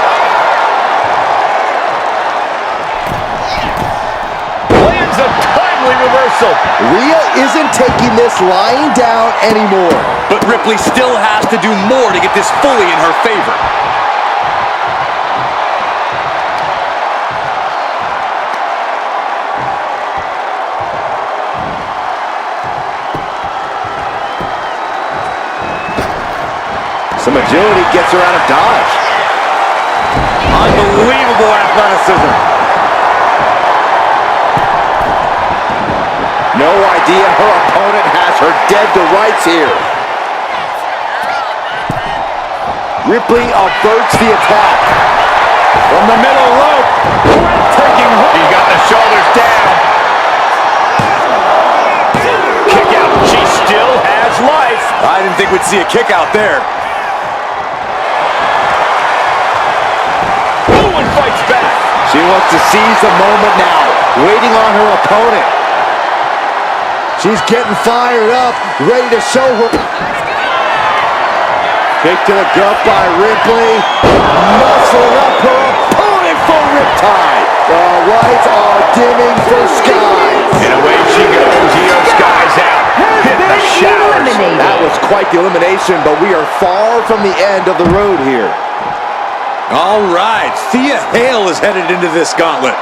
Lands a timely reversal. Rhea isn't taking this lying down anymore. But Ripley still has to do more to get this fully in her favor. Some agility gets her out of dodge. Unbelievable athleticism. No idea her opponent has her dead to rights here. Ripley averts the attack. From the middle rope. Breathtaking hook. He got the shoulders down. Kick out. She still has life. I didn't think we'd see a kick out there. Owen fights back. She wants to seize the moment now, waiting on her opponent. She's getting fired up, ready to show her. Kick to the gut by Ripley. Muscling up her opponent for riptide. The lights are dimming for Sky. And away she goes. Io Sky's out. Hit the showers. That was quite the elimination, but we are far from the end of the road here. All right, Thea Hale is headed into this gauntlet.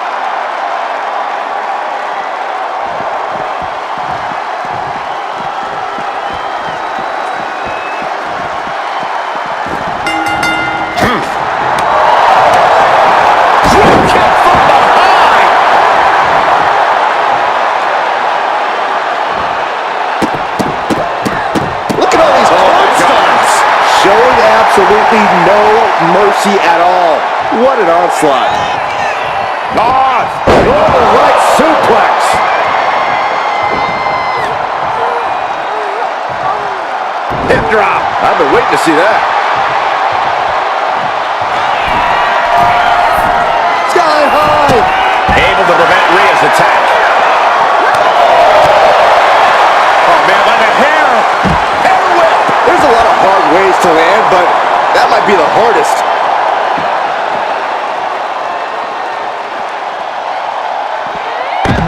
Absolutely no mercy at all. What an onslaught. Right suplex. Hip drop. I've been waiting to see that. Sky high. Able to prevent Rhea's attack. Oh man, by the hair. Hair whip. There's a lot of hard ways to land, but that might be the hardest.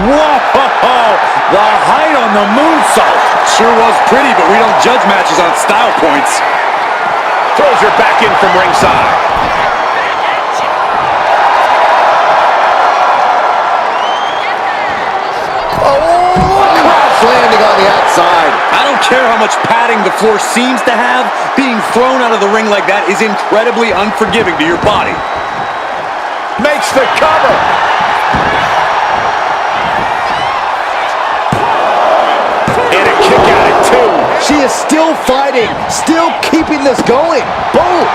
Whoa! The height on the moonsault. Sure was pretty, but we don't judge matches on style points. Throws her back in from ringside. Landing on the outside. I don't care how much padding the floor seems to have, being thrown out of the ring like that is incredibly unforgiving to your body. Makes the cover. And a kick out at two. She is still fighting, still keeping this going. Boom.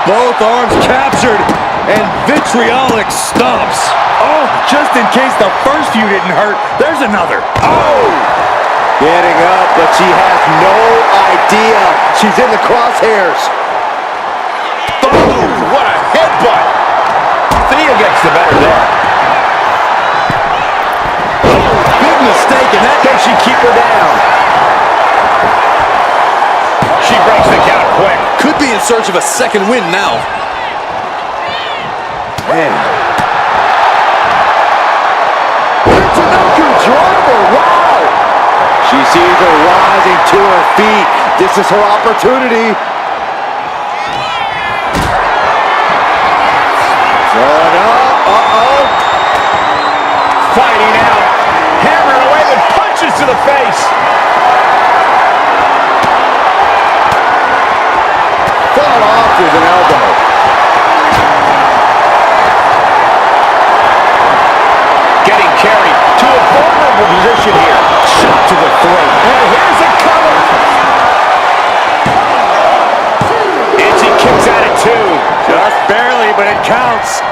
Both arms captured and vitriolic stomps. Oh, just in case the first few didn't hurt, there's another. Oh! Getting up, but she has no idea she's in the crosshairs. Boom! What a headbutt! Thea gets the better there. Big mistake, and that Can she keep her down? She breaks the count quick. could be in search of a second win now. Man. Driver, wow! She She sees her rising to her feet. This is her opportunity. Throwing up. Uh-oh. Fighting out. Hammering away with punches to the face. Fought off with an elbow. Getting carried to a vulnerable position here. Shot to the throat. And here's a cover. And she kicks out at 2. Just barely, but it counts.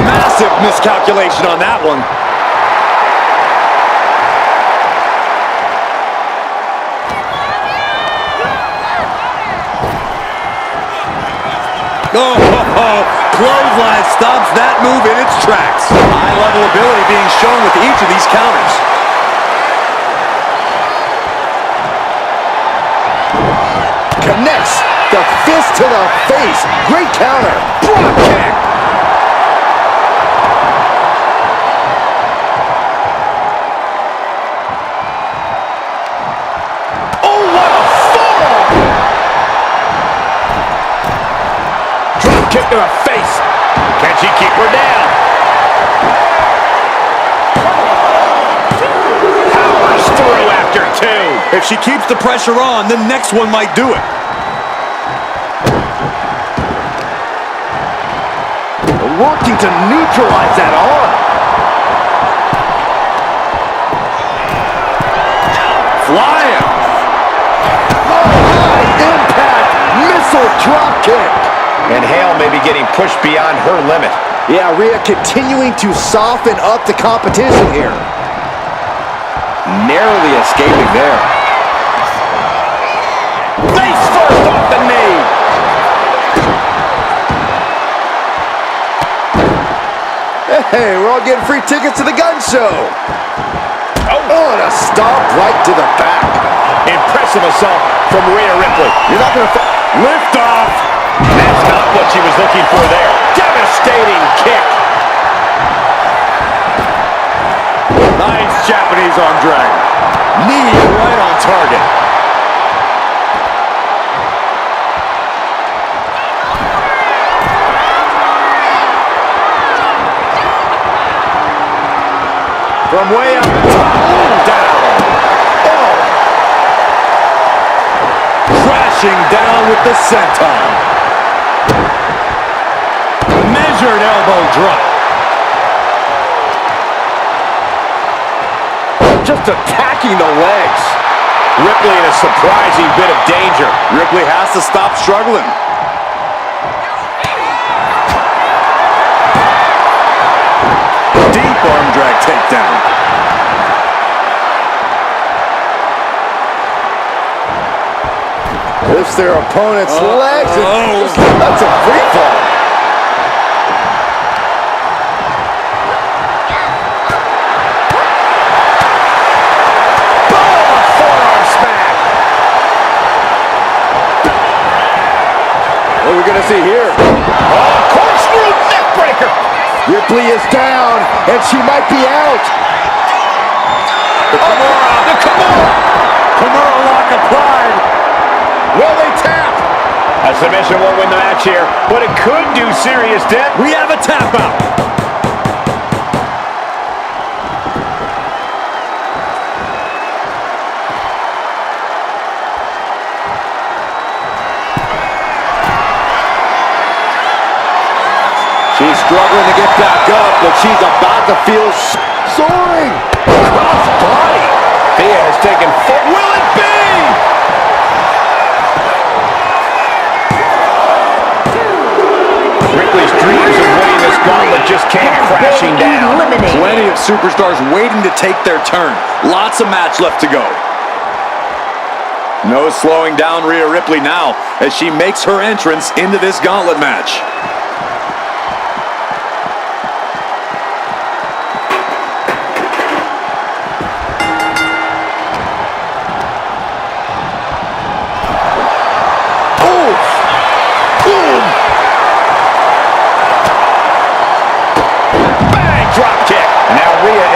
Massive miscalculation on that one. Clothesline stops that move in its tracks. High-level ability being shown with each of these counters. Connects the fist to the face. Great counter. Drop kick. Oh, what a fall! Drop kick to the face. Can she keep her down? Powers through after 2. If she keeps the pressure on, the next one might do it. Working to neutralize that arm. Flying. Oh, high impact missile drop kick. And Hale may be getting pushed beyond her limit. Yeah, Rhea continuing to soften up the competition here. Narrowly escaping there. Face first off the knee. Hey, we're all getting free tickets to the gun show. Oh, and a stomp right to the back. Impressive assault from Ria Ripley. You're not going to Lift off. That's not what she was looking for there. Devastating kick. Nice Japanese arm drag. Knee right on target. From way up top, down. Oh. Crashing down with the senton. Measured elbow drop. just attacking the legs. Ripley in a surprising bit of danger. Ripley has to stop struggling. Deep arm drag takedown. Lifts their opponent's legs. That's a free fall. What are we going to see here? Oh, corkscrew neckbreaker. Ripley is down, and she might be out. The Kimura. Kimura lock applied. Will they tap? A submission won't win the match here, but it could do serious damage. We have a tap out. She's struggling to get back up, but she's about to feel soaring. Cross body. Thea has taken full. Will it be? Ripley's dreams of winning this gauntlet just came crashing down. Plenty of superstars waiting to take their turn. Lots of match left to go. No slowing down Rhea Ripley now as she makes her entrance into this gauntlet match.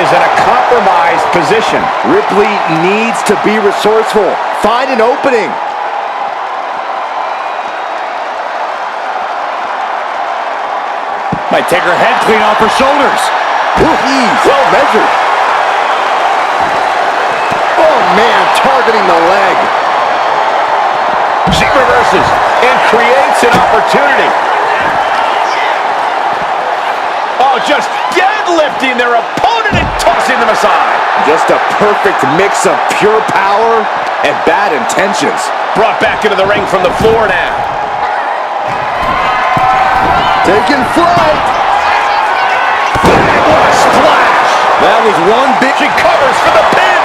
Is in a compromised position. Ripley needs to be resourceful. Find an opening. Might take her head clean off her shoulders. Well measured. Oh, man, targeting the leg. She reverses and creates an opportunity. Oh, just deadlifting their opponent and tossing them aside. Just a perfect mix of pure power and bad intentions. Brought back into the ring from the floor now. Taking flight. What a splash. That was one big... She covers for the pin.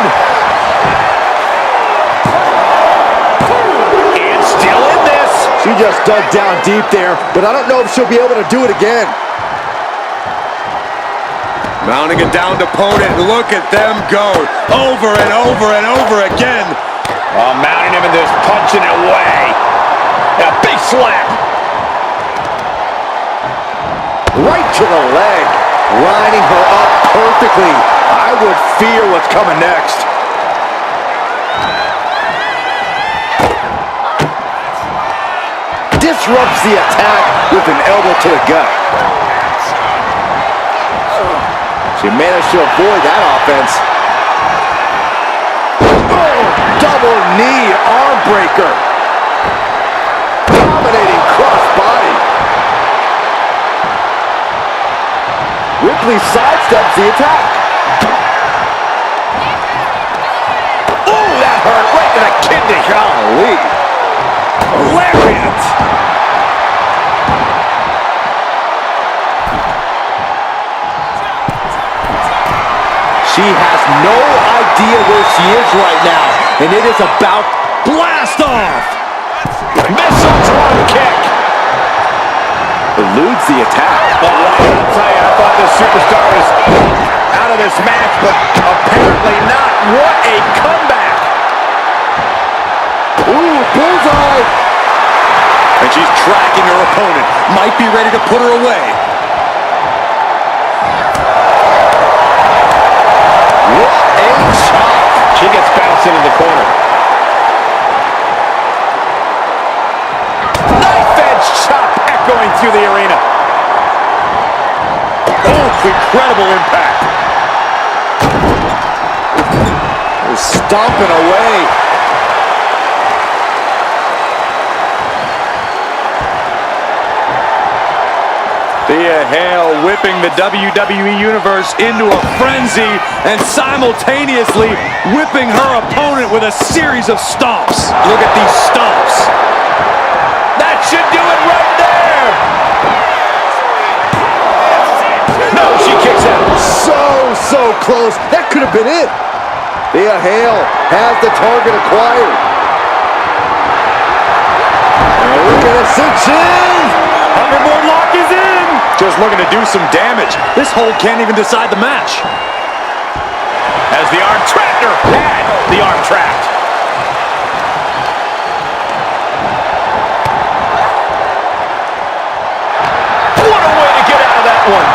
And still in this. She just dug down deep there, but I don't know if she'll be able to do it again. Mounting a downed opponent. Look at them go. Over and over and over again. Oh, mounting him and just punching it away. A big slap. Right to the leg. Lining her up perfectly. I would fear what's coming next. Disrupts the attack with an elbow to the gut. She managed to avoid that offense. Oh, double knee arm breaker. Dominating crossbody. Ripley sidesteps the attack. Ooh, that hurt right to the kidney. Golly. Lariat. She has no idea where she is right now, and it is about Blast off. Missile drop kick. eludes the attack. Oh, I'll tell you, I thought this superstar was out of this match, but apparently not. What a comeback. Ooh, bullseye. And she's tracking her opponent. Might be ready to put her away. What a chop. She gets bounced into the corner. Knife edge chop echoing through the arena. Oh, incredible impact. Stomping away. Thea Hale whipping the WWE Universe into a frenzy and simultaneously whipping her opponent with a series of stomps. Look at these stomps. That should do it right there. No, she kicks out. So close. That could have been it. Thea Hale has the target acquired. And look at a cinch-in. Hoverboard lock is in. Just looking to do some damage. This hold can't even decide the match. As the arm trapped her. Had the arm trapped. What a way to get out of that one.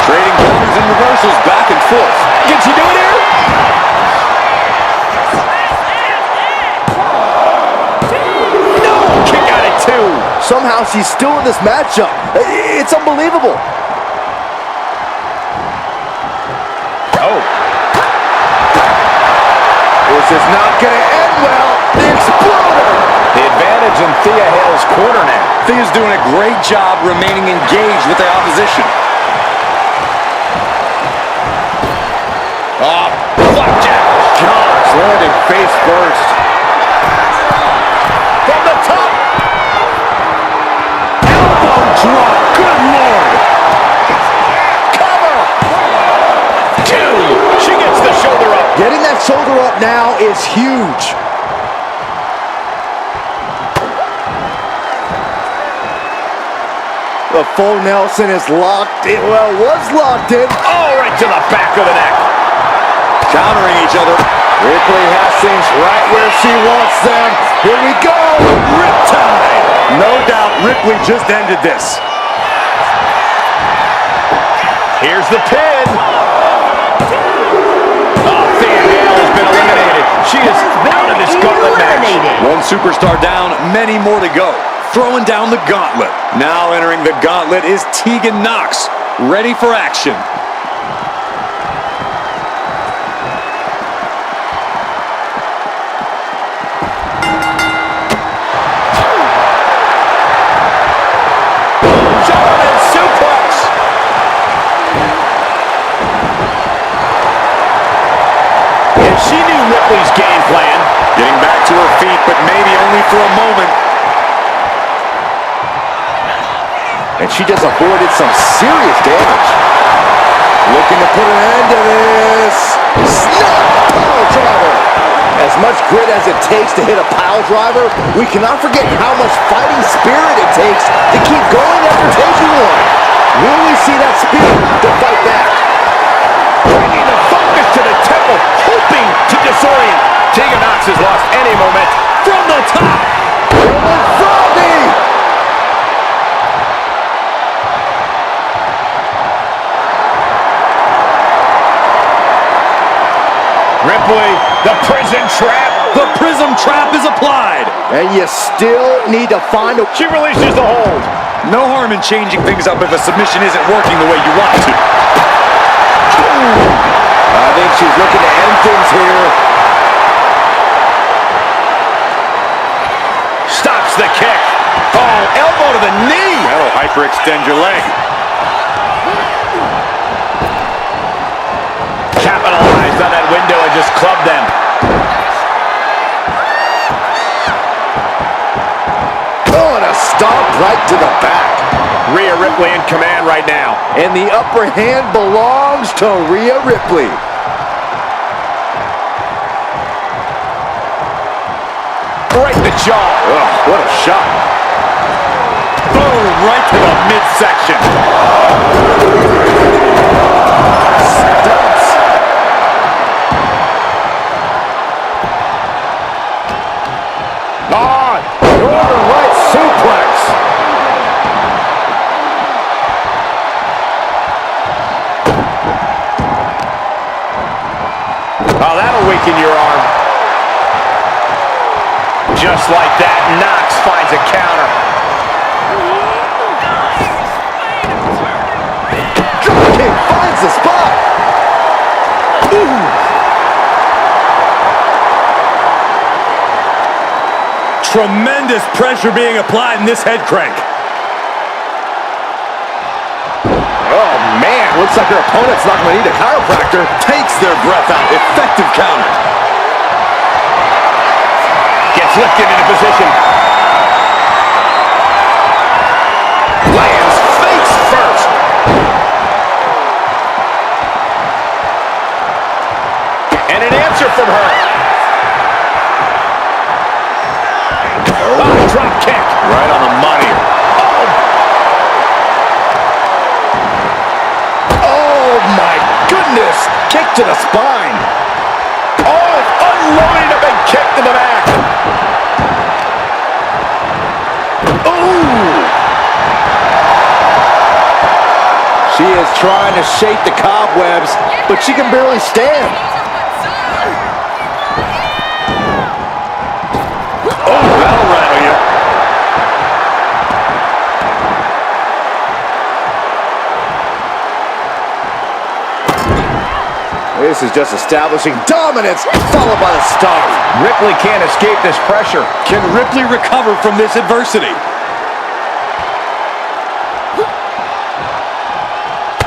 Trading counters and reversals back and forth. Can she do it here? No! Kick out at two. Somehow she's still in this matchup. It's unbelievable. Oh. This is not going to end well. The Exploder. The advantage in Thea Hale's corner now. Thea's doing a great job remaining engaged with the opposition. Oh, flapjack. Gosh, landing face first. From the top. Elbow drop. Good Lord. Cover. Two. She gets the shoulder up. Getting that shoulder up now is huge. The full Nelson is locked in. Well, was locked in. Oh, right to the back of the neck. Countering each other. Ripley has things right where she wants them. Here we go. Riptide. No doubt Ripley just ended this. Here's the pin. She is out of this gauntlet match. One superstar down, many more to go. Throwing down the gauntlet. Now entering the gauntlet is Tegan Nox, ready for action. She knew Ripley's game plan. Getting back to her feet, but maybe only for a moment. And she just avoided some serious damage. Looking to put an end to this. Snap pile driver. As much grit as it takes to hit a pile driver, we cannot forget how much fighting spirit it takes to keep going after taking one. Will we see that spirit to fight back? Bringing the focus to the temple, hoping to disorient. Tegan Nox has lost any momentum. From the top. Froggy! Ripley, the prison trap. The prism trap is applied. And you still need to find a... She releases the hold. No harm in changing things up if a submission isn't working the way you want it to. I think she's looking to end things here. Stops the kick. Oh, elbow to the knee. That'll hyperextend your leg. Capitalized on that window and just clubbed them. Oh, and a stomp right to the back. Ria Ripley in command right now. And the upper hand belongs to Ria Ripley. Right in the jaw. Oh, what a shot. Boom, right to the midsection. Stumps. Northern right suplex. Oh, that'll weaken your arm. Just like that, Nox finds a counter. Dropkick finds the spot. Ooh. Tremendous pressure being applied in this head crank. Oh, man. Looks like her opponent's not going to need a chiropractor. Takes their breath out. Effective counter. Gets lifted into position. Lands face first. And an answer from her. Oh, drop kick. Right on the money. Oh, my goodness. Kick to the spine. Oh, unloading a big kick to the back. Ooh. She is trying to shake the cobwebs, but she can barely stand. Oh, that'll rattle you. This is just establishing dominance, followed by the stomp. Ripley can't escape this pressure. Can Ripley recover from this adversity?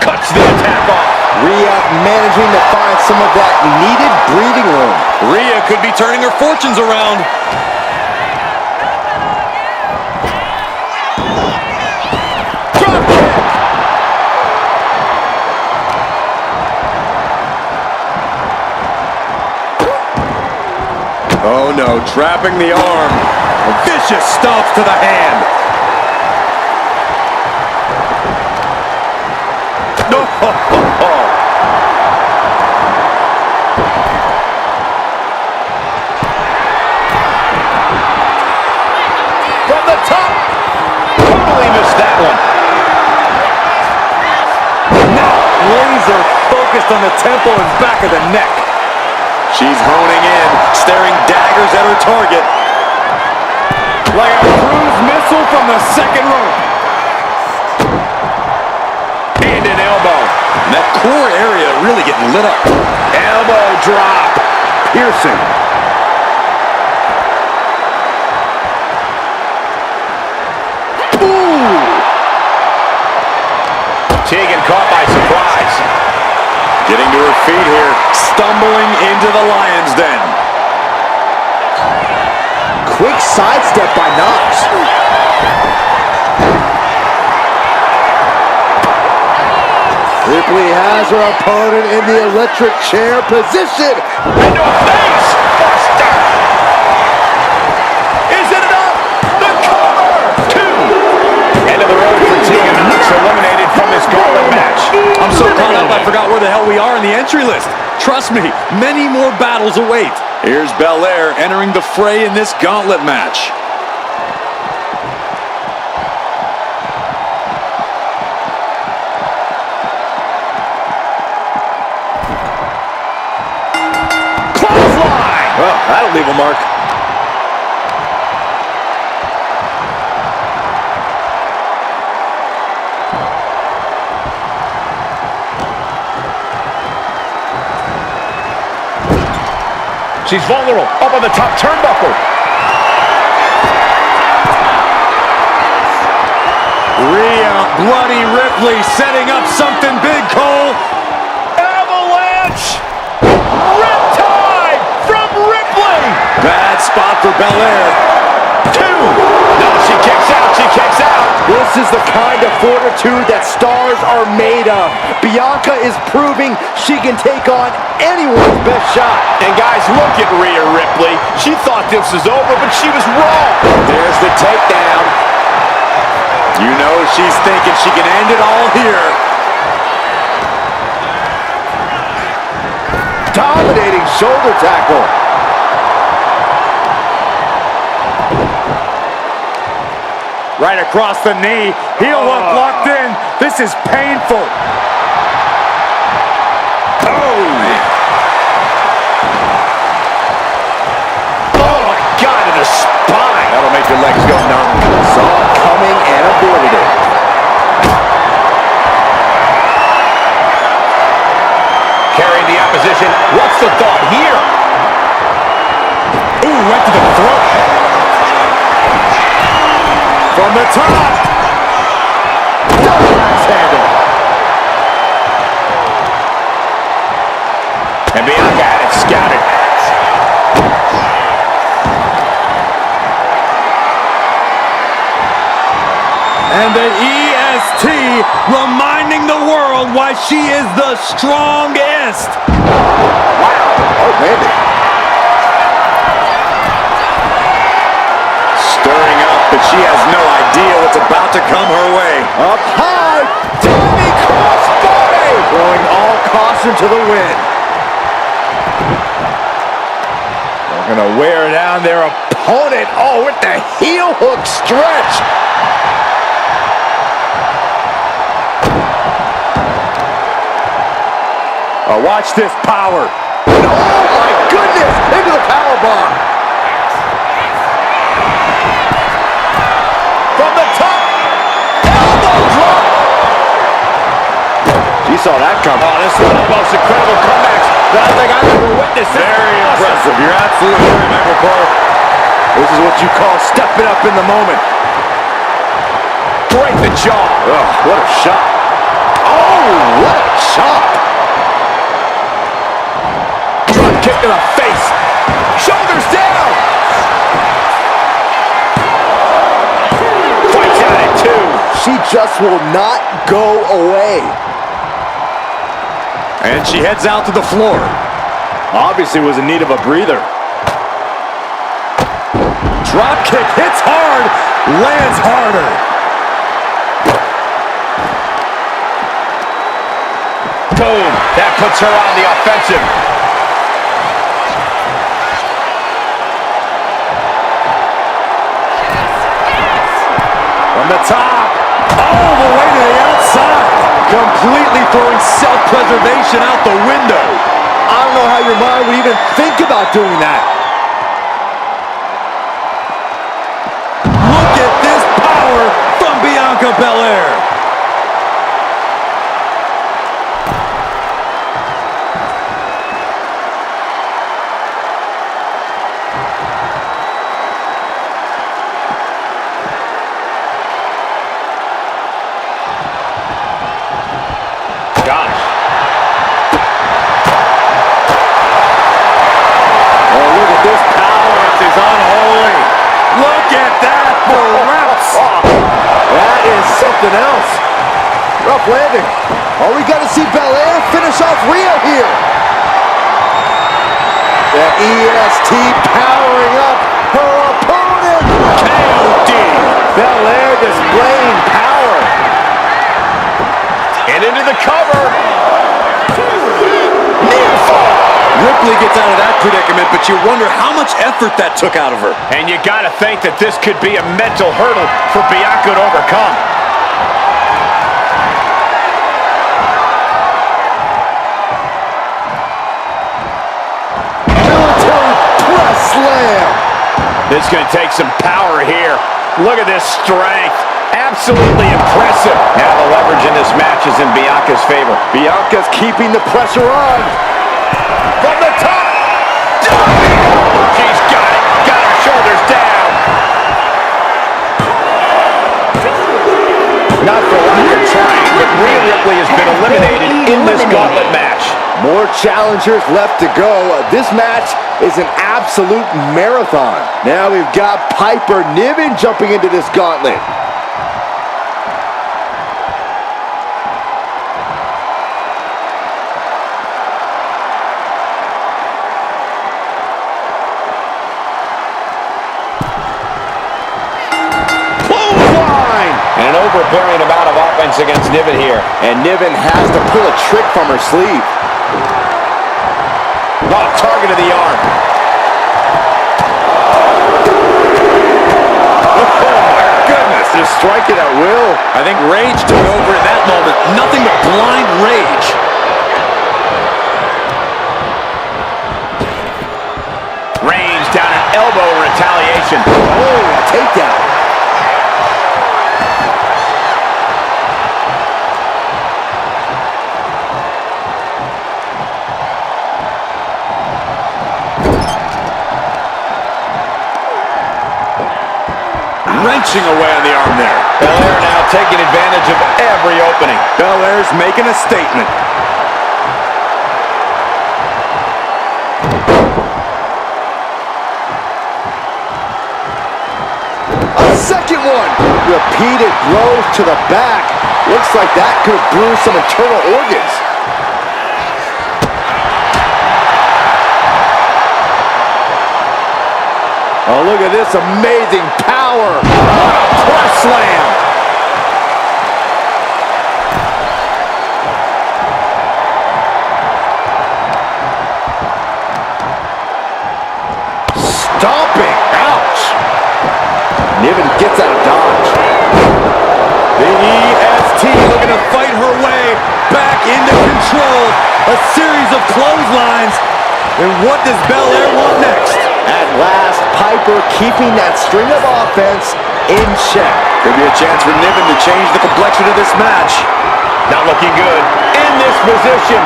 Cuts the attack off. Ria managing to find some of that needed breathing room. Ria could be turning her fortunes around. Drop kick. Oh no, trapping the arm. Vicious stomps to the hand. No. From the top. Totally missed that one. Now laser focused on the temple and back of the neck. She's honing in, staring daggers at her target. Like a cruise missile from the second rope. And an elbow. And that core area really getting lit up. Elbow drop. Piercing. Ooh. Tegan caught by surprise. Getting to her feet here, stumbling into the lion's den. Quick sidestep by Knox. Ripley has her opponent in the electric chair position. Into a face buster. Is it enough? The cover. 2. End of the road for Tegan Knox, eliminated from this gauntlet match. I'm so caught up I forgot where the hell we are in the entry list. Trust me, many more battles await. Here's Blair entering the fray in this gauntlet match. Clothesline. Well, that'll leave a mark. She's vulnerable, up on the top turnbuckle. Ria Bloody Ripley setting up something big, Cole. Avalanche! Riptide from Ripley! Bad spot for Blair. 2! No, she kicks out, she kicks out! This is the kind of fortitude that stars are made of. Bianca is proving she can take on anyone's best shot. And guys, look at Ria Ripley. She thought this was over, but she was wrong. There's the takedown. You know she's thinking she can end it all here. Dominating shoulder tackle. Right across the knee. Heel hook locked in. This is painful. Oh my God, in the spine. That'll make your legs go numb. Saw it coming and avoided it. Carrying the opposition. What's the thought here? Ooh, right to the throat. From the top. Double axe handle. And Bianca had it scouted. And the EST reminding the world why she is the strongest. Wow. Oh, baby. Stirring up, but she has no idea what's about to come her way. Up high. Diving crossbody. Throwing all caution to the wind. They're going to wear down their opponent. Oh, with the heel hook stretch. Watch this power. Oh, my goodness. Into the powerbomb. From the top. Elbow drop. She saw that coming. Oh, this is one of the most incredible comebacks that I think I've ever witnessed. Very impressive. You're absolutely right, Michael Cole. This is what you call stepping up in the moment. Break the jaw. Oh, what a shot. Oh, what a chop. Drop kick to the face. Shoulders down. Fights out at 2. She just will not go away. And she heads out to the floor. Obviously was in need of a breather. Drop kick hits hard, lands harder. Boom. That puts her on the offensive. From the top, all the way to the outside. Completely throwing self-preservation out the window. I'm don't know how your mind would even think about doing that. Look at this power from Bianca Belair. Something else. Rough landing. Are we going to see Belair finish off Ria here? The EST powering up her opponent. KOD. Belair displaying power. And into the cover. Near fall. Ripley gets out of that predicament, but you wonder how much effort that took out of her. And you got to think that this could be a mental hurdle for Bianca to overcome. Slam. This is going to take some power here. Look at this strength. Absolutely impressive. Now the leverage in this match is in Bianca's favor. Bianca's keeping the pressure on. From the top. She's got it. Got her shoulders down. Not for lack of trying, but Ria Ripley has been eliminated in this gauntlet match. More challengers left to go. This match is an absolute marathon. Now we've got Piper Niven jumping into this gauntlet. Clothesline! And an overbearing amount of offense against Niven here. And Niven has to pull a trick from her sleeve. Oh, target of the arm. Oh my goodness, just strike it at will. I think rage took over in that moment. Nothing but blind rage. Range down an elbow in retaliation. Oh, takedown. Wrenching away on the arm there. Belair now taking advantage of every opening. Belair's making a statement. A second one. Repeated blows to the back. Looks like that could bruise some internal organs. Oh, look at this amazing power. What a press slam. Stomping. Ouch. Niven gets out of dodge. The EST looking to fight her way back into control. A series of clotheslines. And what does Belair want next? At last, Piper keeping that string of offense in check. Could be a chance for Niven to change the complexion of this match. Not looking good in this position.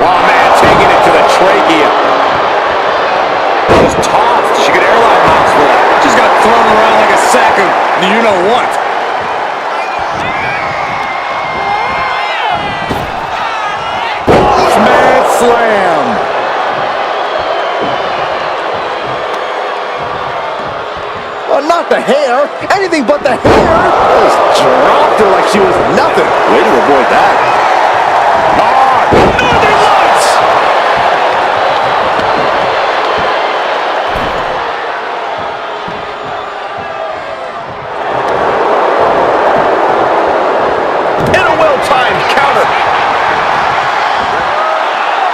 Oh, man, taking it to the trachea. Was tossed. She could airline box for that. Just got thrown around like a sack of you-know-what. Slam. Oh, not the hair. Anything but the hair. Just dropped her like she was nothing. Way to avoid that. Northern Lights! And a well-timed counter.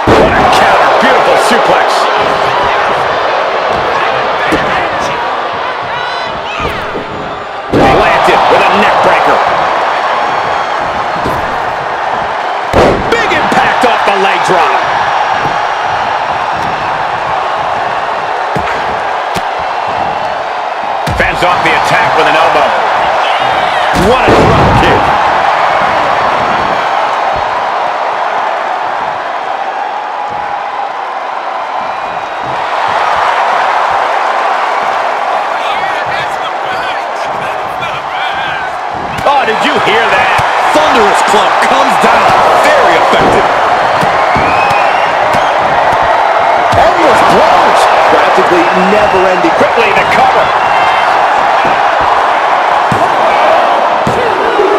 What a counter. Beautiful suplex. Planted with a neck breaker. Finishes off the attack with an elbow. What a drop kick. Oh, did you hear that? Thunderous club comes down. Very effective. Endless blows. Practically never-ending. Quickly to cover.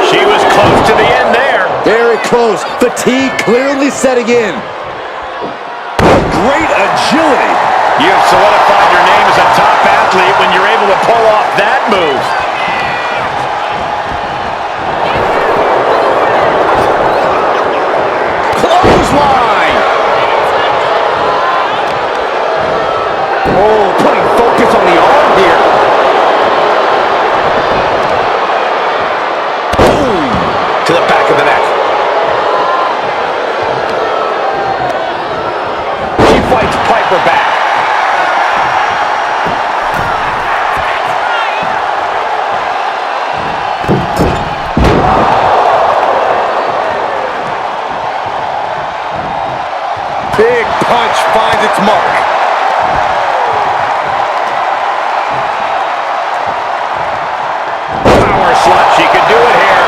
She was close to the end there. Very close. Fatigue clearly setting in. Great agility. You have solidified your name as a top athlete when you're able to pull off that move. Clothesline. Oh, putting focus on the arm here. Boom! To the back of the neck. She fights Piper back. Big punch finds its mark. Power slap. She could do it here.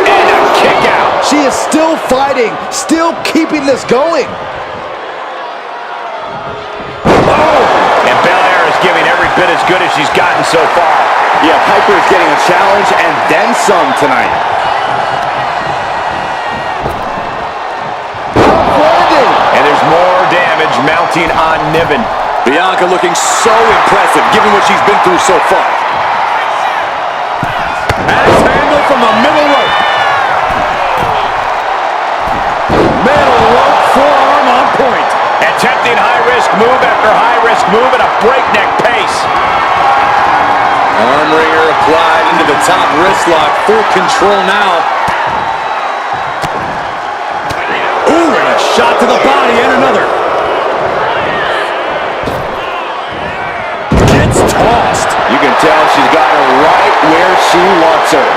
And a kick out. She is still fighting, still keeping this going. And Belair is giving every bit as good as she's gotten so far. Yeah, Piper is getting a challenge and then some tonight. And there's more damage mounting on Niven. Bianca looking so impressive given what she's been through so far. Axe handle from the middle rope. Middle rope forearm on point. Attempting high-risk move after high-risk move at a breakneck pace. Arm wringer applied into the top wrist lock. Full control now. Ooh, and a shot to the body and another. Gets tossed. You can tell she's got her right where she wants her.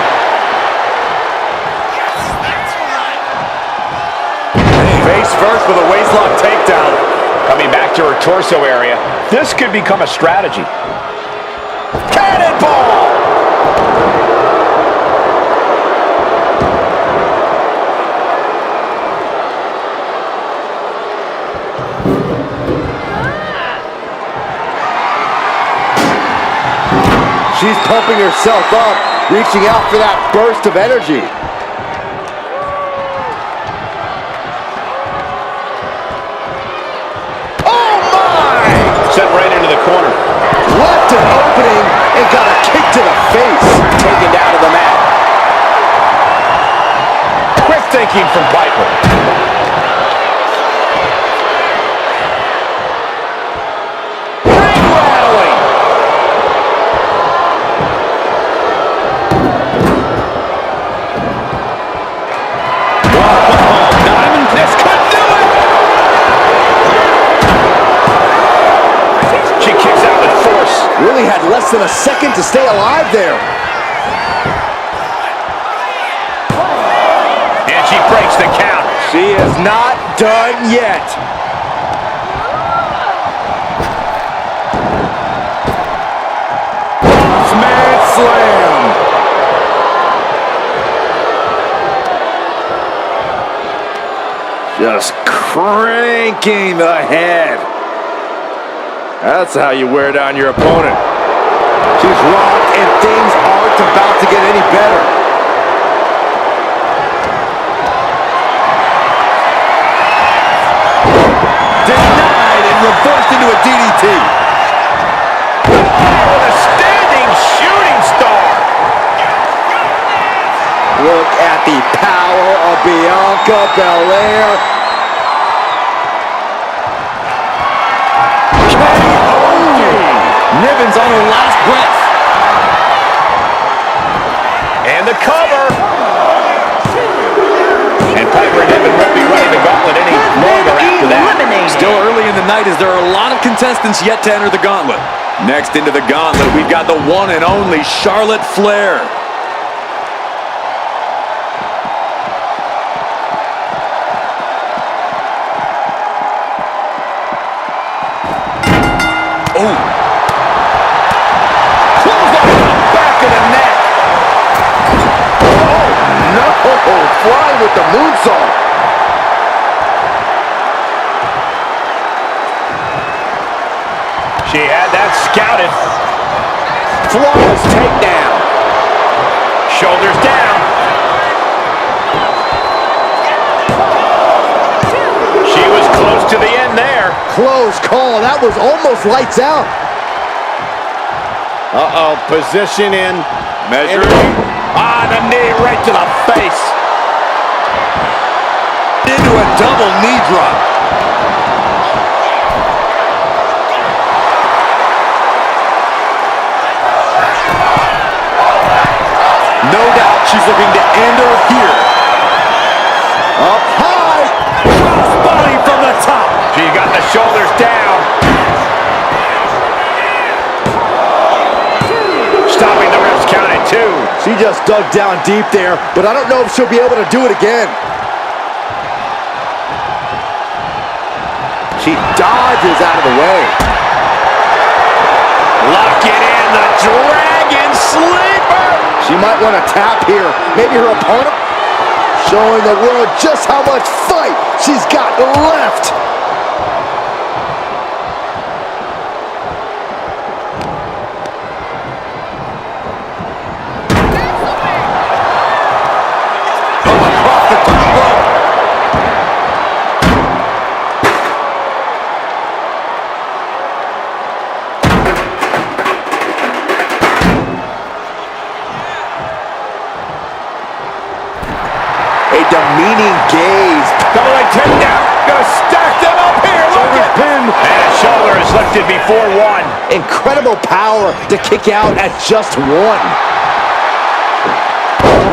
Face first with a waistlock takedown. Coming back to her torso area. This could become a strategy. Cannonball! She's pumping herself up, reaching out for that burst of energy. Oh my! Set right into the corner. Left an opening and got a kick to the face. Taken down to the mat. Quick thinking from Piper. Really had less than a second to stay alive there. And she breaks the count. She is not done yet. Smash slam. Just cranking the head. That's how you wear down your opponent. She's rocked and things aren't about to get any better. Denied and reversed into a DDT. Oh, a standing shooting star. Look at the power of Bianca Belair. Niven's on her last breath. And the cover. And Piper and Niven won't be running the gauntlet any longer after that. Still early in the night, as there are a lot of contestants yet to enter the gauntlet. Next into the gauntlet, we've got the one and only Charlotte Flair. Oh. Clothesline to the back of the neck. Oh, no. Flying with the moonsault. She had that scouted. Flawless takedown. Shoulders down. She was close to the end there. Close call. That was almost lights out. Uh-oh, position in. Measuring. The knee right to the face. Into a double knee drop. No doubt she's looking to end her here. Up high. Crossbody from the top. She got the shoulders down. Stopping the ref's count at 2. She just dug down deep there, but I don't know if she'll be able to do it again. She dodges out of the way. Lock it in, the Dragon Sleeper. She might want to tap here. Maybe her opponent showing the world just how much fight she's got left. Demeaning gaze. Double leg takedown. Gonna stack them up here. Look at Pin. And a shoulder is lifted before 1. Incredible power to kick out at just 1.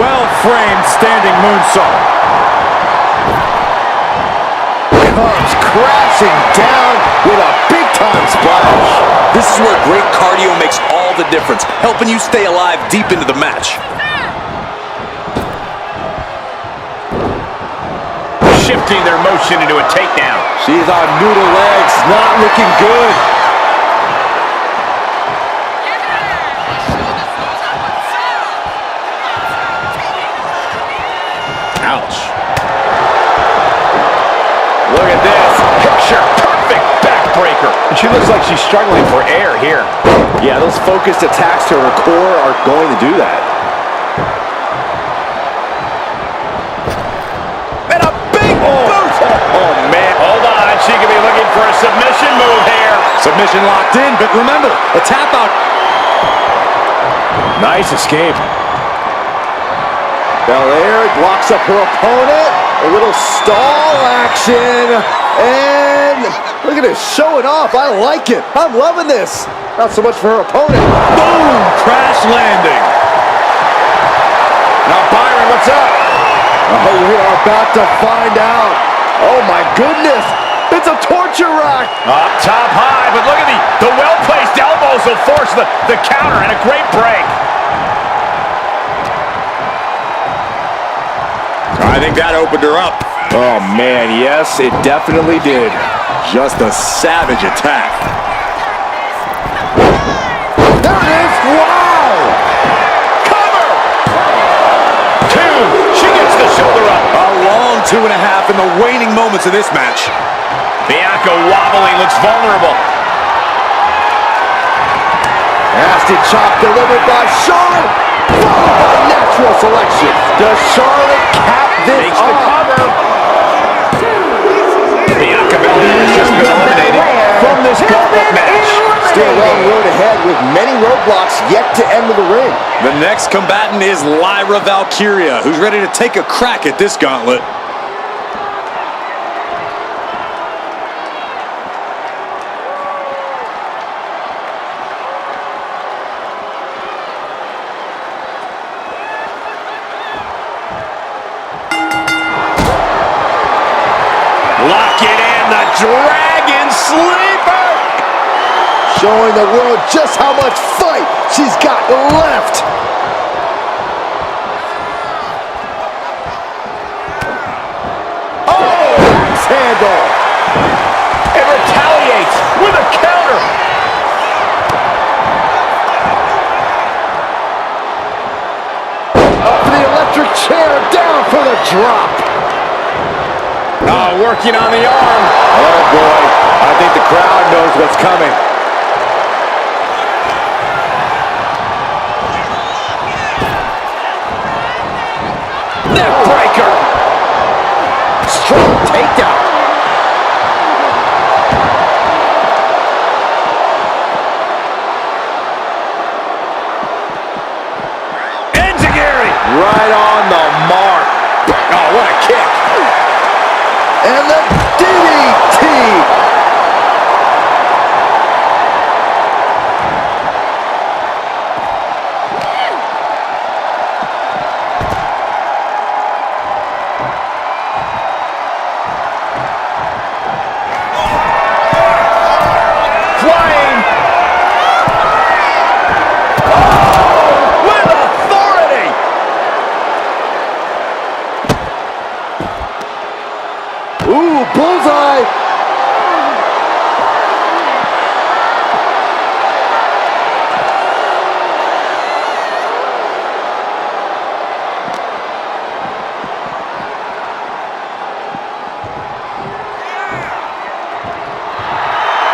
Well-framed standing moonsault. Comes crashing down with a big-time splash. This is where great cardio makes all the difference, helping you stay alive deep into the match. Shifting their motion into a takedown. She's on noodle legs, not looking good. Ouch. Look at this. Picture perfect backbreaker. And she looks like she's struggling for air here. Yeah, those focused attacks to her core are going to do that. She could be looking for a submission move here. Submission locked in, but remember, a tap out. Nice escape. Belair blocks up her opponent. A little stall action. And look at this, showing off. I like it. I'm loving this. Not so much for her opponent. Boom! Crash landing. Now, Byron, what's up? Oh, we are about to find out. Oh, my goodness. It's a torture rack. Up top high, but look at the well-placed elbows will force the counter, and a great break. I think that opened her up. Oh, man, yes, it definitely did. Just a savage attack. There it is. Wow. Cover. 2. She gets the shoulder up. A long 2.5 in the waning moments of this match. Bianca wobbling, looks vulnerable. Nasty chop delivered by Charlotte, followed by natural selection. Does Charlotte cap this Takes the off? cover. Bianca Belair has just been eliminated from this gauntlet match. Still a long road ahead with many roadblocks yet to enter the ring. The next combatant is Lyra Valkyria, who's ready to take a crack at this gauntlet. Lock it in, the Dragon Sleeper! Showing the world just how much fight she's got left. Oh! Axe handle! It retaliates with a counter! Up for the electric chair, down for the drop. Oh, working on the arm. Oh, boy. I think the crowd knows what's coming. Neck breaker. Strong takedown. Enziguri. Right on the mark. Oh, what a kick. And the DDT. Flying. Oh, with authority. Ooh, bullseye.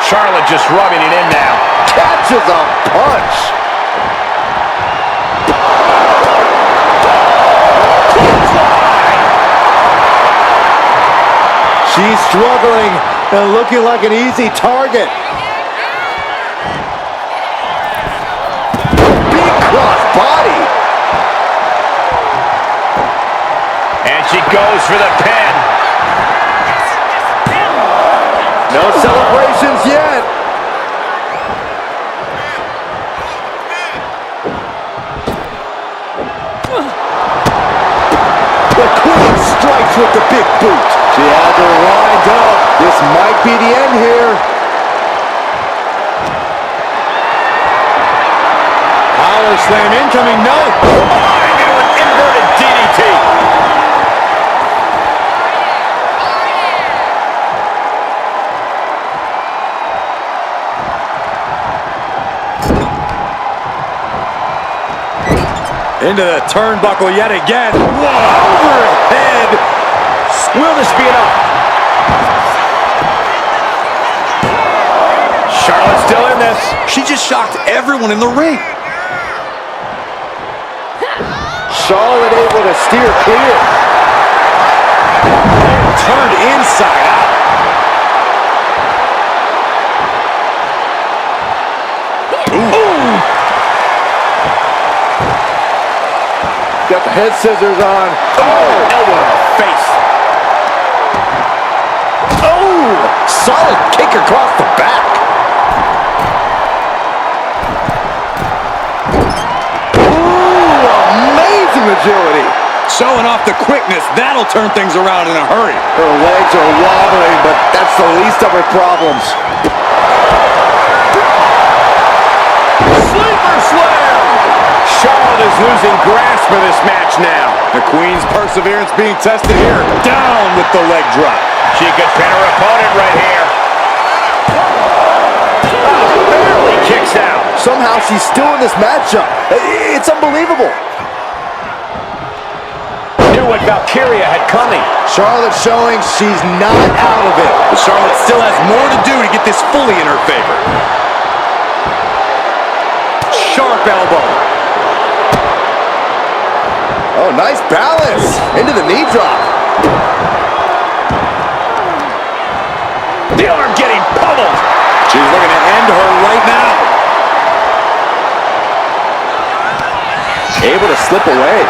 Charlotte just rubbing it in now. Catches a punch. She's struggling and looking like an easy target. Big cross body. And she goes for the pin. No celebrations yet. The Queen strikes with the big boot. She had her lined up. This might be the end here. Power slam incoming. No. Into an inverted DDT. Into the turnbuckle yet again. Over his head. Will this be enough? Charlotte's still in this. She just shocked everyone in the ring. Charlotte able to steer clear. Turned inside out. Got the head scissors on. Oh, elbow in the face. Oh, solid kick across the back. Ooh, amazing agility. Showing off the quickness. That'll turn things around in a hurry. Her legs are wobbling, but that's the least of her problems. Sleeper slam. Charlotte is losing grasp of this match now. The Queen's perseverance being tested here. Down with the leg drop. She could pin her opponent right here. Barely kicks out. Somehow she's still in this matchup. It's unbelievable. Knew what Valkyria had coming. Charlotte showing she's not out of it. But Charlotte still has more to do to get this fully in her favor. Sharp elbow. Oh, nice balance. Into the knee drop. The arm getting pummeled. She's looking to end her right now. Able to slip away.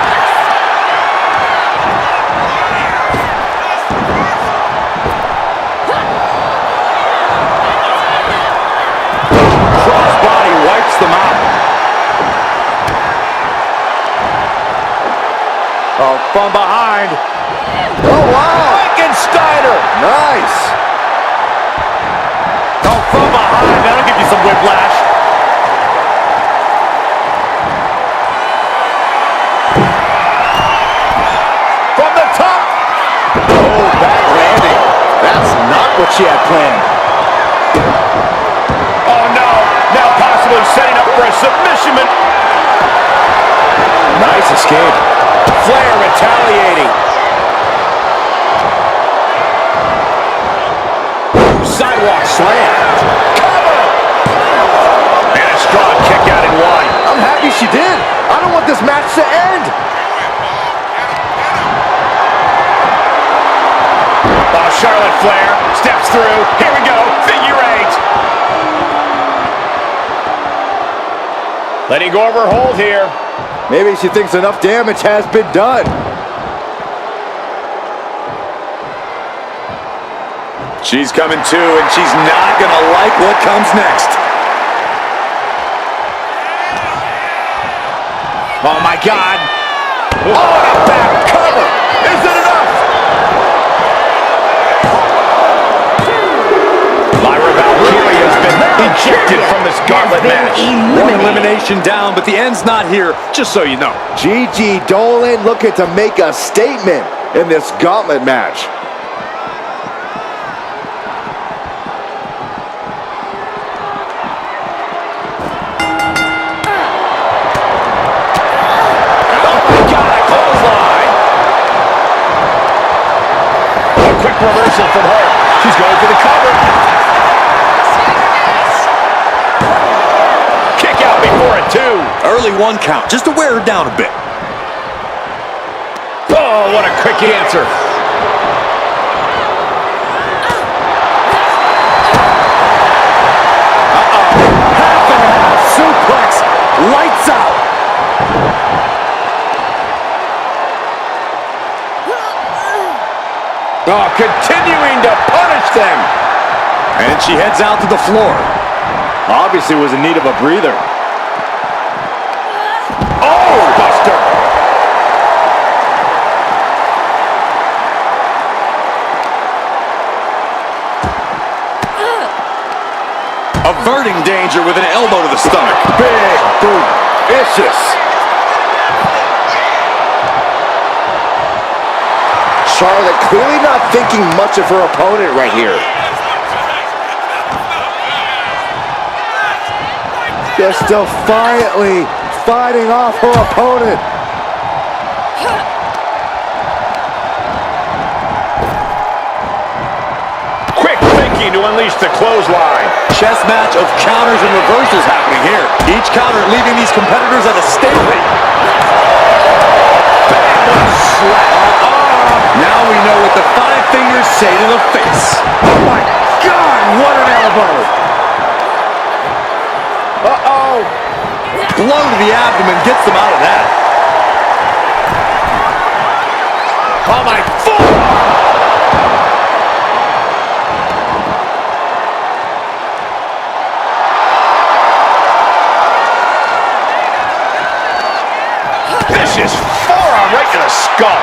Crossbody wipes them out. Oh, from behind. Oh, wow. Frankensteiner. Nice. Oh, from behind. That'll give you some whiplash. From the top. Oh, back landing. That's not what she had planned. Oh, no. Now possibly setting up for a submission. Nice escape. Flair retaliating. Sidewalk slam. Cover. And a strong kick out in one. I'm happy she did. I don't want this match to end. Oh, Charlotte Flair steps through. Here we go. Figure eight. Letting go of her hold here. Maybe she thinks enough damage has been done. She's coming too, and she's not going to like what comes next. Oh, my God. Oh, and a back cover. Is it enough? Lyra Valkyria has been ejected from this gauntlet match. One elimination down, but the end's not here, just so you know. Gigi Dolan looking to make a statement in this gauntlet match. Reversal from her. She's going for the cover. Kick out before a two. Early one count, just to wear her down a bit. Oh, what a quick answer. Half and half suplex. Lights out. Oh, continuing to punish them. And she heads out to the floor. Obviously was in need of a breather. Oh, buster. Averting danger with an elbow to the stomach. Big boot. Vicious. Charlotte clearly not thinking much of her opponent right here. Just defiantly fighting off her opponent. Quick thinking to unleash the clothesline. Chess match of counters and reversals happening here. Each counter leaving these competitors at a stalemate. Bang, slap. Now we know what the five fingers say to the face. Oh my God, what an elbow. Uh-oh. Blow to the abdomen gets them out of that. Oh, my foot. Vicious forearm right to the skull.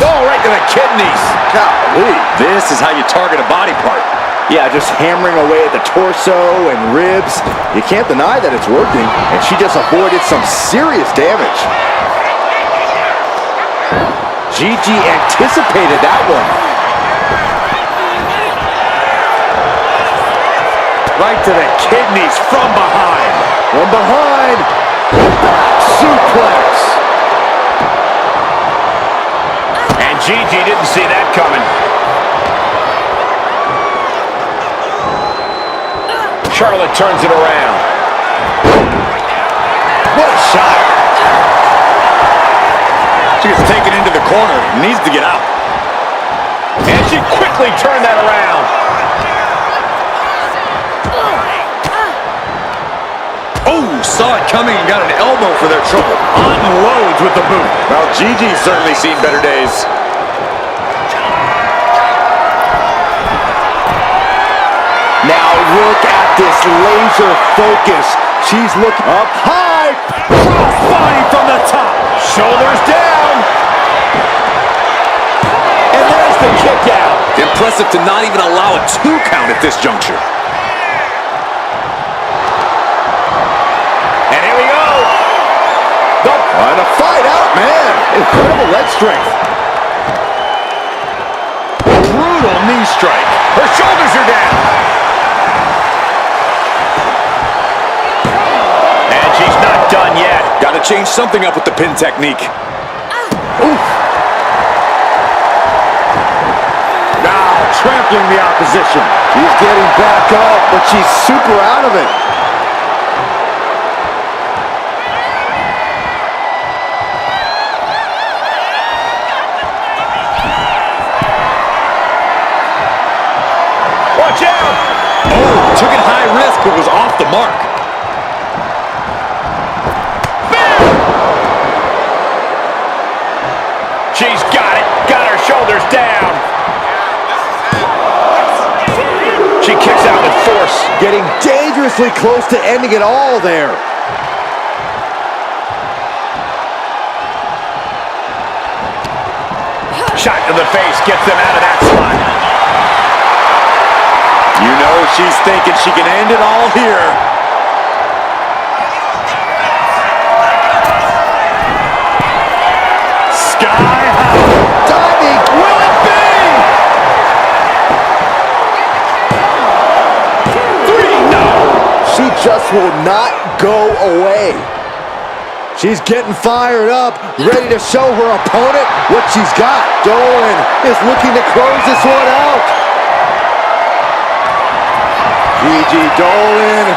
Oh, right to the kidneys. Golly. This is how you target a body part. Yeah, just hammering away at the torso and ribs. You can't deny that it's working, and she just avoided some serious damage. Gigi anticipated that one. Right to the kidneys from behind. From behind. Suplex. And Gigi didn't see that coming. Charlotte turns it around. What a shot. She gets taken into the corner. Needs to get out. And she quickly turned that around. Oh, saw it coming and got an elbow for their trouble. Unloads with the boot. Well, Gigi's certainly seen better days. Now look at this laser focus. She's looking up high. Crossbody from the top. Shoulders down. And there's the kick out. impressive to not even allow a 2 count at this juncture. And here we go. Trying to fight out, man. Incredible leg strength. Brutal knee strike. Her shoulders are down. And she's not done yet. Got to change something up with the pin technique. Oof. Now trampling the opposition. She's getting back up, but she's super out of it. Watch out! Oh, took it high risk, but was off the mark. She's got it. Got her shoulders down. She kicks out with force. Getting dangerously close to ending it all there. Shot to the face gets them out of that spot. You know she's thinking she can end it all here. Sky high. Diving. Will it be? 3, no. She just will not go away. She's getting fired up, ready to show her opponent what she's got. Dolan is looking to close this one out. Gigi Dolan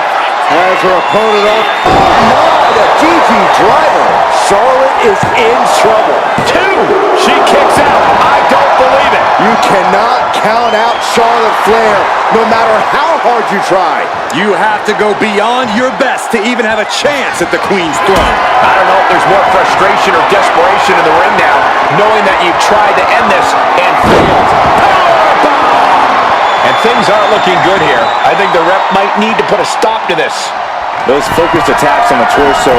has her opponent up. Oh my, the Gigi driver. Charlotte is in trouble. 2. She kicks out. I don't believe it. You cannot count out Charlotte Flair, no matter how hard you try. You have to go beyond your best to even have a chance at the Queen's throne. I don't know if there's more frustration or desperation in the ring now, knowing that you've tried to end this and failed. Powerbomb! And things aren't looking good here. I think the ref might need to put a stop to this. Those focused attacks on the torso.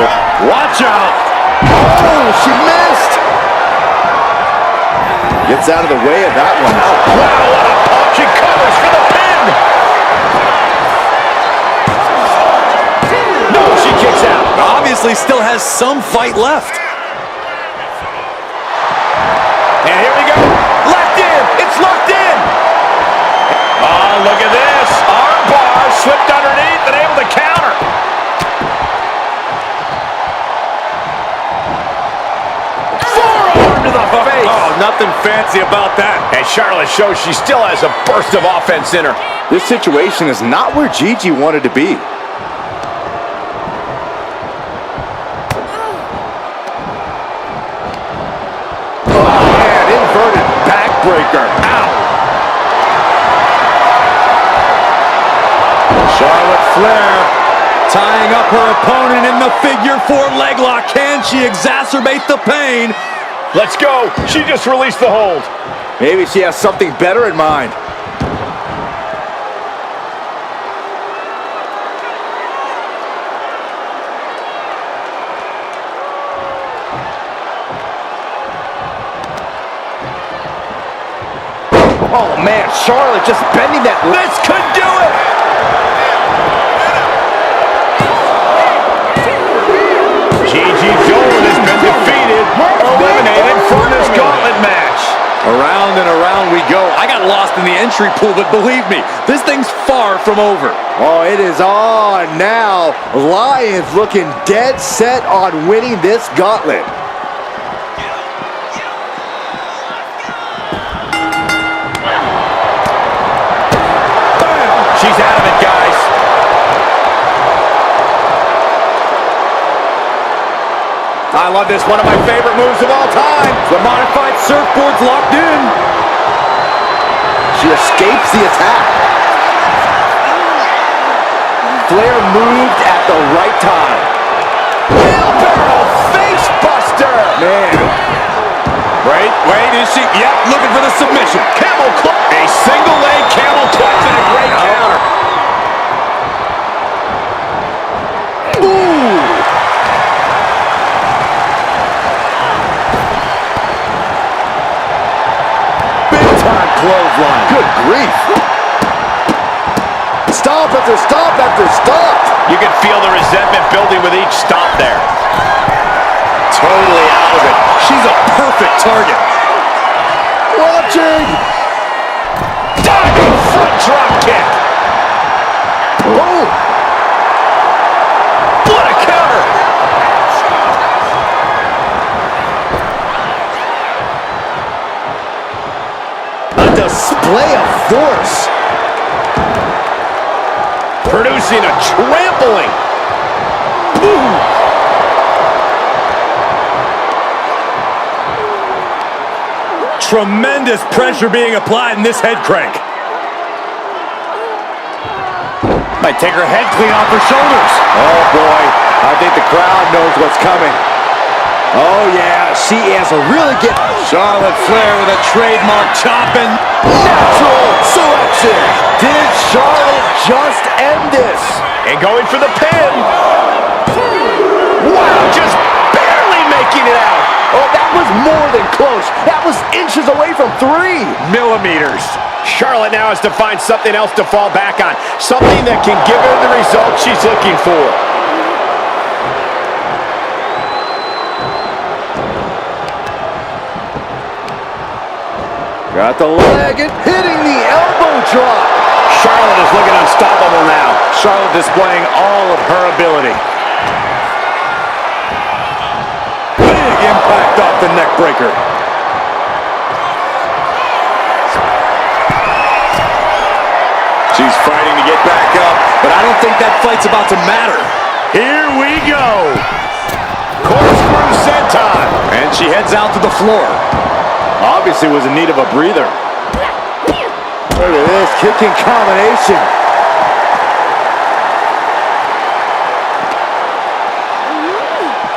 Watch out! Oh, she missed. Gets out of the way of that one. Wow, what a pump. She covers for the pin. No, she kicks out. Obviously still has some fight left. And here we go. Locked in. It's locked in. Oh, look at this. Arm bar slipped underneath and able to counter. Forearm to the face. Oh, nothing fancy about that. And Charlotte shows she still has a burst of offense in her. This situation is not where Gigi wanted to be. Inverted backbreaker. Ow! Charlotte Flair tying up her opponent in the figure 4 leg lock. Can she exacerbate the pain? Let's go. She just released the hold. Maybe she has something better in mind. Oh, man, Charlotte just bending that. This could do it. Gigi Dolan has been defeated, eliminated from this gauntlet match. Around and around we go. I got lost in the entry pool, but believe me, this thing's far from over. Oh, it is on now. Lions looking dead set on winning this gauntlet. She's out of it, guys. I love this. One of my favorite moves of all time. The modified surfboard's locked in. She escapes the attack. Flair moved at the right time. Wheelbarrow face buster. Man. Wait, is she? Yep, looking for the submission. Camel clutch. A single leg camel clutch and a great counter. Ooh. Big time clothesline. Good Stop after stop after stop. You can feel the resentment building with each stop there. Totally out of it. She's a perfect target. Watching. Diving front drop kick. Boom. What a counter. A display of force. Producing a trampling. Boom. Tremendous pressure being applied in this head crank. Might take her head clean off her shoulders. Oh boy, I think the crowd knows what's coming. Oh yeah, she has a really good... Charlotte Flair with a trademark chop and natural selection. Did Charlotte just end this? And going for the pin. Wow, just barely making it out. Oh, that was more than close. That was inches away from 3 millimeters. Charlotte now has to find something else to fall back on. Something that can give her the result she's looking for. Got the leg and hitting the elbow drop. Charlotte is looking unstoppable now. Charlotte displaying all of her ability. Big impact off the neck breaker. She's fighting to get back up, but I don't think that fight's about to matter. Here we go. Corkscrew senton. And she heads out to the floor. Obviously was in need of a breather. Look at this kicking combination.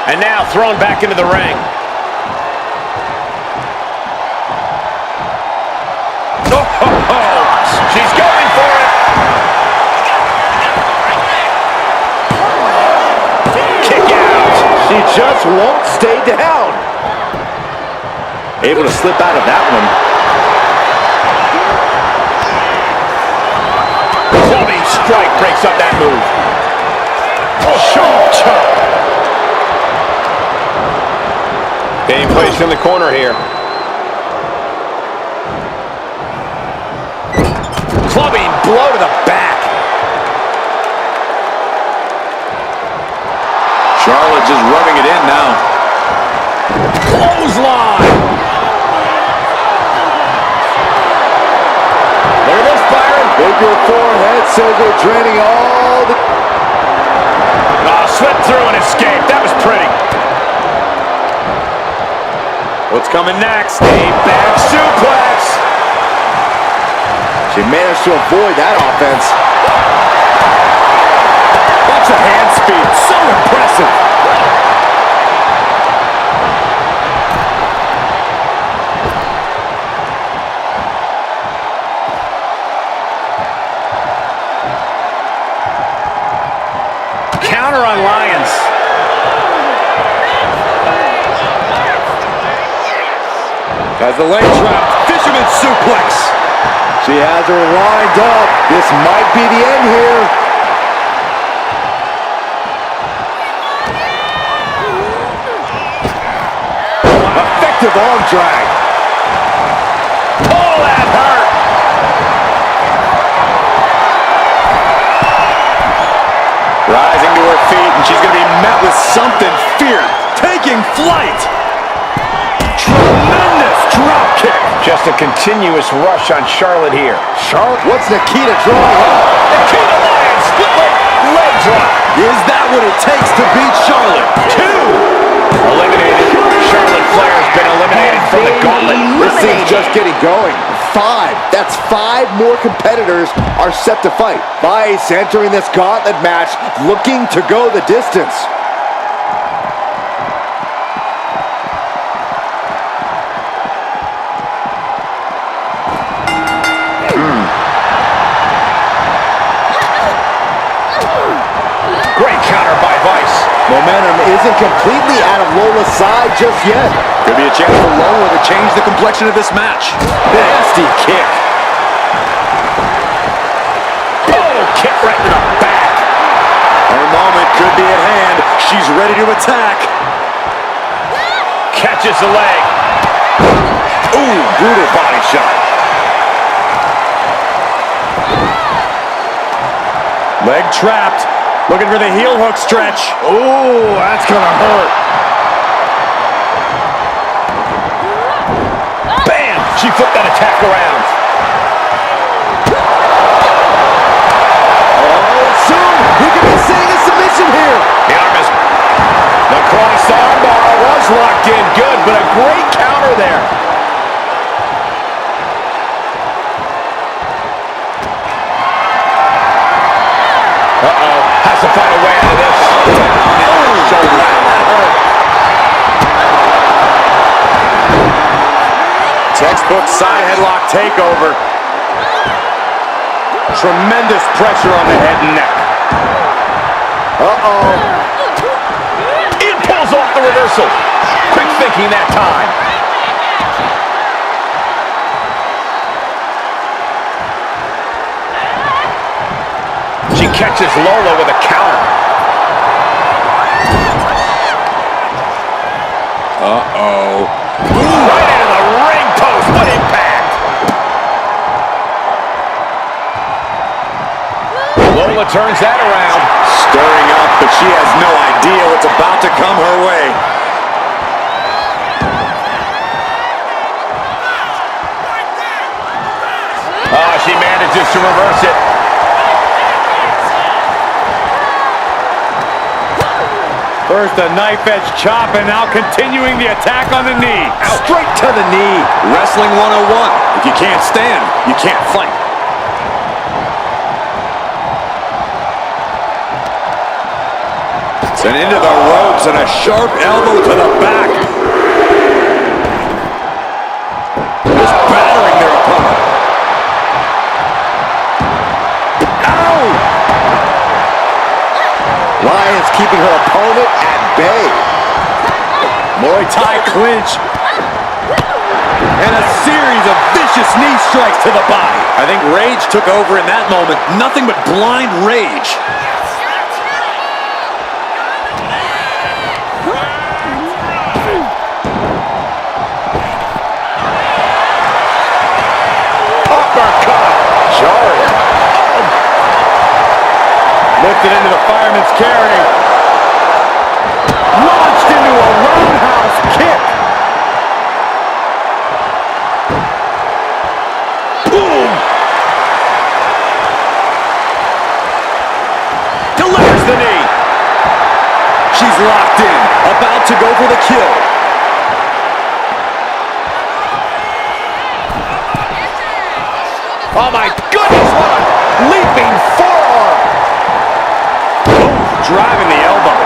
And now thrown back into the ring. She's going for it. Kick out. She just won't stay down. Able to slip out of that one. Clubbing strike breaks up that move. Sharp chop. Being placed in the corner here. Clubbing blow to the back. Charlotte just rubbing it in now. Clothesline. Look at this, Byron. Bigger forehead says they're draining all the... Slipped through and escaped. That was pretty. What's coming next? A back suplex. She managed to avoid that offense. Watch the hand speed. So impressive. Counter on Lyons. Has the leg trapped. Fisherman suplex. She has her lined up. This might be the end here. Effective arm drag. Oh, that hurt. Rising to her feet, and she's going to be met with something fierce. Taking flight. Tremendous drop kick. Just a continuous rush on Charlotte here. Charlotte, what's Nikita drawing up? Nikita Lyons, split leg drop. Is that what it takes to beat Charlotte? 2. Eliminated. Charlotte Flair has been eliminated from the gauntlet. This thing's just getting going. 5. That's 5 more competitors are set to fight. Vice entering this gauntlet match looking to go the distance. Great counter by Vice. Momentum isn't completely out of Lola's side just yet. Could be a chance for Lola to change the complexion of this match. Nasty kick. Oh, kick right in She's ready to attack. Catches the leg. Ooh, brutal body shot. Leg trapped. Looking for the heel hook stretch. Ooh, that's gonna hurt. Bam! She flipped that attack around. Oh, soon he could be seeing a submission here. The arm is... The cross armbar was locked in good, but a great counter there. Uh-oh. Has to find a way out of this. Shoulder. That hurt. Textbook side headlock takeover. Tremendous pressure on the head and neck. Uh-oh. It pulls off the reversal. Quick thinking that time. She catches Lola with a counter. Uh-oh. Right into the ring post. What impact! Lola turns that around. Stirring up, but she has no idea what's about to come her way. Oh, she manages to reverse it. First a knife edge chop, and now continuing the attack on the knee. Straight to the knee. Wrestling 101. If you can't stand, you can't fight. And into the ropes and a sharp elbow to the back. Just battering their opponent. Ow! Lyons keeping her opponent at bay. Muay Thai clinch. And a series of vicious knee strikes to the body. I think rage took over in that moment. Nothing but blind rage. Jarring. Lifted into the fireman's carry. Launched into a roundhouse kick. Boom! Delivers the knee. She's locked in, about to go for the kill. Oh my goodness, what a leaping forearm. Oh, driving the elbow.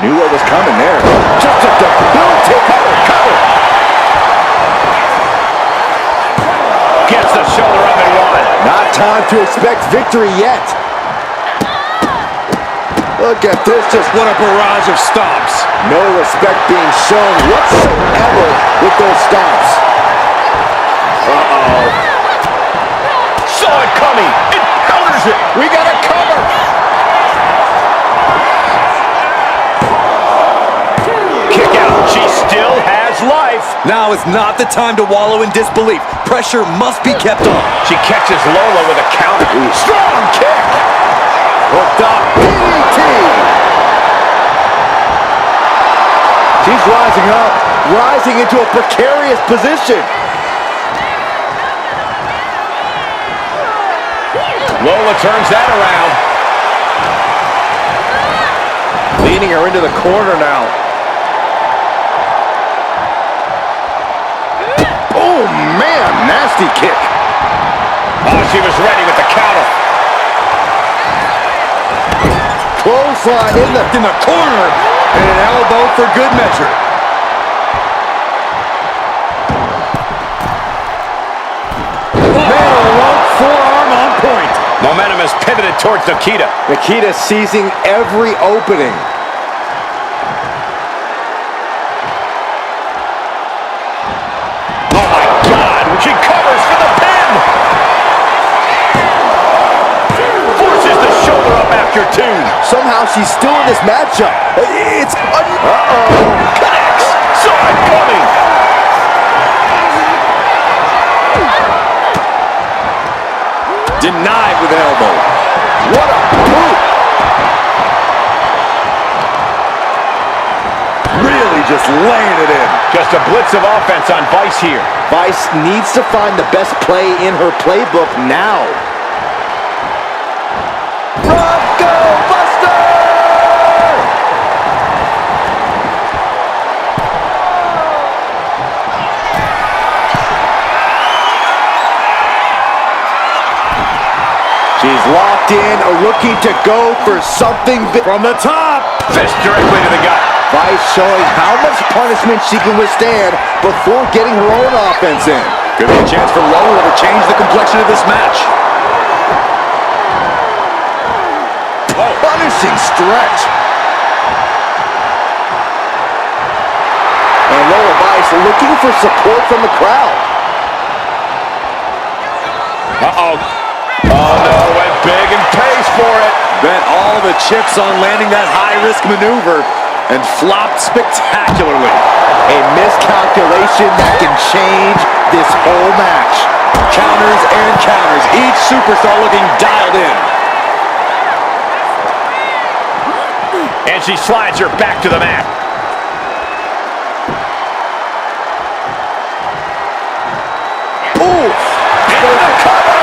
Knew what was coming there. Just a debilitating cover. Gets the shoulder up and one. Not time to expect victory yet. Look at this, just What a barrage of stomps. no respect being shown whatsoever with those stomps. Uh-oh. Saw it coming. It counters it. We got a cover. Kick out. She still has life. Now is not the time to wallow in disbelief. Pressure must be kept on. She catches Lola with a counter. Strong kick. Hooked up. DDT. She's rising up, rising into a precarious position. Lola turns that around. Leading her into the corner now. Oh, man, nasty kick. Oh, she was ready with the counter. Clothesline in the corner. And an elbow for good measure. Man, forearm on point. Momentum is pivoted towards Nikita. Nikita seizing every opening. Oh my God! She covers for the pin. after two. Somehow she's still in this matchup. It's... Connects. Saw it coming. Denied with an elbow. What a move. Really just laying it in. Just a blitz of offense on Vice here. Vice needs to find the best play in her playbook now. Bronco Buster! She's locked in, looking to go for something big. From the top. Fist directly to the gut. Vice showing how much punishment she can withstand before getting her own offense in. Could be a chance for Lola to change the complexion of this match. Punishing stretch. And Lola Vice looking for support from the crowd. Uh-oh. Oh, no, went big and pays for it. Bet all the chips on landing that high-risk maneuver and flopped spectacularly. A miscalculation that can change this whole match. Counters and counters. Each superstar looking dialed in. And she slides her back to the mat. Ooh! Into the cover!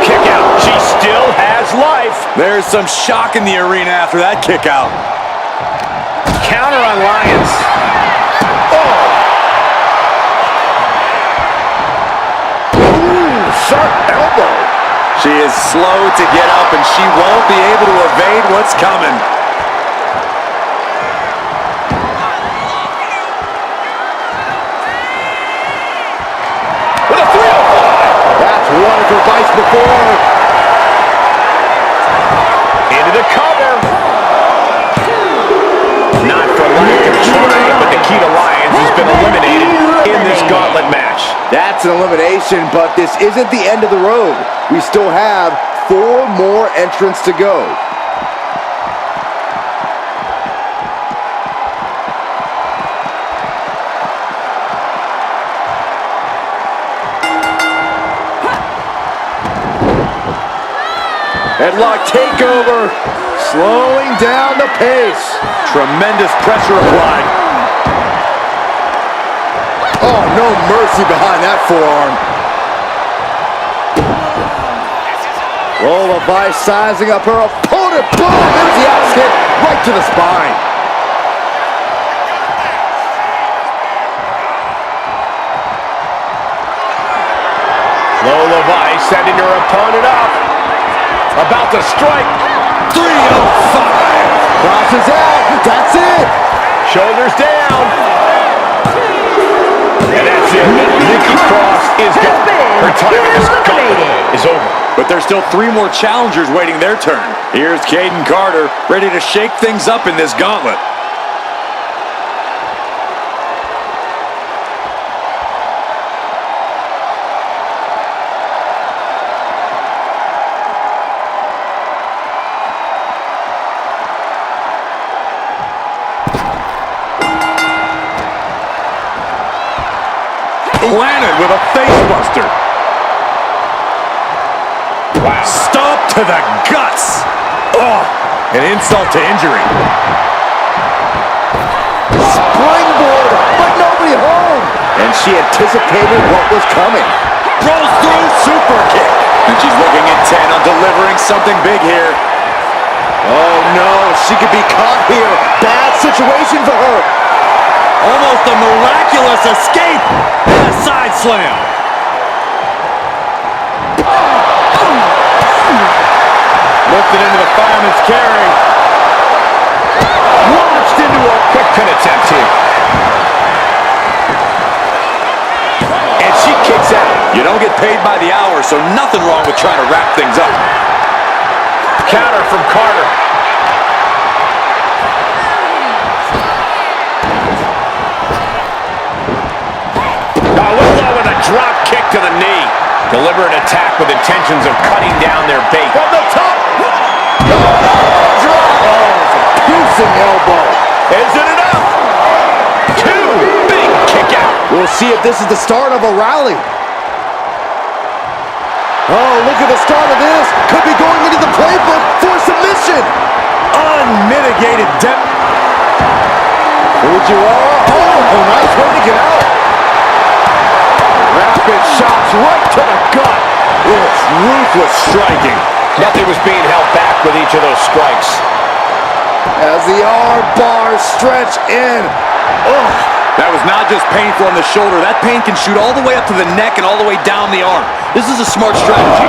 Kick out. She still has life. There's some shock in the arena after that kick out. Counter on Lyons. Oh! Ooh, sharp elbow. She is slow to get up, and she won't be able to evade what's coming. With a 305. That's one for Vice before. Into the cover. Not for lack of trying, but the key to Lyons has been eliminated in this gauntlet match. That's an elimination, but this isn't the end of the road. We still have 4 more entrants to go. Headlock takeover, slowing down the pace. Tremendous pressure applied. Oh, no mercy behind that forearm. Lola Vice sizing up her opponent. Boom! There's the axe hit right to the spine. Lola Vice sending her opponent up. About to strike. 305. Crosses out. That's it. Shoulders down. And that's it. Nikki Cross is gone. Her time in this gauntlet is over. But there's still 3 more challengers waiting their turn. Here's Caden Carter, ready to shake things up in this gauntlet. Planted with a facebuster. Wow. Stomp to the guts. Oh, an insult to injury. Springboard, but nobody home. And she anticipated what was coming. Rolls through, super kick. And she's looking intent on delivering something big here. Oh no, she could be caught here. Bad situation for her. Almost a miraculous escape. And a side slam. Lifted into the fireman's carry. Launched into a quick pin attempt here. And she kicks out. You don't get paid by the hour, so nothing wrong with trying to wrap things up. Counter from Carter. Lola with a drop kick to the knee. Deliberate attack with intentions of cutting down their bait. From the top. Drop. Oh, it's a piercing elbow. Is it enough? Two. Big kick out. We'll see if this is the start of a rally. Oh, look at the start of this. Could be going into the playbook for submission. Unmitigated depth. Oh, nice way to get out. Rapid shots right to the gut. It's ruthless striking. Nothing was being held back with each of those strikes. As the arm bars stretch in. Oh, that was not just painful on the shoulder. That pain can shoot all the way up to the neck and all the way down the arm. This is a smart strategy.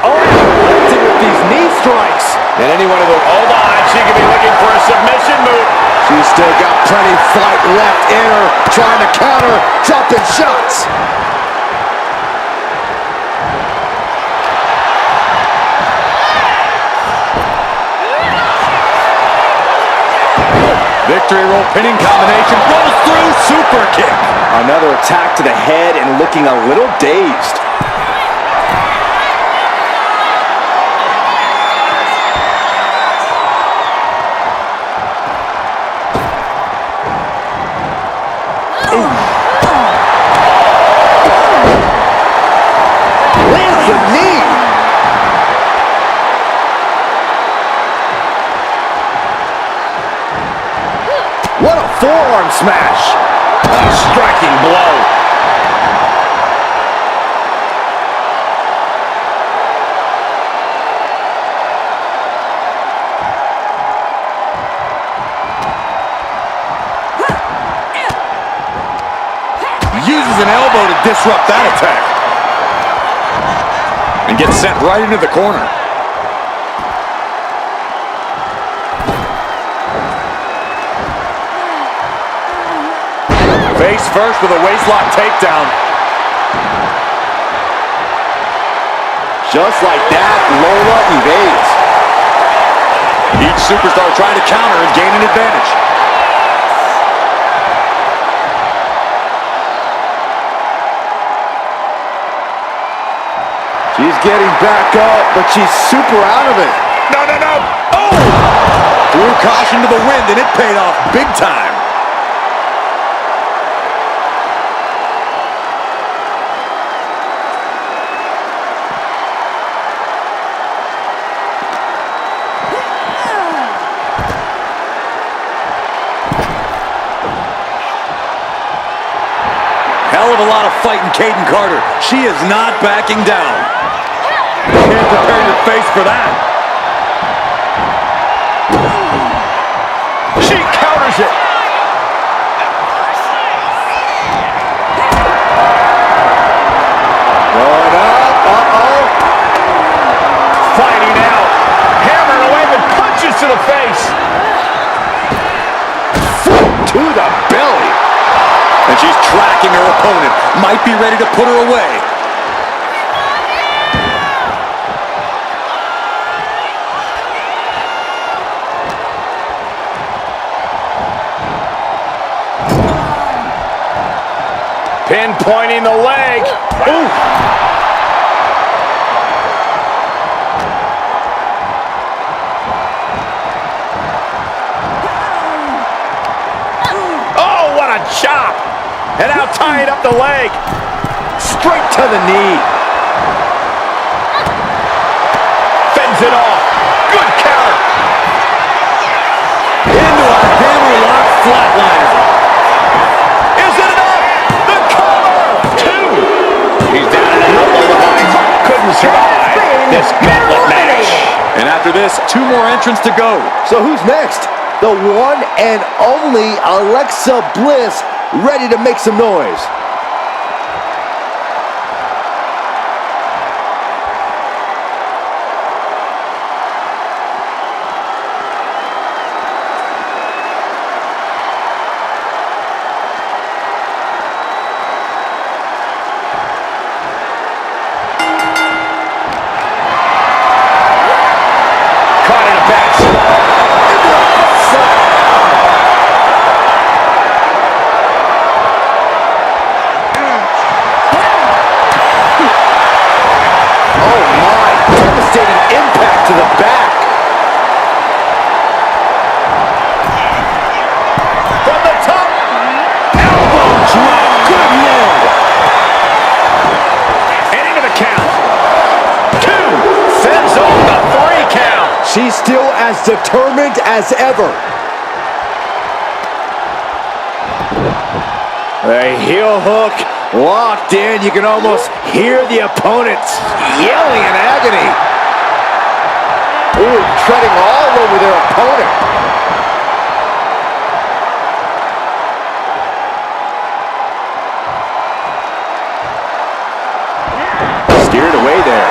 Oh, connecting with these knee strikes. And anyone who will hold on, she could be looking for a submission move. She's still got plenty fight left in her, trying to counter, dropping shots. Victory roll pinning combination rolls through, super kick. Another attack to the head and looking a little dazed. Lands the knee. What a forearm smash. A striking blow. Uses an elbow to disrupt that attack. And gets sent right into the corner. Face first with a waistlock takedown. Just like that, Lola evades. Each superstar trying to counter and gain an advantage. She's getting back up, but she's super out of it. No, no, no. Oh! Threw caution to the wind, and it paid off big time. Hell of a lot of fighting Kaden Carter. She is not backing down. Can't prepare your face for that. She counters it. Going up, uh-oh. Fighting out. Hammering away with punches to the face. Foot to the belly. And she's tracking her opponent. Might be ready to put her away. Pinpointing the leg. Ooh. Oh, what a chop. And now tying up the leg. Straight to the knee. Fends it off. Good counter. Into a hammerlock flatliner. Is it enough? The cover. Two. He's down and out below the lines. Couldn't survive this gauntlet match. And after this, 2 more entrants to go. So who's next? The one and only Alexa Bliss, ready to make some noise. Caught in a bad spot. Devastating impact to the back. From the top. Elbow drop. Good Lord. And into the count. 2. Fends off the 3 count. She's still as determined as ever. A heel hook locked in. You can almost hear the opponents yelling in agony. Ooh, treading all over their opponent. Steered away there.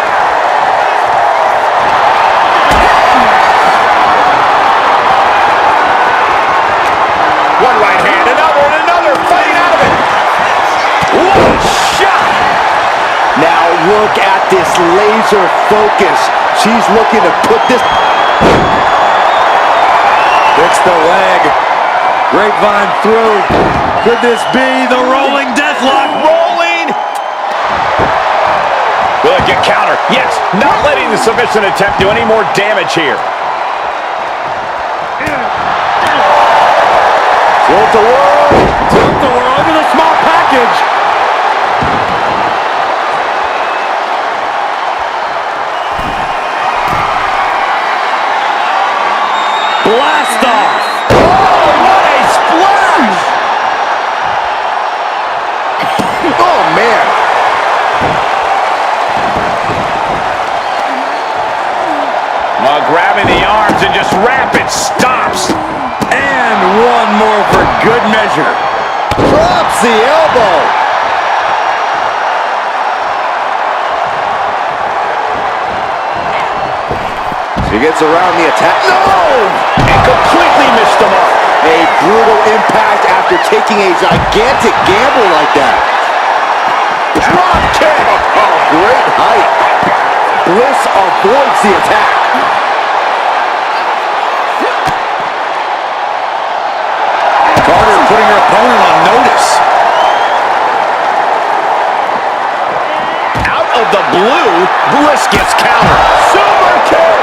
One right hand, another, and another. Fighting out of it. What a shot. Now look at this laser focus. She's looking to put this... Fix the leg. Grapevine through. Could this be the rolling deathlock? Rolling. Will it get counter? Yes. Not letting the submission attempt do any more damage here. Tilt the world. Tilt the world. Look at the small package. Blast off. Oh, what a splash. Oh, man. Grabbing the arms and just rapid stops. And one more for good measure. Drops the elbow. She gets around the attack. No! And completely missed the mark. A brutal impact after taking a gigantic gamble like that. Drop kick. Oh, great height. Bliss avoids the attack. Carter putting her opponent on notice. Out of the blue, Bliss gets countered. Super kick.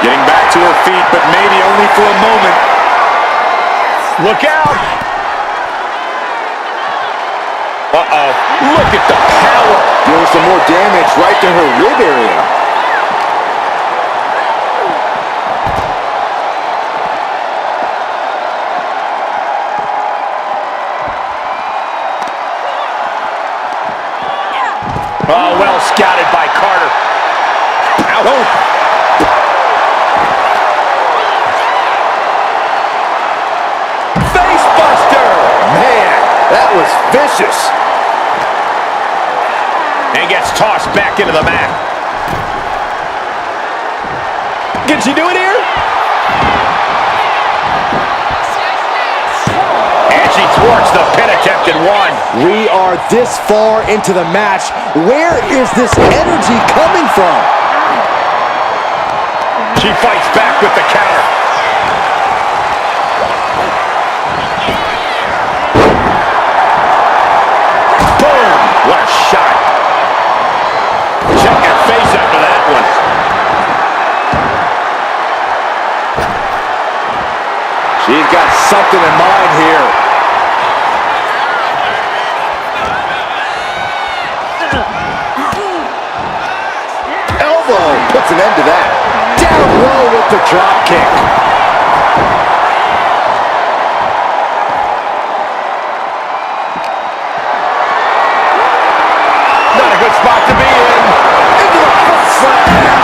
Getting back to her feet, but maybe only for a moment. Look out. Uh-oh. Look at the power. Doing some more damage right to her rib area. Oh, well scouted by Carter. Ow. Oh. Face buster. Man, that was vicious. And gets tossed back into the mat. Can she do it here? And she thwarts the pin attempt in 1. We are this far into the match. Where is this energy coming from? She fights back with the counter. Boom! What a shot. Check your face after that one. She's got something in mind here. Elbow puts an end to that. Down low with the drop kick. Not a good spot to be in. Into the foot slam.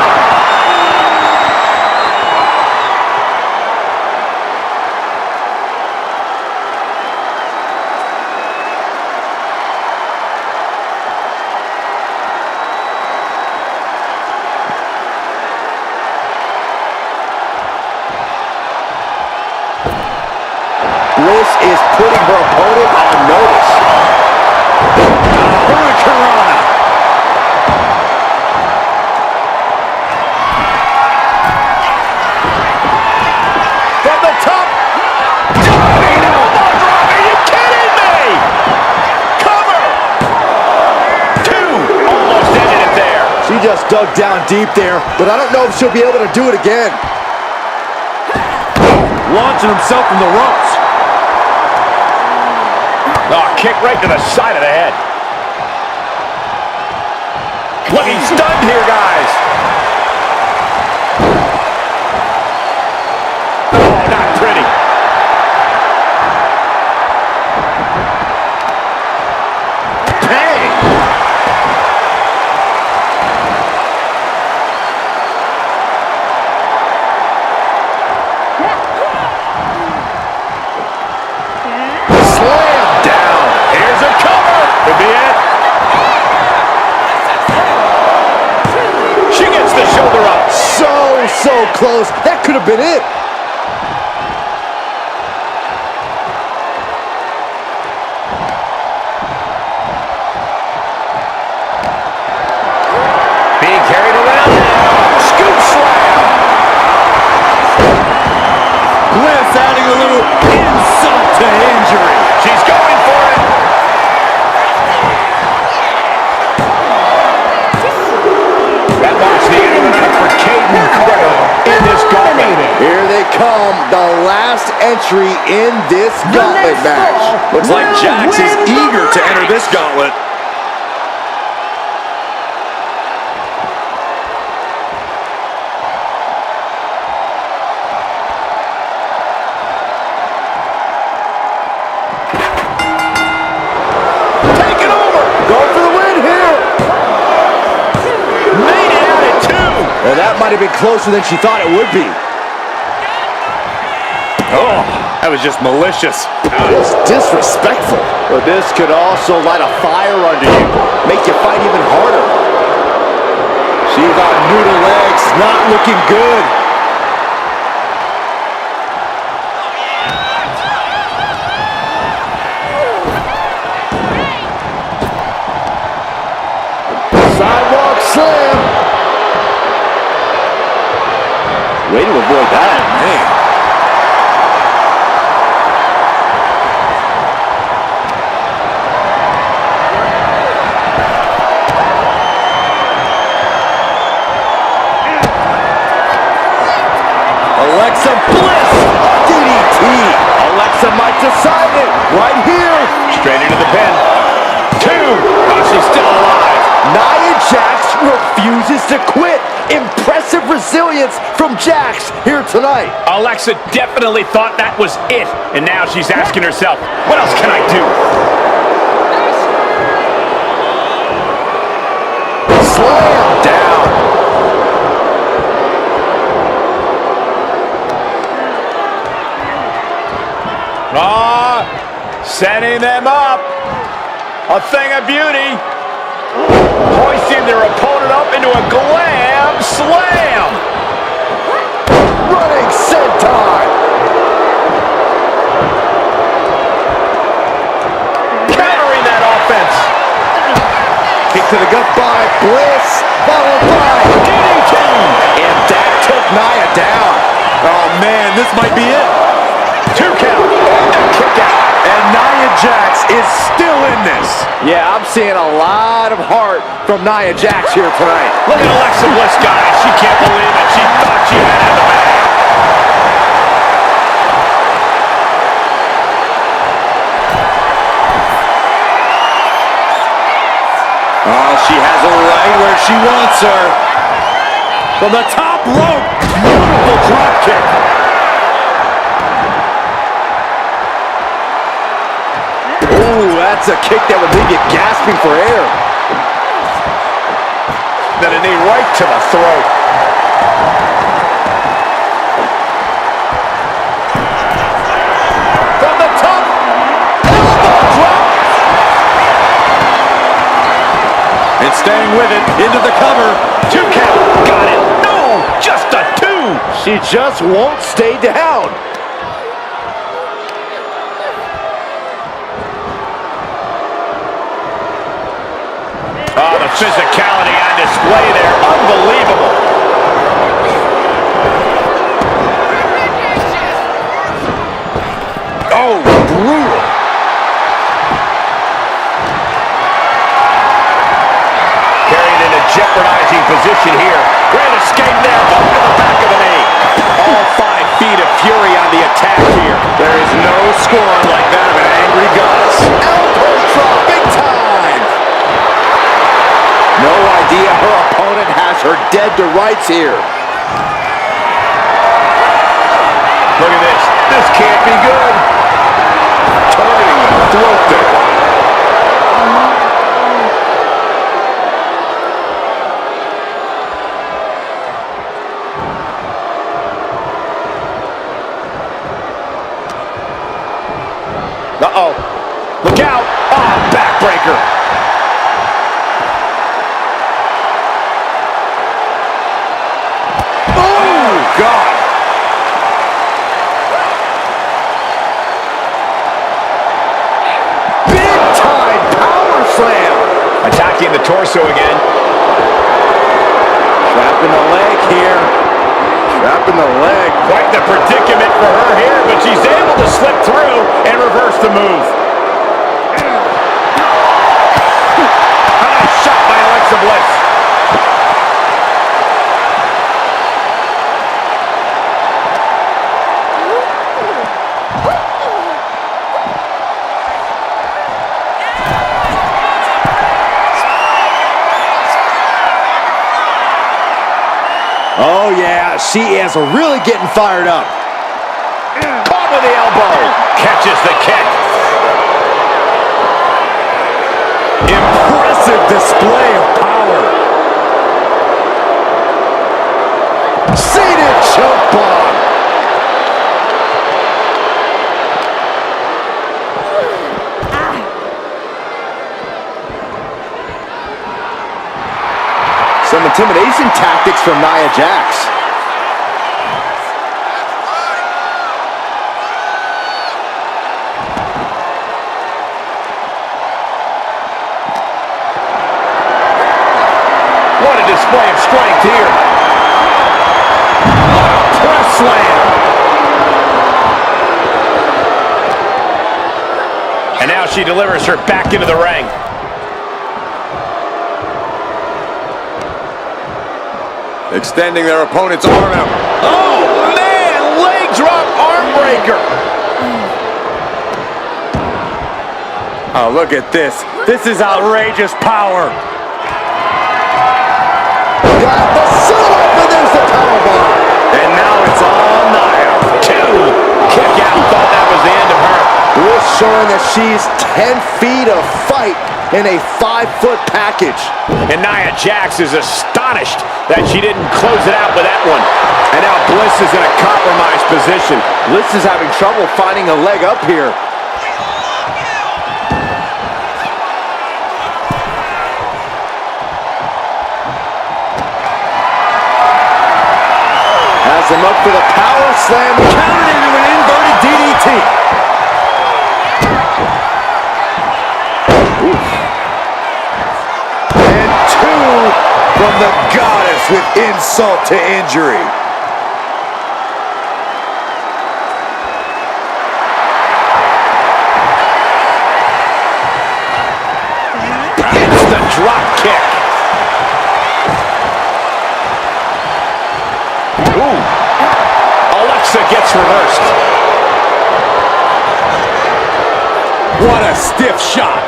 Bliss is putting her opponent on notice. Hurricanrana. From just dug down deep there, but I don't know if she'll be able to do it again. Launching himself from the ropes. Oh, kick right to the side of the head. Looking stunned here, guys. Oh, not pretty. Bang! Slam down. Here's a cover. Could be it. She gets the shoulder up. So close. That could have been it. Being carried around. Scoop slam. Bliss adding a little insult to injury. She's going for it. That marks the end of the night for Caden Carter in this gauntlet. Here they come, the last entry in this gauntlet match. Looks like Jax is eager to enter this gauntlet. Take it over. Go for the win here. Made it out at 2. Well, that might have been closer than she thought it would be. Oh, that was just malicious. It's disrespectful. But this could also light a fire under you, make you fight even harder. She's on noodle legs, not looking good. Sidewalk slam. Way to avoid that, man. Alexa Bliss, DDT. Alexa might decide it right here. Straight into the pin. 2. Oh, she's still alive. Nia Jax refuses to quit. Impressive resilience from Jax here tonight. Alexa definitely thought that was it. And now she's asking herself, what else can I do? Slam down. Setting them up. A thing of beauty. Hoisting their opponent up into a glam slam. Running senton. Countering that offense. Kick to the gut by Bliss, followed by DDT. And that took Nia down. Oh man, this might be it. 2 count. And kick out. And Nia Jax is still in this. Yeah, I'm seeing a lot of heart from Nia Jax here tonight. Look at Alexa Bliss, guys. She can't believe it. She thought she had it in the bag. Oh, she has her right where she wants her. From the top rope. Beautiful drop kick. Ooh, that's a kick that would leave you gasping for air. Then a knee right to the throat. From the top, elbow drop. And staying with it, into the cover. 2 count. Got it. No, just a 2. She just won't stay down. Oh, the physicality on display there. Unbelievable. Oh, brutal. Carried in a jeopardizing position. on the attack here. There is no scorn like that of an angry goddess. Elbow drop, big time. No idea her opponent has her dead to rights here. Look at this. This can't be good. Targeting the throat there. Uh-oh. Look out. Oh, backbreaker. Oh, God. Big time power slam. Attacking the torso again. Trapping the leg here. Trapping the leg. Quite the predicament for her here, but she's able to slip through and reverse the move. A nice shot by Alexa Bliss. Oh, yeah, she is really getting fired up. Caught with the elbow. Catches the kick. Impressive display of power. Seated choke bomb. Some intimidation tactics from Nia Jax. What a display of strength here. Press slam. And now she delivers her back into the ring. Extending their opponent's arm out. Oh, man! Leg drop arm breaker. Oh, look at this. This is outrageous power. Got the setup, and there's the powerbomb. And now it's all Nia. 2. Kick out. Thought that was the end of her. This showing that she's 10 feet of fight in a 5-foot package. And Nia Jax is astonished that she didn't close it out with that one. And now Bliss is in a compromised position. Bliss is having trouble finding a leg up here. Has him up for the power slam. Countered into an inverted DDT. And 2 from the goddess with insult to injury. Hits the drop kick. Ooh. Alexa gets reversed. What a stiff shot.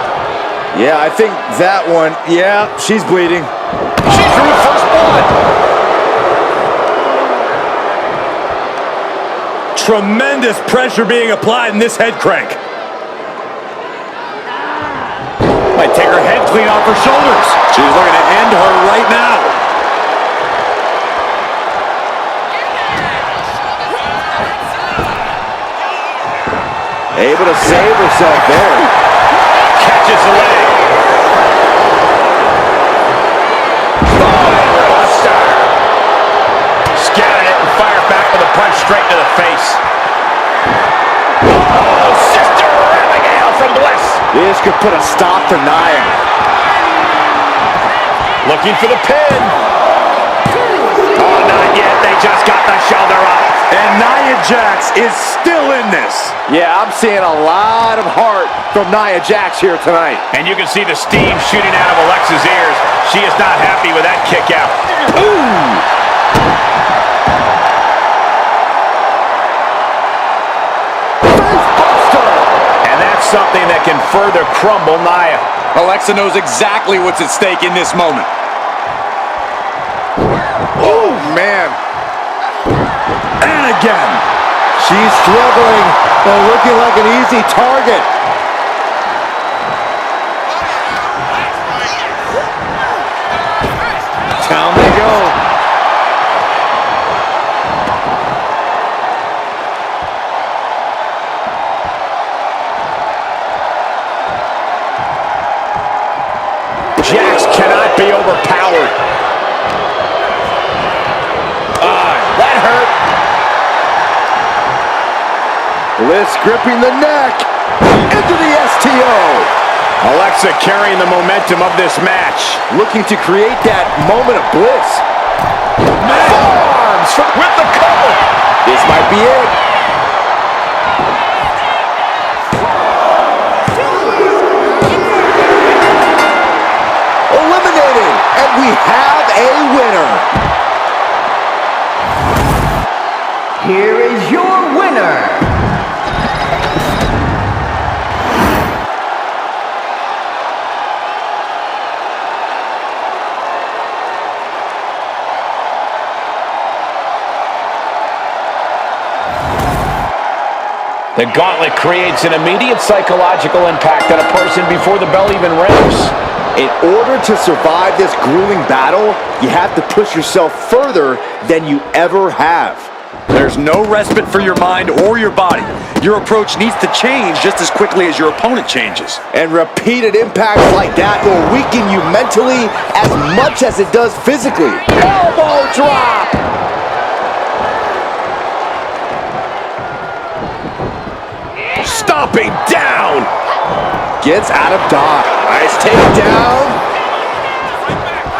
Yeah, I think that one, yeah, she's bleeding. She drew first blood. Tremendous pressure being applied in this head crank. Might take her head clean off her shoulders. She's looking to end her right now. Able to save herself there. Catches the leg. Scattered it and fired back with a punch straight to the face. Oh, Sister Abigail from Bliss. This could put a stop to Nia. Looking for the pin. Oh, not yet. They just got the shoulder up. And Nia Jax is still in this. Yeah, I'm seeing a lot of heart from Nia Jax here tonight. And you can see the steam shooting out of Alexa's ears. She is not happy with that kick out. Ooh! something that can further crumble Nia. Alexa knows exactly what's at stake in this moment. Oh, man. And again. She's struggling, but looking like an easy target. Down they go. Jax cannot be overpowered. That hurt. Bliss gripping the neck. Into the STO. Alexa carrying the momentum of this match. Looking to create that moment of bliss. Forearms with the cover. This might be it. Eliminated. And we have a winner. Here is your winner. The gauntlet creates an immediate psychological impact on a person before the bell even rings. In order to survive this grueling battle, you have to push yourself further than you ever have. There's no respite for your mind or your body. Your approach needs to change just as quickly as your opponent changes. And repeated impacts like that will weaken you mentally as much as it does physically. Elbow drop! Stomping down! Gets out of dodge. Nice takedown.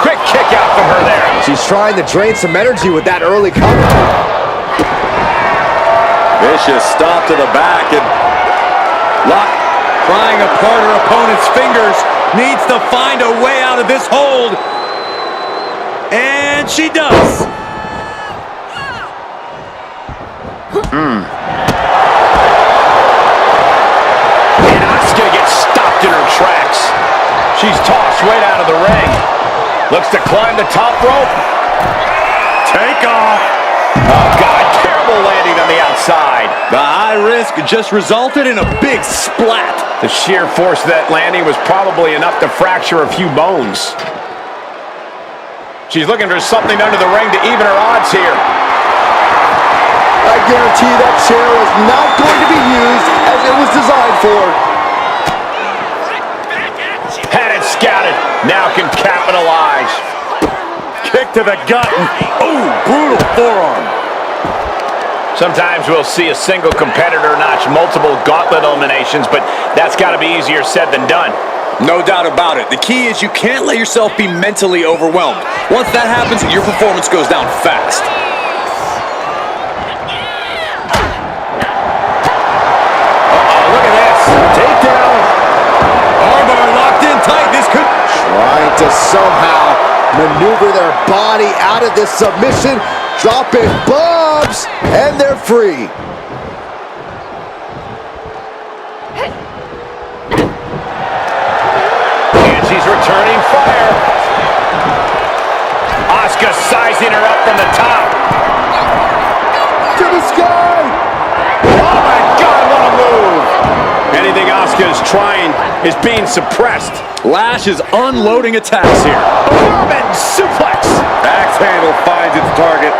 Quick kick out from her there. She's trying to drain some energy with that early cover. Vicious stop to the back and lock, prying apart her opponent's fingers. Needs to find a way out of this hold. And she does. And Asuka gets stopped in her tracks. She's tossed right out of the ring. Looks to climb the top rope. Take off. Oh, God, terrible landing on the outside. The high risk just resulted in a big splat. The sheer force of that landing was probably enough to fracture a few bones. She's looking for something under the ring to even her odds here. I guarantee that chair is not going to be used as it was designed for. Had it scouted. Now can capitalize. Kick to the gut. Ooh, brutal forearm. Sometimes we'll see a single competitor notch multiple gauntlet eliminations, but that's got to be easier said than done. No doubt about it. The key is you can't let yourself be mentally overwhelmed. Once that happens, your performance goes down fast. Look at this. Takedown. Armbar locked in tight. This could... Trying to somehow maneuver their body out of this submission. Dropping bombs, and they're free. And she's returning fire. Asuka sizing her up from the top. To the sky. Oh my God, what a move. Anything Asuka is trying is being suppressed. Lash is unloading attacks here. German suplex. Axe handle finds its target.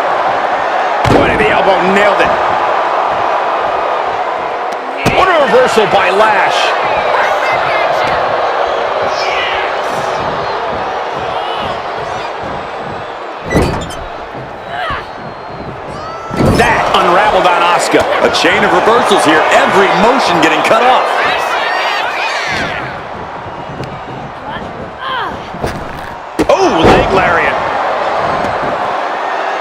Point of the elbow, nailed it. What a reversal by Lash. That unraveled on Asuka. A chain of reversals here. Every motion getting cut off. Oh, leg lariat.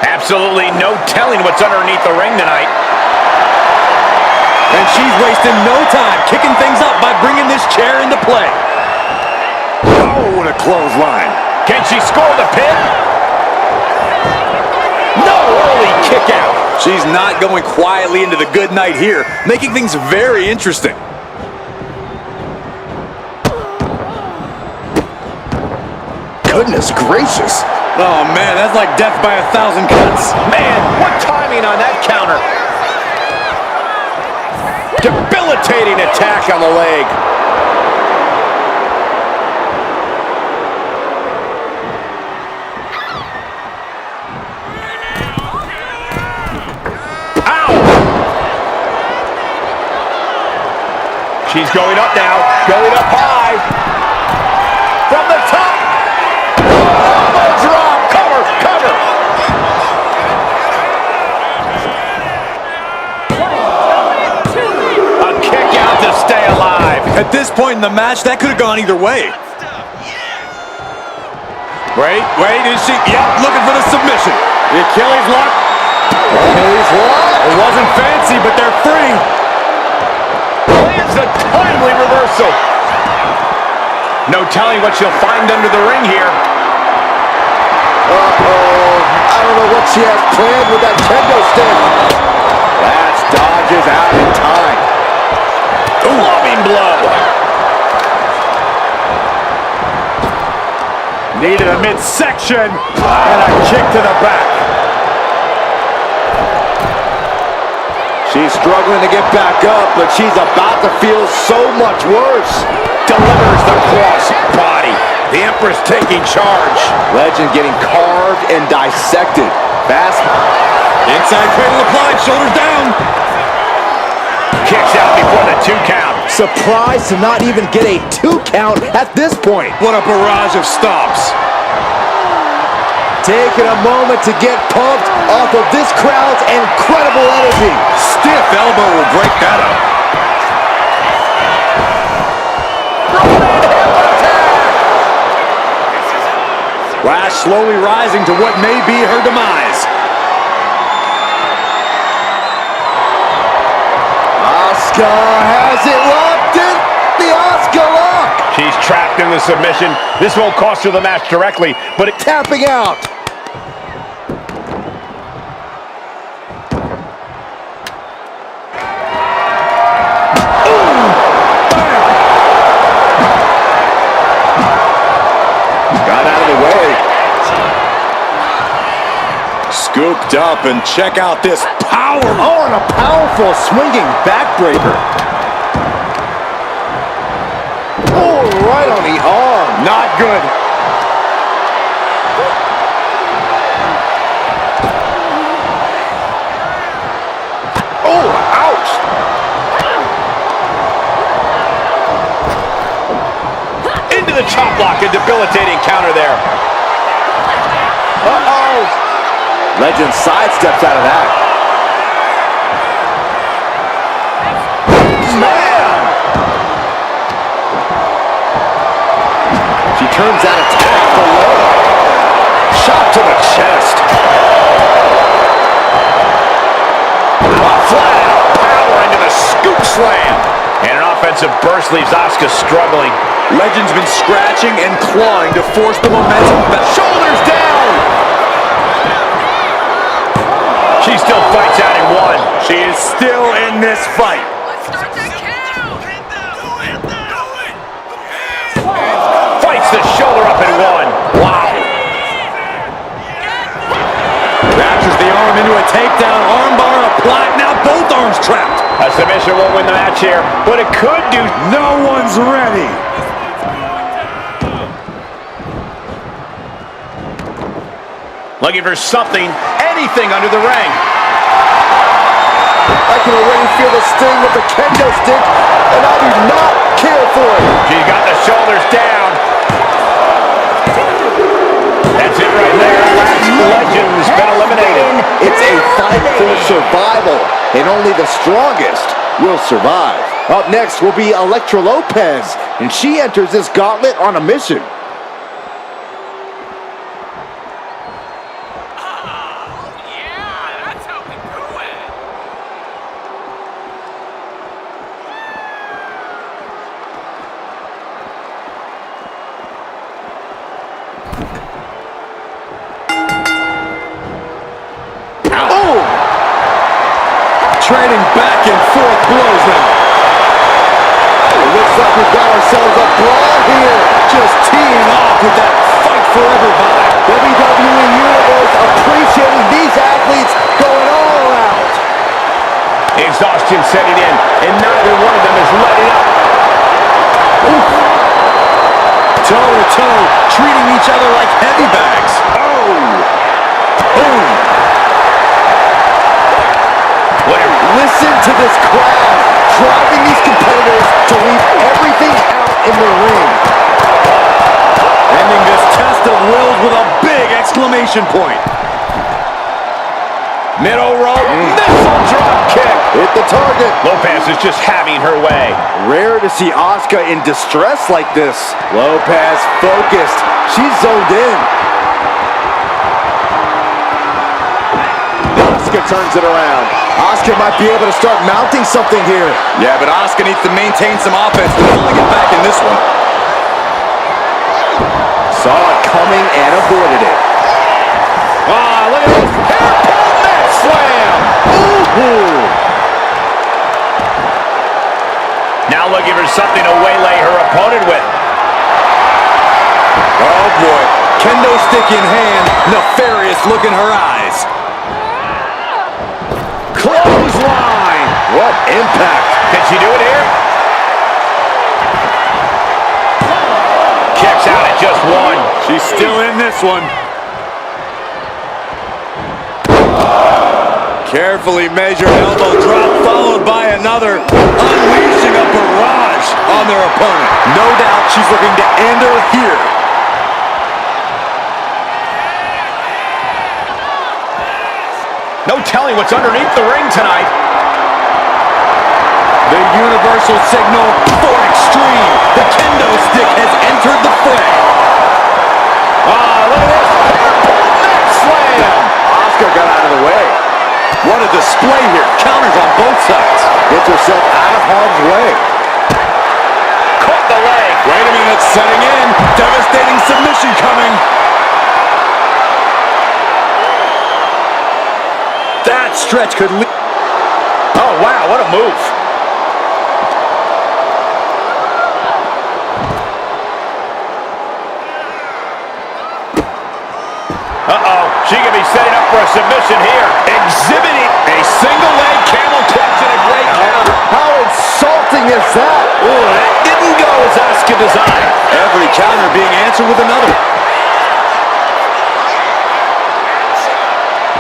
Absolutely no telling what's underneath the ring tonight. And she's wasting no time kicking things up by bringing this chair into play. Oh, what a clothesline. Can she score the pin? No, early kick out. She's not going quietly into the good night here, making things very interesting. Goodness gracious. Oh, man, that's like death by 1,000 cuts. Man, what timing on that counter. Debilitating attack on the leg. She's going up now, going up high. From the top. Elbow drop. Cover, cover. A kick out to stay alive. At this point in the match, that could have gone either way. Wait, is she? Yep, looking for the submission. The Achilles lock. Achilles lock. It wasn't fancy, but they're free. Lands a timely reversal. No telling what she'll find under the ring here. Uh-oh. I don't know what she has planned with that kendo stick. That dodges out in time. Loving blow. Needed a midsection. And a kick to the back. She's struggling to get back up, but she's about to feel so much worse. Delivers the cross body. The Empress taking charge. Legend getting carved and dissected. Fast. Inside cradle applied, shoulders down. Kicks out before the 2 count. Surprised to not even get a 2 count at this point. What a barrage of stomps. Taking a moment to get pumped off of this crowd's incredible energy. Stiff elbow will break that up. Lash slowly rising to what may be her demise. Asuka has it locked in. The Asuka lock. She's trapped in the submission. This won't cost her the match directly, but it Tapping out. Scooped up, and check out this power. Oh, and a powerful swinging backbreaker. Oh, right on the arm. not good. Oh, ouch. Into the chop block, a debilitating counter there. Uh-oh. Legend sidesteps out of that. Man! She turns that attack below. Shot to the chest. Flat out power into the scoop slam. And an offensive burst leaves Asuka struggling. Legend's been scratching and clawing to force the momentum back. Shoulders down. She still fights out in one. She is still in this fight. Fights the shoulder up in one. Wow. Raptures the arm into a takedown. Armbar applied. Now both arms trapped. A submission won't win the match here, but it could do. No one's ready. Looking for something, anything under the ring. I can already feel the sting with the kendo stick, and I do not care for it. She's got the shoulders down. That's it right there. Last Legend's been eliminated. It's a fight for survival, and only the strongest will survive. Up next will be Elektra Lopez, and she enters this gauntlet on a mission. Trading back and forth blows now. It looks like we've got ourselves a brawl here. Just teeing off with that fight forever by. WWE Universe appreciating these athletes going all around. Exhaustion setting in, and neither one of them is letting up. Toe-to-toe, treating each other like heavy bags. Oh! Boom! Listen to this crowd, driving these competitors to leave everything out in the ring. Ending this test of wills with a big exclamation point. Middle rope, missile drop kick. Hit the target. Lopez is just having her way. Rare to see Asuka in distress like this. Lopez focused. She's zoned in. Asuka turns it around. Asuka might be able to start mounting something here. Yeah, but Asuka needs to maintain some offense to really get back in this one. Saw it coming and avoided it. Ah, look at this. Hairpin neck slam. Ooh. Now looking for something to waylay her opponent with. Oh boy, kendo stick in hand, nefarious look in her eyes. Clothesline. What impact. Can she do it here? Kicks out at just one. She's still in this one. Carefully measured elbow drop followed by another, unleashing a barrage on their opponent. No doubt she's looking to end her here. No telling what's underneath the ring tonight. The universal signal for extreme. The kendo stick has entered the fray. Ah, look at this. Hairpin neck slam. Asuka got out of the way. What a display here. Counters on both sides. Gets herself out of harm's way. Caught the leg. Wait a minute, setting in. Devastating submission coming. That stretch could lead. Oh, wow, what a move. Uh-oh, she could be setting up for a submission here. Exhibiting a single leg camel clutch and a great counter. How insulting is that? Ooh, that didn't go as Asuka designed. Every counter being answered with another.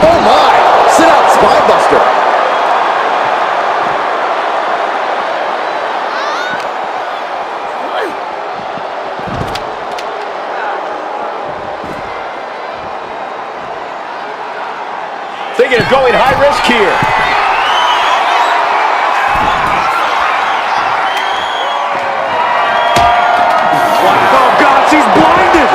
Oh my! Sit out, spinebuster. Thinking of going high risk here. Oh God, she's blinded.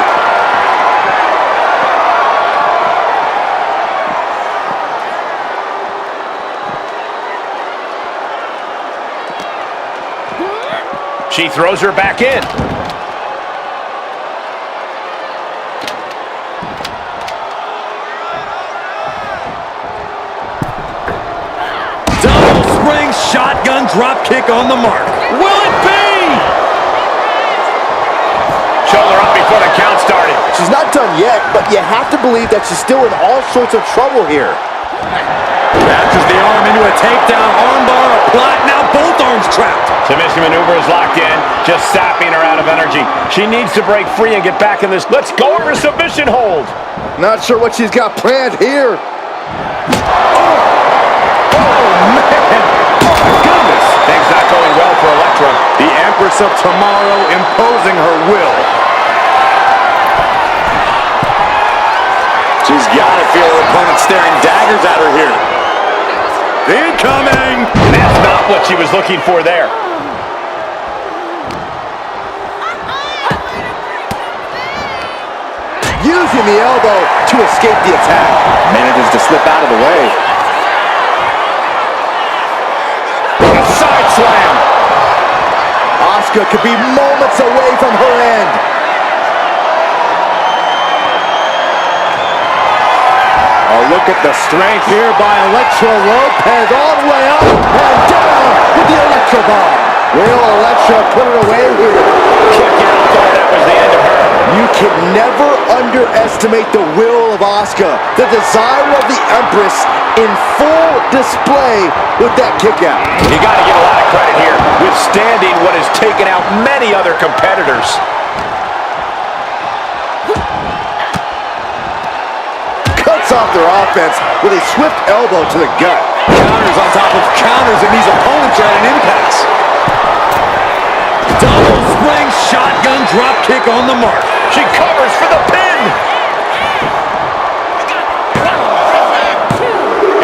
She throws her back in. Double spring shotgun drop kick on the mark. Will it be? Shoulder up before the count started. She's not done yet, but you have to believe that she's still in all sorts of trouble here. Matches the arm into a takedown, armbar applied, now both arms trapped. Submission maneuver is locked in, just sapping her out of energy. She needs to break free and get back in this. Let's go over submission hold. Not sure what she's got planned here. Goodness, things not going well for Elektra. The Empress of Tomorrow imposing her will. She's got to feel her opponent staring daggers at her here. Incoming! That's not what she was looking for there. Using the elbow to escape the attack. Manages to slip out of the way. Side slam. Asuka could be moments away from her end. Oh, look at the strength here by Elektra Lopez. All the way up and down with the Elektra bomb. Will Elektra put it away here? Kick out, thought that was the end of her. You can never underestimate the will of Asuka, the desire of the Empress in full display with that kick out. You got to give a lot of credit here, withstanding what has taken out many other competitors. Cuts off their offense with a swift elbow to the gut. Counters on top of counters, and these opponents are at an impasse. Double spring shotgun drop kick on the mark. She covers for the pin.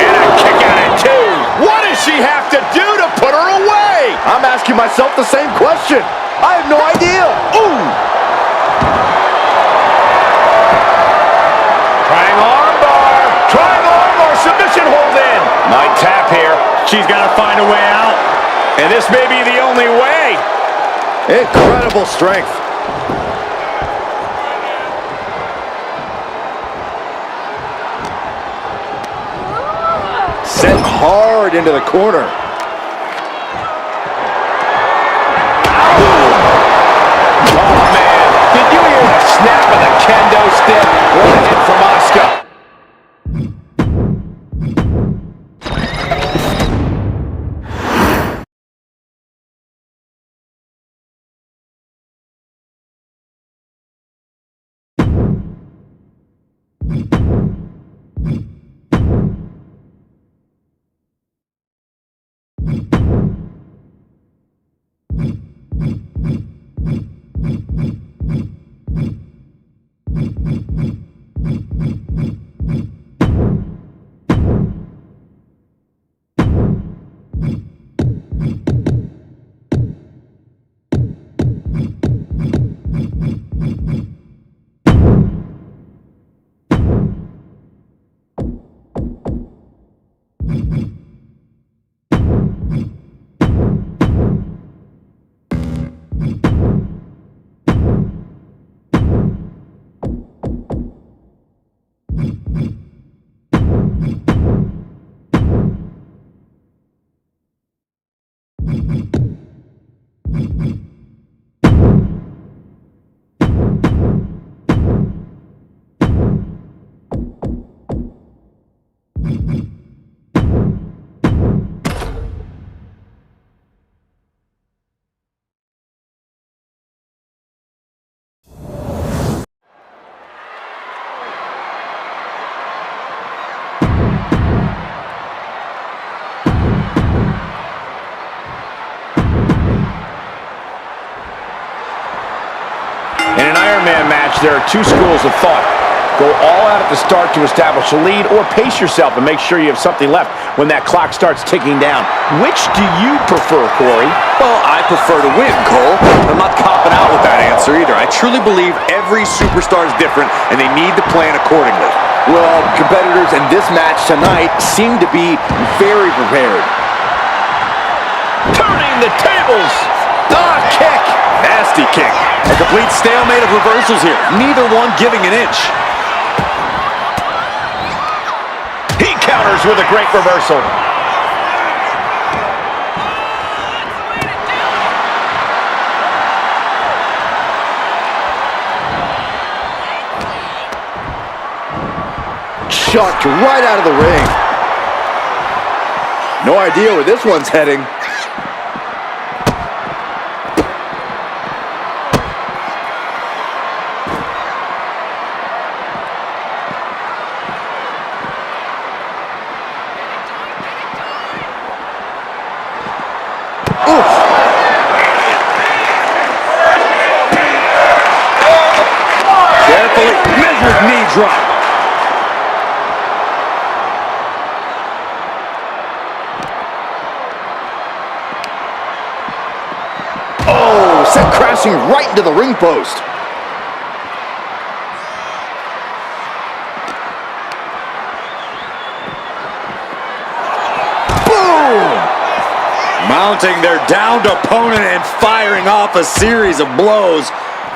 And a kick out at 2. What does she have to do to put her away? I'm asking myself the same question. I have no idea. Ooh! Trying armbar. Trying armbar. Submission hold in. Might tap here. She's got to find a way out. And this may be the only way. Incredible strength. Sent hard into the corner. Oh, man. Did you hear the snap of the kendo stick? What a hit from Asuka. In an Iron Man match, there are two schools of thought. Go all out at the start to establish a lead, or pace yourself and make sure you have something left when that clock starts ticking down. Which do you prefer, Corey? Well, I prefer to win, Cole. I'm not copping out with that answer either. I truly believe every superstar is different, and they need to plan accordingly. Well, competitors in this match tonight seem to be very prepared. Turning the tables! Ah, kick! Nasty kick. A complete stalemate of reversals here. Neither one giving an inch. He counters with a great reversal. Chucked right out of the ring. No idea where this one's heading. Carefully measured knee drop. Oh, sent crashing right into the ring post. Boom! Mounting their downed opponent and firing off a series of blows.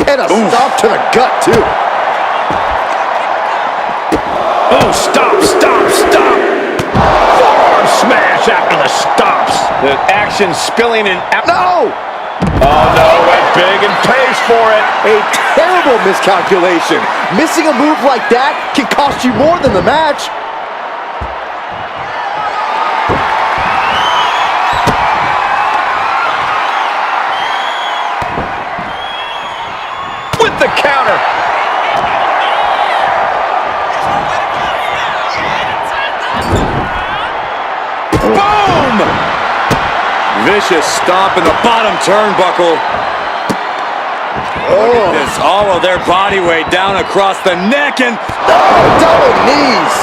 And a stop to the gut, too. Oh, stop, stop, stop! Forearm smash after the stops. The action spilling in. No! Oh, no, went big and pays for it. A terrible miscalculation. Missing a move like that can cost you more than the match. With the counter. Boom! Vicious stomp in the bottom turnbuckle. Look at this, all of their body weight down across the neck and... Double knees.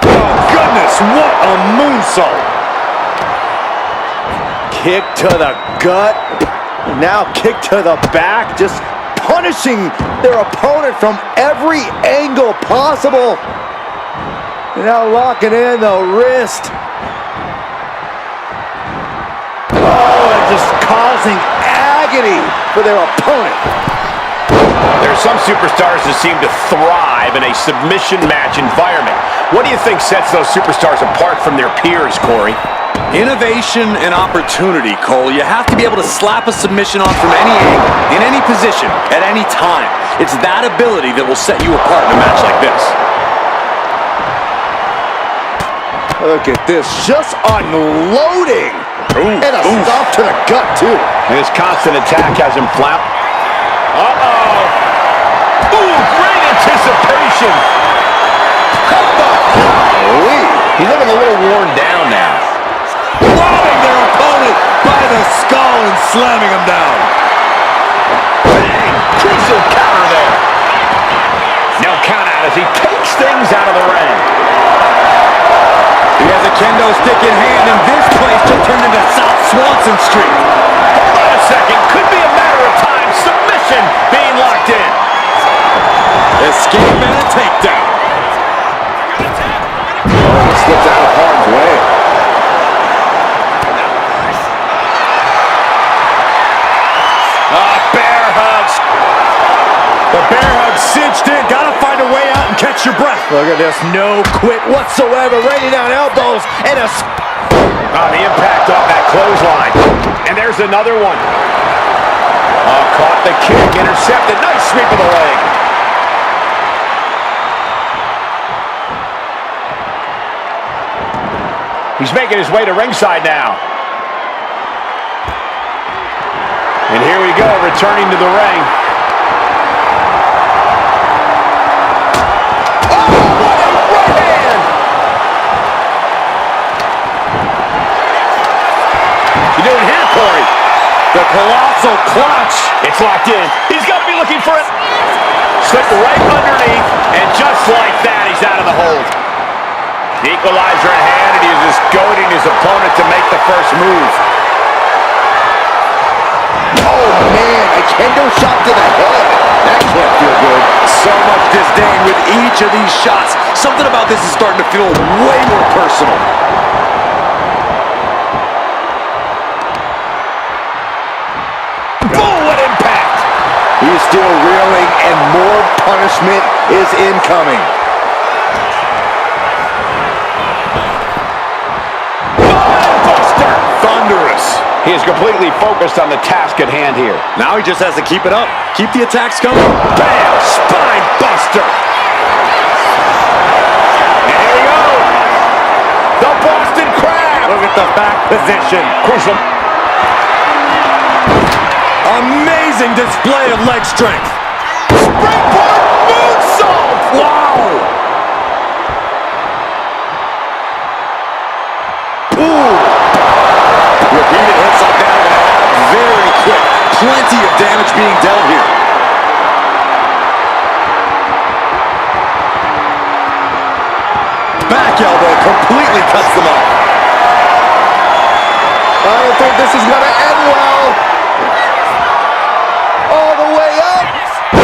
Oh, goodness, what a moonsault. Kick to the gut. Now kick to the back. Just punishing their opponent from every angle possible. Now locking in the wrist. Oh, and just causing agony for their opponent. There are some superstars that seem to thrive in a submission match environment. What do you think sets those superstars apart from their peers, Corey? Innovation and opportunity, Cole. You have to be able to slap a submission on from any angle, in any position, at any time. It's that ability that will set you apart in a match like this. Look at this, just unloading. Ooh, And a stomp to the gut, too. His constant attack has him flapped. Uh-oh. Ooh, great anticipation. Golly. He's looking a little worn down now. Robbing their opponent by the skull and slamming him down. Bang! Crucial counter there. Now count out as he takes things out of the ring. He has a kendo stick in hand, and this place just turned into South Swanson Street. Hold on a second. Could be a matter of time. Submission being locked in. Escape and a takedown. Oh, slipped out of harm's way. Bear hugs. The bear hug cinched in. Gotta find a way out and catch your breath. Look at this, no quit whatsoever. Raining down elbows and a... The impact off that clothesline. And there's another one. Caught the kick, intercepted. Nice sweep of the leg. He's making his way to ringside now. And here we go, returning to the ring. Oh, what a right hand! What you doing here, Corey? The colossal clutch. It's locked in. He's got to be looking for it. Slipped right underneath, and just like that, he's out of the hold. The equalizer in hand, and he is just goading his opponent to make the first move. Oh, man, a kendo shot to the head. That can't feel good. So much disdain with each of these shots. Something about this is starting to feel way more personal. Boom, what impact! He's still reeling, and more punishment is incoming. Buster! Thunderous. He is completely focused on the task at hand here. Now he just has to keep it up. Keep the attacks coming. Bam! Spine buster! And here we go! The Boston Crab! Look at the back position. Crucial. Amazing display of leg strength. Springboard moonsault! Wow! Ooh! Repeated hits like that are going to add very quick. Plenty of damage being dealt here. Back elbow completely cuts them off. I don't think this is going to end well. All the way up.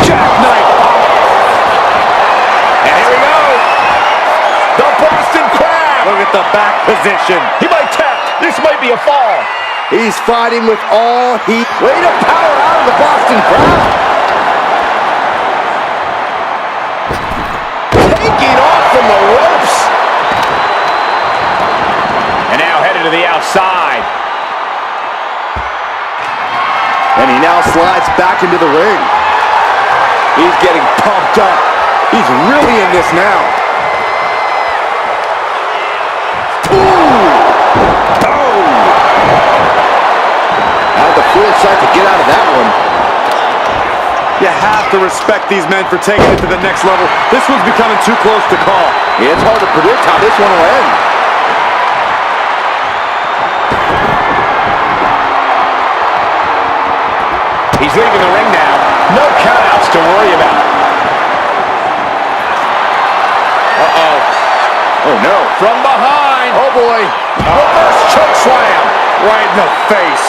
Jackknife. And here we go. The Boston Crab. Look at the back position. He might tap. This might be a fall. He's fighting with all heat. Way to power out of the Boston Crab. Taking off from the ropes. And now now slides back into the ring. He's getting pumped up. He's really in this now. Ooh! Oh! Had the foresight to get out of that one. You have to respect these men for taking it to the next level. This one's becoming too close to call. Yeah, it's hard to predict how this one will end. He's leaving the ring now. No countouts to worry about. Uh-oh. Oh, no. From behind. Oh, boy. Reverse choke slam. Right in the face.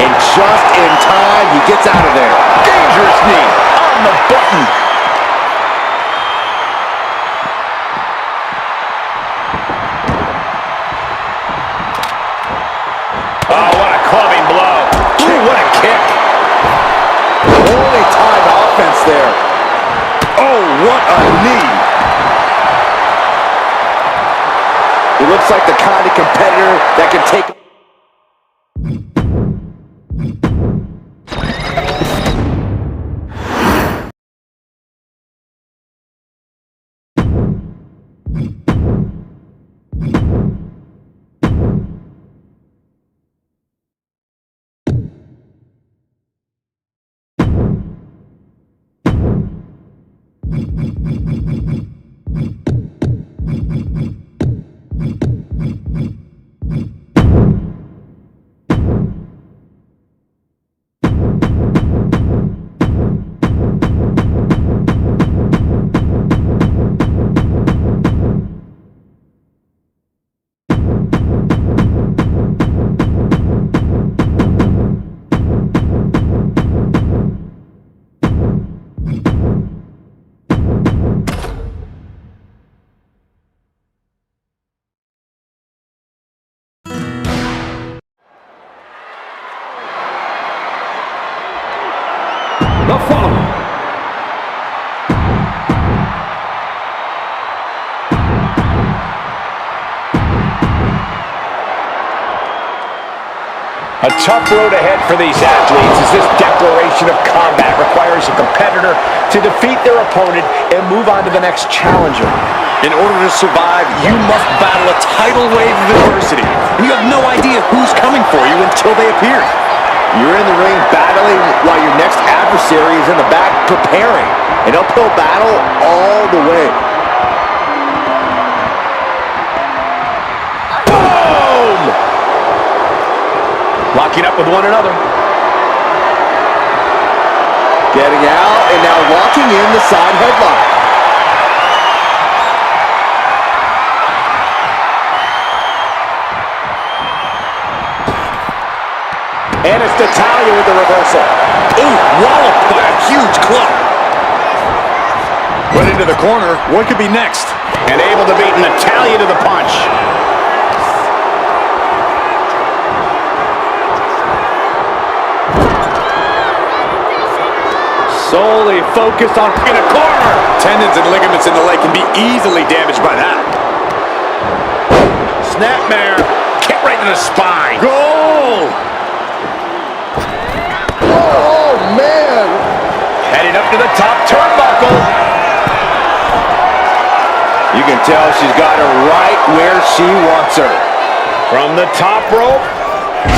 And just in time, he gets out of there. Dangerous knee on the button. Oh, what a clubbing blow. Ooh, what a kick. Only time offense there. Oh, what a knee. He looks like the kind of competitor that can take... The following A tough road ahead for these athletes as this declaration of combat requires a competitor to defeat their opponent and move on to the next challenger. In order to survive, you must battle a tidal wave of adversity. And you have no idea who's coming for you until they appear. You're in the ring battling while your next adversary is in the back preparing. An uphill battle all the way. Boom! Locking up with one another. Getting out and now locking in the side headlock. And it's Natalia with the reversal. Ooh, walloped by a huge club. Put into the corner. What could be next? And able to beat Natalia to the punch. Solely focused on in a corner. Tendons and ligaments in the leg can be easily damaged by that. Snapmare. Kick right to the spine. Goal! Oh, man. Heading up to the top turnbuckle. You can tell she's got her right where she wants her. From the top rope.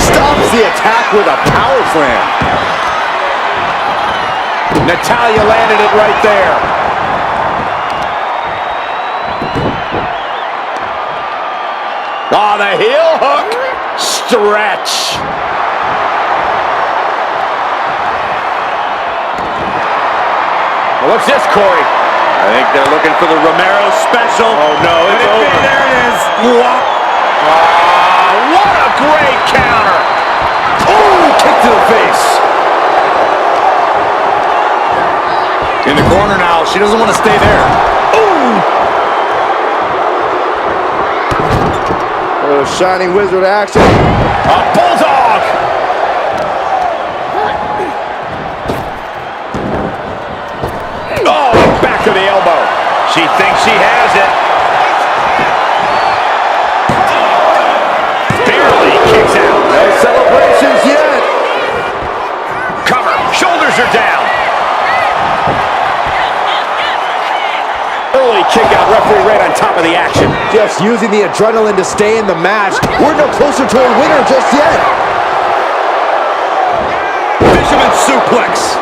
Stops the attack with a power slam. Natalia landed it right there. Oh, the heel hook. Stretch. What's this, Corey? I think they're looking for the Romero special. Oh, no, it's over. There it is. What a great counter. Ooh, kick to the face. In the corner now. She doesn't want to stay there. Oh, Shining Wizard action. A bulldog. Oh, back to the elbow. She thinks she has it. Barely kicks out. No Big kick out, referee right on top of the action. Just using the adrenaline to stay in the match. We're no closer to a winner just yet. Fisherman suplex.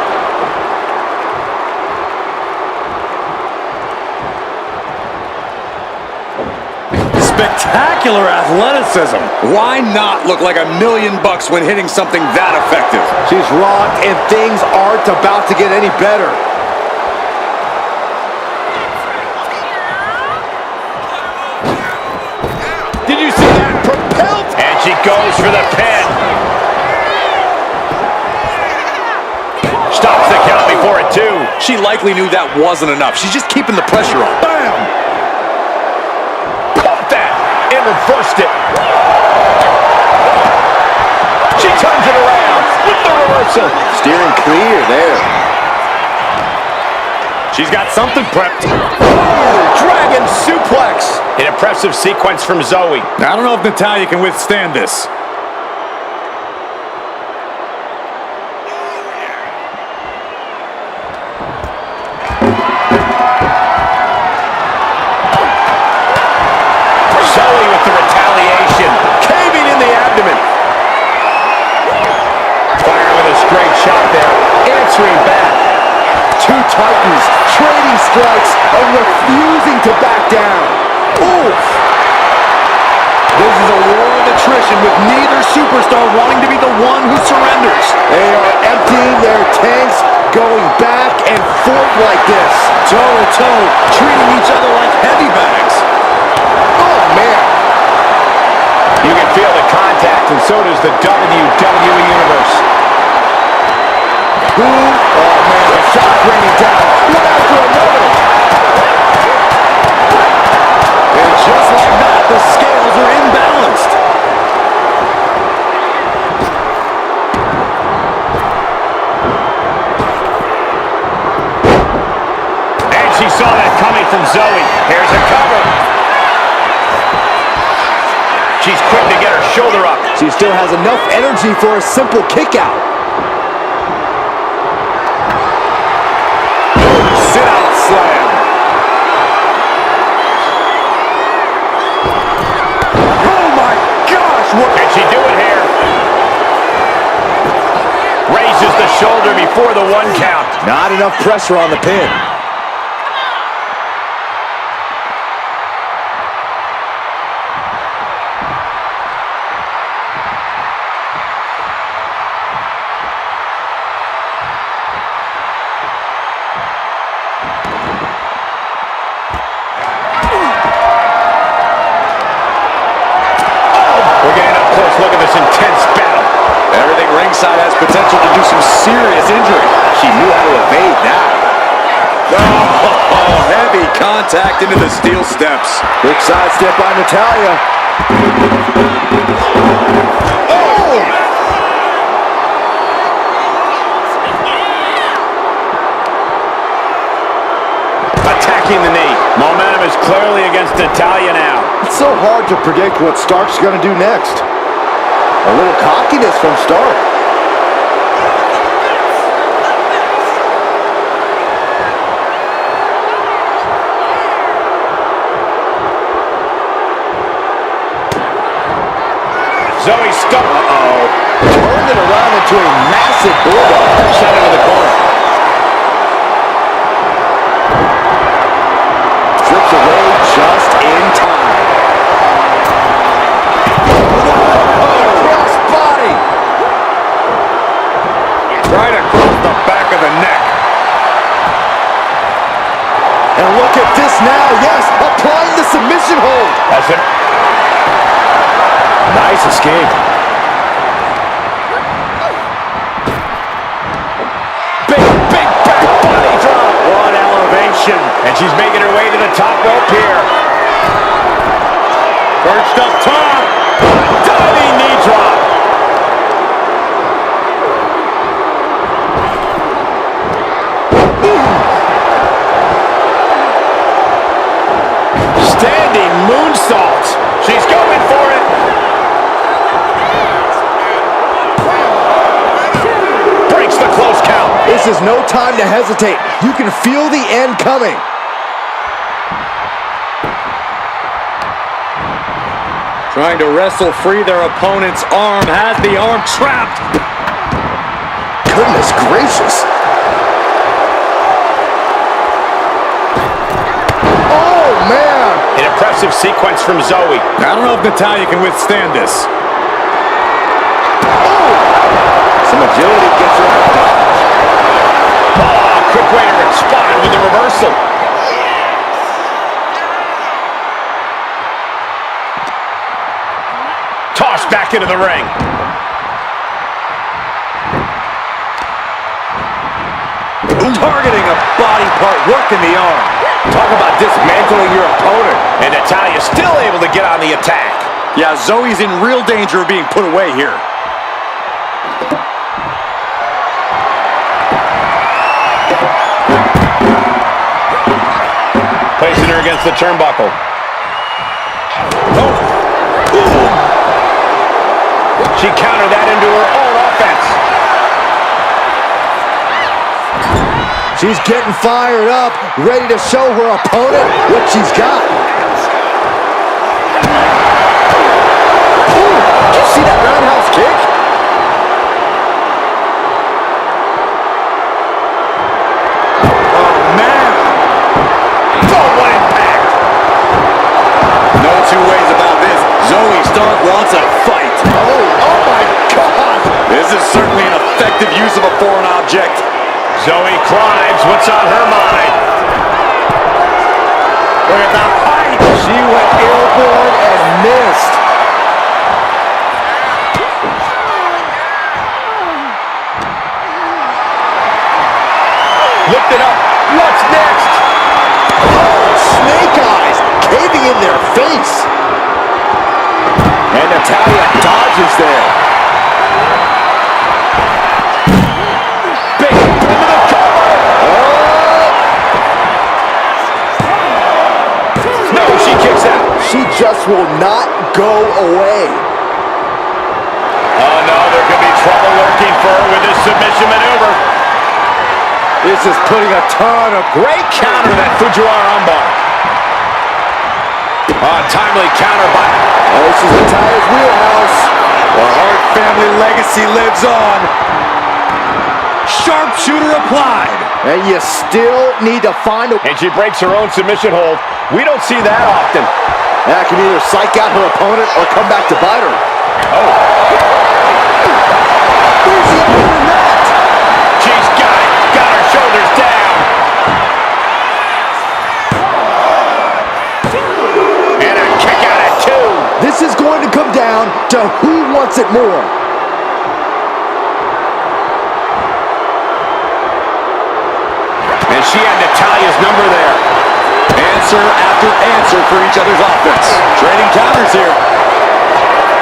Spectacular athleticism. Why not look like $1,000,000 when hitting something that effective? She's rocked, and things aren't about to get any better. Did you see that? Propelled. And she goes for the pin. Stops the count before it, too. She likely knew that wasn't enough. She's just keeping the pressure on. Bam! Pop that. And reversed it. She turns it around with the reversal. Steering clear there. She's got something prepped. Dragon suplex. An impressive sequence from Zoe. I don't know if Natalia can withstand this. Zoe with the retaliation. Caving in the abdomen. Fire with a straight shot there. Answering back. Two titans trading strikes and refusing to back down. Oof! This is a war of attrition with neither superstar wanting to be the one who surrenders. They are emptying their tanks, going back and forth like this. Toe-to-toe, treating each other like heavy bags. Oh, man. You can feel the contact, and so does the WWE Universe. Oh, man, the shot raining down. One after another. And just like that, the scales are imbalanced. And she saw that coming from Zoe. Here's a cover. She's quick to get her shoulder up. She still has enough energy for a simple kick out. Sit-out slam. Oh my gosh, what Can she do it here? Raises the shoulder before the 1 count. Not enough pressure on the pin. We're getting up close. Look at this intense battle. Everything ringside has potential to do some serious injury. She knew how to evade that. Oh, heavy contact into the steel steps. Quick sidestep by Natalia. Oh! Attacking the knee. Momentum is clearly against Natalia now. It's so hard to predict what Stark's going to do next. A little cockiness from Stark. Zoe stuck. Uh-oh. Turned it around into a massive bulldog. Shot into the corner. Strips away just in time. Cross body. Right across the back of the neck. And look at this now. Yes, applying the submission hold. That's it. Nice escape. Big back body drop. One elevation. And she's making her way to the top rope here. Perched up top. Diving knee drop. Standing moonsault. She's going for it. Breaks the close count. This is no time to hesitate. You can feel the end coming. Trying to wrestle free their opponent's arm. Has the arm trapped. Goodness gracious. Oh, man. An impressive sequence from Zoe. I don't know if Natalia can withstand this. Some agility gets her out. Oh, quick way to respond with the reversal. Tossed back into the ring. Targeting a body part, working the arm. Talk about dismantling your opponent. And Natalia's still able to get on the attack. Yeah, Zoe's in real danger of being put away here. Placing her against the turnbuckle. Oh. She countered that into her own offense. She's getting fired up, ready to show her opponent what she's got. Ooh, did you see that roundhouse kick? Oh, man. Oh, what impact. No two ways about this. Zoe Stark wants a fight. Oh my God. This is certainly an effective use of a foreign object. Zoe climbs. What's on her mind? Look at that height. She went airborne and missed. Lift it up. What's next? Oh, snake eyes caving in their face. And Natalia dodges there. Big into the cover. No, she kicks out. She just will not go away. Oh, no, there could be trouble lurking for her with this submission maneuver. This is putting a ton of Great counter to that Fujiwara armbar. Timely counter by... Oh, this is Natalia's wheelhouse. The Hart family legacy lives on. Sharpshooter applied. And you still need to find a... And she breaks her own submission hold. We don't see that often. That can either psych out her opponent or come back to bite her. Oh. Where's he doing that? She's got it. Got her shoulders down. And a kick out at two. This is going to come down to who wants it more. And she had Natalia's number there. Answer after answer for each other's offense. Trading counters here.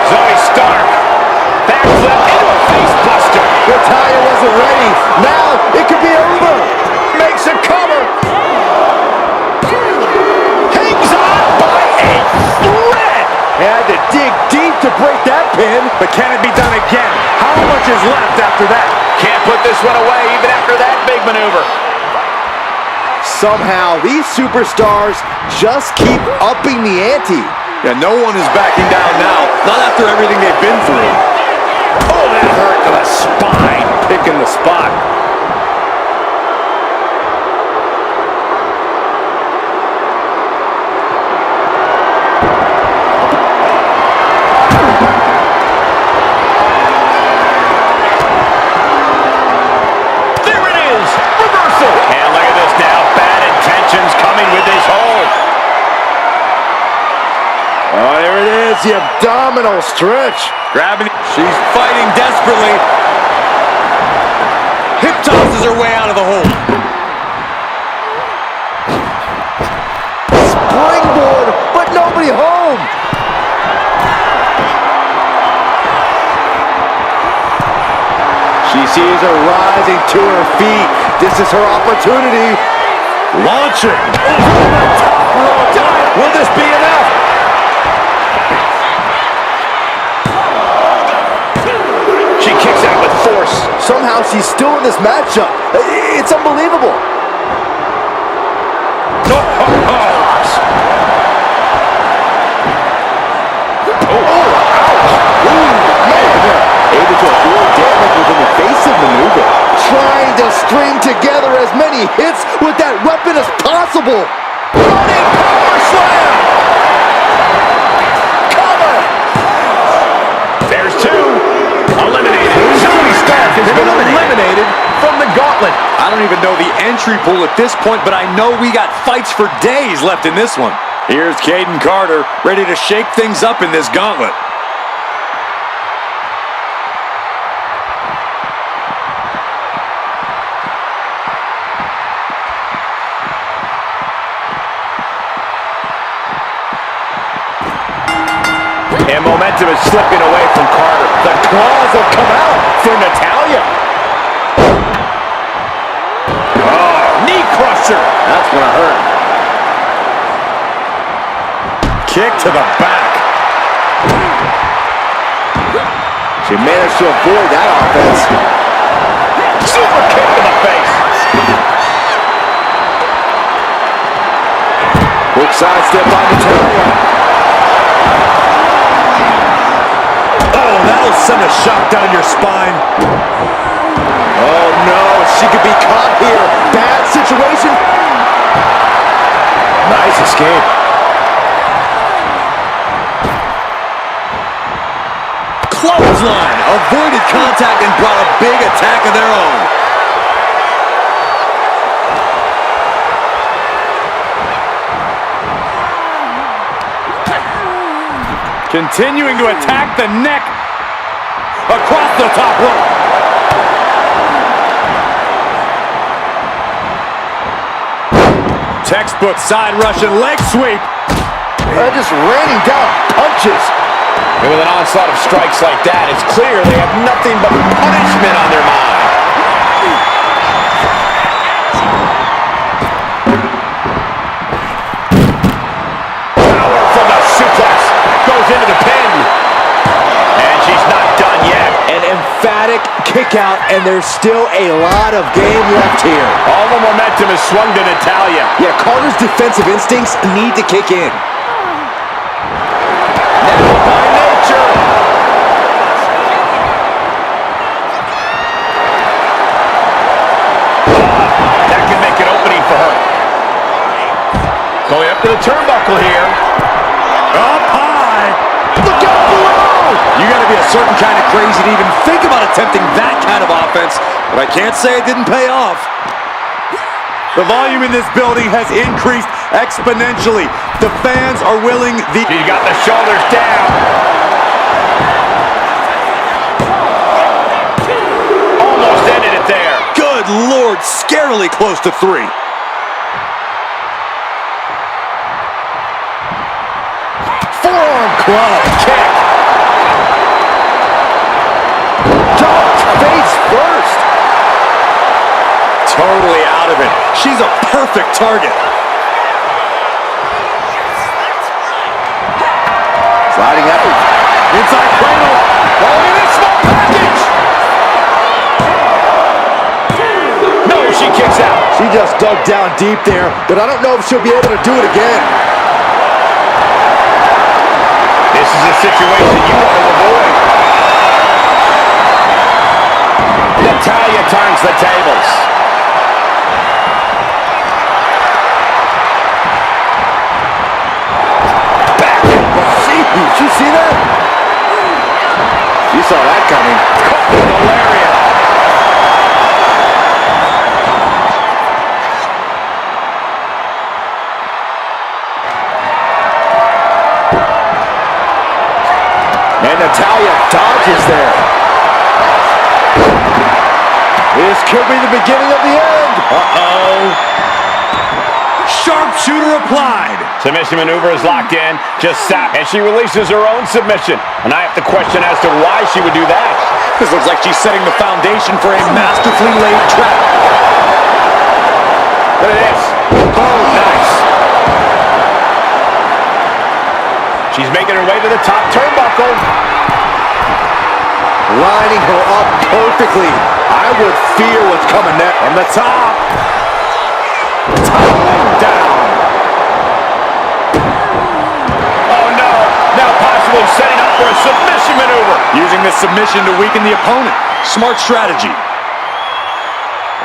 Zoe Stark. Backflip into a face buster. Natalia wasn't ready. Now it could be over. Makes a cover. Hangs on by a thread. Had to dig deep to break that pin. But can it be done again? How much is left after that? Can't put this one away even after that big maneuver. Somehow these superstars just keep upping the ante. Yeah, no one is backing down now. Not after everything they've been through. Oh, that hurt to the spine. Picking the spot. There it is. Reversal. And look at this now. Bad intentions coming with this hold. Oh, there it is, the abdominal stretch. Grabbing. She's fighting desperately. Hip tosses her way out of the hole. Springboard, but nobody home. She sees her rising to her feet. This is her opportunity. Launching. Over the top rope. Will this be enough? She kicks out with force. Somehow she's still in this matchup. It's unbelievable. entry pool at this point, but I know we got fights for days left in this one. Here's Caden Carter, ready to shake things up in this gauntlet. And momentum is slipping away from Carter. The claws will come out for Natalia. Oh, knee crusher. That's gonna hurt. Kick to the back. She managed to avoid that offense. Super kick to the face. Quick sidestep by Natalia. That'll send a shock down your spine. Oh no, she could be caught here. Bad situation. Nice escape. Clothesline. Avoided contact and brought a big attack of their own. Continuing to attack the neck. Across the top rope. Textbook side Russian leg sweep. Just raining down punches. And with an onslaught of strikes like that, it's clear they have nothing but punishment on their mind. Power from the suplex. Goes into the pin. And she's not done yet. An emphatic kick out, and there's still a lot of game left here. All the momentum is swung to Natalia. Yeah, Carter's defensive instincts need to kick in. Now by nature. That can make an opening for her. Going up to the turnbuckle here. Up high. Look out below! You got to be a certain kind of crazy to even think about attempting that kind of offense, but I can't say it didn't pay off. The volume in this building has increased exponentially. The fans are willing the... She's got the shoulders down. Almost ended it there. Good Lord, scarily close to 3. Forearm club kick. Jumped face first. Totally out of it. She's a perfect target. Sliding up. Inside cradle. Going in a small package. No, she kicks out. She just dug down deep there, but I don't know if she'll be able to do it again. This is a situation you want to avoid. Natalia turns the tables. Back. Did you see that? You saw that coming. Caught with a lariat. And Natalia dodges there. This could be the beginning of the end. Uh-oh. Sharpshooter applied. Submission maneuver is locked in. Just sat, and she releases her own submission. And I have to question as to why she would do that. This looks like she's setting the foundation for a masterfully laid trap. Look at this. Oh, nice. She's making her way to the top turnbuckle. Lining her up perfectly. I would fear what's coming next. From the top. Tumbling down. Oh, no. Now possibly setting up for a submission maneuver. Using this submission to weaken the opponent. Smart strategy.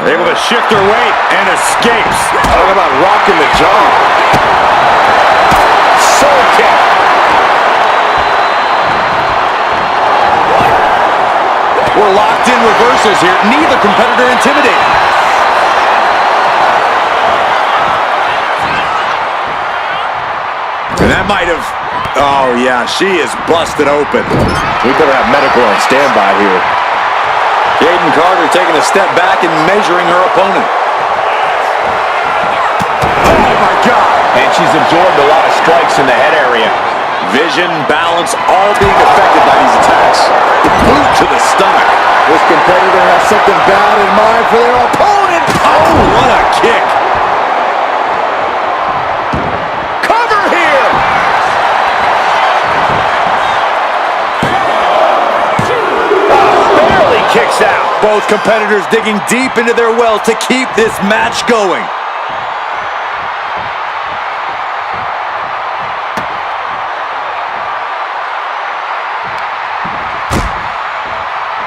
Able to shift her weight and escapes. Talk about rocking the jaw. Soul kick. We're locked in reversals here. Neither competitor intimidated. And that might have... Oh, yeah, she is busted open. We better have medical on standby here. Kaden Carter taking a step back and measuring her opponent. Oh, my God. And she's absorbed a lot of strikes in the head area. Vision, balance, all being affected by these attacks. The boot to the stomach. This competitor has something bad in mind for their opponent. Oh, what a kick. Cover here. Barely kicks out. Both competitors digging deep into their well to keep this match going.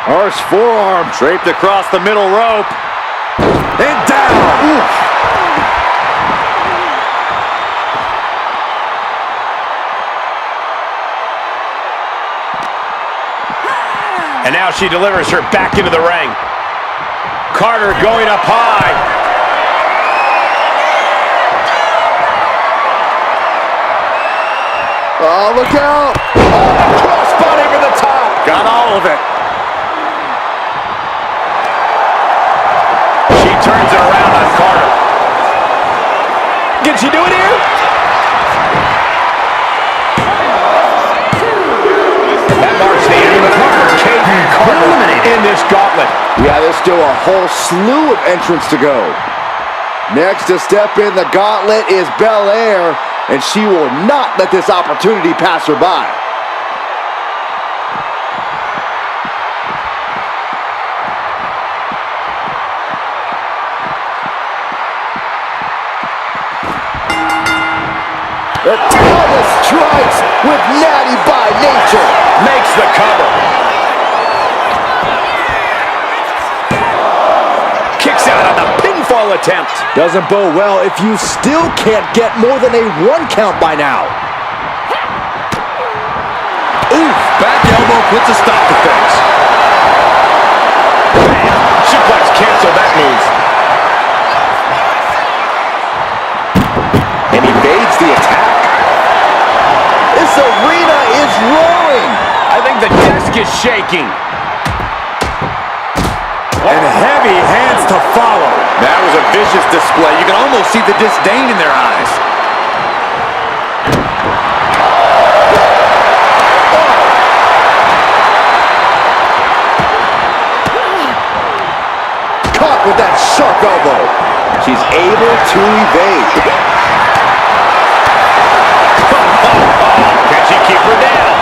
Harsh forearm. Draped across the middle rope. And down. Oof. And now she delivers her back into the ring. Carter going up high. Oh, look out. Oh, crossbody over the top. Got all of it. She turns it around on Carter. Can she do it here? That marks the end of Kaden Carter in this gauntlet. Yeah, there's still a whole slew of entrants to go. Next to step in the gauntlet is Belair, and she will not let this opportunity pass her by. Natalia strikes with Natty by nature. Makes the cover. Kicks out on the pinfall attempt. Doesn't bode well if you still can't get more than a 1 count by now. Oof, back elbow puts a stop to things. Suplex cancel that move. And evades the attack. This arena is roaring. I think the desk is shaking. And heavy hands to follow. That was a vicious display. You can almost see the disdain in their eyes. Caught with that sharp elbow. She's able to evade. Can she keep her down?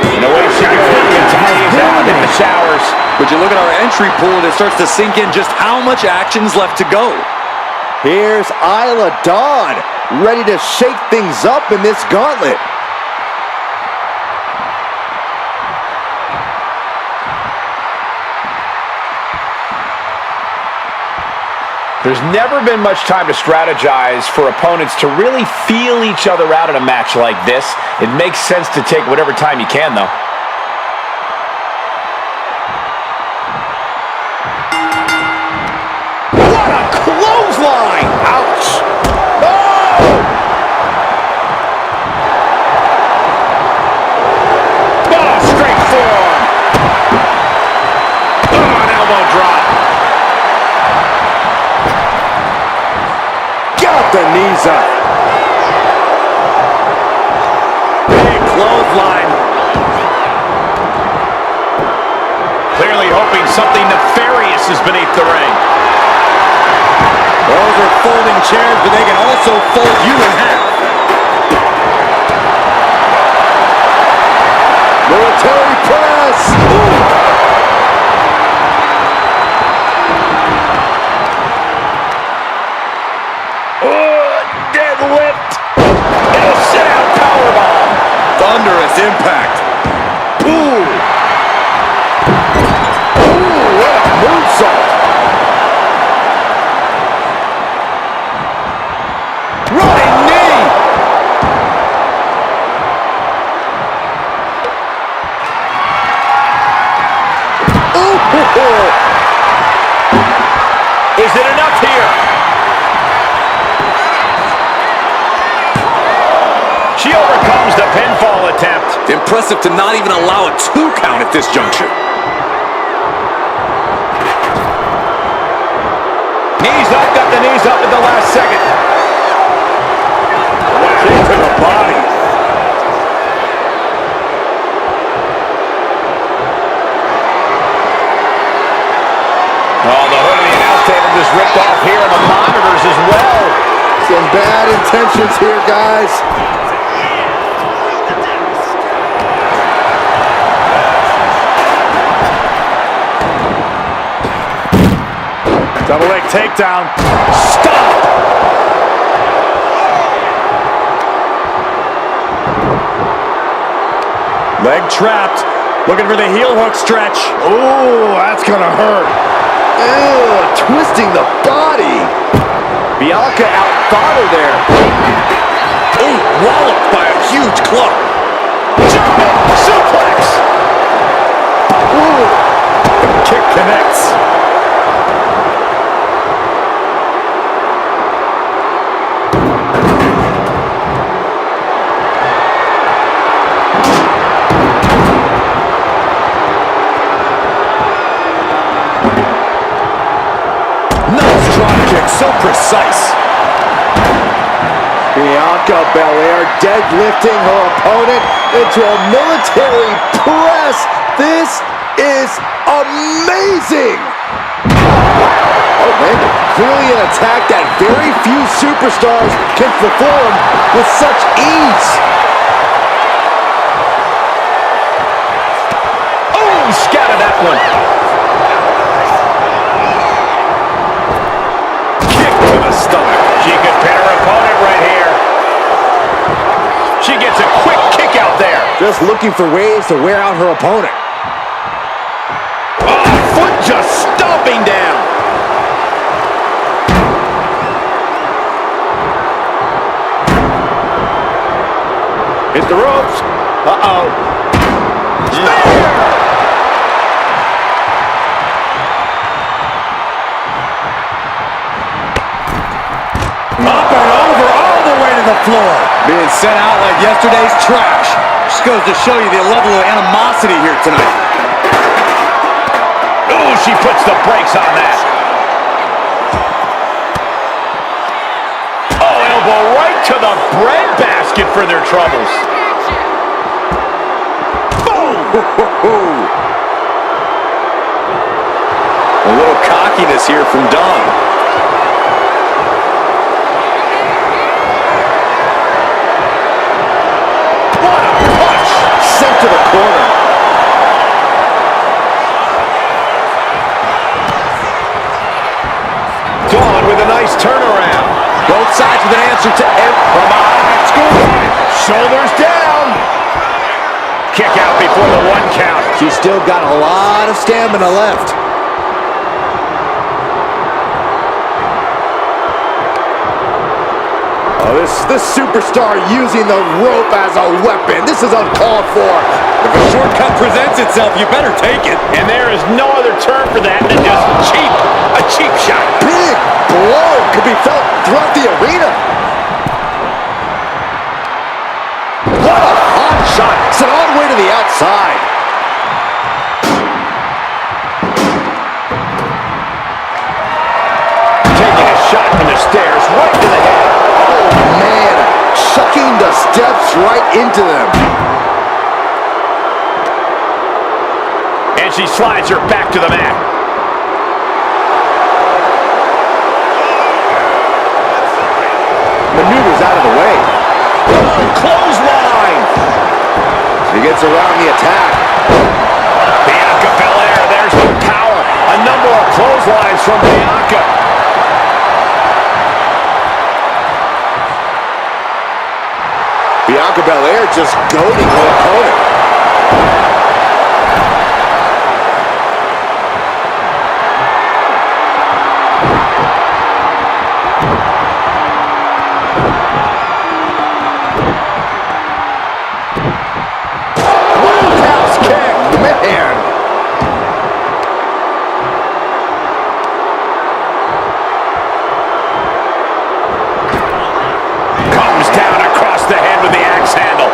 And away she continues out in the showers. But you look at our entry pool and it starts to sink in just how much action's left to go. Here's Isla Dawn, ready to shake things up in this gauntlet. There's never been much time to strategize for opponents to really feel each other out in a match like this. It makes sense to take whatever time you can, though. What a clothesline! Ouch! Oh! Oh, straight forearm. Oh, an elbow drop. Got the knees up. Big clothesline. Clearly hoping something nefarious is beneath the ring. Those are folding chairs, but they can also fold you in half. Military press. Ooh. Deadlift. And a sit-out powerbomb. Thunderous impact. Ooh. Ooh, what a moonsault. Running knee. Ooh. Is it enough here? attempt. Impressive to not even allow a 2 count at this juncture. Knees up, got the knees up at the last second. Kick to the body. Oh, the hood of the announce table just ripped off here, and the monitors as well. Some bad intentions here, guys. Double leg takedown. Stop! Leg trapped. Looking for the heel hook stretch. Oh, that's gonna hurt. Ew, twisting the body. Bianca outthought her there. Oh, walloped by a huge club. Jumping suplex. Ooh. Kick connects. So precise. Bianca Belair deadlifting her opponent into a military press. This is amazing. Oh, man, clearly an attack that very few superstars can perform with such ease. Oh, scattered that one. Stomach. She could pin her opponent right here. She gets a quick kick out there. Just looking for ways to wear out her opponent. Oh, foot just stomping down. Hit the ropes. Uh-oh. Spear! Up and over, all the way to the floor. Being sent out like yesterday's trash. Just goes to show you the level of animosity here tonight. Ooh, she puts the brakes on that. Oh, elbow right to the breadbasket for their troubles. Boom! A little cockiness here from Dawn. Sent to the corner. Dawn with a nice turnaround. Both sides with an answer to every score. Shoulders down. Kick out before the 1 count. She's still got a lot of stamina left. Oh, this superstar using the rope as a weapon. This is uncalled for. If a shortcut presents itself, you better take it. And there is no other term for that than just cheap. A cheap shot. Big blow could be felt throughout the arena. What a hot shot. Sent all the way to the outside. Taking a shot from the stairs right to the head. Man, chucking the steps right into them. And she slides her back to the mat. Maneuvers out of the way. Oh, clothesline. She gets around the attack. Bianca Belair, there's the power. A number of clotheslines from Bianca. Bianca Belair just goading her opponent. Roundhouse kick, man. Comes down across the head with the axe handle.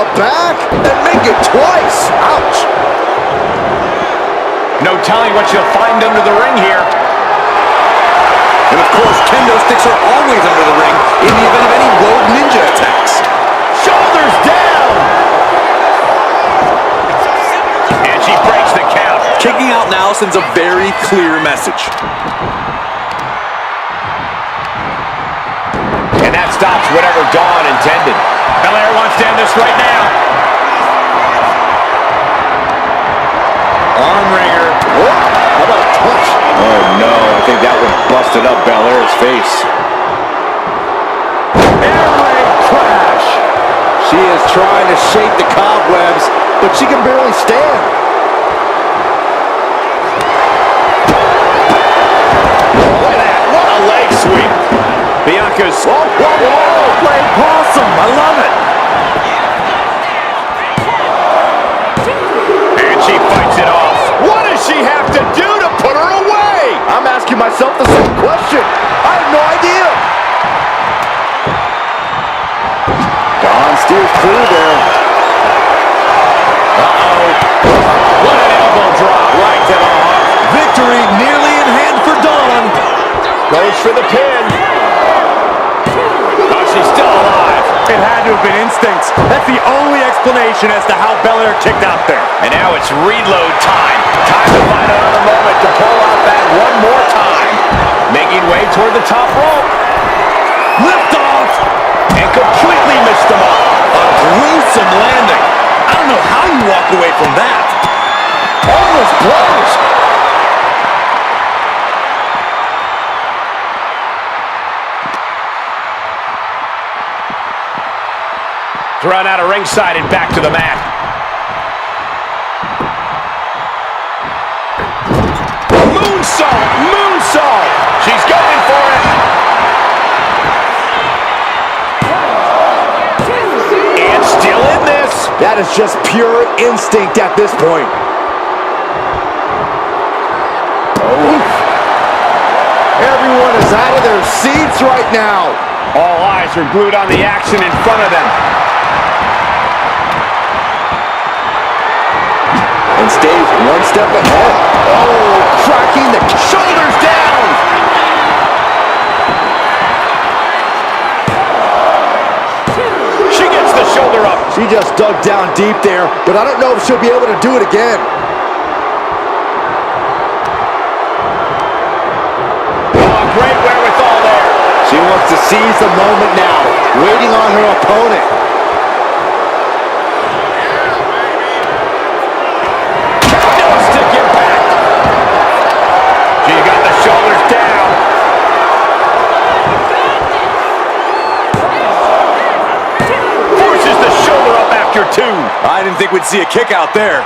the back and make it twice. Ouch. No telling what you'll find under the ring here. And of course, kendo sticks are always under the ring in the event of any rogue ninja attacks. Shoulders down. And she breaks the count. Kicking out now sends a very clear message. And that stops whatever Dawn intended. Flair wants to end this right now. Arm wringer. What? How about a punch? Oh no, I think that one busted up Belair's face. Air raid crash. She is trying to shake the cobwebs, but she can barely stand. Look at that, what a leg sweep. Bianca's... Playing possum. I love it. And she fights it off. What does she have to do to put her away? I'm asking myself the same question. I have no idea. Dawn steers clear there. Uh-oh. What an elbow drop right to the heart. Victory nearly in hand for Dawn. Goes for the pin. Oh, she's still alive. It had to have been instincts. That's the only explanation as to how Belair kicked out there. And now it's reload time. Time to find another moment to pull out that one more time. Making way toward the top rope. Lift off. And completely missed them all. A gruesome landing. I don't know how you walk away from that. Almost blows. Thrown out of ringside and back to the mat. Moonsault! Moonsault! She's going for it. And still in this. That is just pure instinct at this point. Oh. Everyone is out of their seats right now. All eyes are glued on the action in front of them. And stays one step ahead. Oh, cracking the shoulders down. She gets the shoulder up. She just dug down deep there, but I don't know if she'll be able to do it again. Oh, great wherewithal there. She wants to seize the moment now, waiting on her opponent. Shoulders down. Forces the shoulder up after two. I didn't think we'd see a kick out there.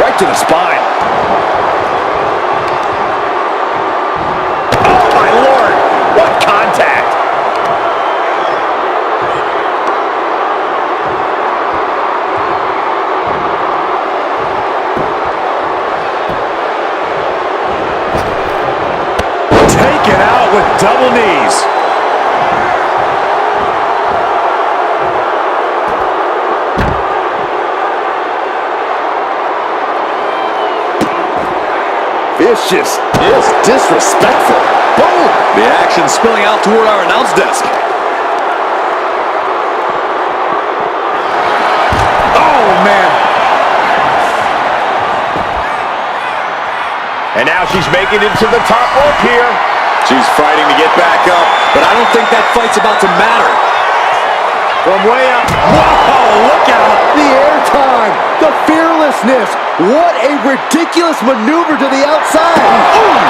Right to the spine. Oh, my Lord. What contact. With double knees. Vicious. It's disrespectful. Boom. The action spilling out toward our announce desk. Oh, man. And now she's making it to the top rope here. She's fighting to get back up, but I don't think that fight's about to matter. From way up. Whoa, look out. The airtime. The fearlessness. What a ridiculous maneuver to the outside. Ooh.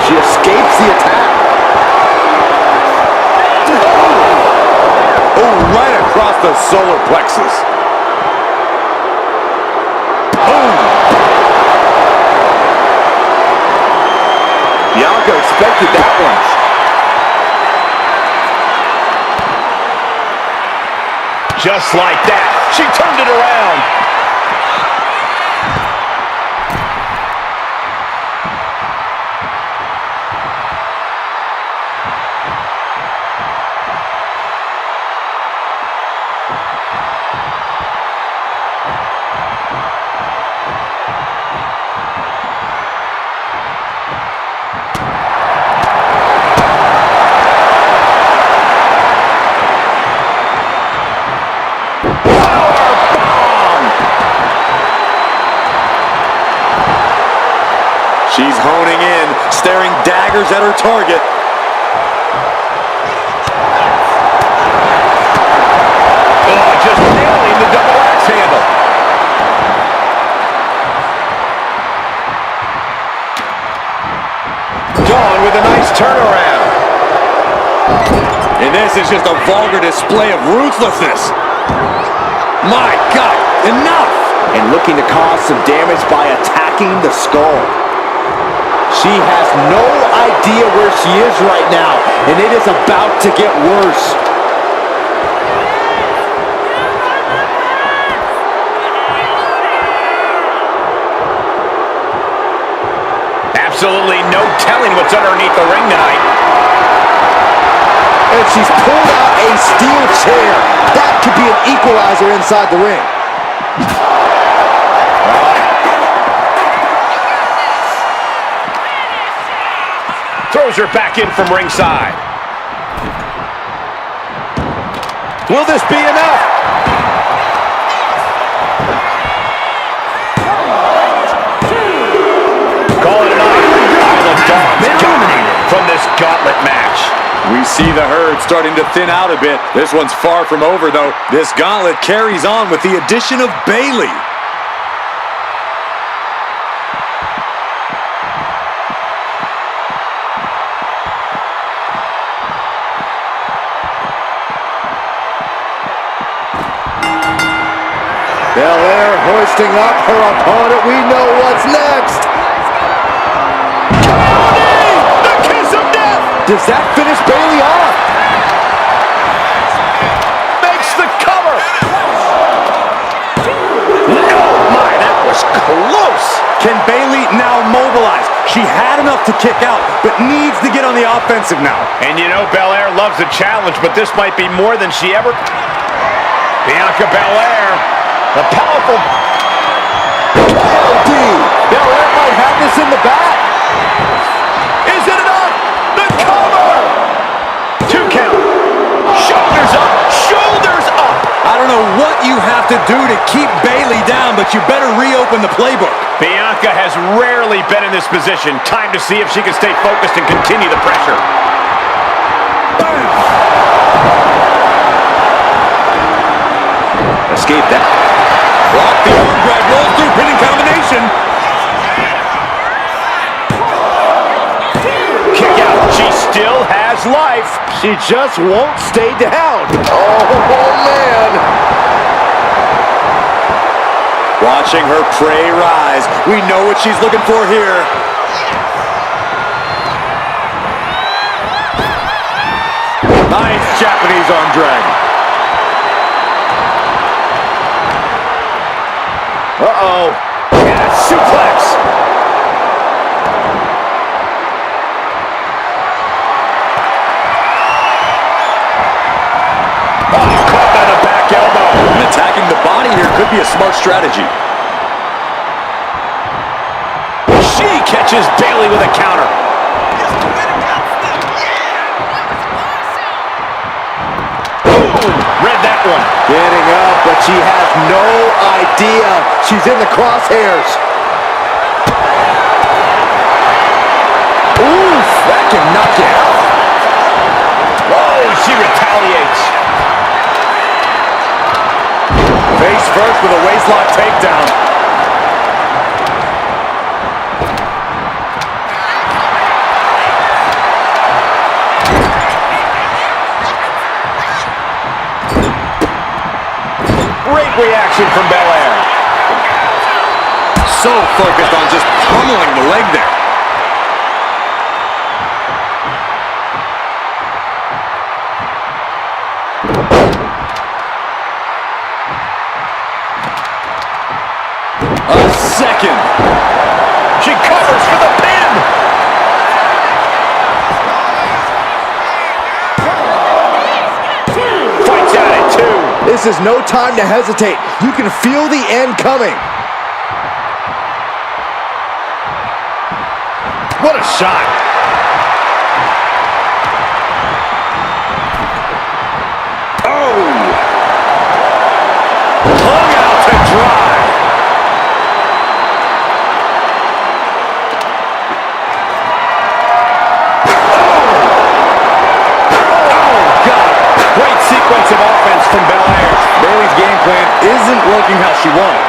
She escapes the attack. Oh, right across the solar plexus. Bianca expected that one. Just like that, she turned it around. staring daggers at her target. Oh, just nailing the double axe handle. Dawn with a nice turnaround. And this is just a vulgar display of ruthlessness. My God, enough! And looking to cause some damage by attacking the skull. She has no idea where she is right now, and it is about to get worse. Absolutely no telling what's underneath the ring tonight. And she's pulled out a steel chair. That could be an equalizer inside the ring. Throws her back in from ringside. Will this be enough? Call it a night. Isla Dawn's dominated from this gauntlet match. We see the herd starting to thin out a bit. This one's far from over, though. This gauntlet carries on with the addition of Bayley. Belair hoisting up her opponent. We know what's next. The kiss of death. Does that finish Bayley off? Makes the cover. No, my, that was close. Can Bayley now mobilize? She had enough to kick out, but needs to get on the offensive now. And you know Belair loves a challenge, but this might be more than she ever... Bianca Belair, the powerful... LD. Belair might have this in the back. Is it enough? The cover! 2 count. Shoulders up. Shoulders up. I don't know what you have to do to keep Bayley down, but you better reopen the playbook. Bianca has rarely been in this position. Time to see if she can stay focused and continue the pressure. Escape that. Block the arm drag, rolls through, pinning combination. Kick out. She still has life. She just won't stay down. Oh, man. Watching her prey rise. We know what she's looking for here. Nice Japanese arm drag. Uh-oh. And a suplex. Oh, caught by the back elbow. And attacking the body here could be a smart strategy. She catches Bayley with a counter. Boom! Read that one. Getting up, but she has no idea she's in the crosshairs. Oof, that can knock you out. Oh, she retaliates. Face first with a waistlock takedown. Great reaction from Belair. So focused on just pummeling the leg there. A second. She covers for the pin. Fights out at 2. This is no time to hesitate. You can feel the end coming. What a shot. Oh. Hung out to dry. working how she wanted.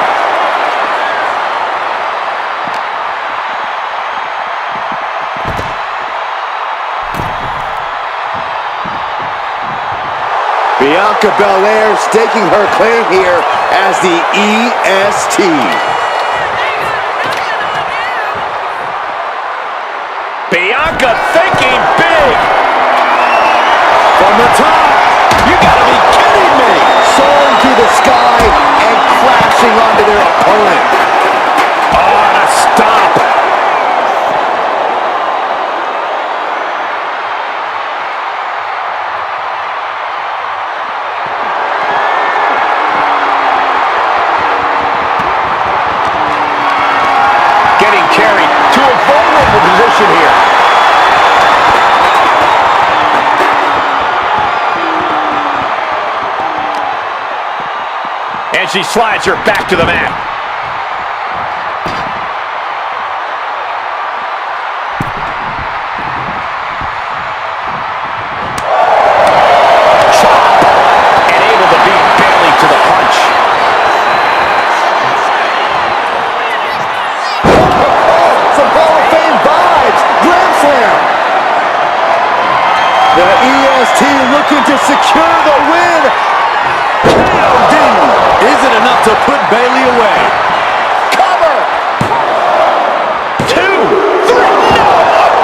Bianca Belair staking her claim here as the EST. Bianca thinking big. From the top. You gotta be kidding me. Soaring through the sky and crashing onto their opponent. Oh, and a stop. Getting carried to a vulnerable position here. And she slides her back to the mat. Chop. And able to beat Bayley to the punch. Some Hall of Fame vibes. Grand Slam. The EST looking to secure the win. KOD. Isn't enough to put Bayley away. Cover. 2, 3, no,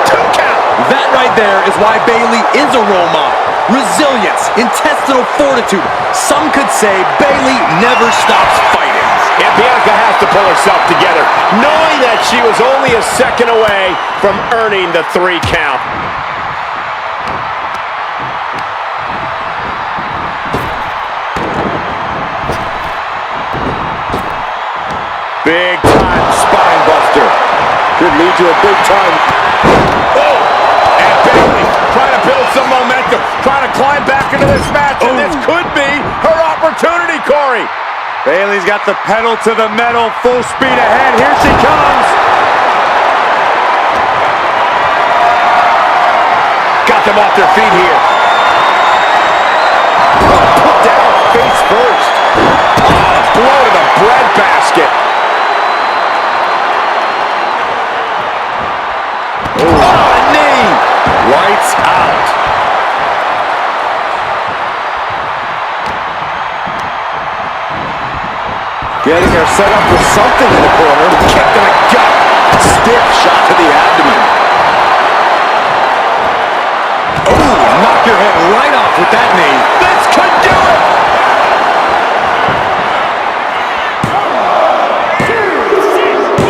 2 count. That right there is why Bayley is a role model. Resilience, intestinal fortitude. Some could say Bayley never stops fighting. And Bianca has to pull herself together, knowing that she was only a second away from earning the 3 count. Big time spine buster. Could lead to a big time. Oh, and Bayley trying to build some momentum, trying to climb back into this match, and this could be her opportunity, Corey. Bayley's got the pedal to the metal, full speed ahead. Here she comes. Got them off their feet here. Put down face first. Oh, blow to the breadbasket. Oh, a knee. Lights out. Getting her set up with something in the corner. Kick to the gut. Stiff shot to the abdomen. Oh, knock your head right off with that knee. This could do it.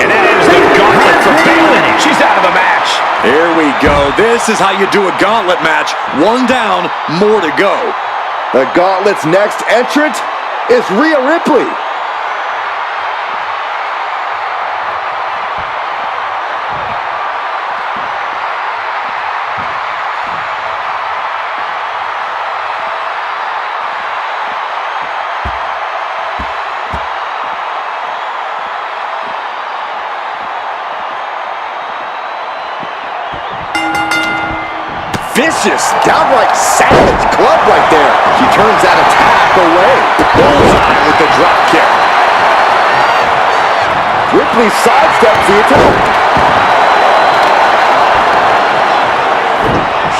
And that ends the gauntlet for Bayley. She's out of the match. Here we go. This is how you do a gauntlet match. 1 down, more to go. The Gauntlet's next entrant is Ria Ripley. Vicious, downright savage club right there. She turns that attack away. Bullseye with the drop kick. Ripley sidesteps the attack.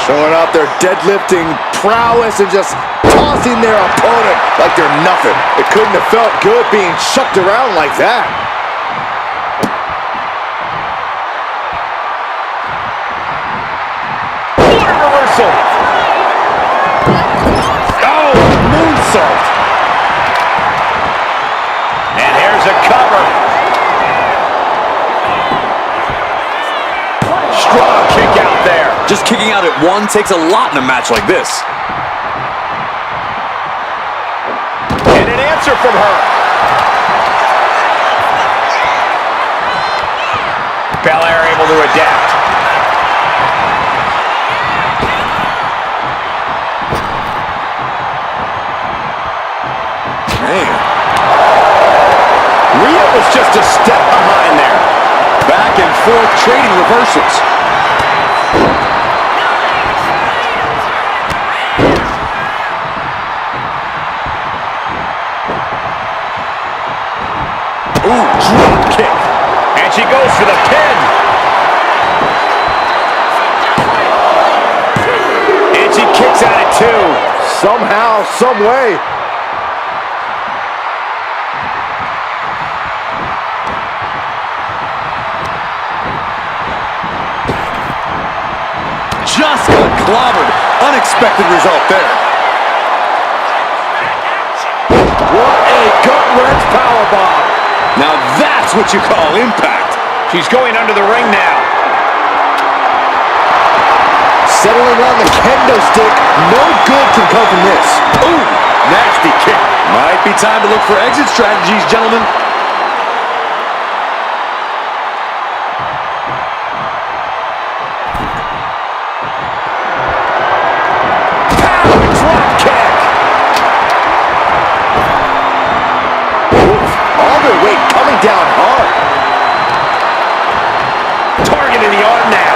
Showing off their deadlifting prowess and just tossing their opponent like they're nothing. It couldn't have felt good being chucked around like that. Oh, moonsault. And here's a cover. Strong kick out there. Just kicking out at 1 takes a lot in a match like this. And an answer from her. Belair able to adapt. Ria was just a step behind there. Back and forth, trading reversals. Ooh, drop kick. And she goes for the pin. And she kicks out at 2. Somehow, some way. Just got clobbered. Unexpected result there. What a gut-wrench powerbomb. Now that's what you call impact. She's going under the ring now. Settling on the kendo stick. No good can come from this. Ooh, nasty kick. Might be time to look for exit strategies, gentlemen. Weight coming down hard. Targeting the arm now.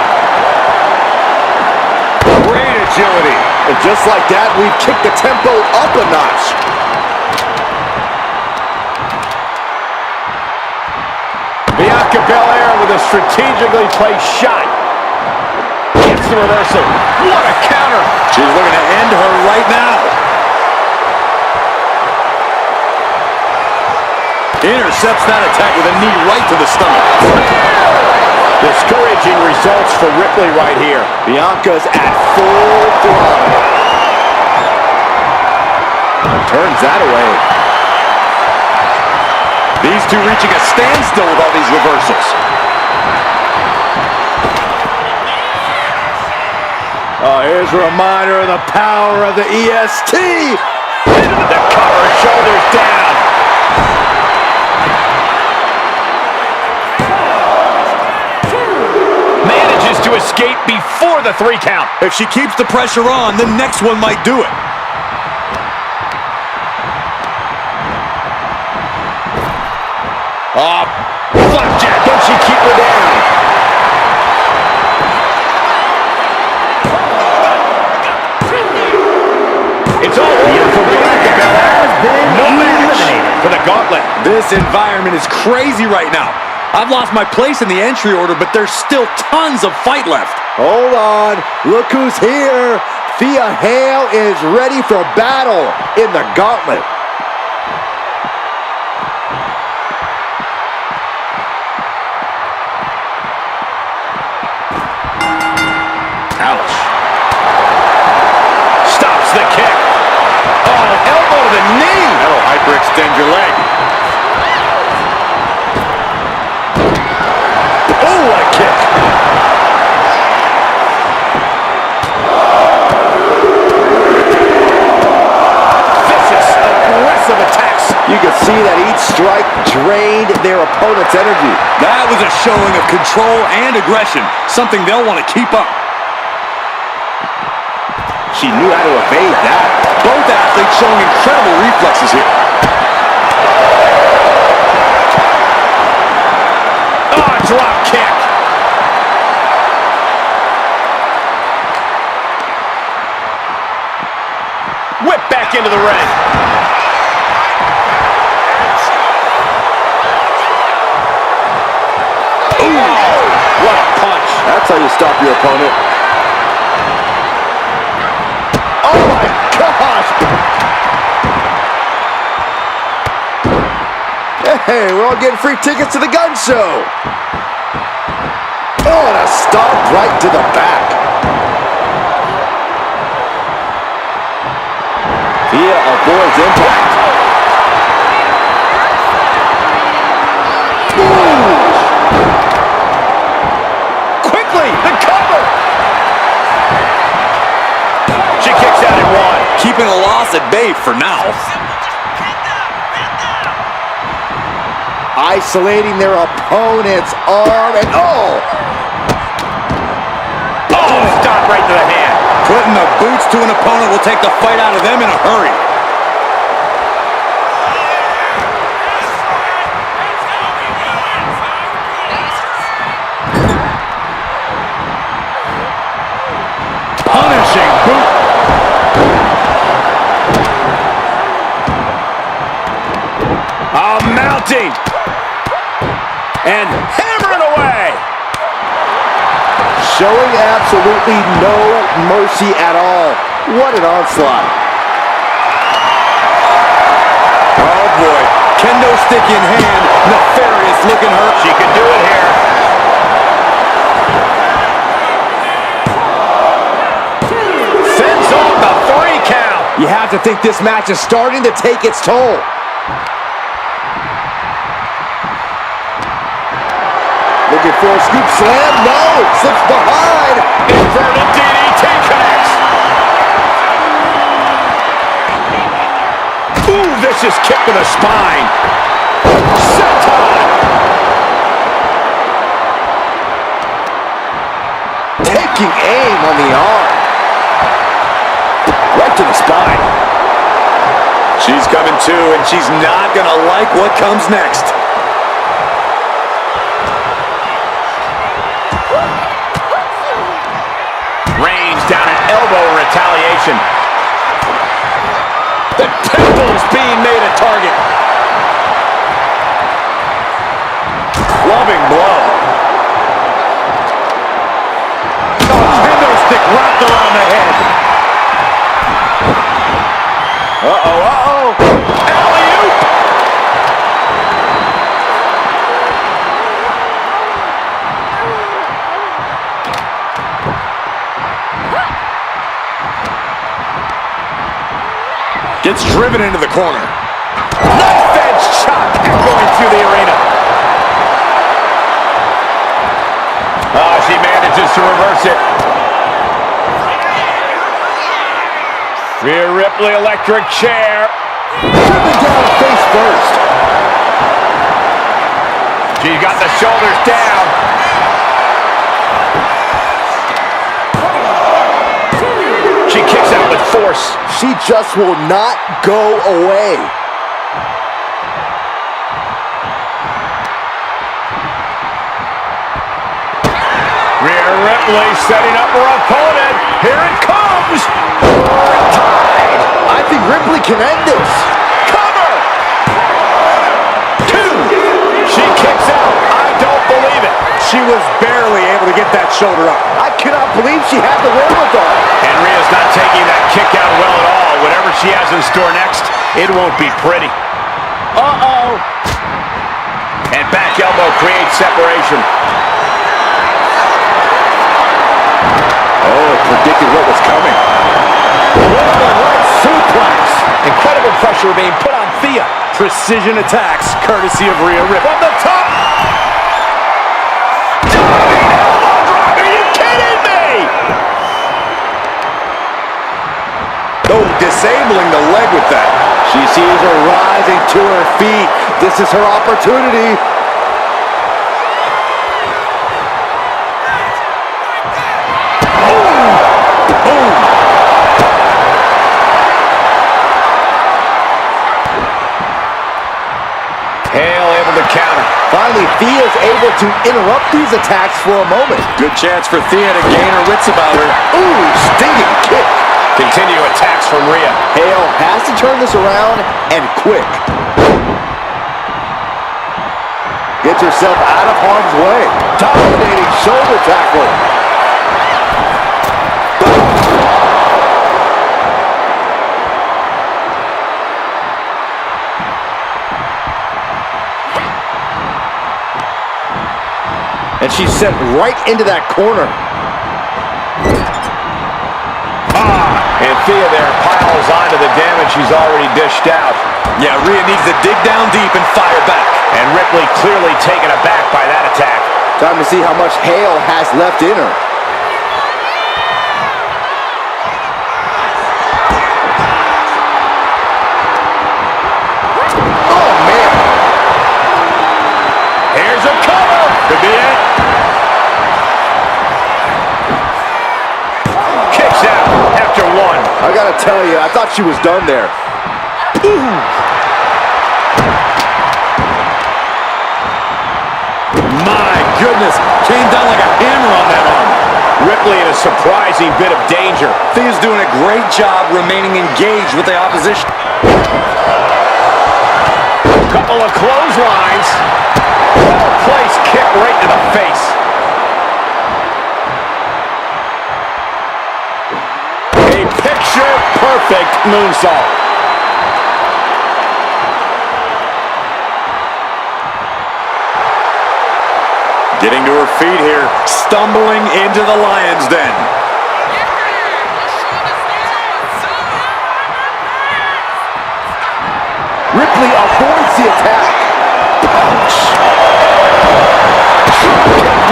Great agility. And just like that, we've kicked the tempo up a notch. Bianca Belair with a strategically placed shot. Gets the reversal. What a counter. She's looking to end her right now. Intercepts that attack with a knee right to the stomach. Discouraging results for Ripley right here. Bianca's at full throttle. Turns that away. These two reaching a standstill with all these reversals. Oh, here's a reminder of the power of the EST. The cover, shoulders down. To escape before the 3 count. If she keeps the pressure on, the next one might do it. Oh, flapjack. Can she keep her down? It's all over for Bianca Belair. No match for the gauntlet. This environment is crazy right now. I've lost my place in the entry order, but there's still tons of fight left. Hold on. Look who's here. Thea Hale is ready for battle in the gauntlet. Ouch. Stops the kick. Oh, elbow to the knee. That'll hyperextend your leg. Oh, what a kick. Vicious, aggressive attacks. You can see that each strike drained their opponent's energy. That was a showing of control and aggression, something they'll want to keep up. She knew how to evade that. Both athletes showing incredible reflexes here. Oh, drop kick. Whip back into the ring. Ooh, what a punch. That's how you stop your opponent. Oh my gosh! Hey, we're all getting free tickets to the gun show. Oh, and a stomp right to the back. Thea avoids impact. Ooh. Quickly, the cover. She kicks out at 1. Keeping a loss at bay for now. Isolating their opponent's arm and Oh, stop right to the hand. Putting the boots to an opponent will take the fight out of them in a hurry. Punishing boot. Oh, mounting. and hammer it away. Showing absolutely no mercy at all. What an onslaught. Oh boy, kendo stick in hand, nefarious looking hurt. She can do it here. Fends off the 3 count. You have to think this match is starting to take its toll. Looking for a scoop slam. No, slips behind. Inverted DDT connects. Ooh, vicious kick to the spine. Senton. Taking aim on the arm. Right to the spine. She's coming to, and she's not gonna like what comes next. Range down an elbow in retaliation. The temple's being made a target. Loving blow. Oh, kendo stick wrapped around the head. Uh-oh, uh-oh. Alley-oop. Gets driven into the corner. Knife-edge chop echoing through the arena. Oh, she manages to reverse it. Ria Ripley, electric chair. Driven down face first. She's got the shoulders down. She kicks out with force. She just will not go away. Ria Ripley setting up her opponent. Here it comes. I think Ripley can end this. Cover. 2. She kicks out. I don't believe it. She was barely able to get that shoulder up. I cannot believe she had the wherewithal. And Ria's not taking that kick out well at all. Whatever she has in store next, it won't be pretty. Uh-oh. And back elbow creates separation. Oh, predicted what was coming. Right suplex. Incredible pressure being put on Thea. Precision attacks, courtesy of Ria Ripley. From the top. Diving elbow drop. Are you kidding me? Oh, disabling the leg with that. She sees her rising to her feet. This is her opportunity. Counter. Finally, Thea's able to interrupt these attacks for a moment. Good chance for Thea to gain her wits about her. Ooh, stinging kick. Continue attacks from Ria. Hale has to turn this around, and quick. Gets herself out of harm's way. Dominating shoulder tackle. And she's sent right into that corner. And Thea there piles onto the damage she's already dished out. Yeah, Ria needs to dig down deep and fire back. And Ripley clearly taken aback by that attack. Time to see how much Hale has left in her. Oh, man. Here's a cover. Could be it. Kicks out after 1. I gotta tell you, I thought she was done there. Ooh. My goodness, came down like a hammer on that arm. Ripley in a surprising bit of danger. Thea's doing a great job remaining engaged with the opposition. Couple of clotheslines. Well placed right to the face. A picture-perfect moonsault. Getting to her feet here, stumbling into the lion's den. Ripley avoids the attack. Punch.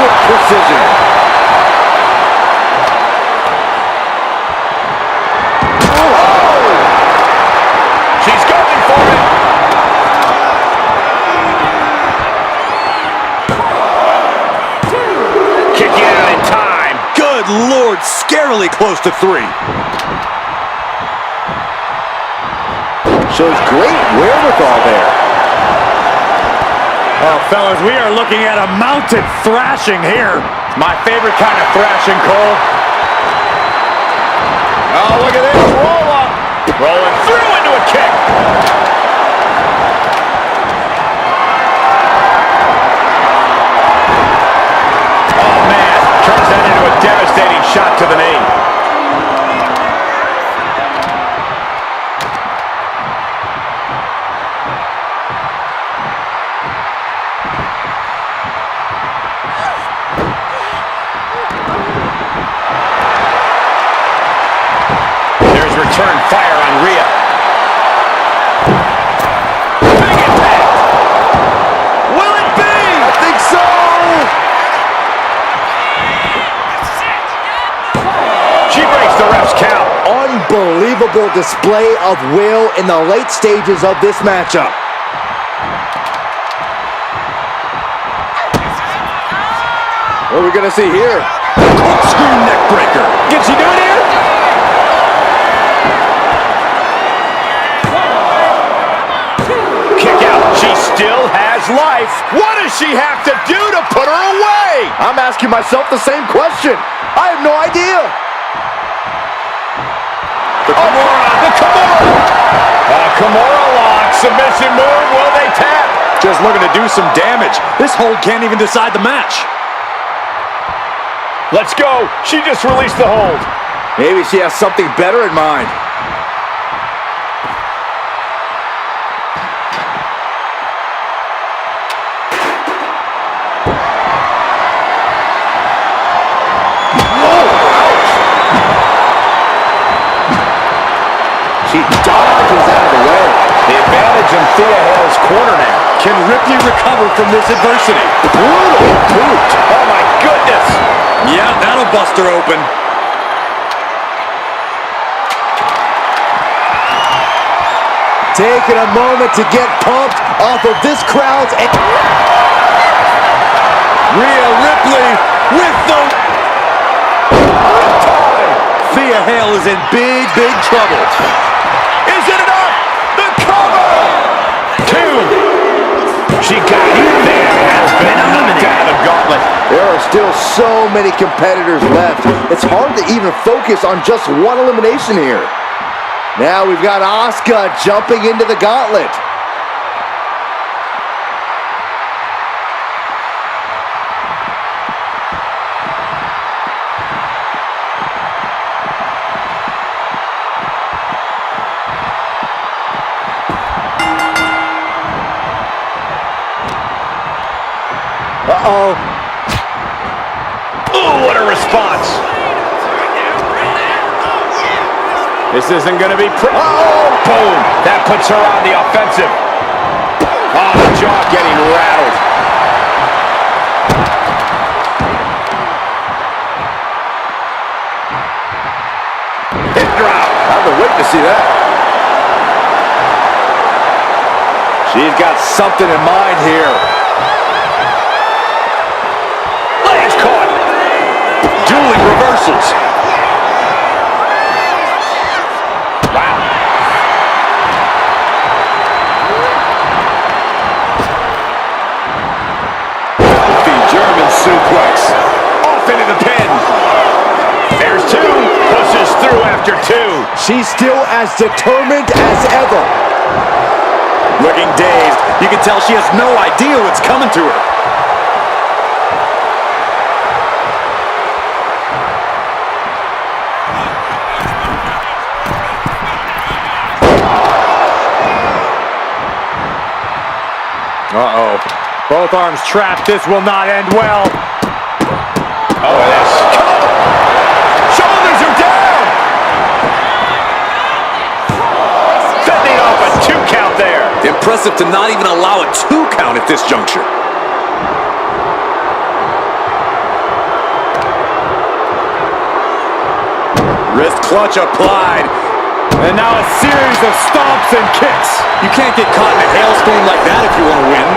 With precision. Oh! She's going for it. Kicking out in time. Good Lord, scarily close to 3. Shows great wherewithal there. Oh, fellas, we are looking at a mounted thrashing here. My favorite kind of thrashing, Cole. Oh, look at this. Roll up. Rolling through into a kick. Oh, man. Turns that into a devastating shot to the knee. Return fire on Ria. Big impact. Will it be? I think so. She breaks the ref's count. Unbelievable display of will in the late stages of this matchup. What are we gonna see here? Corkscrew neck breaker. Can she do it here? Kick out. She still has life. What does she have to do to put her away? I'm asking myself the same question. I have no idea. The Kimura. Kimura lock. Submission move. Will they tap? Just looking to do some damage. This hold can't even decide the match. Let's go. She just released the hold. Maybe she has something better in mind. She dodges out of the way. The advantage in Thea Hale's corner now. Can Ripley recover from this adversity? Brutal boot. Oh my goodness. Yeah, that'll bust her open. Taking a moment to get pumped off of this crowd's... Ria Ripley with the... Thea Hale is in big, big trouble. Is it enough? The cover! 2. She got it. There has been knocked out of the gauntlet. There are still so many competitors left. It's hard to even focus on just one elimination here. Now we've got Asuka jumping into the gauntlet. Uh-oh. Ooh, what a response. This isn't going to be pretty. Oh, boom. That puts her on the offensive. Oh, the jaw getting rattled. Hip drop. I've been waiting to see that. She's got something in mind here. Legs caught. Dueling reversals. Wow. The German suplex. Off into the pin. There's 2. Pushes through after 2. She's still as determined as ever. Looking dazed. You can tell she has no idea what's coming to her. Uh-oh. Both arms trapped. This will not end well. Oh, this. Shoulders are down. Fending off a 2 count there. Impressive to not even allow a 2 count at this juncture. Wrist clutch applied. And now a series of stomps and kicks. You can't get caught in a hailstorm like that if you want to win.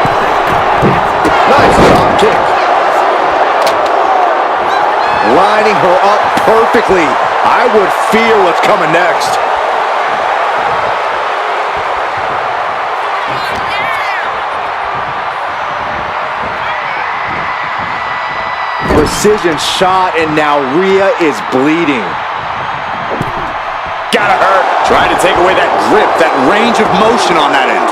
Nice drop kick. Lining her up perfectly. I would fear what's coming next. Precision shot, and now Ria is bleeding. Gotta hurt. Trying to take away that grip, that range of motion on that end.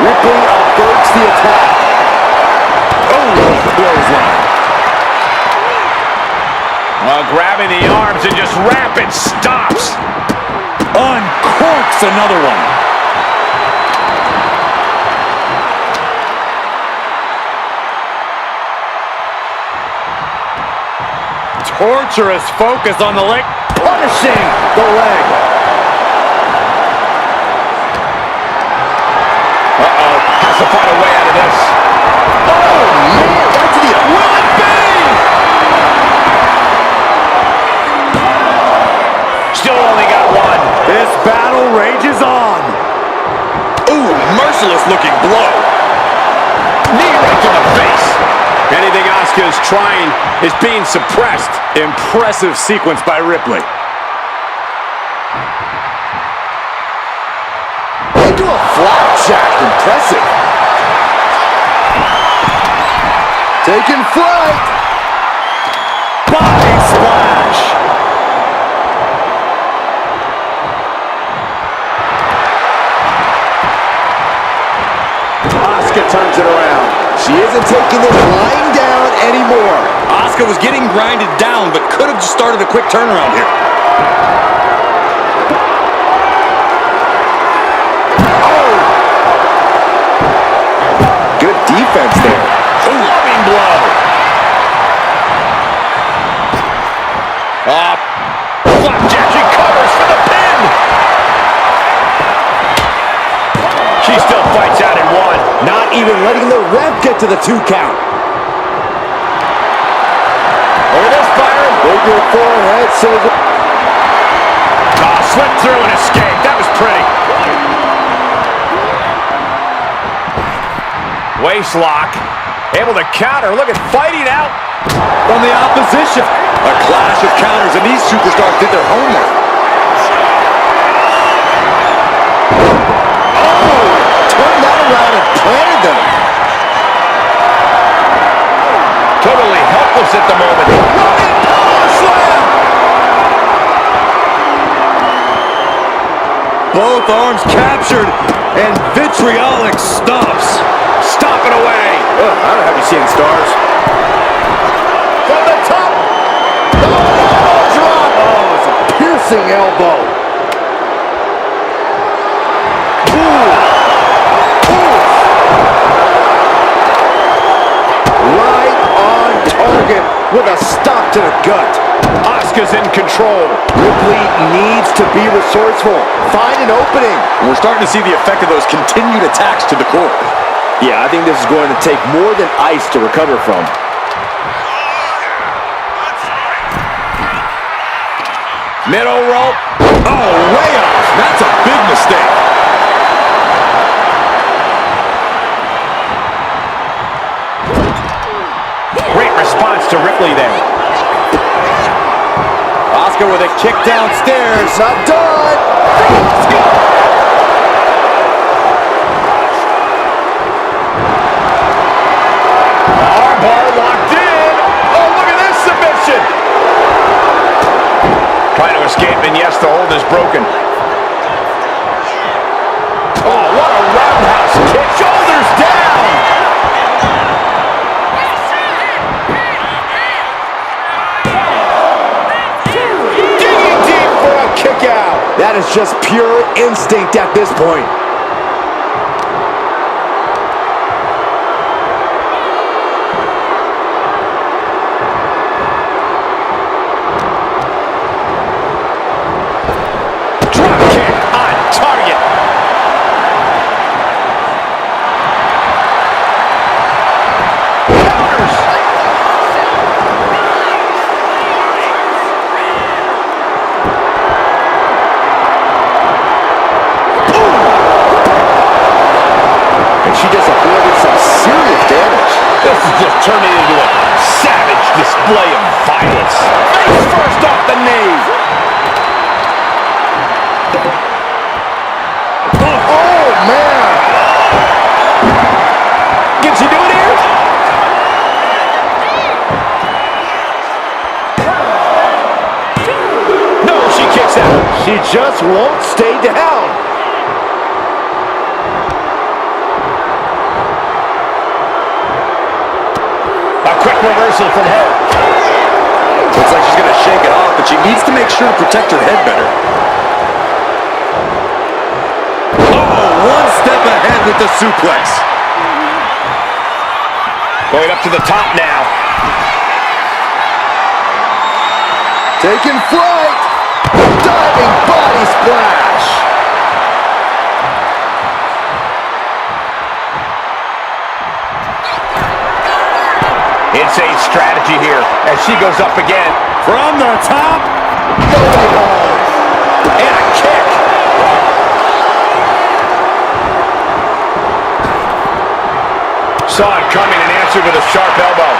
Ripley averts the attack. Oh, clothesline. Grabbing the arms and just rapid stops. Uncorks another one. Torturous focus on the leg. Punishing the leg. Uh-oh. Has to find a way out of this. Oh, man. Right to the... Will it be? Still only got one. This battle rages on. Ooh, merciless looking blow. Knee right to the face. Anything Asuka is trying is being suppressed. Impressive sequence by Ripley. Into a flapjack. Impressive. Taking flight. Body splash. Asuka turns it around. She isn't taking this lying down anymore. Asuka was getting grinded down, but could have just started a quick turnaround here. Oh! Good defense there. Loving blow. Flapjack, she covers for the pin. She still fights out in one. Not even letting the ref get to the 2 count. Look at this, Byron. Bigger forehead says it. Slipped through and escaped. That was pretty. Waist lock. Able to counter. Look at fighting out. From the opposition. A clash of counters, and these superstars did their homework. Turned that around and planted them. Totally helpless at the moment. Running power slam. Both arms captured, and vitriolic stomps. Stomping away. I don't have you seeing stars. From the top. Drop. Oh, it's a piercing elbow. Right on target with a stop to the gut. Asuka's in control. Ripley needs to be resourceful. Find an opening. We're starting to see the effect of those continued attacks to the core. Yeah, I think this is going to take more than ice to recover from. Middle rope. Oh, way off. That's a big mistake. Great response to Ripley there. Asuka with a kick downstairs. Not done. Armbar locked in. Oh, look at this submission. Trying to escape, and yes, the hold is broken. Oh, what a roundhouse kick. Shoulders down. Digging That is just pure instinct at this point. She just avoided some serious damage. This is just turning into a savage display of violence. Face first off the knee. Oh, man. Can she do it here? No, she kicks out. She just won't stay down. Reversal from her. Looks like she's going to shake it off, but she needs to make sure to protect her head better. Oh, one step ahead with the suplex. Going up to the top now. Taking flight. Diving body splash. Insane strategy here as she goes up again. From the top. And a kick. Saw it coming and answered with a sharp elbow.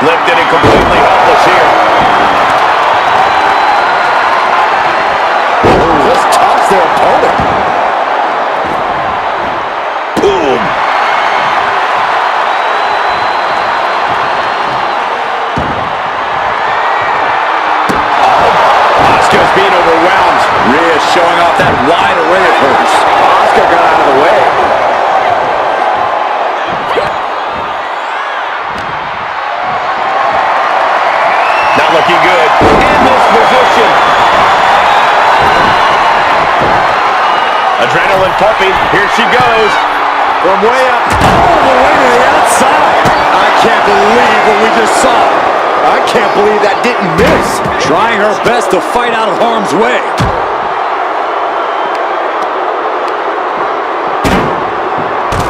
Lifted and completely helpless here. Just tops their opponent. Boom. Asuka's being overwhelmed. Ria showing off that wide array of hers. Asuka got out of the way. Not looking good. In this position. Adrenaline pumping. Here she goes. From way up. All the way to the outside. I can't believe what we just saw. I can't believe that didn't miss. Trying her best to fight out of harm's way.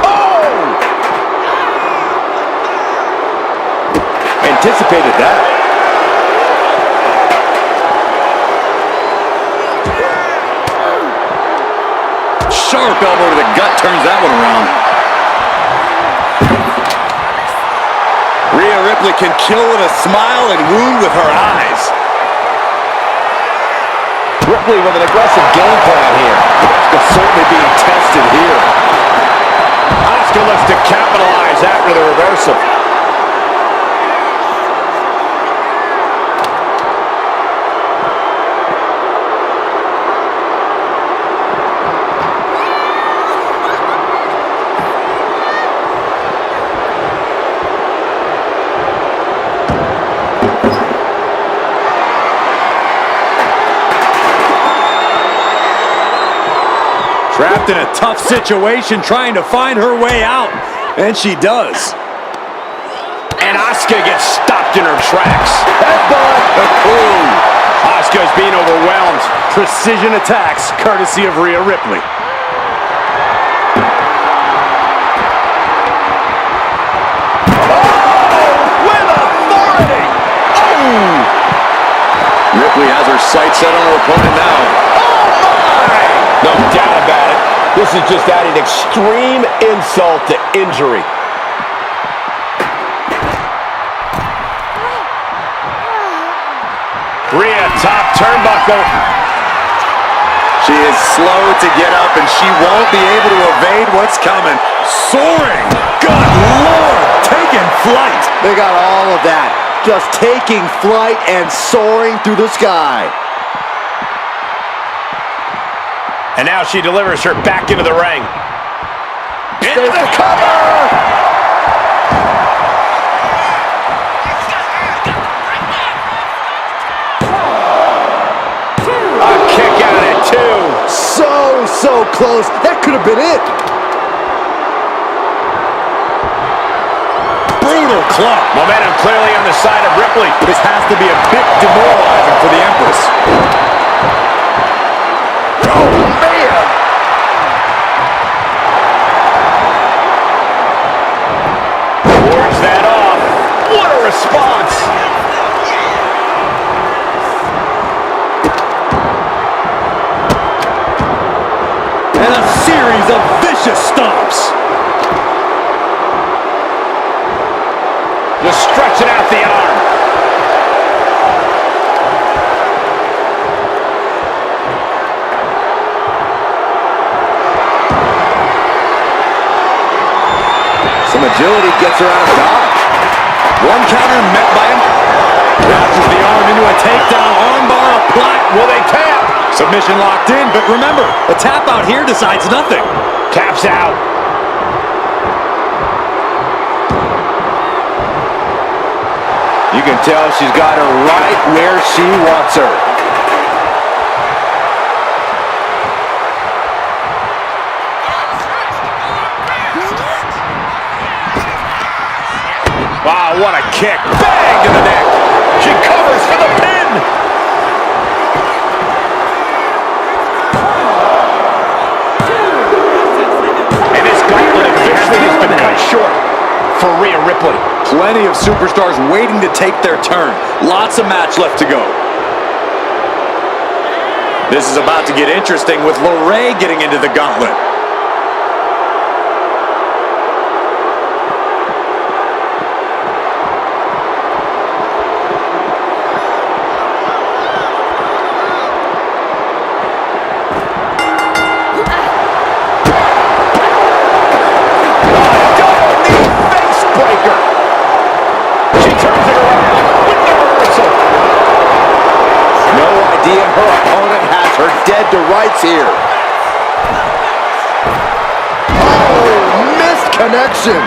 Oh! Anticipated that. Sharp elbow to the gut turns that one around. Ria Ripley can kill with a smile and wound with her eyes. Ripley with an aggressive game plan here. Asuka certainly being tested here. Asuka looks to capitalize after the reversal. Trapped in a tough situation, trying to find her way out. And she does. And Asuka gets stopped in her tracks. Headbutt. Asuka's being overwhelmed. Precision attacks, courtesy of Ria Ripley. With authority. Oh! Ripley has her sights set on her opponent now. No doubt about it. This is just adding extreme insult to injury. Ria, top turnbuckle. She is slow to get up, and she won't be able to evade what's coming. Soaring! Good Lord! Taking flight! They got all of that. Just taking flight and soaring through the sky. And now she delivers her back into the ring. Into There's the the cover. have been it. Brutal club. Momentum clearly on the side of Ripley. This has to be a bit demoralizing for the Empress. Oh, man. Wards that off. What a response. And a series of vicious stomps. Just stretching out the arm. Some agility gets her out of dodge. One counter met by him. Wraps the arm into a takedown. Armbar applied. Will they tap? Submission locked in, but remember, a tap out here decides nothing. Taps out. You can tell she's got her right where she wants her. Wow, what a kick. Bang to the neck. She covers for the pin. And this gauntlet officially has been cut short for Ria Ripley. Plenty of superstars waiting to take their turn. Lots of match left to go. This is about to get interesting with Flair getting into the gauntlet. Dead to rights here. Oh, missed connection.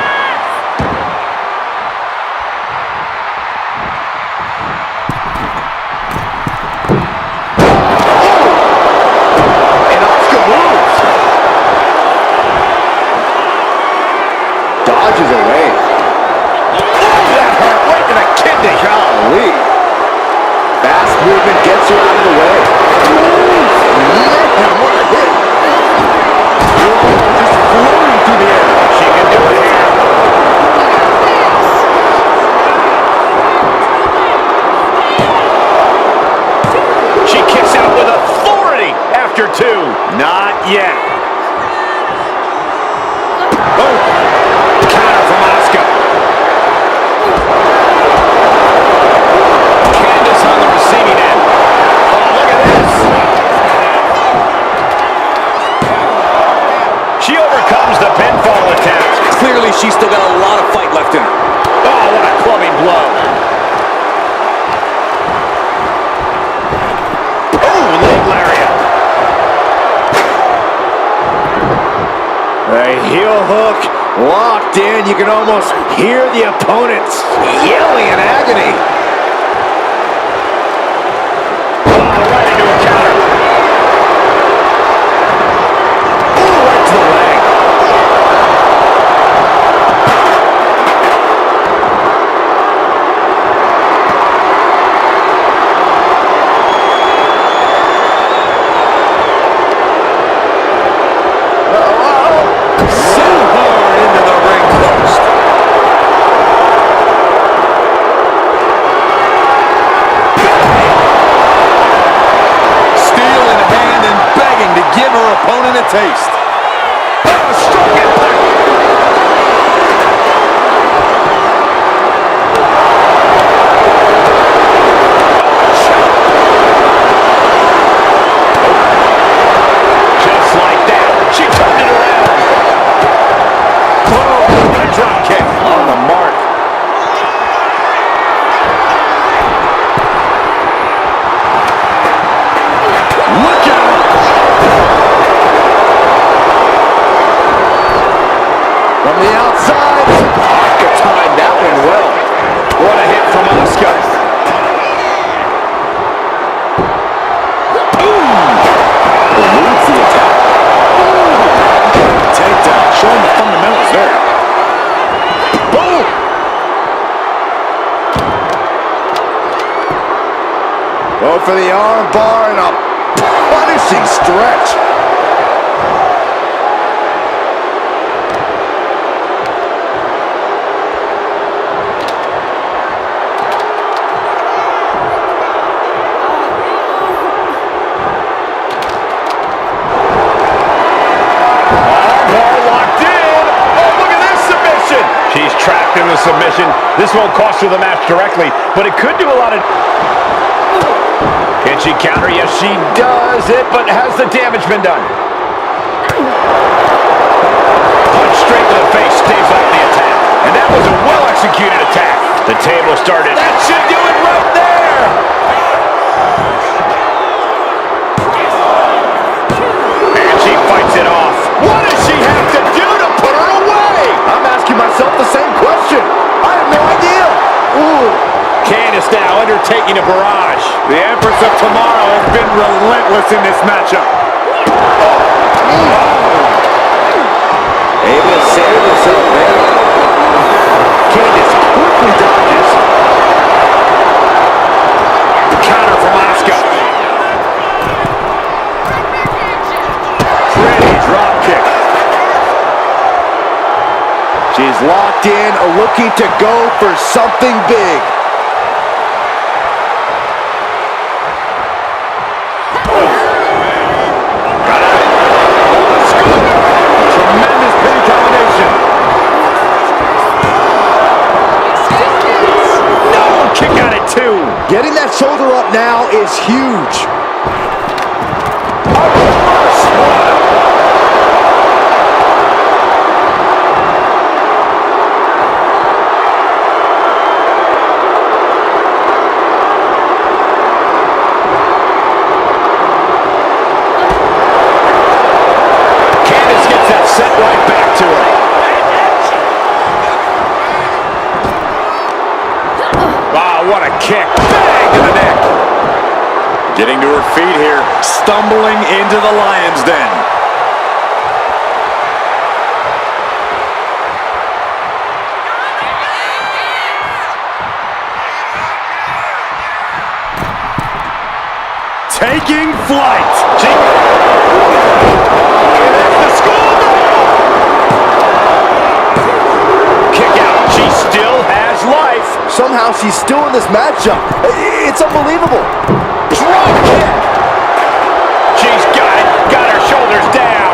And Asuka moves. Dodges away. That hurt right in the kidney. Golly. Fast movement gets her out of the way. Man, what a hit! Just floating through the air. She can do it here. She kicks out with authority after two. Not yet. Oh, counter from Asuka. Candace on the receiving end. Oh, look at this. She overcomes the pinfall attempt. Clearly, she's still got a lot of fight left in her. Oh, what a clubbing blow. Oh, leg lariat. A heel hook locked in. You can almost hear the opponents yelling in agony. Oh, right into a counter. Ooh, right to the leg. So hard into the ring post. Steel in hand and begging to give her opponent a taste. Oh, strong impact. Just like that, she turned it around. Oh, a drop kick on the mark. Look out! Oh, for the arm bar and a punishing stretch. She's trapped in the submission. This won't cost her the match directly, but it could do a lot of... Can she counter? Yes, she does it, but has the damage been done? Punch straight to the face, staves off the attack. And that was a well-executed attack. The table started. That should do it right there! And she fights it off. What does she have to do to put her away? I'm asking myself the same question. I have no idea. Ooh. Candice now undertaking a barrage. The Empress of Tomorrow has been relentless in this matchup. Able to save herself there. Candice quickly dodges. The counter from Asuka. Pretty drop kick. She's locked in, looking to go for something big. Tremendous pin combination. No, kick out at 2. Getting that shoulder up now is huge. Set right back to her. Wow, what a kick. Bang to the neck. Getting to her feet here. Stumbling into the Lion's Den. Taking flight. Somehow she's still in this matchup. It's unbelievable. Drop kick. She's got it. Got her shoulders down.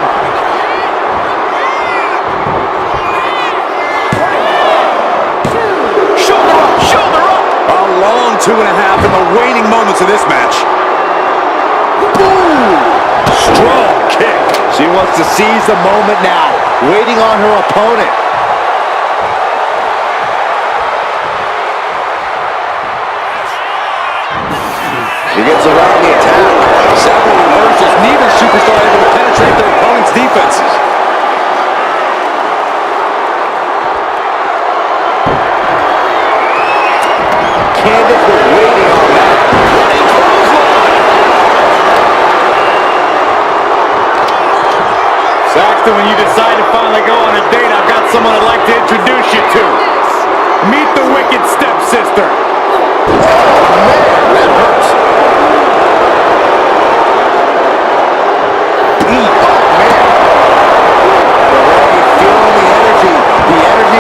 Shoulder up. Shoulder up. A long 2.5 in the waning moments of this match. Boom. Strong kick. She wants to seize the moment now, waiting on her opponent. She gets around the attack. Several reversals. Neither superstar able to penetrate their opponent's defenses. Candice was waiting on that. Saxton, when you decide to finally go on a date, I've got someone I'd like to introduce you to. Meet the wicked stepsister. Oh, man, that hurts.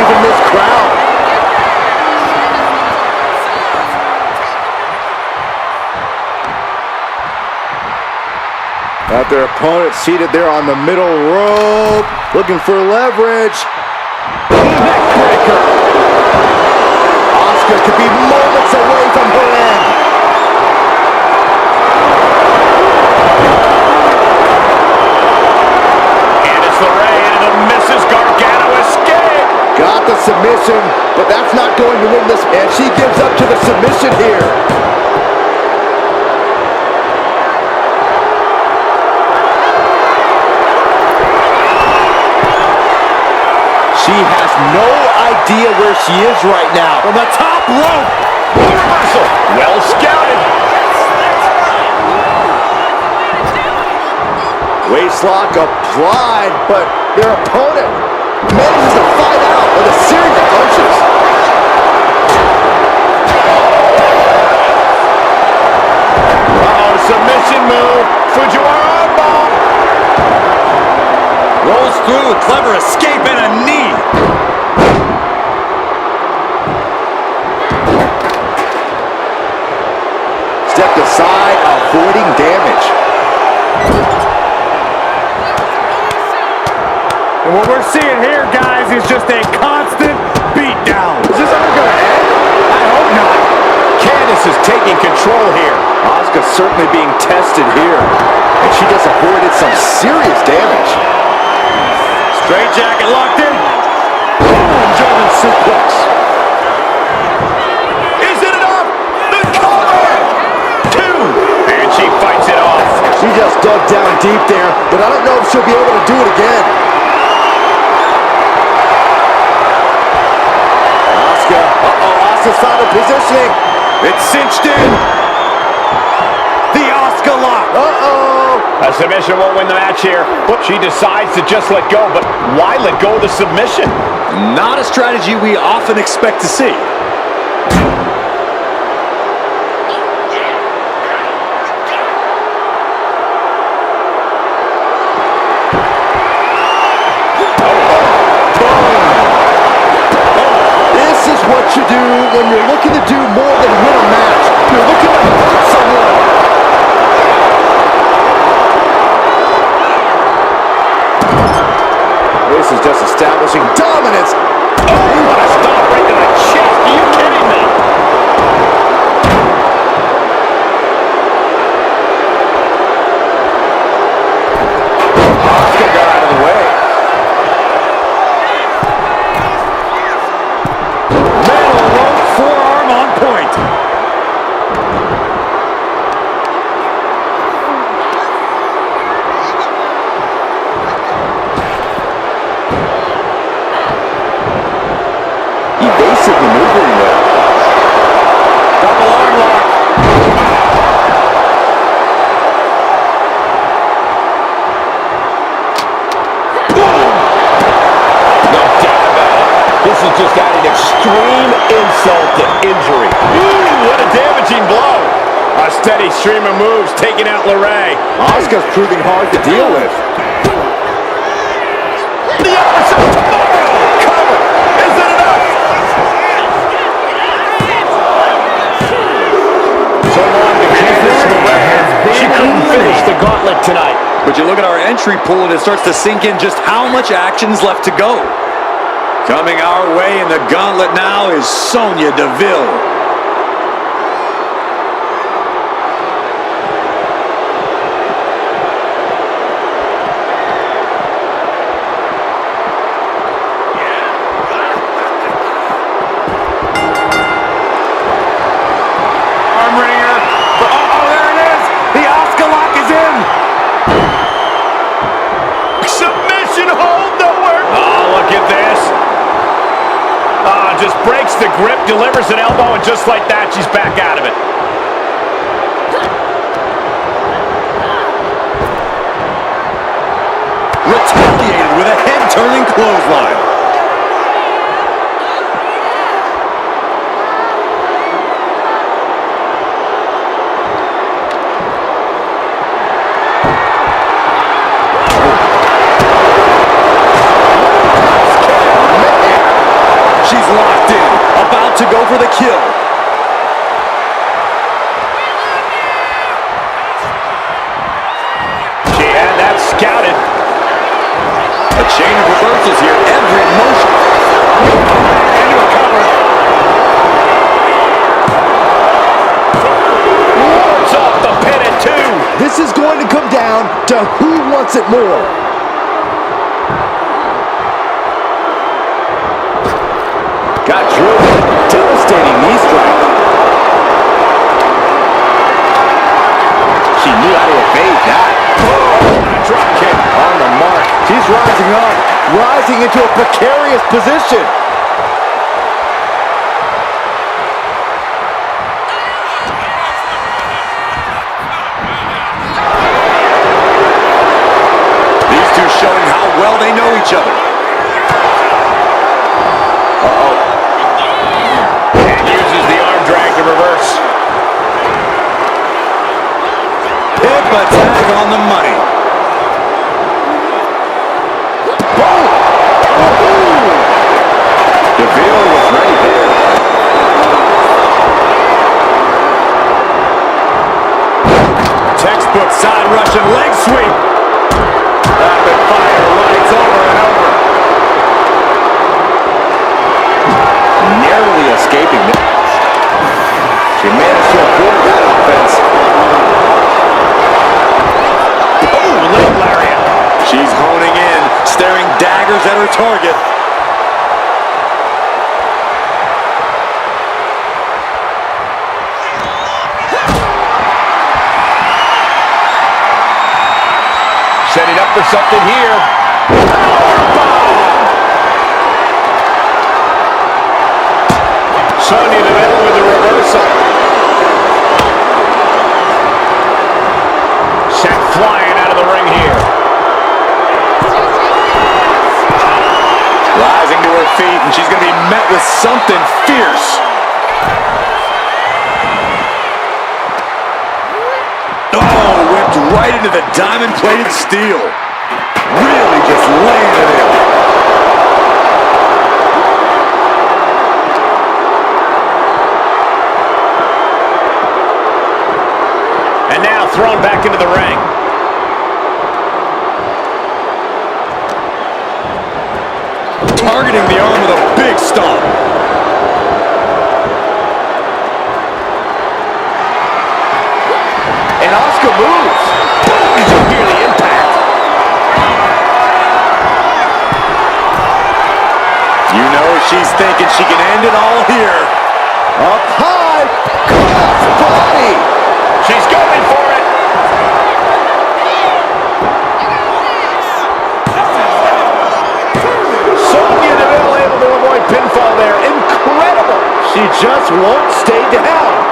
From this crowd. Got their opponent seated there on the middle rope, looking for leverage. Neckbreaker. Asuka could be moments away from her end. Candice LeRae into the Mrs. Gargano escape. Got the submission, but that's not going to win this. And she gives up to the submission here. She has no idea where she is right now. From the top rope. Reversal. Well scouted. Waistlock applied, but their opponent manages to fight out with a series of punches. through, a clever escape and a knee. Stepped aside, avoiding damage. And what we're seeing here, guys, is just a constant beatdown. Is this ever going to end? I hope not. Candice is taking control here. Asuka certainly being tested here. And she just avoided some serious damage. Straight jacket locked in. Boom, German suplex. Is it enough? The cover! 2. And she fights it off. She just dug down deep there, but I don't know if she'll be able to do it again. Asuka, Asuka's found her positioning. It's cinched in. The Asuka lock. A submission won't win the match here. She decides to just let go, but why let go of the submission? Not a strategy we often expect to see. This is what you do when you're looking to do more than win a match. You're looking to hurt someone. This is just establishing dominance. Oh, what a stop right to the chest. Are you kidding me? Asuka got out of the way. Metal rope forearm on point. Evasive maneuvering there. Double arm lock. No doubt about it. This is just adding extreme insult to injury. Ooh, what a damaging blow. A steady stream of moves taking out LeRae. Asuka's proving hard to deal with. The opposite tomorrow. Cover. Is it enough? So long to Candice LeRae. She couldn't finish the gauntlet tonight. But you look at our entry pool and it starts to sink in just how much action is left to go. Coming our way in the gauntlet now is Sonya Deville. Arm wringer. Oh, there it is. The Asuka lock is in. Submission hold nowhere. Oh, look at this. Just breaks the grip, delivers an elbow, and just like that, she's back out of it. Retaliated with a head-turning clothesline. She's locked in, about to go for the kill. She had that scouted. A chain of reversals here, every motion. Into a cover. Wards off the pin at 2. This is going to come down to who wants it more. Got drilled. Devastating knee strike. She knew how to evade that. Drop kick. On the mark. She's rising up. Rising into a precarious position. These two showing how well they know each other. And uses the arm drag to reverse. Hip attack on the money. textbook side Russian leg sweep. Rapid fire rights over and over. Narrowly escaping this. She managed to avoid that offense. Oh, leg lariat. She's honing in, staring daggers at her target. Setting up for something here. Sonya Deville with the reversal. Sent flying out of the ring here. Rising to her feet, and she's going to be met with something fierce. Oh, whipped right into the diamond-plated steel. Really just laying it in. And now thrown back into the ring. Targeting the arm with a big stomp. And Asuka moves. Did you hear the impact? You know she's thinking she can end it all here. Up high. Cross body. She's going for it. Sonya Deville able to avoid pinfall there. Incredible. She just won't stay down.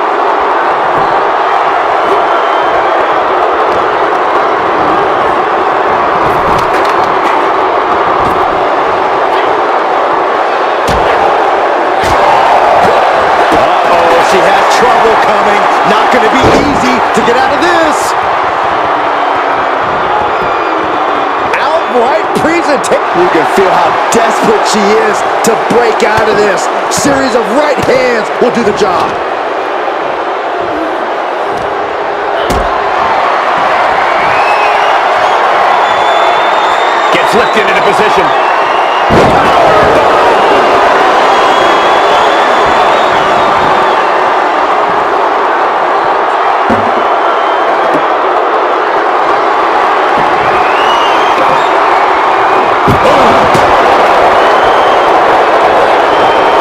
She has trouble coming. Not going to be easy to get out of this. Outright presentation. You can feel how desperate she is to break out of this. Series of right hands will do the job. Gets lifted into position.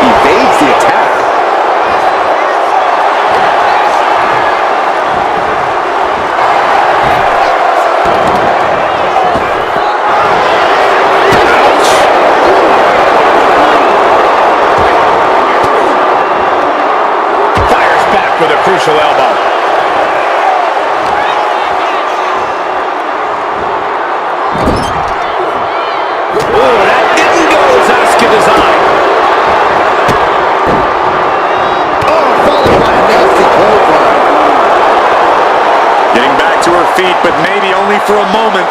Evades the attack. Fires back with a crucial elbow. Ooh, that didn't go as Asuka designed. Followed by a nasty clothesline. Getting back to her feet, but maybe only for a moment.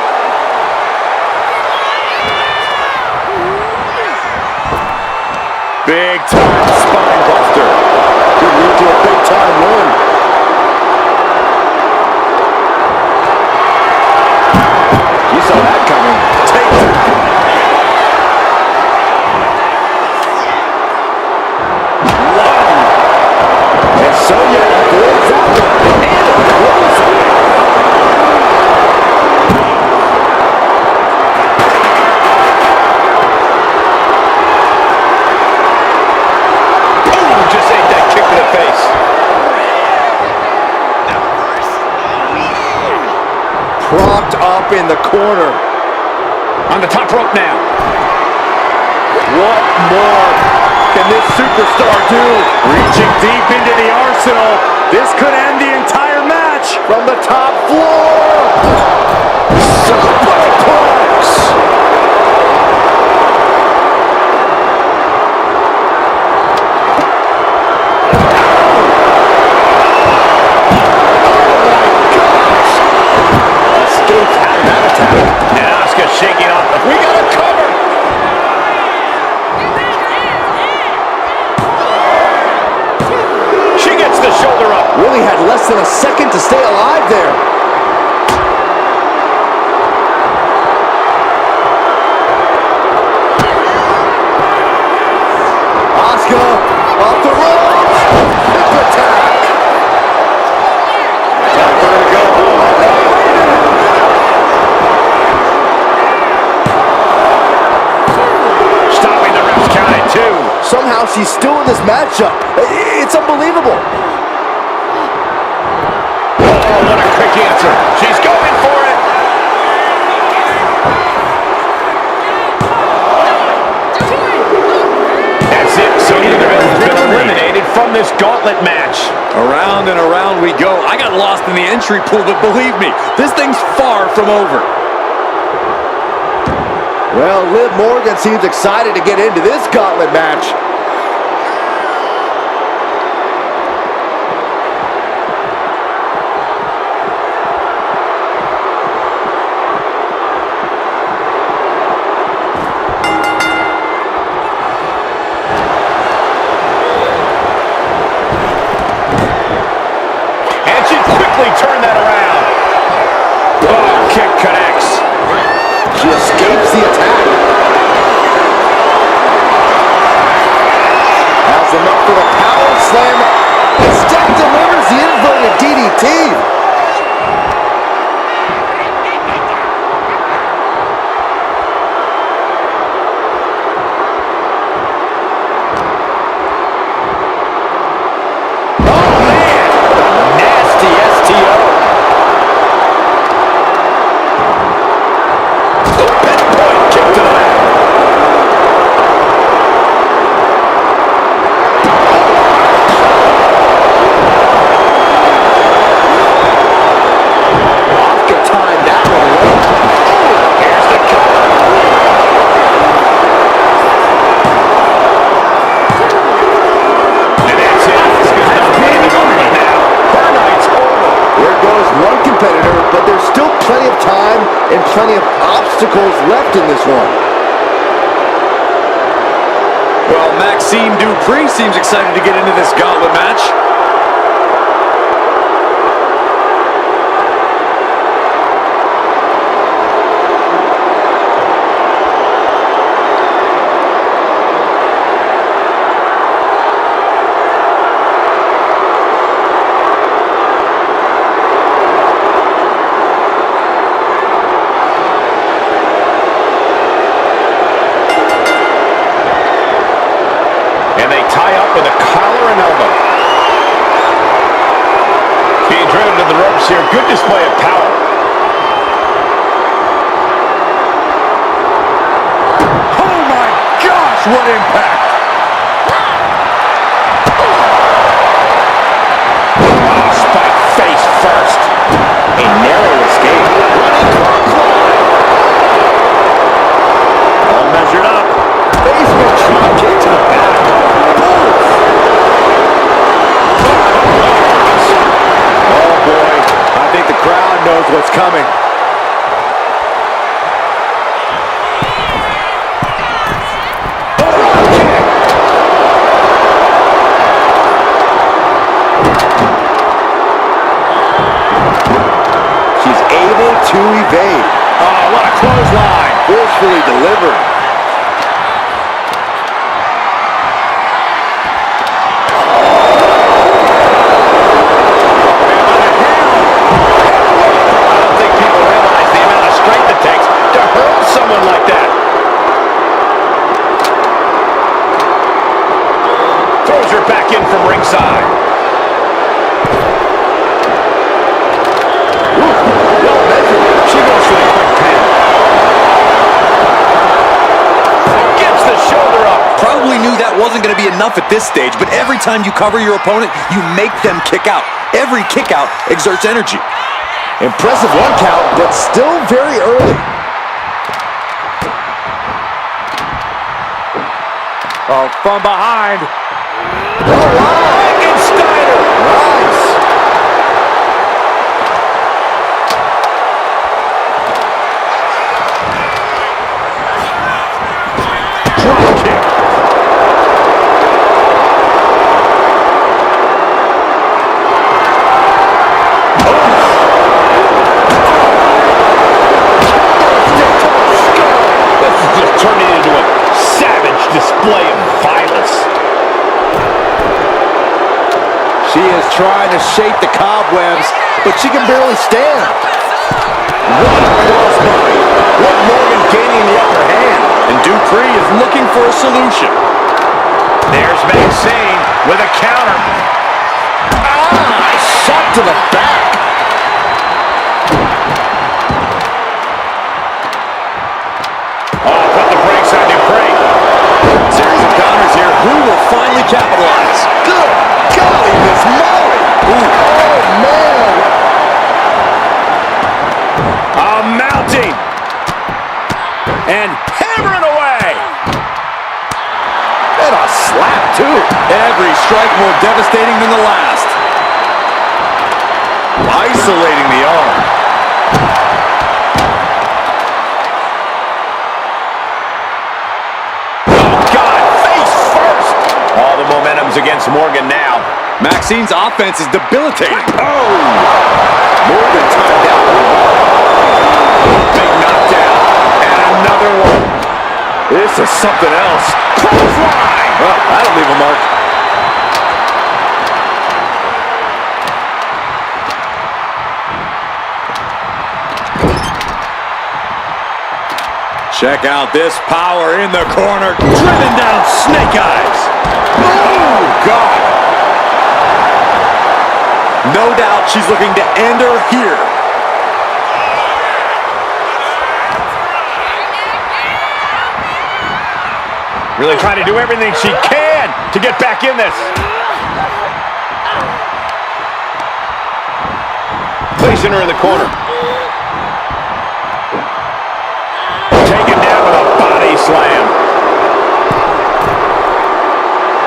Big time spine buster. Could lead to a big time win. You saw that coming. Take it. And Sonya avoids that one. And a clothesline. Ooh, just ate that kick to the face. Propped up in the corner. On the top rope now. What more can this superstar do? Reaching deep into the arsenal. This could end the entire match. From the top floor. Superplex. Escapes out of that attack. And Asuka shaking off. We got a cover. She gets the shoulder up. Really had less than a second to stay alive there. she's still in this matchup. It's unbelievable. Oh, what a quick answer. She's going for it. That's it. Sonya Deville's been eliminated from this gauntlet match. Around and around we go. I got lost in the entry pool, but believe me, this thing's far from over. Well, Liv Morgan seems excited to get into this gauntlet match. And she quickly turned that around. Oh, kick connects. She escapes the attack. Has enough for the power slam. Instead delivers the inverted DDT. And plenty of obstacles left in this one. Well, Maxine Dupree seems excited to get into this gauntlet match. Tie up with a collar and elbow. Being driven to the ropes here. Good display of power. Oh my gosh, what impact! Oh, spike face first. A narrow escape. All measured up. Basement drop kick to the back. I think the crowd knows what's coming. She's able to evade. Oh, what a clothesline. Forcefully delivered. Back in from ringside. Well measured. She goes for the quick pin. Gets the shoulder up. Probably knew that wasn't going to be enough at this stage, but every time you cover your opponent, you make them kick out. Every kick out exerts energy. Impressive one count, but still very early. Oh, from behind. Oh, wow. And Steiner. Nice. Drop kick. This is just turning into a savage display of violence. She is trying to shake the cobwebs, but she can barely stand. What a crossbody. Liv Morgan gaining the upper hand, and Dupree is looking for a solution. There's Maxine with a counter. Ah, shot to the back. Oh, put the brakes on Dupree. Series of counters here. Who will finally capitalize? Good golly, Miss Molly. Oh, man. Mounting. And hammering away. And a slap, too. Every strike more devastating than the last. Isolating the arm. Oh, God, face first. All the momentum's against Morgan now. Maxine's offense is debilitating. Oh, Morgan timed out. Big knockdown. And another one. This is something else. Clothesline. Well, that'll leave a mark. Check out this power in the corner. Driven down Snake Eyes. Oh, God. No doubt she's looking to end her here. Really trying to do everything she can to get back in this. Placing her in the corner. Taken down with a body slam.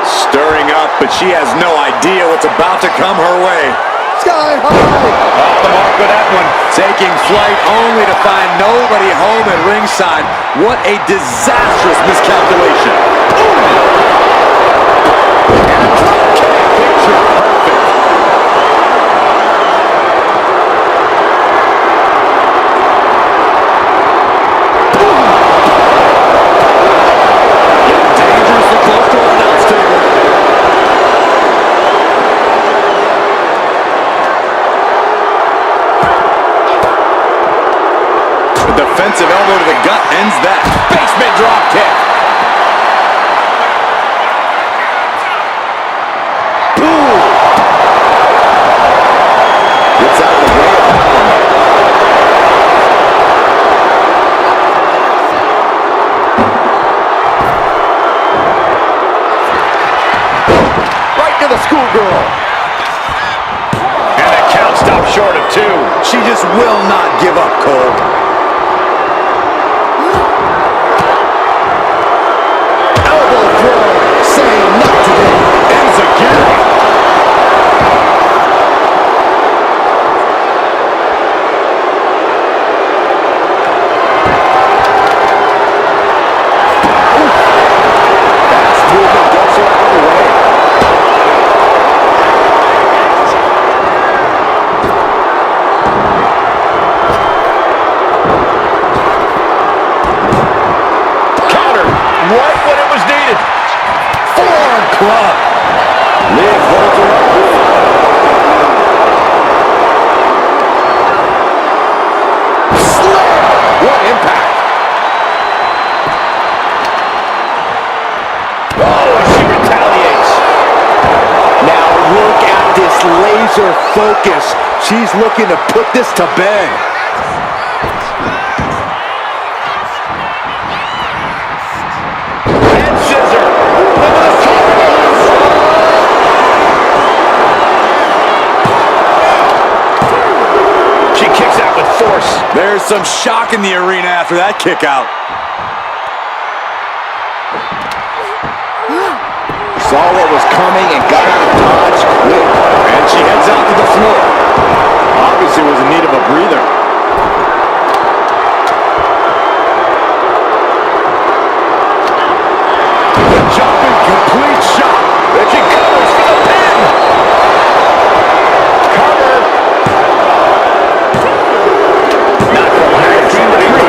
Stirring up, but she has no idea what's about to come her way. Sky high. Off the mark with that one. Taking flight only to find nobody home at ringside. What a disastrous miscalculation. And a drop kick. Picture perfect. Getting dangerously close to our announce table. A defensive elbow to the gut ends that. Basement drop kick. Gets out of the way of that one. Right to the schoolgirl. And the count stopped short of 2. She just will not give up, Cole. Elbow throw. Saying not today. Enziguri. Fast movement gets her out of the way. Counter. Right when it was needed. Forearm club. Liv holds her up. Slam. What impact. Oh, she retaliates. Now look at this laser focus. She's looking to put this to bed. And scissor. Into the She kicks out with force. There's some shock in the arena after that kick out. Saw what was coming and got out of dodge quick. And she heads out to the floor. Obviously was in need of a breather. The jumping complete shot. And she covers for the pin. Cover. Not for long.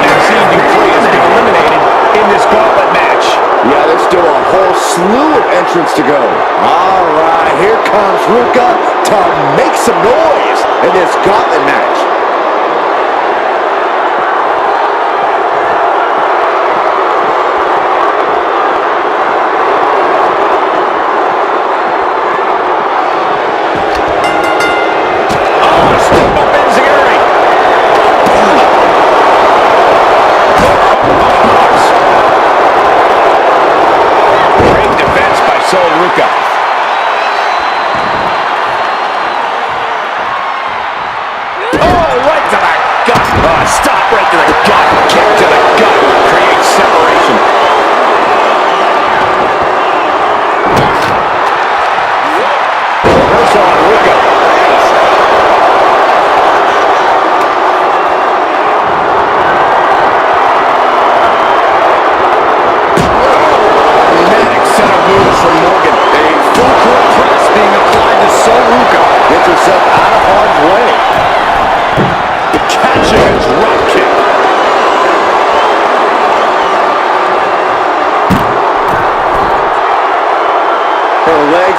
Maxine Dupree has been eliminated in this gauntlet match. Yeah, there's still a whole slew of entrants to go. All right, here comes Ruka to make some noise in this gauntlet match.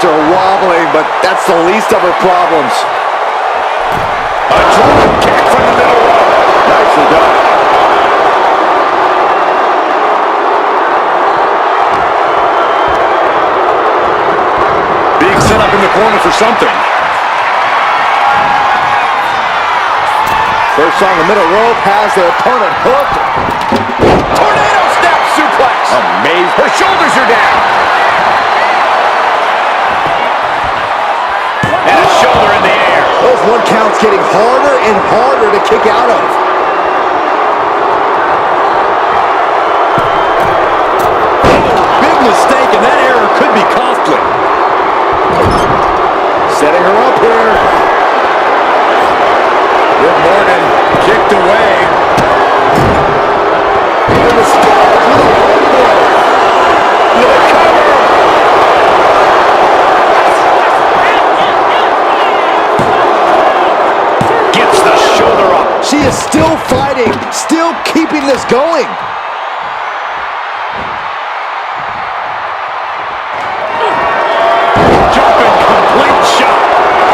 joints are wobbling, but that's the least of her problems. A drop kick from the middle rope. Nicely done. Being set up in the corner for something. First on the middle rope has their opponent hooked. Tornado snap suplex. Amazing. Her shoulders are down. And a shoulder in the air. Those 1 counts getting harder and harder to kick out of. Big mistake, and that error could be costly. Setting her up here. Good Morgan kicked away. And the start with a elbow. The cover. Gets the shoulder up. She is still fighting, still keeping this going. Jumping complete shot.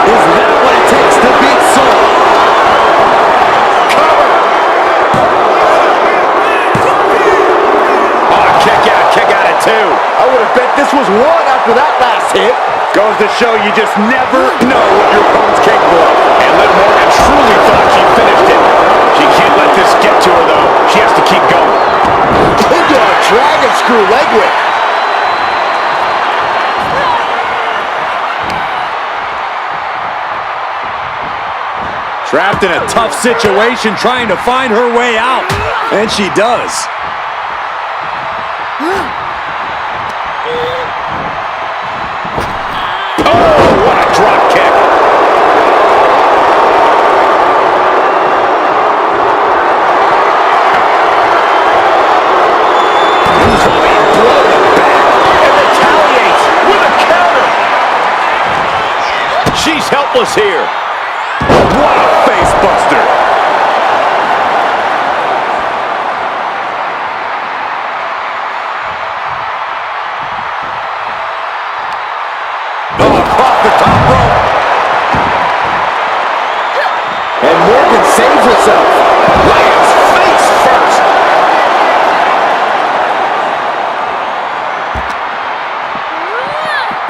Is that what it takes to beat Soul? Cover. Oh, kick out at 2. I would have bet this was 1 after that last hit. Goes to show you just never know what your opponent's capable of. And Liv Morgan truly thought she finished it. She can't let this get to her, though. She has to keep going. Into a dragon screw leg whip. Trapped in a tough situation, trying to find her way out. And she does. Oh, what a drop kick. Controlling blow to the back and retaliates with a counter. She's helpless here. What a face buster. Off the top rope. And Morgan saves herself. Lands face first.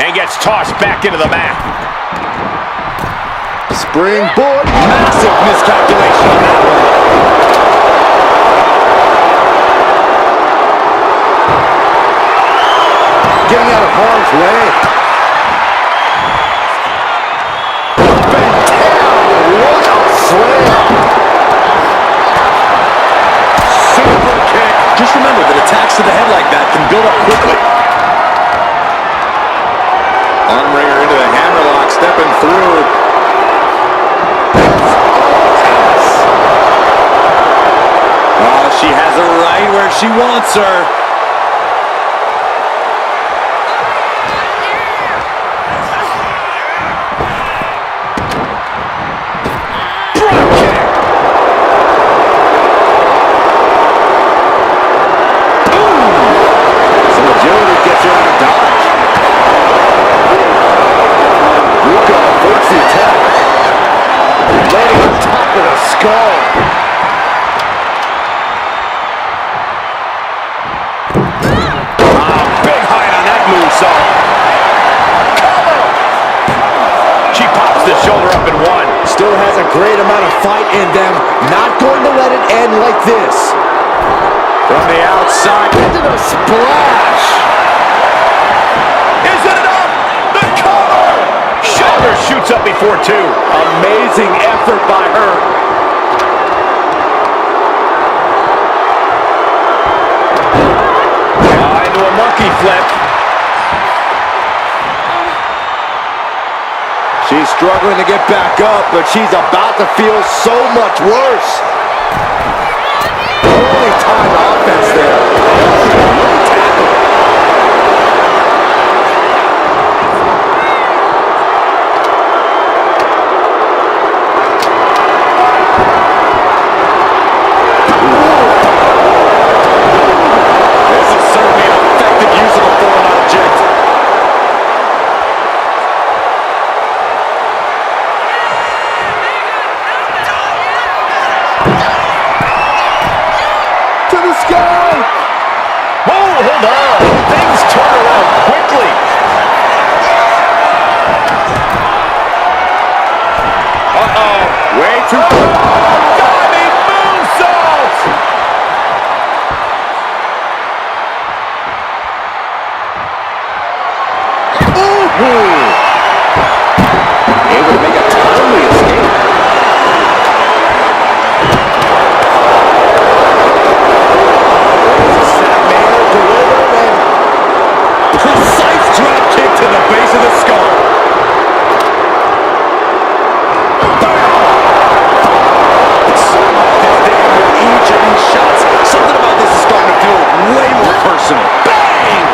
And gets tossed back into the mat. Springboard. Massive miscalculation on that one. Getting out of harm's way. Up and down. What a slam. Super kick. Just remember that attacks to the head like that can build up quickly. Armringer into the hammerlock, stepping through. Oh, she has her right where she wants her. Drop kick. Some agility gets her out of dodge. Ruka averts the attack. Landing on top of the skull. Big height on that moonsault. Cover. She pops the shoulder up in 1. Still has a great amount of fight in them. Not going to let it end like this. From the outside. Into the splash. Is it enough? The cover. Shoulder shoots up before 2. Amazing effort by her. Into a monkey flip. She's struggling to get back up, but she's about to feel so much worse. Holy time offense there. quickly. Uh-oh. Way too diving moonsault. Ooh. Able to make a timely escape. Precise drop kick to the base of the skull. Each of these shots, something about this is starting to feel way more personal. Bang!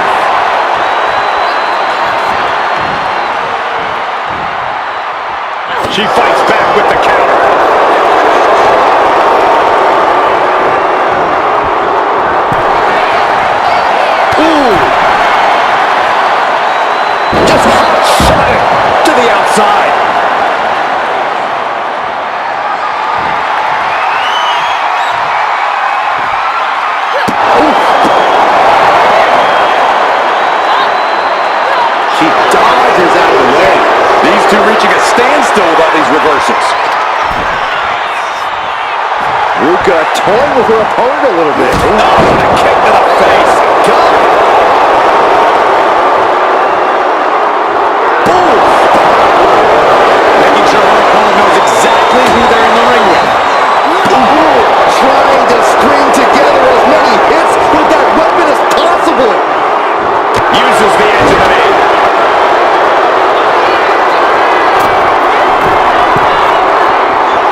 She fights back with the counter. Ooh! Just shot it to the outside. She dodges out of the way. These two reaching a standstill with all these reversals. Ruka toying with her opponent a little bit. Oh, what a kick to the face. God. Boom. Making sure her opponent knows exactly who they're in the ring with. Trying to string together as many hits with that weapon as possible. Uses the edge of the knee.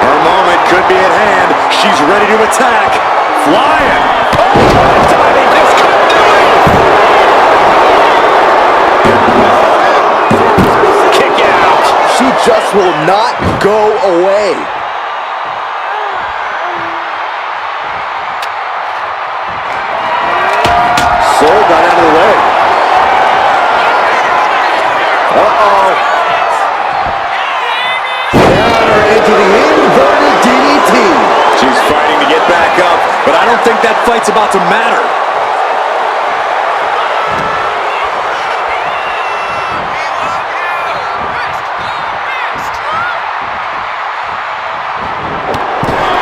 Her moment could be at hand. She's ready to attack. Flying. Oh, diving discontinuity. Kick out. She just will not go away. Soul got out of the way. Uh-oh. Counter into the inverted DDT. She's fighting to get back up, but I don't think that fight's about to matter.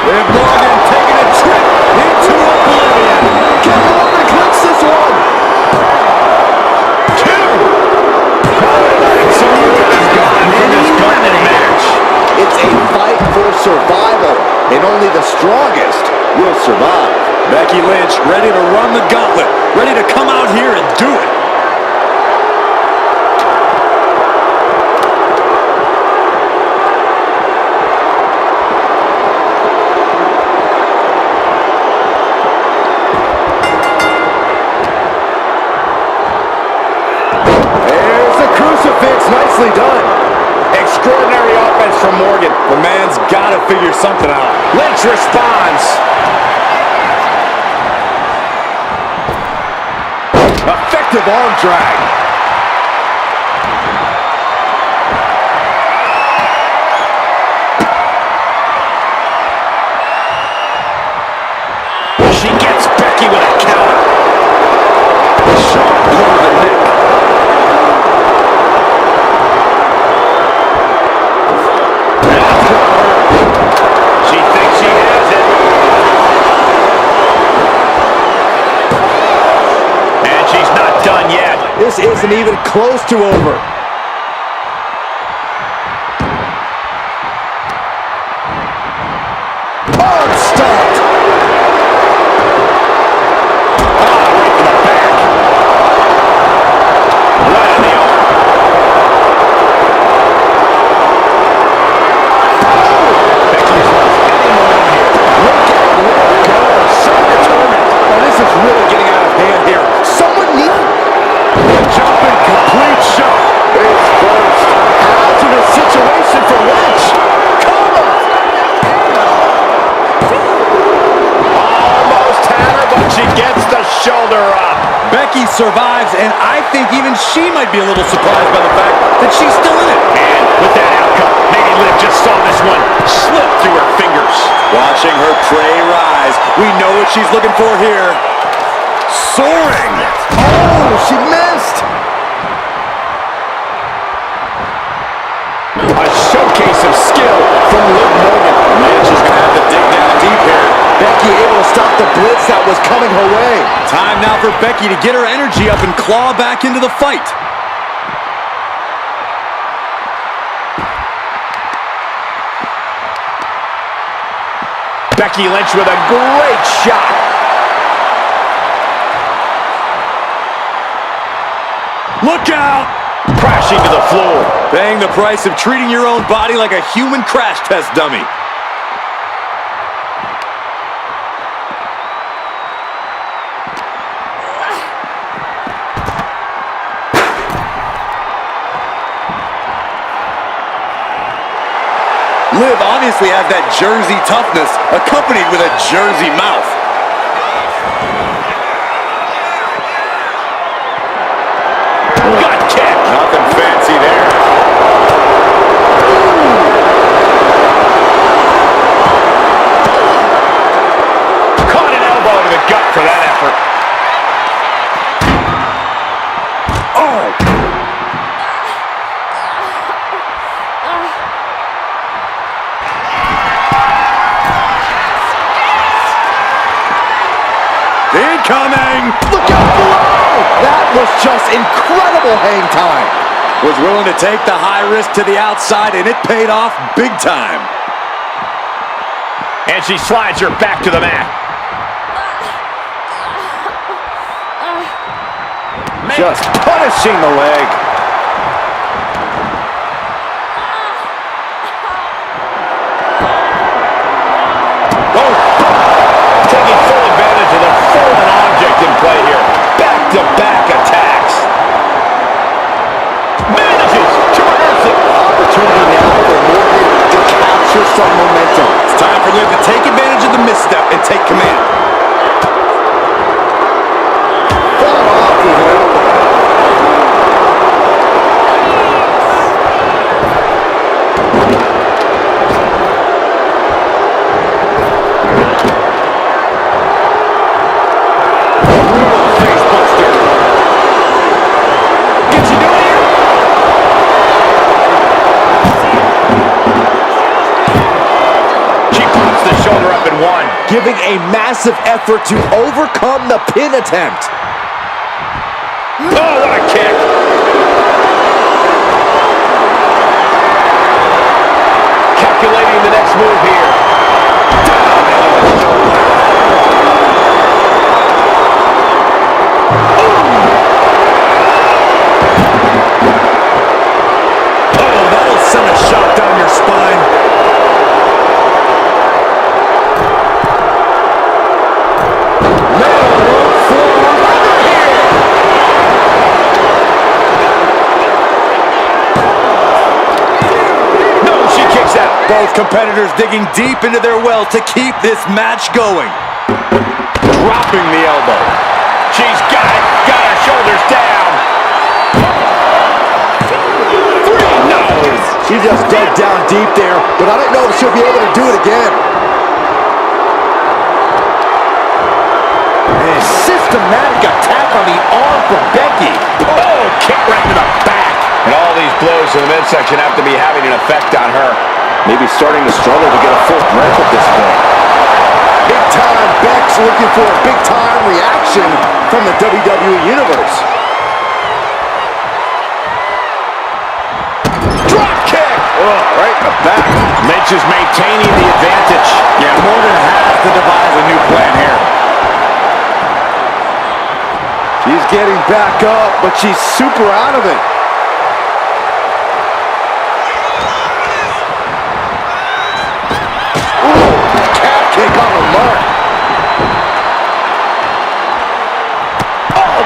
Liv Morgan taking a trip into oblivion. Can Morgan clinch this one? Two. Asuka has gone from this gauntlet match. It's a fight for survival, and only the strongest will survive. Becky Lynch ready to run the gauntlet, ready to come out here and do it. There's the crucifix, nicely done. Extraordinary offense from Morgan. The man's got to figure something out. Lynch responds. Effective arm drag. She gets Becky with a counter. Sharp blow to the neck. She thinks she has it. And she's not done yet. This isn't even close to over. Arm stopped. Right to the back. Right on the arm. Becky's lost any momentum here. Look at Blair go, so determined. Oh, this is really getting out of hand here. Someone need Jumping complete shot. face first. Hazardous situation for Lynch. Cover. Almost had her, but she gets the shoulder up. Becky survives, and I think even she might be a little surprised by the fact that she's still in it. And with that outcome, maybe Liv just saw this one slip through her fingers. Watching her prey rise, we know what she's looking for here. Soaring. Oh, she missed. A showcase of skill from Liv Morgan. And she's going to have to dig down deep here. Becky able to stop the blitz that was coming her way. Time now for Becky to get her energy up and claw back into the fight. Becky Lynch with a great shot. Look out! Crashing to the floor. Paying the price of treating your own body like a human crash test dummy. Liv obviously has that Jersey toughness, accompanied with a Jersey mouth. Gut kick. Nothing fancy there. Caught an elbow to the gut for that effort. Oh! Incoming! Look out below! That was just incredible hang time. Was willing to take the high risk to the outside, and it paid off big time. And she slides her back to the mat. Just punishing the leg. Oh, taking full advantage of the fallen object in play here. Back-to-back attacks. Manages to reverse it. Opportunity now for Morgan to capture some momentum. It's time for Liv to take advantage of the misstep and take command. Fought off with an elbow. Giving a massive effort to overcome the pin attempt. Oh, what a kick. Calculating the next move here. Oh, that'll send a shot down your spine. Both competitors digging deep into their well to keep this match going. Dropping the elbow. She's got it. Got her shoulders down. No. She just dug down deep there, but I don't know if she'll be able to do it again. A systematic attack on the arm from Becky. Oh, kick right to the back. And all these blows in the midsection have to be having an effect on her. Maybe starting to struggle to get a full breath at this point. Big time Beck's looking for a big time reaction from the WWE Universe. Drop kick! Oh, right in the back. Lynch is maintaining the advantage. Yeah, Morgan has to devise a new plan here. She's getting back up, but she's super out of it. Kick on the mark. Oh!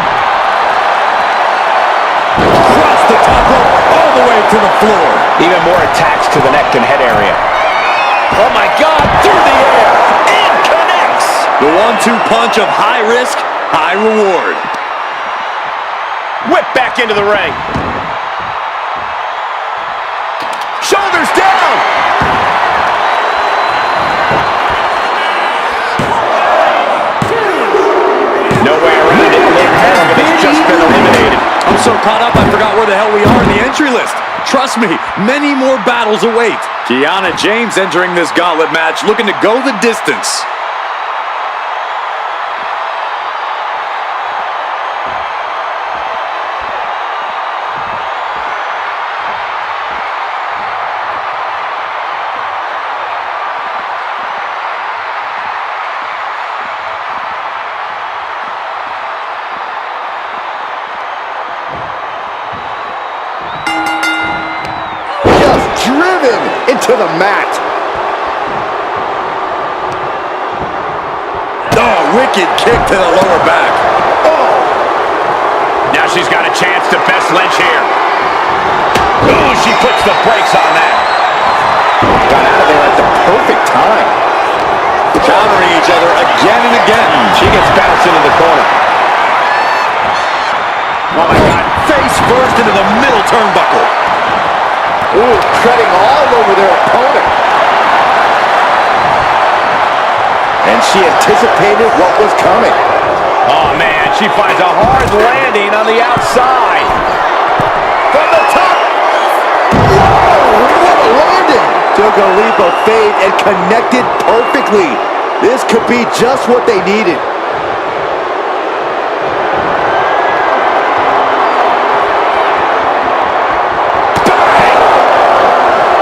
Across the top rope, all the way to the floor. Even more attacks to the neck and head area. Oh my God, through the air, and connects. The 1-2 punch of high risk, high reward. Whip back into the ring. Shoulders down. No way around it. Liv Morgan has just been eliminated. I'm so caught up, I forgot where the hell we are in the entry list. Trust me, many more battles await. Katana Chance entering this gauntlet match, looking to go the distance. Driven into the mat. Oh, wicked kick to the lower back. Oh! Now she's got a chance to best Lynch here. Oh, she puts the brakes on that. Got out of there at the perfect time. Countering each other again and again. She gets bounced into the corner. Oh my God, face first into the middle turnbuckle. Ooh, treading all over their opponent. And she anticipated what was coming. Oh, man, she finds a hard landing on the outside. From the top. Whoa, what a landing. Took a leap of faith and connected perfectly. This could be just what they needed.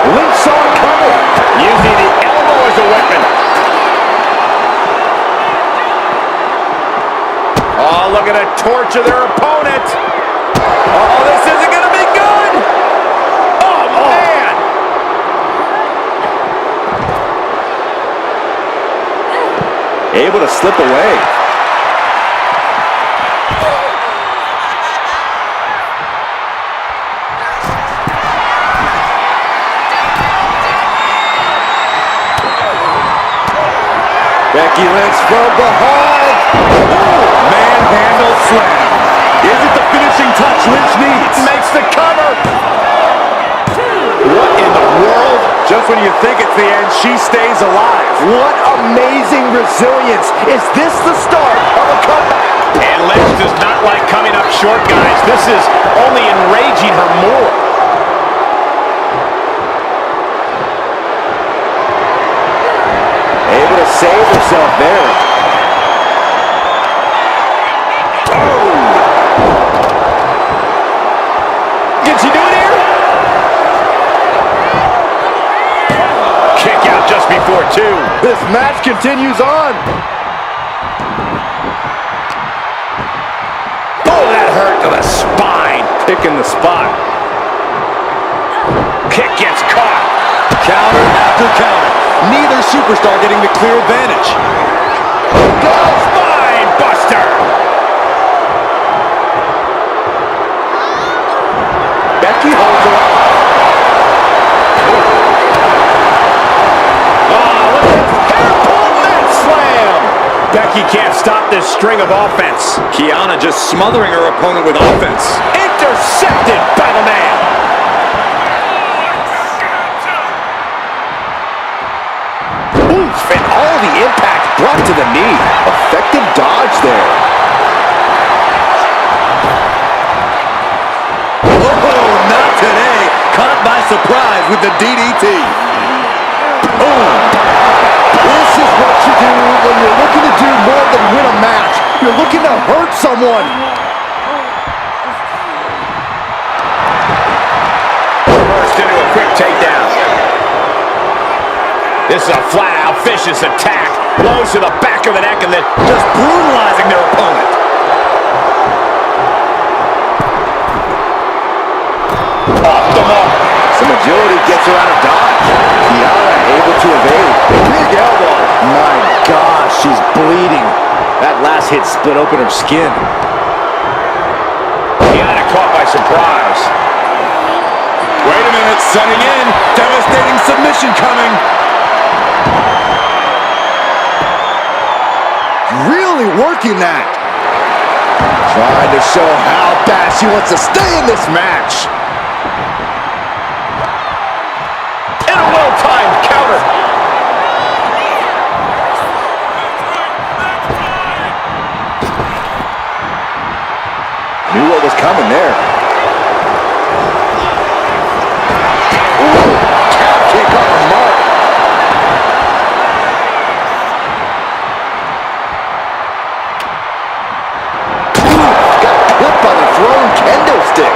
Lynch saw it coming. Using the elbow as a weapon. Oh, look at her torture their opponent. Oh, this isn't going to be good. Oh, man. Able to slip away. Becky Lynch from behind. Manhandle slam. Is it the finishing touch Lynch needs? Makes the cover. What in the world? Just when you think it's the end, she stays alive. What amazing resilience. Is this the start of a comeback? And Lynch does not like coming up short, guys. This is only enraging her more. Able to save herself there. Oh! Can she do it here? Kick out just before 2. This match continues on. Oh, that hurt to the spine. Picking the spot. Kick gets caught. Counter after counter. Neither superstar getting the clear advantage. Spine buster. Becky holds her up. Oh, look at this hair-pulled net slam. Becky can't stop this string of offense. Kiana just smothering her opponent with offense. Intercepted by the man. Oof, and all the impact brought to the knee. Effective dodge there. Oh, not today. Caught by surprise with the DDT. Boom. This is what you do when you're looking to do more than win a match. You're looking to hurt someone. Burst into a quick takedown. This is a flat-out vicious attack. Blows to the back of the neck and then just brutalizing their opponent. Off the mark. Some agility gets her out of dodge. Kiana able to evade. Big elbow. My gosh, she's bleeding. That last hit split open her skin. Kiana caught by surprise. Wait a minute, setting in. Devastating submission coming. Really working that. Trying to show how bad she wants to stay in this match. And a well-timed counter. Knew what was coming there. Ooh, tap kick on the mark. Ooh, got clipped by the thrown kendo stick.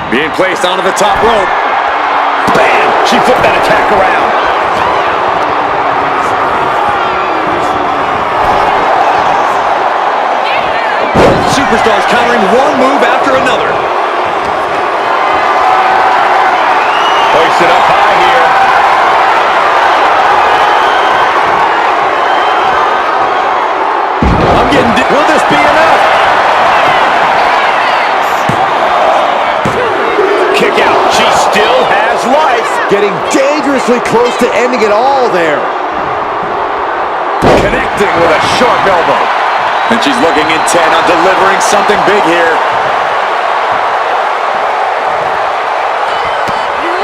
Being placed onto the top rope. Bam! She flipped that attack around. Superstars countering one move after another. Hoisted up high here. I'm getting... Will this be enough? Kick out. She still has life. Getting dangerously close to ending it all there. Connecting with a sharp elbow. And she's looking intent on delivering something big here.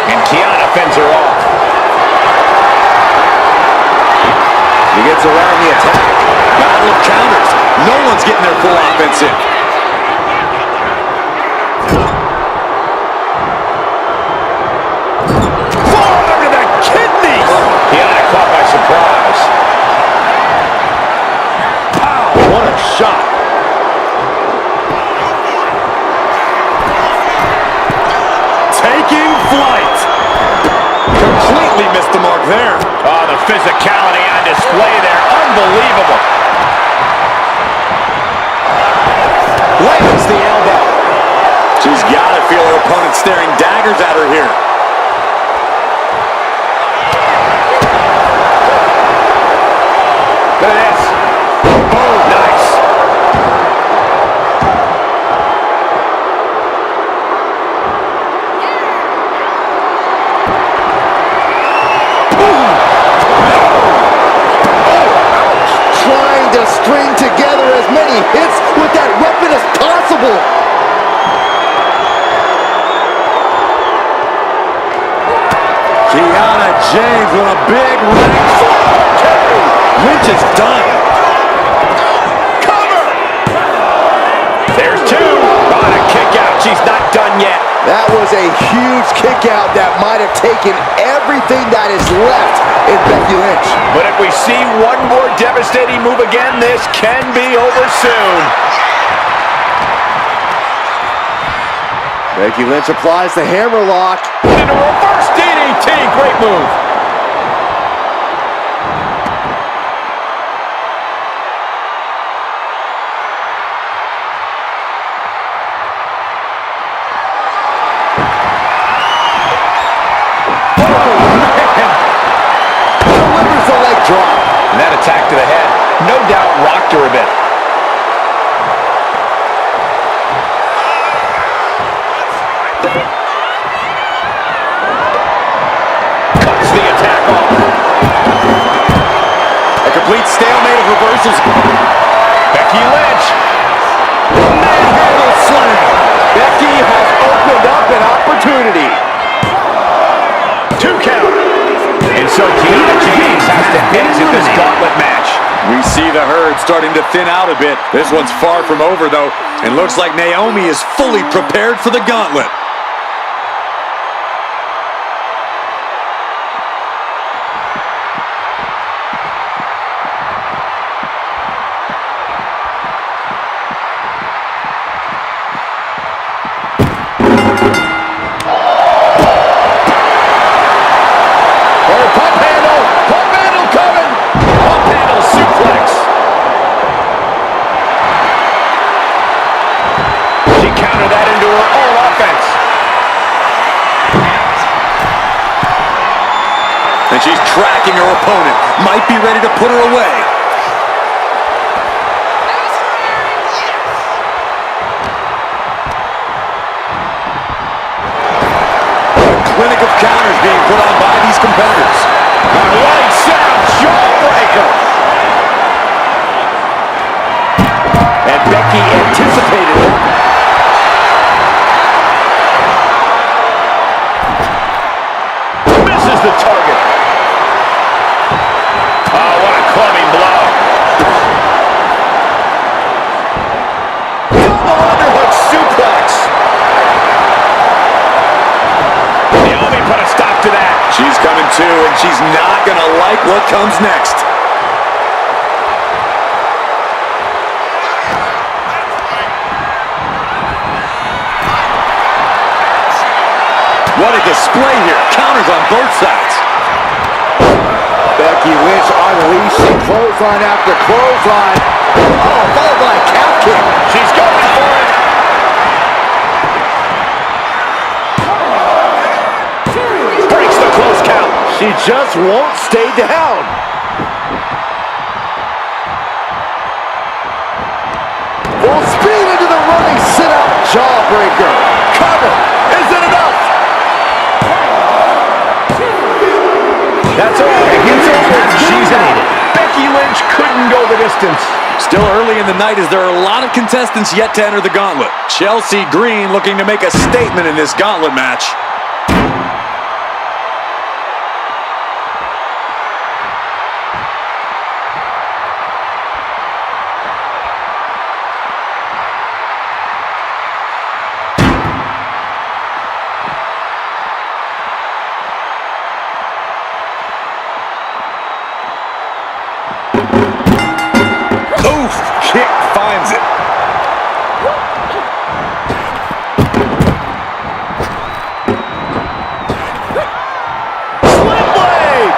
And Kiana fends her off. He gets around the attack. Battle of counters. No one's getting their full offense in. Forearm to the kidneys. Kiana caught by surprise. Pow! What a shot. Taking flight. Completely missed the mark there. Oh, the physicality on display there. Unbelievable. Lands the elbow. She's got to feel her opponent staring daggers at her here. Look at this. Oh, nice. Trying to string together as many hits with that weapon as possible. Kiana James with a big ring. Lynch is done. Cover. There's two. On a kick out. She's not done yet. That was a huge kick out that might have taken everything that is left in Becky Lynch. But if we see one more devastating move again, this can be over soon. Becky Lynch applies the hammerlock. Into reverse DDT. Great move. Delivers the leg drop. And that attack to the head, no doubt, rocked her a bit. Cuts the attack off. A complete stalemate of reversals. Becky Lynch. Manhandle slam. Becky has opened up an opportunity. 2 count. And so Kiana James has to exit this gauntlet match. We see the herd starting to thin out a bit. This one's far from over, though, and looks like Naomi is fully prepared for the gauntlet. She's tracking her opponent. Might be ready to put her away. A clinic of counters being put on by these competitors. Lights out, jawbreaker. And Becky anticipated it. the target. Oh, what a clubbing blow. Double underhook suplex. Naomi put a stop to that. She's coming too, and she's not going to like what comes next. What a display here. Counters on both sides. Becky Lynch unleashing clothesline after clothesline. Oh, followed by a calf kick. She's going for it. Breaks the close count. She just won't stay down. Full speed into the running sit-up jawbreaker. Cover. Is it enough? That's over. It's over. She's in it. Becky Lynch couldn't go the distance. Still early in the night as there are a lot of contestants yet to enter the gauntlet. Chelsea Green looking to make a statement in this gauntlet match. Kick finds it. Slim blade.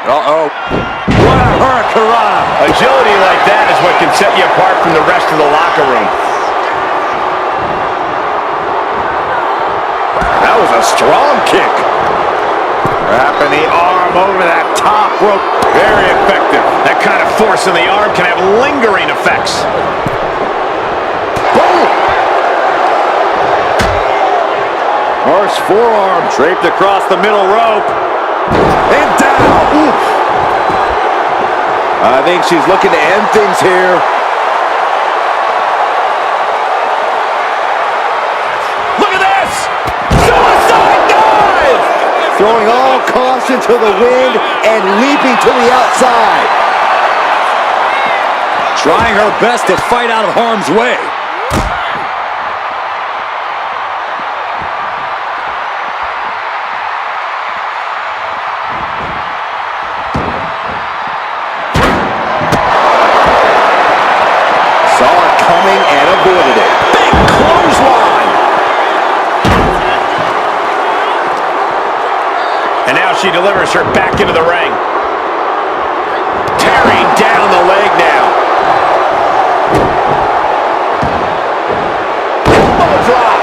Uh-oh. What a hurricanrana. Agility like that is what can set you apart from the rest of the locker room. That was a strong kick. Wrapping the arm over that top rope. Very effective. That kind of force in the arm can have lingering effects. Boom! Harsh forearm. Draped across the middle rope. And down. Oof. I think she's looking to end things here. Look at this! Suicide dive! Throwing all caution to the wind and leaping to the outside. Trying her best to fight out of harm's way. Saw it coming and avoided it. Big clothesline! And now she delivers her back into the ring. Tearing down the leg now. Elbow drop.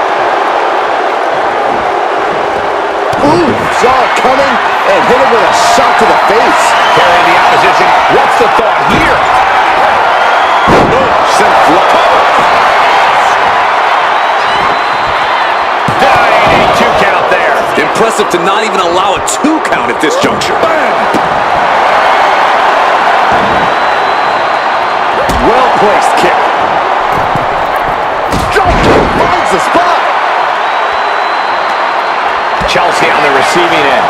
Ooh, saw it coming and hit him with a shot to the face. Carrying the opposition. What's the thought here? Sent cover. Dying 2 count there. Impressive to not even allow a 2 count at this juncture. Bam! Well-placed kick. Drop kick finds the spot. Chelsea on the receiving end.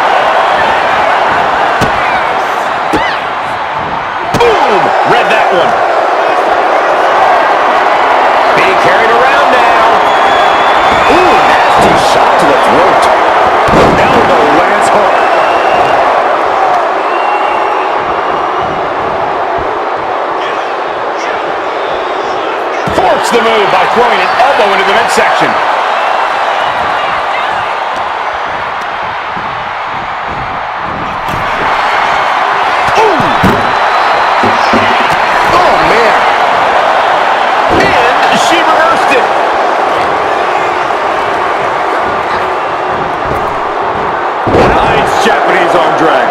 Boom! Read that one. Being carried around now. Ooh, nasty shot to the throat. Elbow lands hard. Forks the move by throwing an elbow into the midsection. Oh, man. And she reversed it. Nice Japanese arm drag.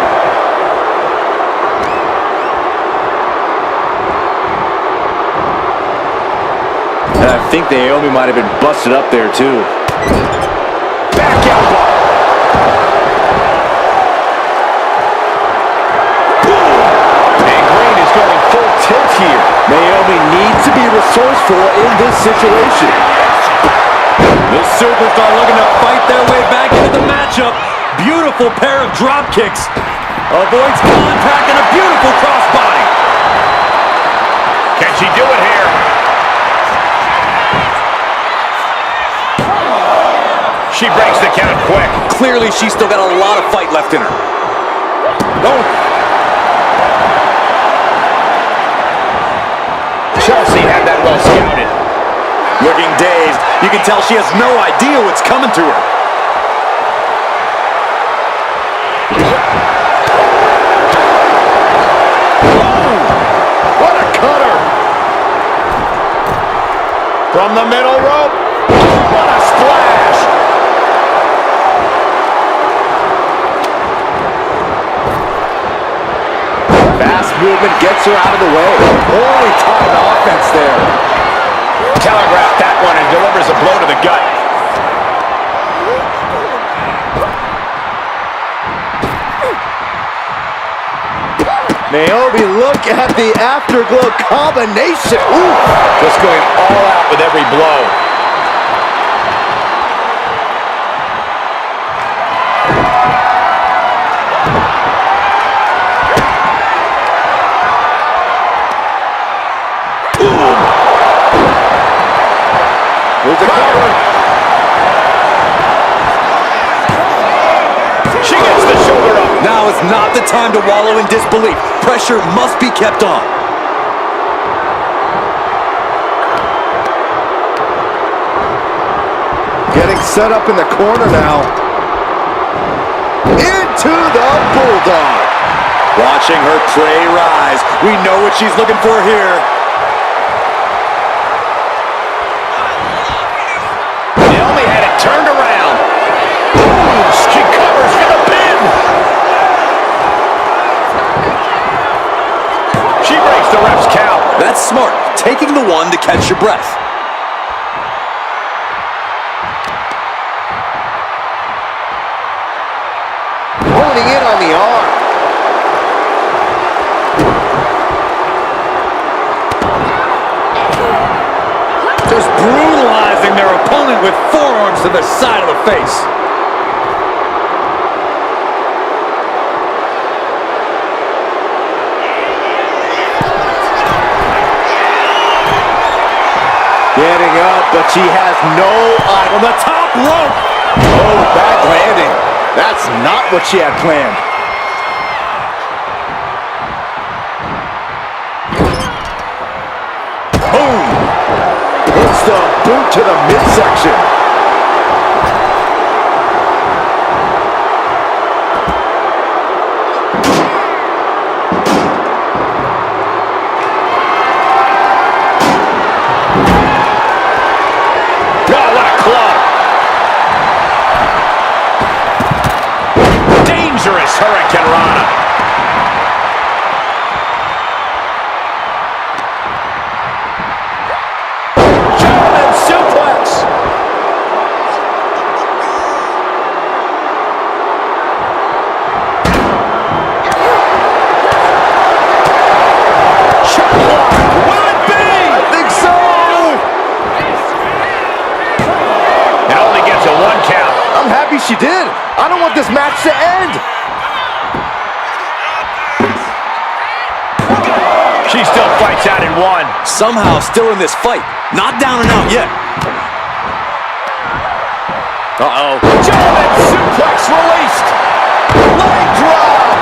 I think Naomi might have been busted up there, too. Back elbow. Boom. And Green is going full tilt here. Naomi needs to be resourceful in this situation. superstar looking to fight their way back into the matchup. Beautiful pair of drop kicks. Avoids contact and a beautiful crossbody. Can she do it here? She breaks the count quick. Clearly, she's still got a lot of fight left in her. Oh. Chelsea had that well scouted. Looking dazed. You can tell she has no idea what's coming to her. What a cutter! From the middle rope. What a splash! Fast movement gets her out of the way. Poorly timed offense there. Telegraphed that one and delivers a blow to the gut. Naomi, look at the afterglow combination. Ooh. Just going all out with every blow. Here's the cover. She gets the shoulder up. Now is not the time to wallow in disbelief. Pressure must be kept on. Getting set up in the corner now. Into the Bulldog. Watching her prey rise. We know what she's looking for here. Naomi had it turned around. Ooh, she covers for the pin. She breaks the ref's count. That's smart. Taking the one to catch your breath. Honing in on the arm. Just brutalizing their opponent with forearms to the side of the face. Getting up, but she has no eye on the top rope. Oh, bad landing. That's not what she had planned. Boom! Hits the boot to the midsection. Hurricane Rana. German suplex. Chop block. Will it be? I think so. It only gets a 1 count. I'm happy she did. I don't want this match to end. She still fights out in 1. Somehow still in this fight. Not down and out yet. Uh-oh. German suplex released. Leg drop.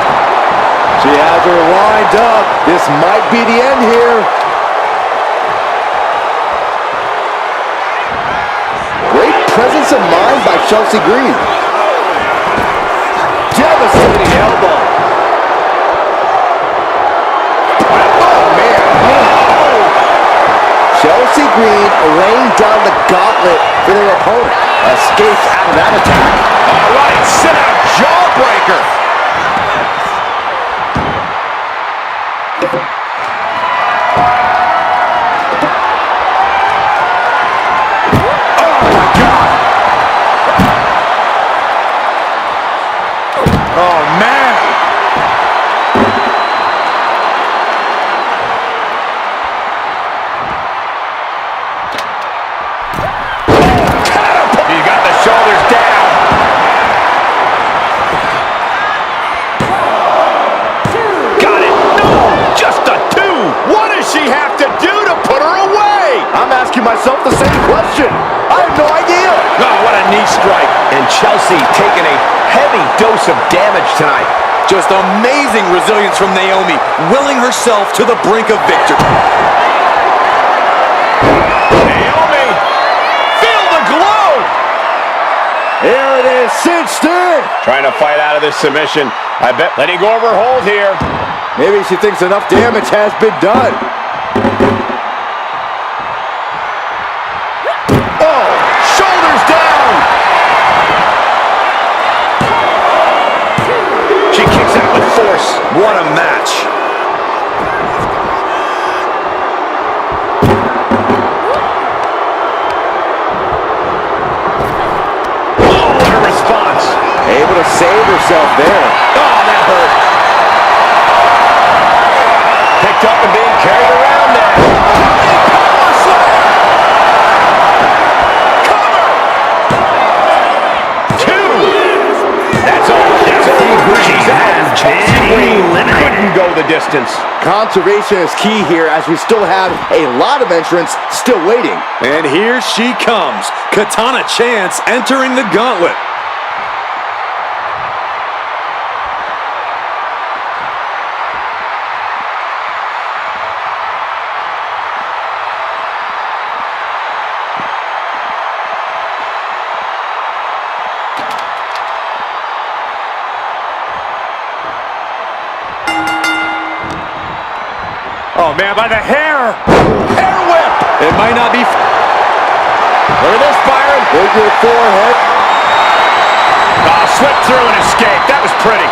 She has her lined up. This might be the end here. Great presence of mind by Chelsea Green. Devastating elbow. Chelsea Green laying down the gauntlet for their opponent. Escapes out of that attack. All right, sit out jawbreaker. Oh my God. Oh man. He's got supremacy taking a heavy dose of damage tonight. Just amazing resilience from Naomi, willing herself to the brink of victory. Naomi, feel the glow! Here it is, cinched in. Trying to fight out of this submission. I bet letting go of her hold here. Maybe she thinks enough damage has been done. Oh, shoulders down! She kicks out with force. What a match. Oh, what a response. Able to save herself there. Oh, that hurt. Picked up and being carried around there. Power slam! Cover! 2! That's all. That's all. She's out. Couldn't go the distance. Conservation is key here as we still have a lot of entrants still waiting. And here she comes. Katana Chance entering the gauntlet. Oh, man, by the hair. Hair whip. It might not be... Look at this, Byron. Figure forehead. Oh, slipped through and escaped. That was pretty.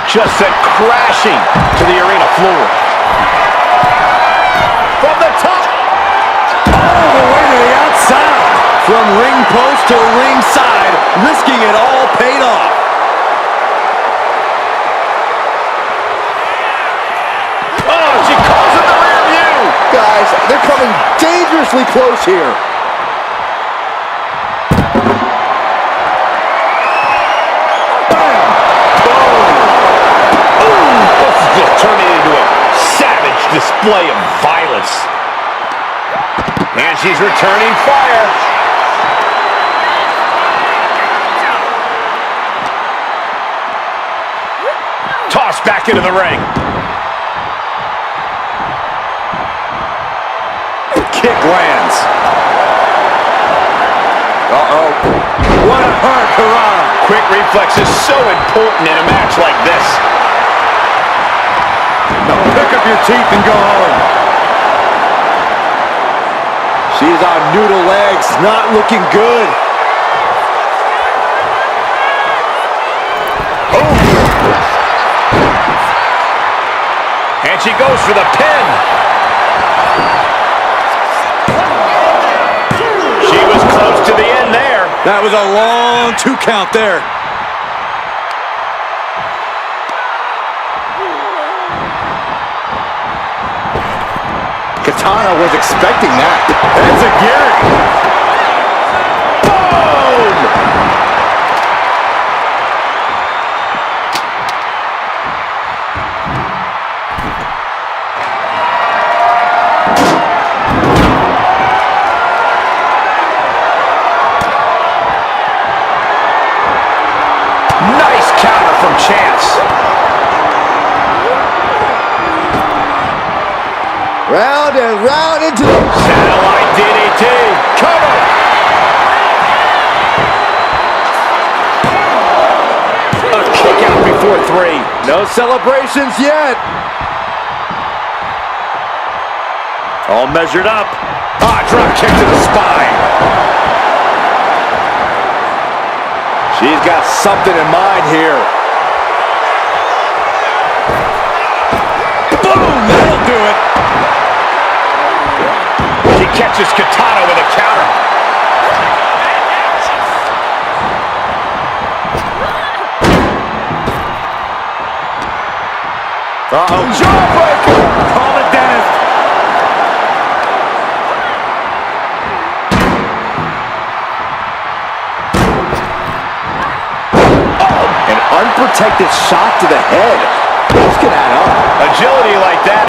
Just sent crashing to the arena floor. From the top. All the way to the outside. From ring post to ringside, risking it all paid off. Oh, she calls it the rear view. Guys, they're coming dangerously close here. This is just turning into a savage display of violence. And she's returning fire. Tossed back into the ring. Kick lands. Uh-oh. What a hurt, hurrah. Quick reflex is so important in a match like this. Pick up your teeth and go home. She's on noodle legs, not looking good. And she goes for the pin. She was close to the end there. That was a long 2 count there. Katana was expecting that. That's a Gary. Boom! Nice counter from Chance. Round and round into the... Satellite DDT. Cover. A kick out before 3. No celebrations yet. All measured up. Ah, drop kick to the spine. She's got something in mind here. Boom, that'll do it. She catches Katana with a counter. Uh-oh. Jawbreaker! Call it dentist. An unprotected shot to the head. This can add up. Agility like that.